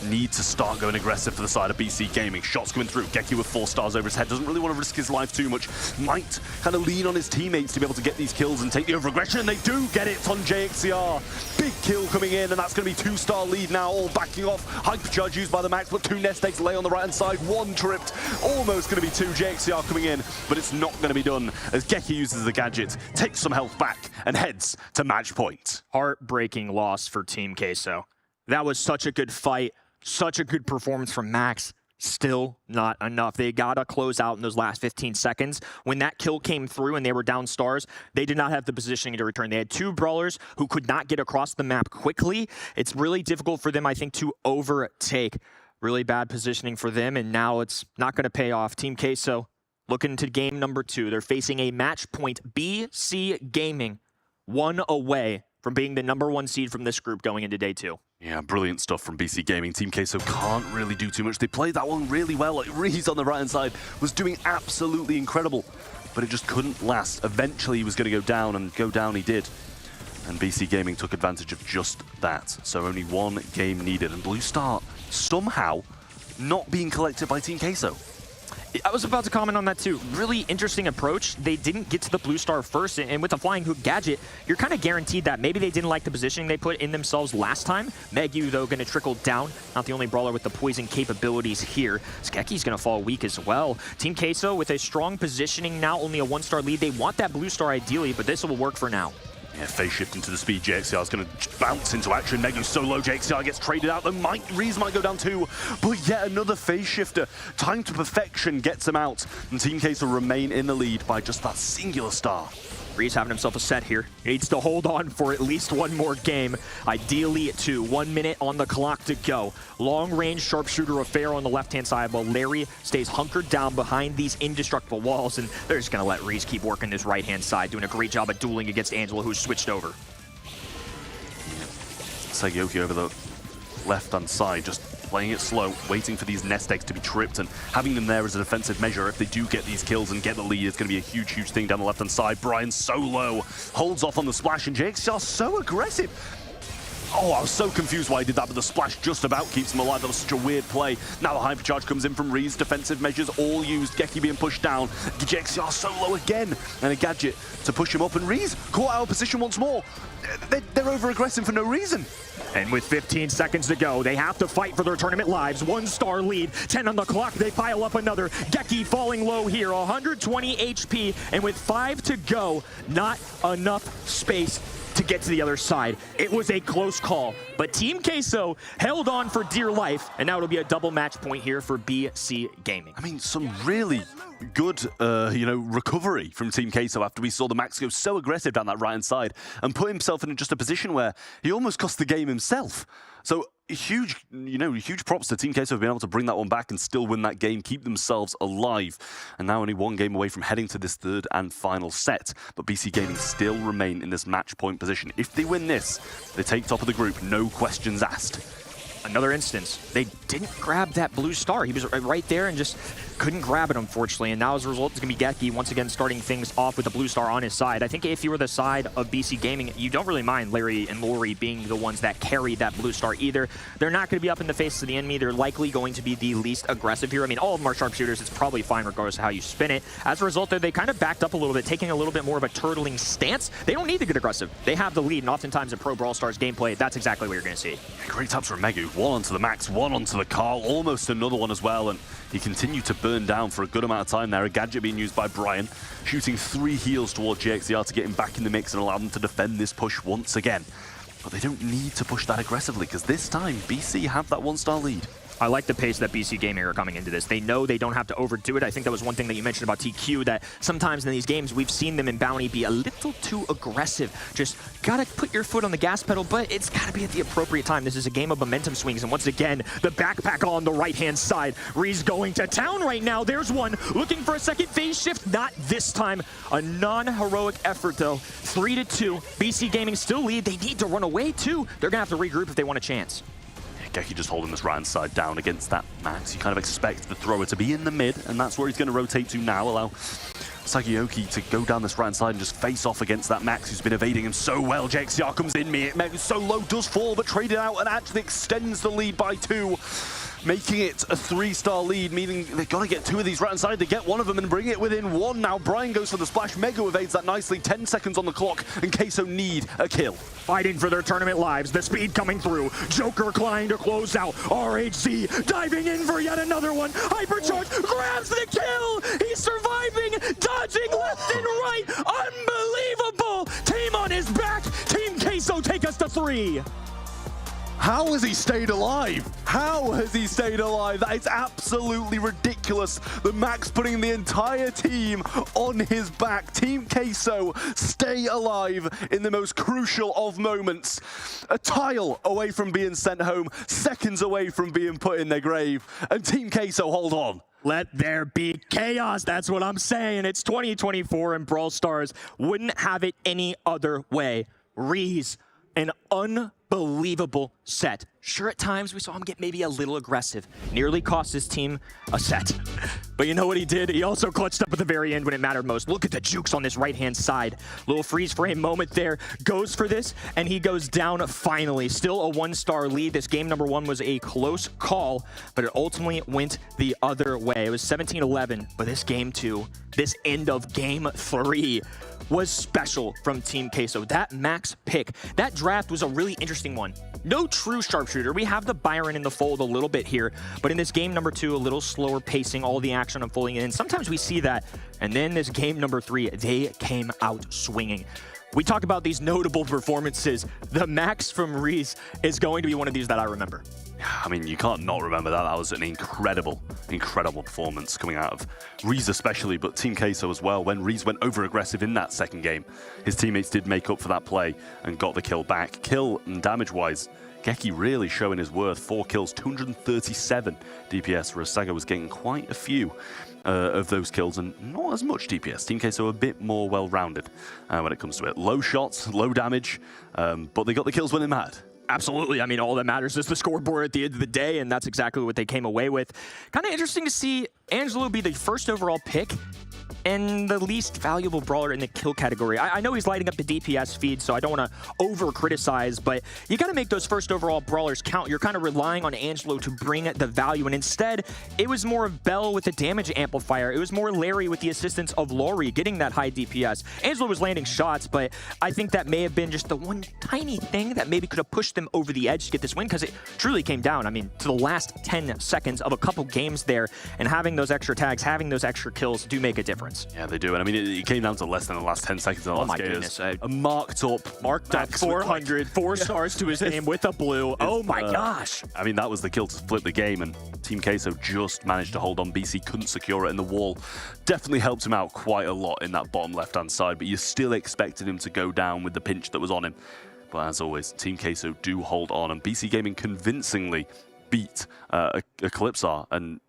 Speaker 2: need to start going aggressive for the side of BC Gaming. Shots coming through. Geki with 4 stars over his head. Doesn't really want to risk his life too much. Might kind of lean on his teammates to be able to get these kills and take the over-aggression. And they do get it on JXCR. Big kill coming in, and that's going to be 2-star lead now, all backing off. Hypercharge used by the Max, but 2 nest eggs lay on the right-hand side. 1 tripped. Almost going to be 2. JXCR coming in, but it's not going to be done as Geki uses the gadget, takes some health back, and heads to match point.
Speaker 1: Heartbreaking loss for Team Queso. That was such a good fight, such a good performance from Max. Still not enough. They gotta close out in those last 15 seconds. When that kill came through and they were down stars, they did not have the positioning to return. They had 2 brawlers who could not get across the map quickly. It's really difficult for them, I think, to overtake. Really bad positioning for them, and now it's not gonna pay off. Team Queso looking to game number 2. They're facing a match point. BC Gaming, 1 away from being the #1 seed from this group going into day 2.
Speaker 2: Yeah, brilliant stuff from BC Gaming. Team Queso can't really do too much. They played that one really well. Like, Reese on the right-hand side was doing absolutely incredible, but it just couldn't last. Eventually, he was going to go down, and go down he did. And BC Gaming took advantage of just that. So only 1 game needed, and Blue Star somehow not being collected by Team Queso.
Speaker 1: I was about to comment on that too. Really interesting approach. They didn't get to the blue star first, and with the flying hook gadget, you're kind of guaranteed that. Maybe they didn't like the positioning they put in themselves last time. Megu, though, going to trickle down. Not the only brawler with the poison capabilities here. Skeki's going to fall weak as well. Team Queso with a strong positioning now, only a 1-star lead. They want that blue star ideally, but this will work for now.
Speaker 2: Yeah, phase shift into the speed. JXCR is going to bounce into action. Megu so low. JXCR gets traded out. Reese might go down too, but yet another phase shifter. Time to perfection gets him out, and Team Queso remain in the lead by just that singular star.
Speaker 1: Reese having himself a set here. He needs to hold on for at least 1 more game. Ideally 2. 1 minute on the clock to go. Long-range sharpshooter affair on the left-hand side, while Larry stays hunkered down behind these indestructible walls, and they're just going to let Reese keep working this right-hand side, doing a great job at dueling against Angela, who's switched over.
Speaker 2: Sagyoki over the left-hand side, just playing it slow, waiting for these nest eggs to be tripped, and having them there as a defensive measure. If they do get these kills and get the lead, it's going to be a huge, huge thing down the left-hand side. Brian so low, holds off on the splash, and JXCR so aggressive. Oh, I was so confused why he did that, but the splash just about keeps him alive. That was such a weird play. Now the hypercharge comes in from Reese. Defensive measures all used. Geki being pushed down. JXCR so low again. And a gadget to push him up. And Reese caught out of position once more. They're over-aggressive for no reason.
Speaker 1: And with 15 seconds to go, they have to fight for their tournament lives. 1-star lead, 10 on the clock. They pile up another. Geki falling low here, 120 HP. And with 5 to go, not enough space to get to the other side. It was a close call, but Team Queso held on for dear life, and now it'll be a double match point here for BC Gaming.
Speaker 2: I mean, some really good, recovery from Team Queso after we saw the Max go so aggressive down that right-hand side and put himself in just a position where he almost cost the game himself. So huge props to Team Queso for being able to bring that one back and still win that game, keep themselves alive. And now only 1 game away from heading to this 3rd and final set. But BC Gaming still remain in this match point position. If they win this, they take top of the group, no questions asked.
Speaker 1: Another instance, they didn't grab that blue star. He was right there and just couldn't grab it, unfortunately. And now as a result, it's going to be Geki once again starting things off with the blue star on his side. I think if you were the side of BC Gaming, you don't really mind Larry and Lori being the ones that carry that blue star either. They're not going to be up in the face of the enemy. They're likely going to be the least aggressive here. I mean, all of them are sharpshooters. It's probably fine regardless of how you spin it. As a result, they kind of backed up a little bit, taking a little bit more of a turtling stance. They don't need to get aggressive. They have the lead, and oftentimes in Pro Brawl Stars gameplay, that's exactly what you're going to see.
Speaker 2: Great taps from Megu. 1 onto the Max, 1 onto the Carl, almost another one as well, and he continued to burn down for a good amount of time there. A gadget being used by Brian, shooting 3 heals towards JXCR to get him back in the mix and allow them to defend this push once again. But they don't need to push that aggressively, because this time, BC have that 1-star lead.
Speaker 1: I like the pace that BC Gaming are coming into this. They know they don't have to overdo it. I think that was one thing that you mentioned about TQ, that sometimes in these games, we've seen them in Bounty be a little too aggressive. Just gotta put your foot on the gas pedal, but it's gotta be at the appropriate time. This is a game of momentum swings, and once again, the backpack on the right-hand side. Reese going to town right now. There's one, looking for a second phase shift. Not this time. A non-heroic effort, though. 3-2. BC Gaming still lead. They need to run away, too. They're gonna have to regroup if they want a chance.
Speaker 2: Geki just holding this right-hand side down against that Max. You kind of expect the thrower to be in the mid, and that's where he's going to rotate to now, allow Sagiyoki to go down this right-hand side and just face off against that Max who's been evading him so well. JXCR comes in, so low, does fall, but traded out and actually extends the lead by 2. Making it a 3-star lead, meaning they've got to get 2 of these right-hand side. They get one of them and bring it within 1 now. Brian goes for the splash. Mega evades that nicely. 10 seconds on the clock, and Queso need a kill.
Speaker 1: Fighting for their tournament lives. The speed coming through. Joker Klein to close out. RHC diving in for yet another one. Hypercharge grabs the kill. He's surviving, dodging left and right. Unbelievable. Team on his back. Team Queso take us to 3.
Speaker 2: How has he stayed alive? How has he stayed alive? That is absolutely ridiculous. The Max putting the entire team on his back. Team Queso stay alive in the most crucial of moments. A tile away from being sent home, seconds away from being put in their grave. And Team Queso hold on.
Speaker 1: Let there be chaos. That's what I'm saying. It's 2024 and Brawl Stars wouldn't have it any other way. Reese, an unbelievable set. Sure, at times we saw him get maybe a little aggressive. Nearly cost his team a set. But you know what he did? He also clutched up at the very end when it mattered most. Look at the jukes on this right-hand side. Little freeze frame moment there. Goes for this, and he goes down finally. Still a 1-star lead. This game number 1 was a close call, but it ultimately went the other way. It was 17-11, but this game 2, this end of game 3, was special from Team Queso. That Max pick, that draft was a really interesting one. No true sharpshooter. We have the Byron in the fold a little bit here, but in this game number 2, a little slower pacing, all the action unfolding in. Sometimes we see that, and then this game number 3, they came out swinging. We talk about these notable performances. The Max from Reese is going to be one of these that I remember.
Speaker 2: I mean, you can't not remember that. That was an incredible, incredible performance coming out of Reese especially, but Team Queso as well. When Reese went over-aggressive in that second game, his teammates did make up for that play and got the kill back. Kill and damage-wise, Geki really showing his worth. 4 kills, 237 DPS, whereas Saga was getting quite a few of those kills and not as much DPS. Team Queso a bit more well-rounded when it comes to it. Low shots, low damage, but they got the kills when it mattered.
Speaker 1: Absolutely. I mean, all that matters is the scoreboard at the end of the day, and that's exactly what they came away with. Kind of interesting to see Angelo be the first overall pick and the least valuable brawler in the kill category. I know he's lighting up the DPS feed, so I don't want to over-criticize, but you got to make those first overall brawlers count. You're kind of relying on Angelo to bring the value, and instead, it was more of Bell with the damage amplifier. It was more Larry with the assistance of Laurie getting that high DPS. Angelo was landing shots, but I think that may have been just the one tiny thing that maybe could have pushed them over the edge to get this win, because it truly came down, I mean, to the last 10 seconds of a couple games there, and having those extra tags, having those extra kills do make a difference.
Speaker 2: Yeah, they do. And I mean, it came down to less than the last 10 seconds of the last game.
Speaker 1: Oh my goodness.
Speaker 2: A marked up
Speaker 1: 400, 4 stars to his name with a blue. Oh my gosh.
Speaker 2: I mean, that was the kill to flip the game, and Team Queso just managed to hold on. BC couldn't secure it, and the wall definitely helped him out quite a lot in that bottom left-hand side, but you still expected him to go down with the pinch that was on him. But as always, Team Queso do hold on, and BC Gaming convincingly beat Eclipsar, and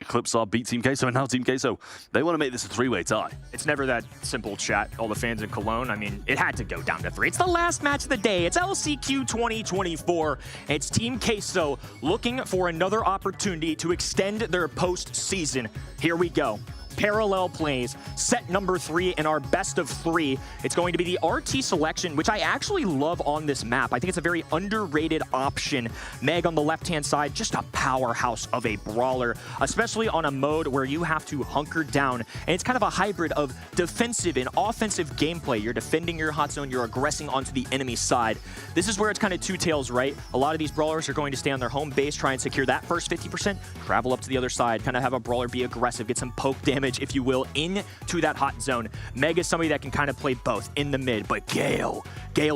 Speaker 2: Eclipsar beat Team Queso, and now Team Queso, they want to make this a 3-way tie.
Speaker 1: It's never that simple, chat. All the fans in Cologne, I mean, it had to go down to 3. It's the last match of the day. It's LCQ 2024. It's Team Queso looking for another opportunity to extend their postseason. Here we go. Parallel plays, set number 3 in our best of 3. It's going to be the RT selection, which I actually love on this map. I think it's a very underrated option. Meg on the left-hand side, just a powerhouse of a brawler, especially on a mode where you have to hunker down. And it's kind of a hybrid of defensive and offensive gameplay. You're defending your hot zone, you're aggressing onto the enemy side. This is where it's kind of two tails, right? A lot of these brawlers are going to stay on their home base, try and secure that first 50%, travel up to the other side, kind of have a brawler be aggressive, get some poke damage, if you will, into that hot zone. Meg is somebody that can kind of play both in the mid, but Gale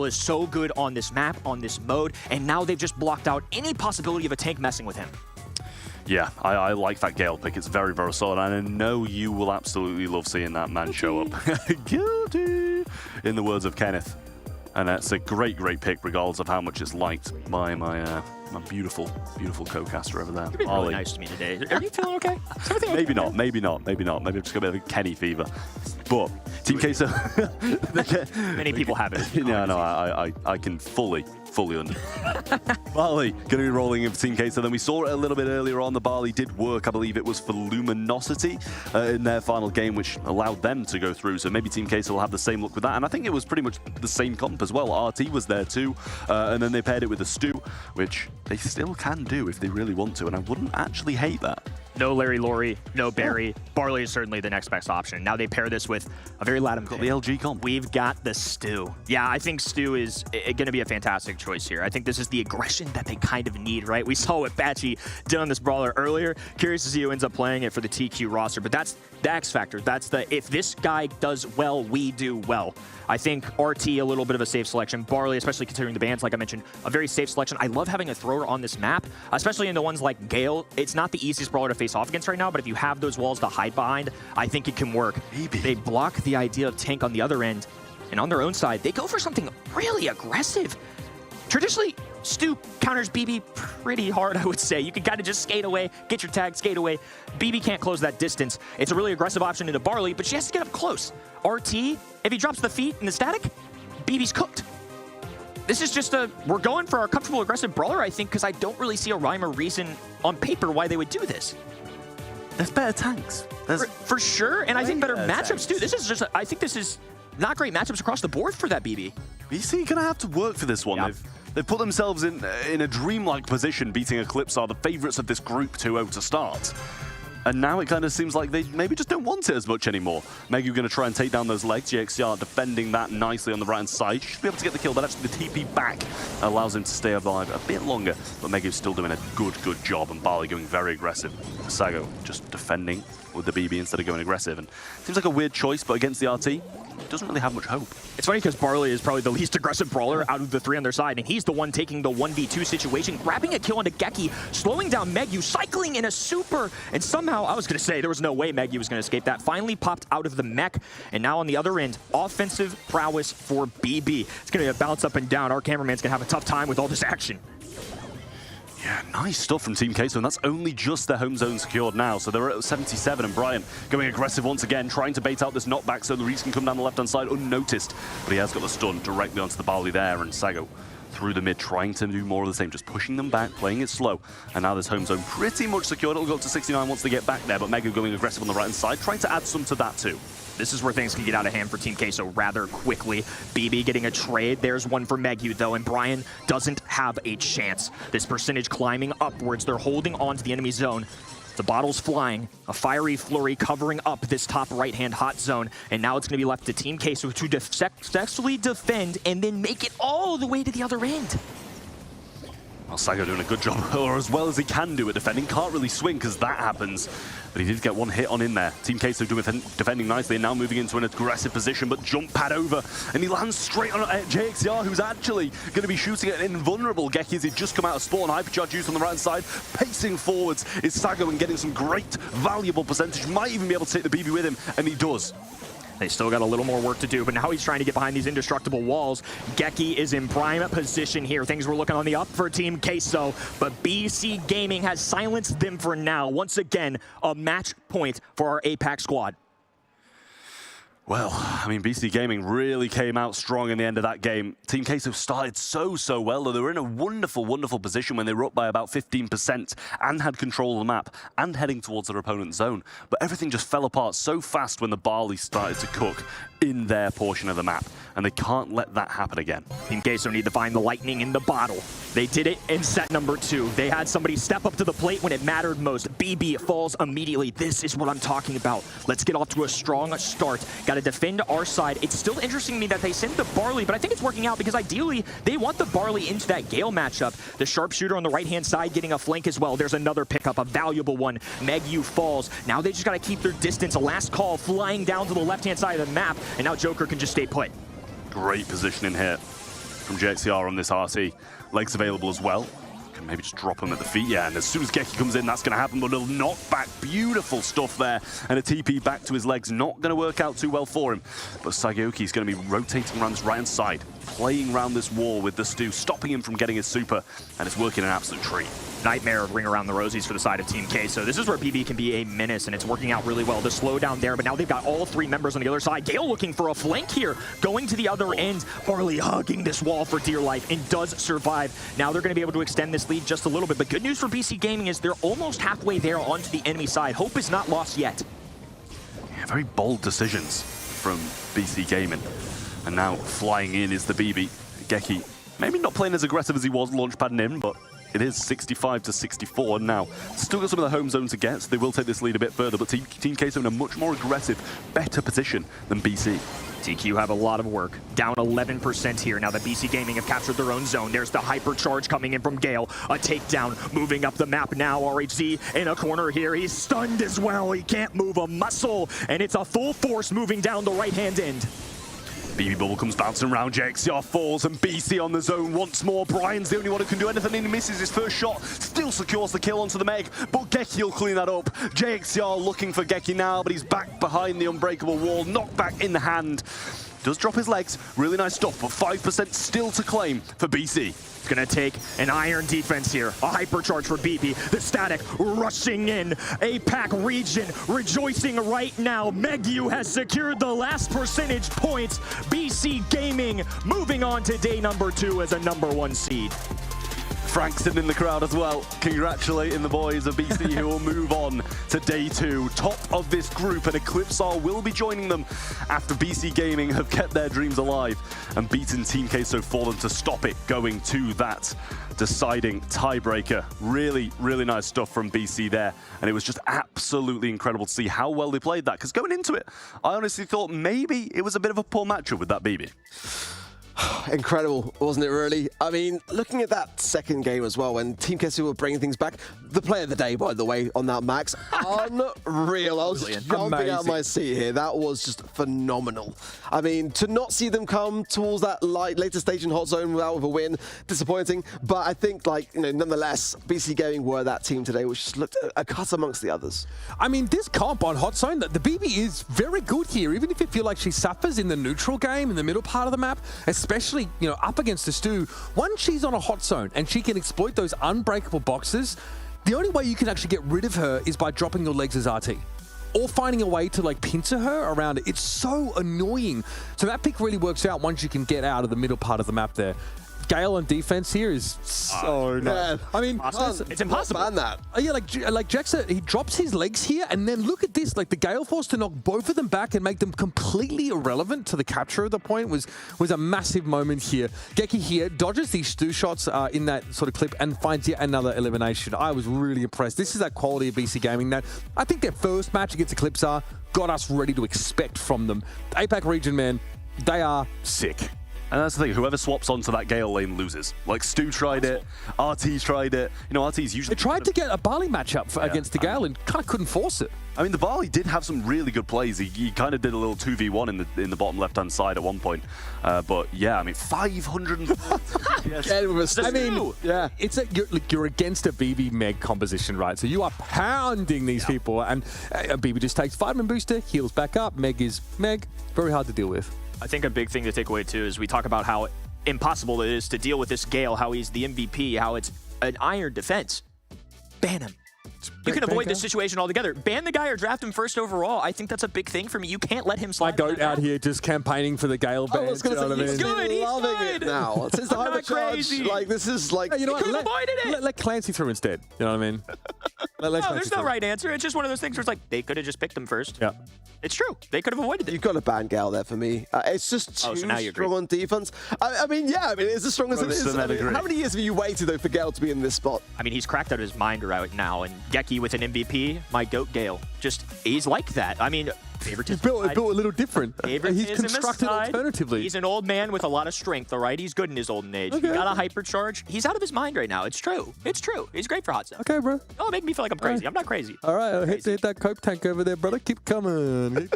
Speaker 1: is so good on this map, on this mode, and now they've just blocked out any possibility of a tank messing with him.
Speaker 2: Yeah, I like that Gale pick. It's very, very solid, and I know you will absolutely love seeing that man show up. Guilty, in the words of Kenneth. And that's a great, great pick, regardless of how much it's liked by my beautiful, beautiful co-caster over there.
Speaker 1: You've been really nice to me today. Are you feeling okay?
Speaker 2: Maybe not. Maybe I've just got a bit of Kenny fever. But Team Queso,
Speaker 1: many people have it.
Speaker 2: Yeah, no, I can fully fully under. Barley going to be rolling in for Team Queso. Then we saw it a little bit earlier on. The Barley did work, I believe it was for Luminosity in their final game, which allowed them to go through. So maybe Team Queso will have the same look with that. And I think it was pretty much the same comp as well. RT was there too. And then they paired it with a Stu, which they still can do if they really want to. And I wouldn't actually hate that.
Speaker 1: No Larry Laurie, no Barry. Barley is certainly the next best option. Now they pair this with a very Latin
Speaker 2: pick. The LG comp.
Speaker 1: We've got the Stu. Yeah, I think Stu is going to be a fantastic choice here. I think this is the aggression that they kind of need, right? We saw what Batchy did on this brawler earlier. Curious to see who ends up playing it for the TQ roster, but that's the X factor. That's the, if this guy does well, we do well. I think RT a little bit of a safe selection. Barley, especially considering the bans, like I mentioned, a very safe selection. I love having a thrower on this map, especially in the ones like Gale. It's not the easiest brawler to face off against right now, but if you have those walls to hide behind, I think it can work.
Speaker 2: Maybe.
Speaker 1: They block the idea of tank on the other end, and on their own side, they go for something really aggressive. Traditionally, Stu counters BB pretty hard, I would say. You can kind of just skate away, get your tag, skate away. BB can't close that distance. It's a really aggressive option into Barley, but she has to get up close. RT, if he drops the feet in the static, BB's cooked. This is just we're going for our comfortable aggressive brawler, I think, because I don't really see a rhyme or reason on paper why they would do this.
Speaker 2: There's better tanks.
Speaker 1: For sure, and I think better matchups too. This is just, I think this is not great matchups across the board for that BB.
Speaker 2: BC gonna have to work for this one.
Speaker 1: Yep.
Speaker 2: They've put themselves in a dreamlike position, beating Eclipse are the favorites of this group 2-0 to start. And now it kind of seems like they maybe just don't want it as much anymore. Megu going to try and take down those legs. JXR defending that nicely on the right-hand side. Should be able to get the kill, but actually the TP back allows him to stay alive a bit longer. But Megu's still doing a good job, and Barley going very aggressive. Sago just defending with the BB instead of going aggressive. And it seems like a weird choice, but against the RT, doesn't really have much hope.
Speaker 1: It's funny because Barley is probably the least aggressive brawler out of the three on their side, and he's the one taking the 1v2 situation, grabbing a kill onto Geki, slowing down Megu, cycling in a super, and somehow, I was going to say, there was no way Megu was going to escape that. Finally popped out of the mech, and now on the other end, offensive prowess for BB. It's going to be a bounce up and down. Our cameraman's going to have a tough time with all this action.
Speaker 2: Yeah, nice stuff from Team Queso, and that's only just their home zone secured now. So they're at 77, and Brian going aggressive once again, trying to bait out this knockback so the Reese can come down the left-hand side unnoticed. But he has got the stun directly onto the Barley there, and Sago through the mid, trying to do more of the same, just pushing them back, playing it slow. And now this home zone pretty much secured. It'll go up to 69 once they get back there, but Megu going aggressive on the right-hand side, trying to add some to that too.
Speaker 1: This is where things can get out of hand for Team Queso rather quickly. BB getting a trade. There's one for Megu, though, and Brian doesn't have a chance. This percentage climbing upwards. They're holding on to the enemy zone. The bottle's flying. A fiery flurry covering up this top right-hand hot zone. And now it's going to be left to Team Queso to successfully defend and then make it all the way to the other end.
Speaker 2: Well, Sago doing a good job, or as well as he can do at defending. Can't really swing because that happens, but he did get one hit on in there. Team Queso doing defending nicely and now moving into an aggressive position, but jump pad over, and he lands straight on JXR, who's actually going to be shooting at an invulnerable Geki as he'd just come out of spawn. Hypercharge used on the right side, pacing forwards is Sago and getting some great, valuable percentage. Might even be able to take the BB with him, and he does.
Speaker 1: They still got a little more work to do, but now he's trying to get behind these indestructible walls. Geki is in prime position here. Things were looking on the up for Team Queso, but BC Gaming has silenced them for now. Once again, a match point for our APAC squad.
Speaker 2: Well, I mean, BC Gaming really came out strong in the end of that game. Team Queso started so well, though they were in a wonderful position when they were up by about 15% and had control of the map and heading towards their opponent's zone. But everything just fell apart so fast when the Barley started to cook in their portion of the map, and they can't let that happen again.
Speaker 1: Team Queso need to find the lightning in the bottle. They did it in set number 2. They had somebody step up to the plate when it mattered most. BB falls immediately. This is what I'm talking about. Let's get off to a strong start. Got to defend our side. It's still interesting to me that they sent the Barley, but I think it's working out because ideally they want the Barley into that Gale matchup. The sharpshooter on the right-hand side getting a flank as well. There's another pickup, a valuable one. Megu falls. Now they just got to keep their distance. A last call flying down to the left-hand side of the map, and now Joker can just stay put.
Speaker 2: Great positioning here from JXR on this RT. Legs available as well. Can maybe just drop him at the feet. Yeah, and as soon as Geki comes in, that's going to happen, but a little knockback. Beautiful stuff there. And a TP back to his legs. Not going to work out too well for him. But Sagoki's going to be rotating around his right-hand side. playing around this wall with the Stu, stopping him from getting his super, and it's working an absolute treat.
Speaker 1: Nightmare of ring around the rosies for the side of Team K. So this is where BB can be a menace, and it's working out really well. The slowdown there, but now they've got all three members on the other side. Gale looking for a flank here, going to the other end. Barley hugging this wall for dear life and does survive. Now they're going to be able to extend this lead just a little bit, but good news for BC Gaming is they're almost halfway there onto the enemy side. Hope is not lost yet.
Speaker 2: Yeah, very bold decisions from BC Gaming. And now flying in is the BB. Geki, maybe not playing as aggressive as he was launchpadding in, but it is 65 to 64 now. Still got some of the home zone to get, so they will take this lead a bit further, but Team K in a much more aggressive, better position than BC.
Speaker 1: TQ have a lot of work. Down 11% here now that BC Gaming have captured their own zone. There's the hypercharge coming in from Gale. A takedown moving up the map now. RHZ in a corner here. He's stunned as well. He can't move a muscle, and it's a full force moving down the right-hand end.
Speaker 2: BB Bubble comes bouncing around, JXCR falls, and BC on the zone once more. Brian's the only one who can do anything, and he misses his first shot. Still secures the kill onto the Meg, but Geki will clean that up. JXCR looking for Geki now, but he's back behind the unbreakable wall. Knockback in the hand. Does drop his legs. Really nice stuff, but 5% still to claim for BC.
Speaker 1: It's gonna take an iron defense here. A hypercharge for BB. The static rushing in. APAC region rejoicing right now. Megu has secured the last percentage points. BC Gaming moving on to day number 2 as a #1 seed.
Speaker 2: Frank sitting in the crowd as well, congratulating the boys of BC who will move on to day 2. Top of this group, and Eclipsar will be joining them after BC Gaming have kept their dreams alive and beaten Team K for them to stop it going to that deciding tiebreaker. Really, really nice stuff from BC there, and it was just absolutely incredible to see how well they played that, because going into it, I honestly thought maybe it was a bit of a poor matchup with that BB.
Speaker 3: Incredible, wasn't it, really? I mean, looking at that second game as well, when Team Kesu were bringing things back, the player of the day, by the way, on that Max, unreal. I was just jumping out of my seat here. That was just phenomenal. I mean, to not see them come towards that later stage in Hot Zone without a win, disappointing. But I think, like, you know, nonetheless, BC Gaming were that team today, which just looked a cut amongst the others.
Speaker 4: I mean, this comp on Hot Zone, the BB is very good here, even if you feel like she suffers in the neutral game, in the middle part of the map, especially, you know, up against the Stu. Once she's on a hot zone and she can exploit those unbreakable boxes, the only way you can actually get rid of her is by dropping your legs as RT. Or finding a way to, like, pincer her around it. It's so annoying. So that pick really works out once you can get out of the middle part of the map there. Gale on defense here is so nice. I mean,
Speaker 1: it's impossible.
Speaker 3: Yeah,
Speaker 4: like Jack said, he drops his legs here, and then look at this, like the Gale Force to knock both of them back and make them completely irrelevant to the capture of the point was a massive moment here. Geki here dodges these 2 shots in that sort of clip and finds yet another elimination. I was really impressed. This is that quality of BC Gaming that I think their first match against Eclipsar got us ready to expect from them. The APAC region, man, they are sick.
Speaker 2: And that's the thing, whoever swaps onto that Gale lane loses. Like, Stu tried it, RT tried it. You know, RT's usually...
Speaker 4: They tried to get a Barley matchup against the Gale and kind of couldn't force it.
Speaker 2: I mean, the Barley did have some really good plays. He kind of did a little 2v1 in the bottom left-hand side at one point. But yeah, I mean, 540 yes.
Speaker 4: I mean, yeah, it's you're against a BB Meg composition, right? So you are pounding these people, and BB just takes vitamin booster, heals back up. Meg is Meg, very hard to deal with.
Speaker 1: I think a big thing to take away, too, is we talk about how impossible it is to deal with this Gale, how he's the MVP, how it's an iron defense. Ban him. You can avoid this situation altogether. Ban the guy or draft him first overall. I think that's a big thing for me. You can't let him slide.
Speaker 4: My goat out here just campaigning for the Gale ban.
Speaker 3: He's good. He's loving it now. Since the hypercharge, like, this is like...
Speaker 4: Hey, you know what? Let Clancy through instead. You know what I mean?
Speaker 1: No, there's no right answer. It's just one of those things where it's like, they could have just picked him first.
Speaker 4: Yeah.
Speaker 1: It's true. They could have avoided it.
Speaker 3: You've got a ban Gale there for me. It's just too strong on defense. I mean, yeah, I mean, it's as strong as it is. I mean, how many years have you waited, though, for Gale to be in this spot?
Speaker 1: I mean, he's cracked out of his mind right now, and Geki with an MVP, my goat Gale, he's like that. I mean, favoritism.
Speaker 4: He's built a little different. He's constructed alternatively.
Speaker 1: He's an old man with a lot of strength, all right? He's good in his olden age. Okay. He got a hypercharge. He's out of his mind right now. It's true. It's true. He's great for hot zone.
Speaker 4: Okay, bro.
Speaker 1: Don't make me feel like I'm crazy. I'm not crazy.
Speaker 4: All right, hit that coke tank over there, brother. Keep coming.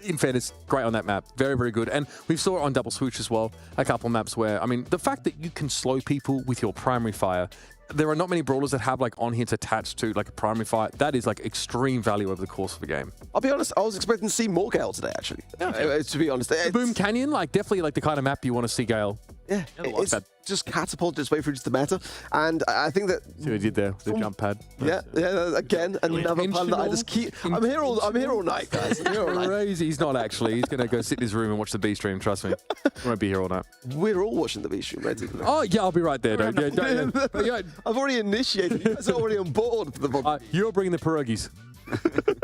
Speaker 4: In fairness, great on that map. Very, very good. And we saw it on Double Swoosh as well. A couple maps where, I mean, the fact that you can slow people with your primary fire there are not many brawlers that have like on hits attached to like a primary fight. That is like extreme value over the course of the game.
Speaker 3: I'll be honest, I was expecting to see more Gale today, actually. To be honest.
Speaker 4: The Boom Canyon, like definitely like the kind of map you want to see Gale.
Speaker 3: Yeah, it's just catapulted its way through the meta. And I think that...
Speaker 4: See what he did there, the jump pad.
Speaker 3: Yeah, again, another plan that I just keep... I'm here all night, guys. I'm here all night.
Speaker 4: Crazy. He's not actually. He's going to go sit in his room and watch the B stream, trust me. He won't be here all night.
Speaker 3: We're all watching the B stream, right?
Speaker 4: Oh, yeah, I'll be right there, dude. Yeah,
Speaker 3: I've already initiated. You guys are already on board for the
Speaker 4: you're bringing the pierogies.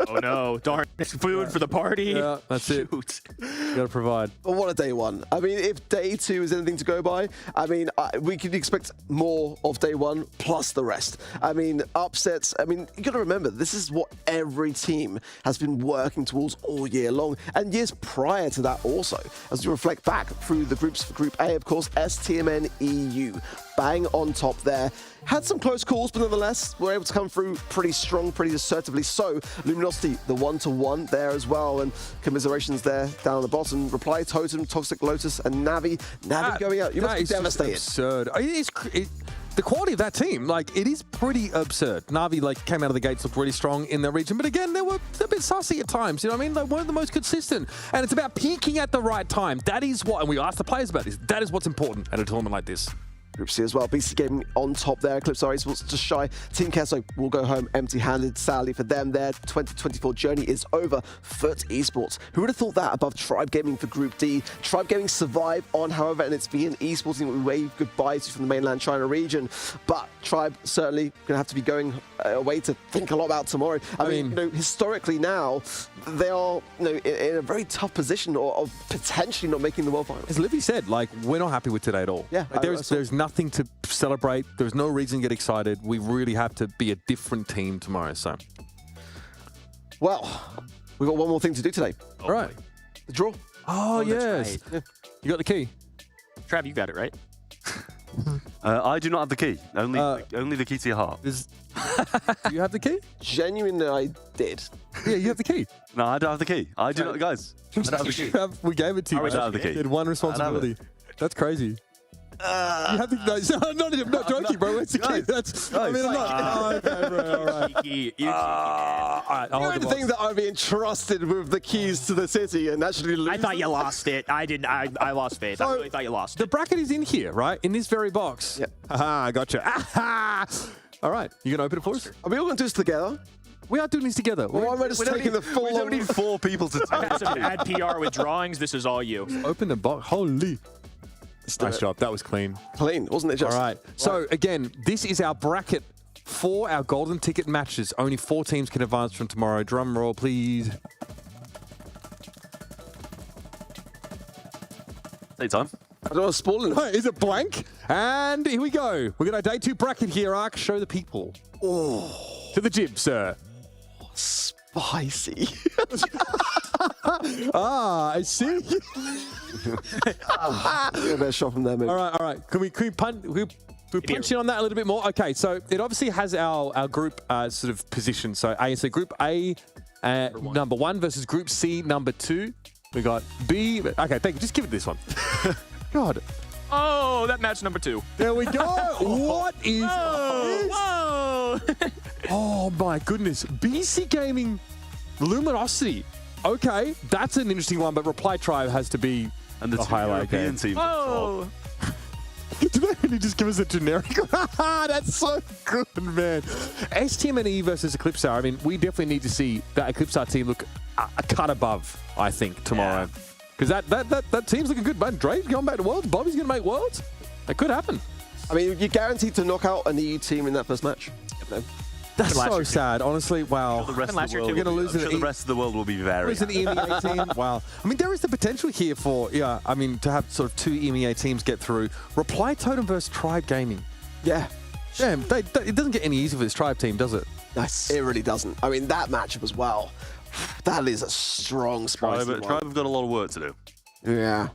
Speaker 1: Oh no, darn. Food for the party.
Speaker 4: Yeah, that's it. You gotta provide.
Speaker 3: But what a day one. I mean, if day two is anything to go by, I mean, we could expect more of day one plus the rest. I mean, upsets. I mean, you gotta remember, this is what every team has been working towards all year long, and years prior to that also. As you reflect back through the groups for Group A, of course, STMN EU. Bang on top there. Had some close calls, but nonetheless, were able to come through pretty strong, pretty assertively so. Luminosity, the 1-1 there as well, and commiserations there down the bottom. Reply Totem, Toxic Lotus, and Navi. Navi going out. You must be devastated.
Speaker 4: Absurd. The quality of that team, like, it is pretty absurd. Navi, like, came out of the gates, looked really strong in their region, but again, they were a bit sussy at times, you know what I mean? They weren't the most consistent. And it's about peaking at the right time. That is what, and we asked the players about this, that is what's important at a tournament like this.
Speaker 3: Group C as well. BC Gaming on top there. Eclipse Esports just shy. Team Kesso will go home empty-handed. Sadly for them, their 2024 journey is over. Foot Esports. Who would have thought that above Tribe Gaming for Group D? Tribe Gaming survived on, however, and it's been Esports we wave goodbye to from the mainland China region. But Tribe certainly going to have to be going away to think a lot about tomorrow. I mean, you know, historically now, they are, you know, in a very tough position of potentially not making the World Finals.
Speaker 4: As Livy said, like, we're not happy with today at all.
Speaker 3: Yeah,
Speaker 4: like, there's nothing to celebrate. There's no reason to get excited. We really have to be a different team tomorrow. So,
Speaker 3: well, we've got one more thing to do today.
Speaker 4: All right.
Speaker 3: The draw.
Speaker 4: Oh, yes.
Speaker 1: Right.
Speaker 3: Yeah.
Speaker 4: You got the key?
Speaker 1: Trav, you got it, right?
Speaker 2: I do not have the key. Only the key to your heart.
Speaker 4: Do you have the key?
Speaker 3: Genuinely, I did.
Speaker 4: Yeah, you have the key.
Speaker 2: No, I don't have the key. I do not, guys. I don't have the key.
Speaker 4: We gave it to you.
Speaker 2: I don't have the key.
Speaker 4: You had one responsibility. That's crazy. You have to, I'm not joking, bro. Where's the key? That's, I mean, I'm not. Oh, okay, bro. All right.
Speaker 3: You would think that I'd be entrusted with the keys to the city and actually lose.
Speaker 1: I thought you lost it. I didn't. I lost faith. I really thought you lost
Speaker 4: The
Speaker 1: it.
Speaker 4: bracket is in here, right? In this very box.
Speaker 3: Yep.
Speaker 4: Aha, gotcha. Aha! All right. You going to open it for us?
Speaker 3: Are we all going to do this together?
Speaker 4: We are doing this together.
Speaker 3: Well, why am I just taking the full...
Speaker 2: We don't need 4 people to
Speaker 1: I had some bad PR with drawings. This is all you.
Speaker 4: Open the box. Holy. Nice job. That was clean.
Speaker 3: Clean, wasn't it just?
Speaker 4: All right. So, again, this is our bracket for our golden ticket matches. Only 4 teams can advance from tomorrow. Drum roll, please.
Speaker 2: Take time.
Speaker 3: I don't want to spoil it.
Speaker 4: Is it blank? And here we go. We've got our day 2 bracket here, Ark. Show the people.
Speaker 3: Oh.
Speaker 4: To the jib, sir.
Speaker 3: Spicy.
Speaker 4: I see.
Speaker 3: A better shot from there, maybe.
Speaker 4: All right. Can we punch in on that a little bit more? Okay, so it obviously has our group sort of position. So Group A, number 1 versus Group C, number 2. We got B. Okay, thank you. Just give it this one. God.
Speaker 1: Oh, that match number 2.
Speaker 4: There we go. What is this?
Speaker 1: Whoa!
Speaker 4: Oh my goodness. BC Gaming Luminosity. Okay, that's an interesting one, but Reply Tribe has to be
Speaker 2: And the 2
Speaker 4: highlight
Speaker 2: European teams.
Speaker 1: Oh!
Speaker 4: Did they really just give us a generic? That's so good, man. STMNE versus Eclipse. I mean, we definitely need to see that Eclipse team look a cut above, I think, tomorrow. Because that team's looking good, man. Drake's going back to Worlds. Bobby's going to make Worlds. That could happen.
Speaker 3: I mean, you're guaranteed to knock out an EU team in that first match. No.
Speaker 4: That's so sad, honestly. Wow.
Speaker 2: The rest of the world,
Speaker 4: We're going to lose
Speaker 2: the rest of the world will be very
Speaker 4: an EMEA team. Wow. I mean, there is the potential here for, to have sort of 2 EMEA teams get through. Reply Totem versus Tribe Gaming.
Speaker 3: Yeah.
Speaker 4: Damn, it doesn't get any easier for this Tribe team, does it?
Speaker 3: Nice. It really doesn't. I mean, that matchup as well. That is a strong, spicy one.
Speaker 2: Tribe have got a lot of work to do.
Speaker 3: Yeah.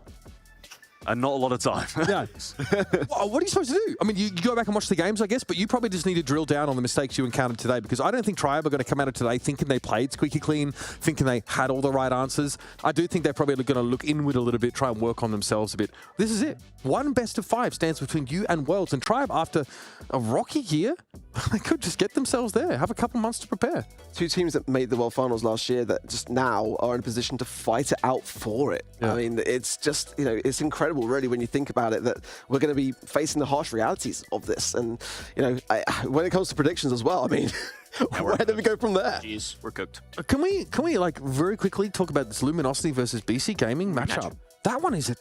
Speaker 2: And not a lot of time.
Speaker 4: Yeah. Well, what are you supposed to do? I mean, you go back and watch the games, I guess, but you probably just need to drill down on the mistakes you encountered today, because I don't think Tribe are going to come out of today thinking they played squeaky clean, thinking they had all the right answers. I do think they're probably going to look inward a little bit, try and work on themselves a bit. This is it. One best of 5 stands between you and Worlds, and Tribe, after a rocky year, they could just get themselves there, have a couple months to prepare.
Speaker 3: 2 teams that made the World Finals last year that just now are in a position to fight it out for it.
Speaker 4: Yeah.
Speaker 3: I mean, it's just, you know, it's incredible, really, when you think about it, that we're going to be facing the harsh realities of this. And, you know, when it comes to predictions as well, I mean, where do we go from there?
Speaker 1: Jeez, we're cooked.
Speaker 4: Can we like very quickly talk about this Luminosity versus BC Gaming matchup? That one is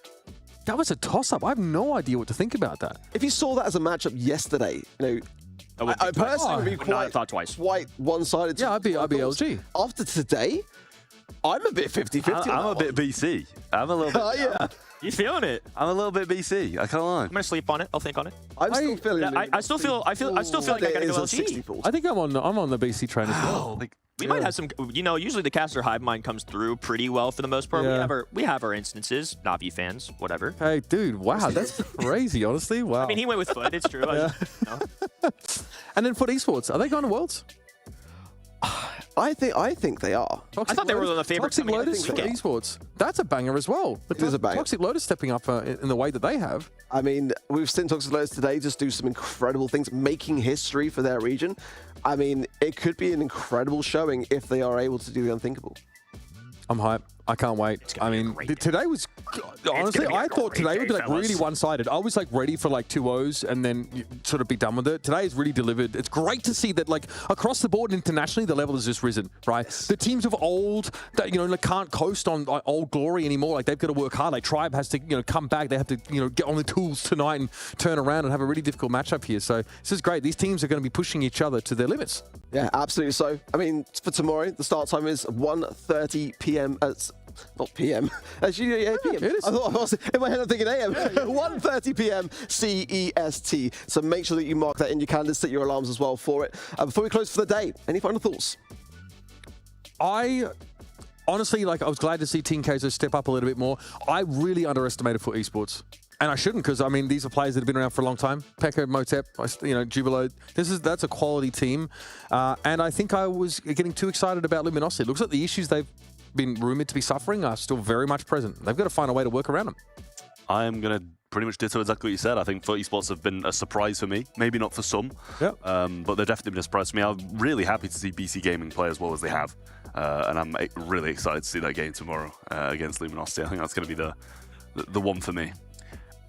Speaker 4: that was a toss-up. I have no idea what to think about that.
Speaker 3: If you saw that as a matchup yesterday, you know, I personally would be quite one-sided.
Speaker 4: Yeah, I'd be LG.
Speaker 3: After today, I'm a bit 50-50.
Speaker 2: I'm a bit BC. I'm a little bit.
Speaker 3: Oh, yeah.
Speaker 1: You feeling it?
Speaker 2: I'm a little bit BC. I can't lie.
Speaker 1: I'm gonna sleep on it. I'll think on it.
Speaker 3: I'm still feeling.
Speaker 1: I still feel like I gotta go LG.
Speaker 4: I think I'm on the BC train as well.
Speaker 1: We might have some, you know, usually the caster hive mind comes through pretty well for the most part.
Speaker 4: Yeah.
Speaker 1: We have our instances, Navi fans, whatever.
Speaker 4: Hey, dude, wow, that's crazy, honestly. Wow.
Speaker 1: I mean, he went with Foot, it's true.
Speaker 4: Yeah. And then Foot Esports, are they going to Worlds?
Speaker 3: I think they are.
Speaker 1: I thought they were the favorites.
Speaker 4: Toxic Lotus for Esports. That's a banger as well.
Speaker 3: It is a banger.
Speaker 4: Toxic Lotus stepping up in the way that they have.
Speaker 3: I mean, we've seen Toxic Lotus today just do some incredible things, making history for their region. I mean, it could be an incredible showing if they are able to do the unthinkable.
Speaker 4: I'm hyped. I can't wait. I mean, today was, honestly, I thought today would be like really one-sided. I was like ready for like 2-0s and then sort of be done with it. Today is really delivered. It's great to see that like across the board internationally, the level has just risen, right? The teams of old that, you know, like, can't coast on old glory anymore. Like they've got to work hard. Like Tribe has to, you know, come back. They have to, you know, get on the tools tonight and turn around and have a really difficult matchup here. So this is great. These teams are going to be pushing each other to their limits.
Speaker 3: Yeah, absolutely. So, I mean, for tomorrow, the start time is 1:30 p.m. Not PM. Actually, yeah, PM.
Speaker 4: It is.
Speaker 3: I was in my head, I'm thinking AM. 1:30 p.m. CEST. So make sure that you mark that in your calendars, set your alarms as well for it. Before we close for the day, any final thoughts?
Speaker 4: I honestly, like, I was glad to see Team Kaizo step up a little bit more. I really underestimated Foot Esports. And I shouldn't, because, I mean, these are players that have been around for a long time. Pekka, Motep, you know, Jubilo. That's a quality team. And I think I was getting too excited about Luminosity. It looks like the issues they've been rumored to be suffering are still very much present. They've got to find a way to work around them.
Speaker 2: I am going to pretty much ditto exactly what you said. I think Foot Esports have been a surprise for me. Maybe not for some, but they've definitely been a surprise for me. I'm really happy to see BC Gaming play as well as they have. And I'm really excited to see that game tomorrow against Luminosity. I think that's going to be the one for me.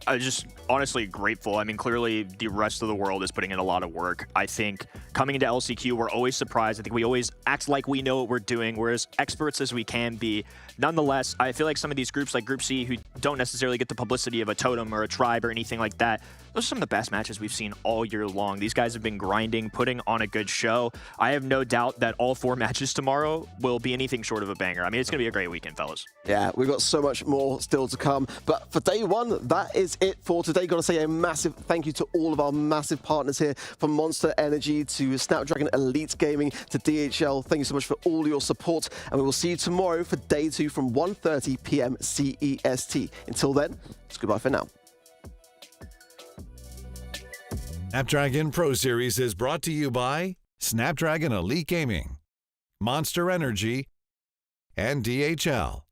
Speaker 1: I'm just honestly grateful. I mean, clearly the rest of the world is putting in a lot of work. I think coming into LCQ, we're always surprised. I think we always act like we know what we're doing. We're as experts as we can be. Nonetheless, I feel like some of these groups, like Group C, who don't necessarily get the publicity of a Totem or a Tribe or anything like that, those are some of the best matches we've seen all year long. These guys have been grinding, putting on a good show. I have no doubt that all 4 matches tomorrow will be anything short of a banger. I mean, it's going to be a great weekend, fellas.
Speaker 3: Yeah, we've got so much more still to come. But for day one, that is it for today. Got to say a massive thank you to all of our massive partners here, from Monster Energy to Snapdragon Elite Gaming to DHL. Thank you so much for all your support. And we will see you tomorrow for day 2 from 1:30 p.m. CEST. Until then, it's goodbye for now.
Speaker 5: Snapdragon Pro Series is brought to you by Snapdragon Elite Gaming, Monster Energy, and DHL.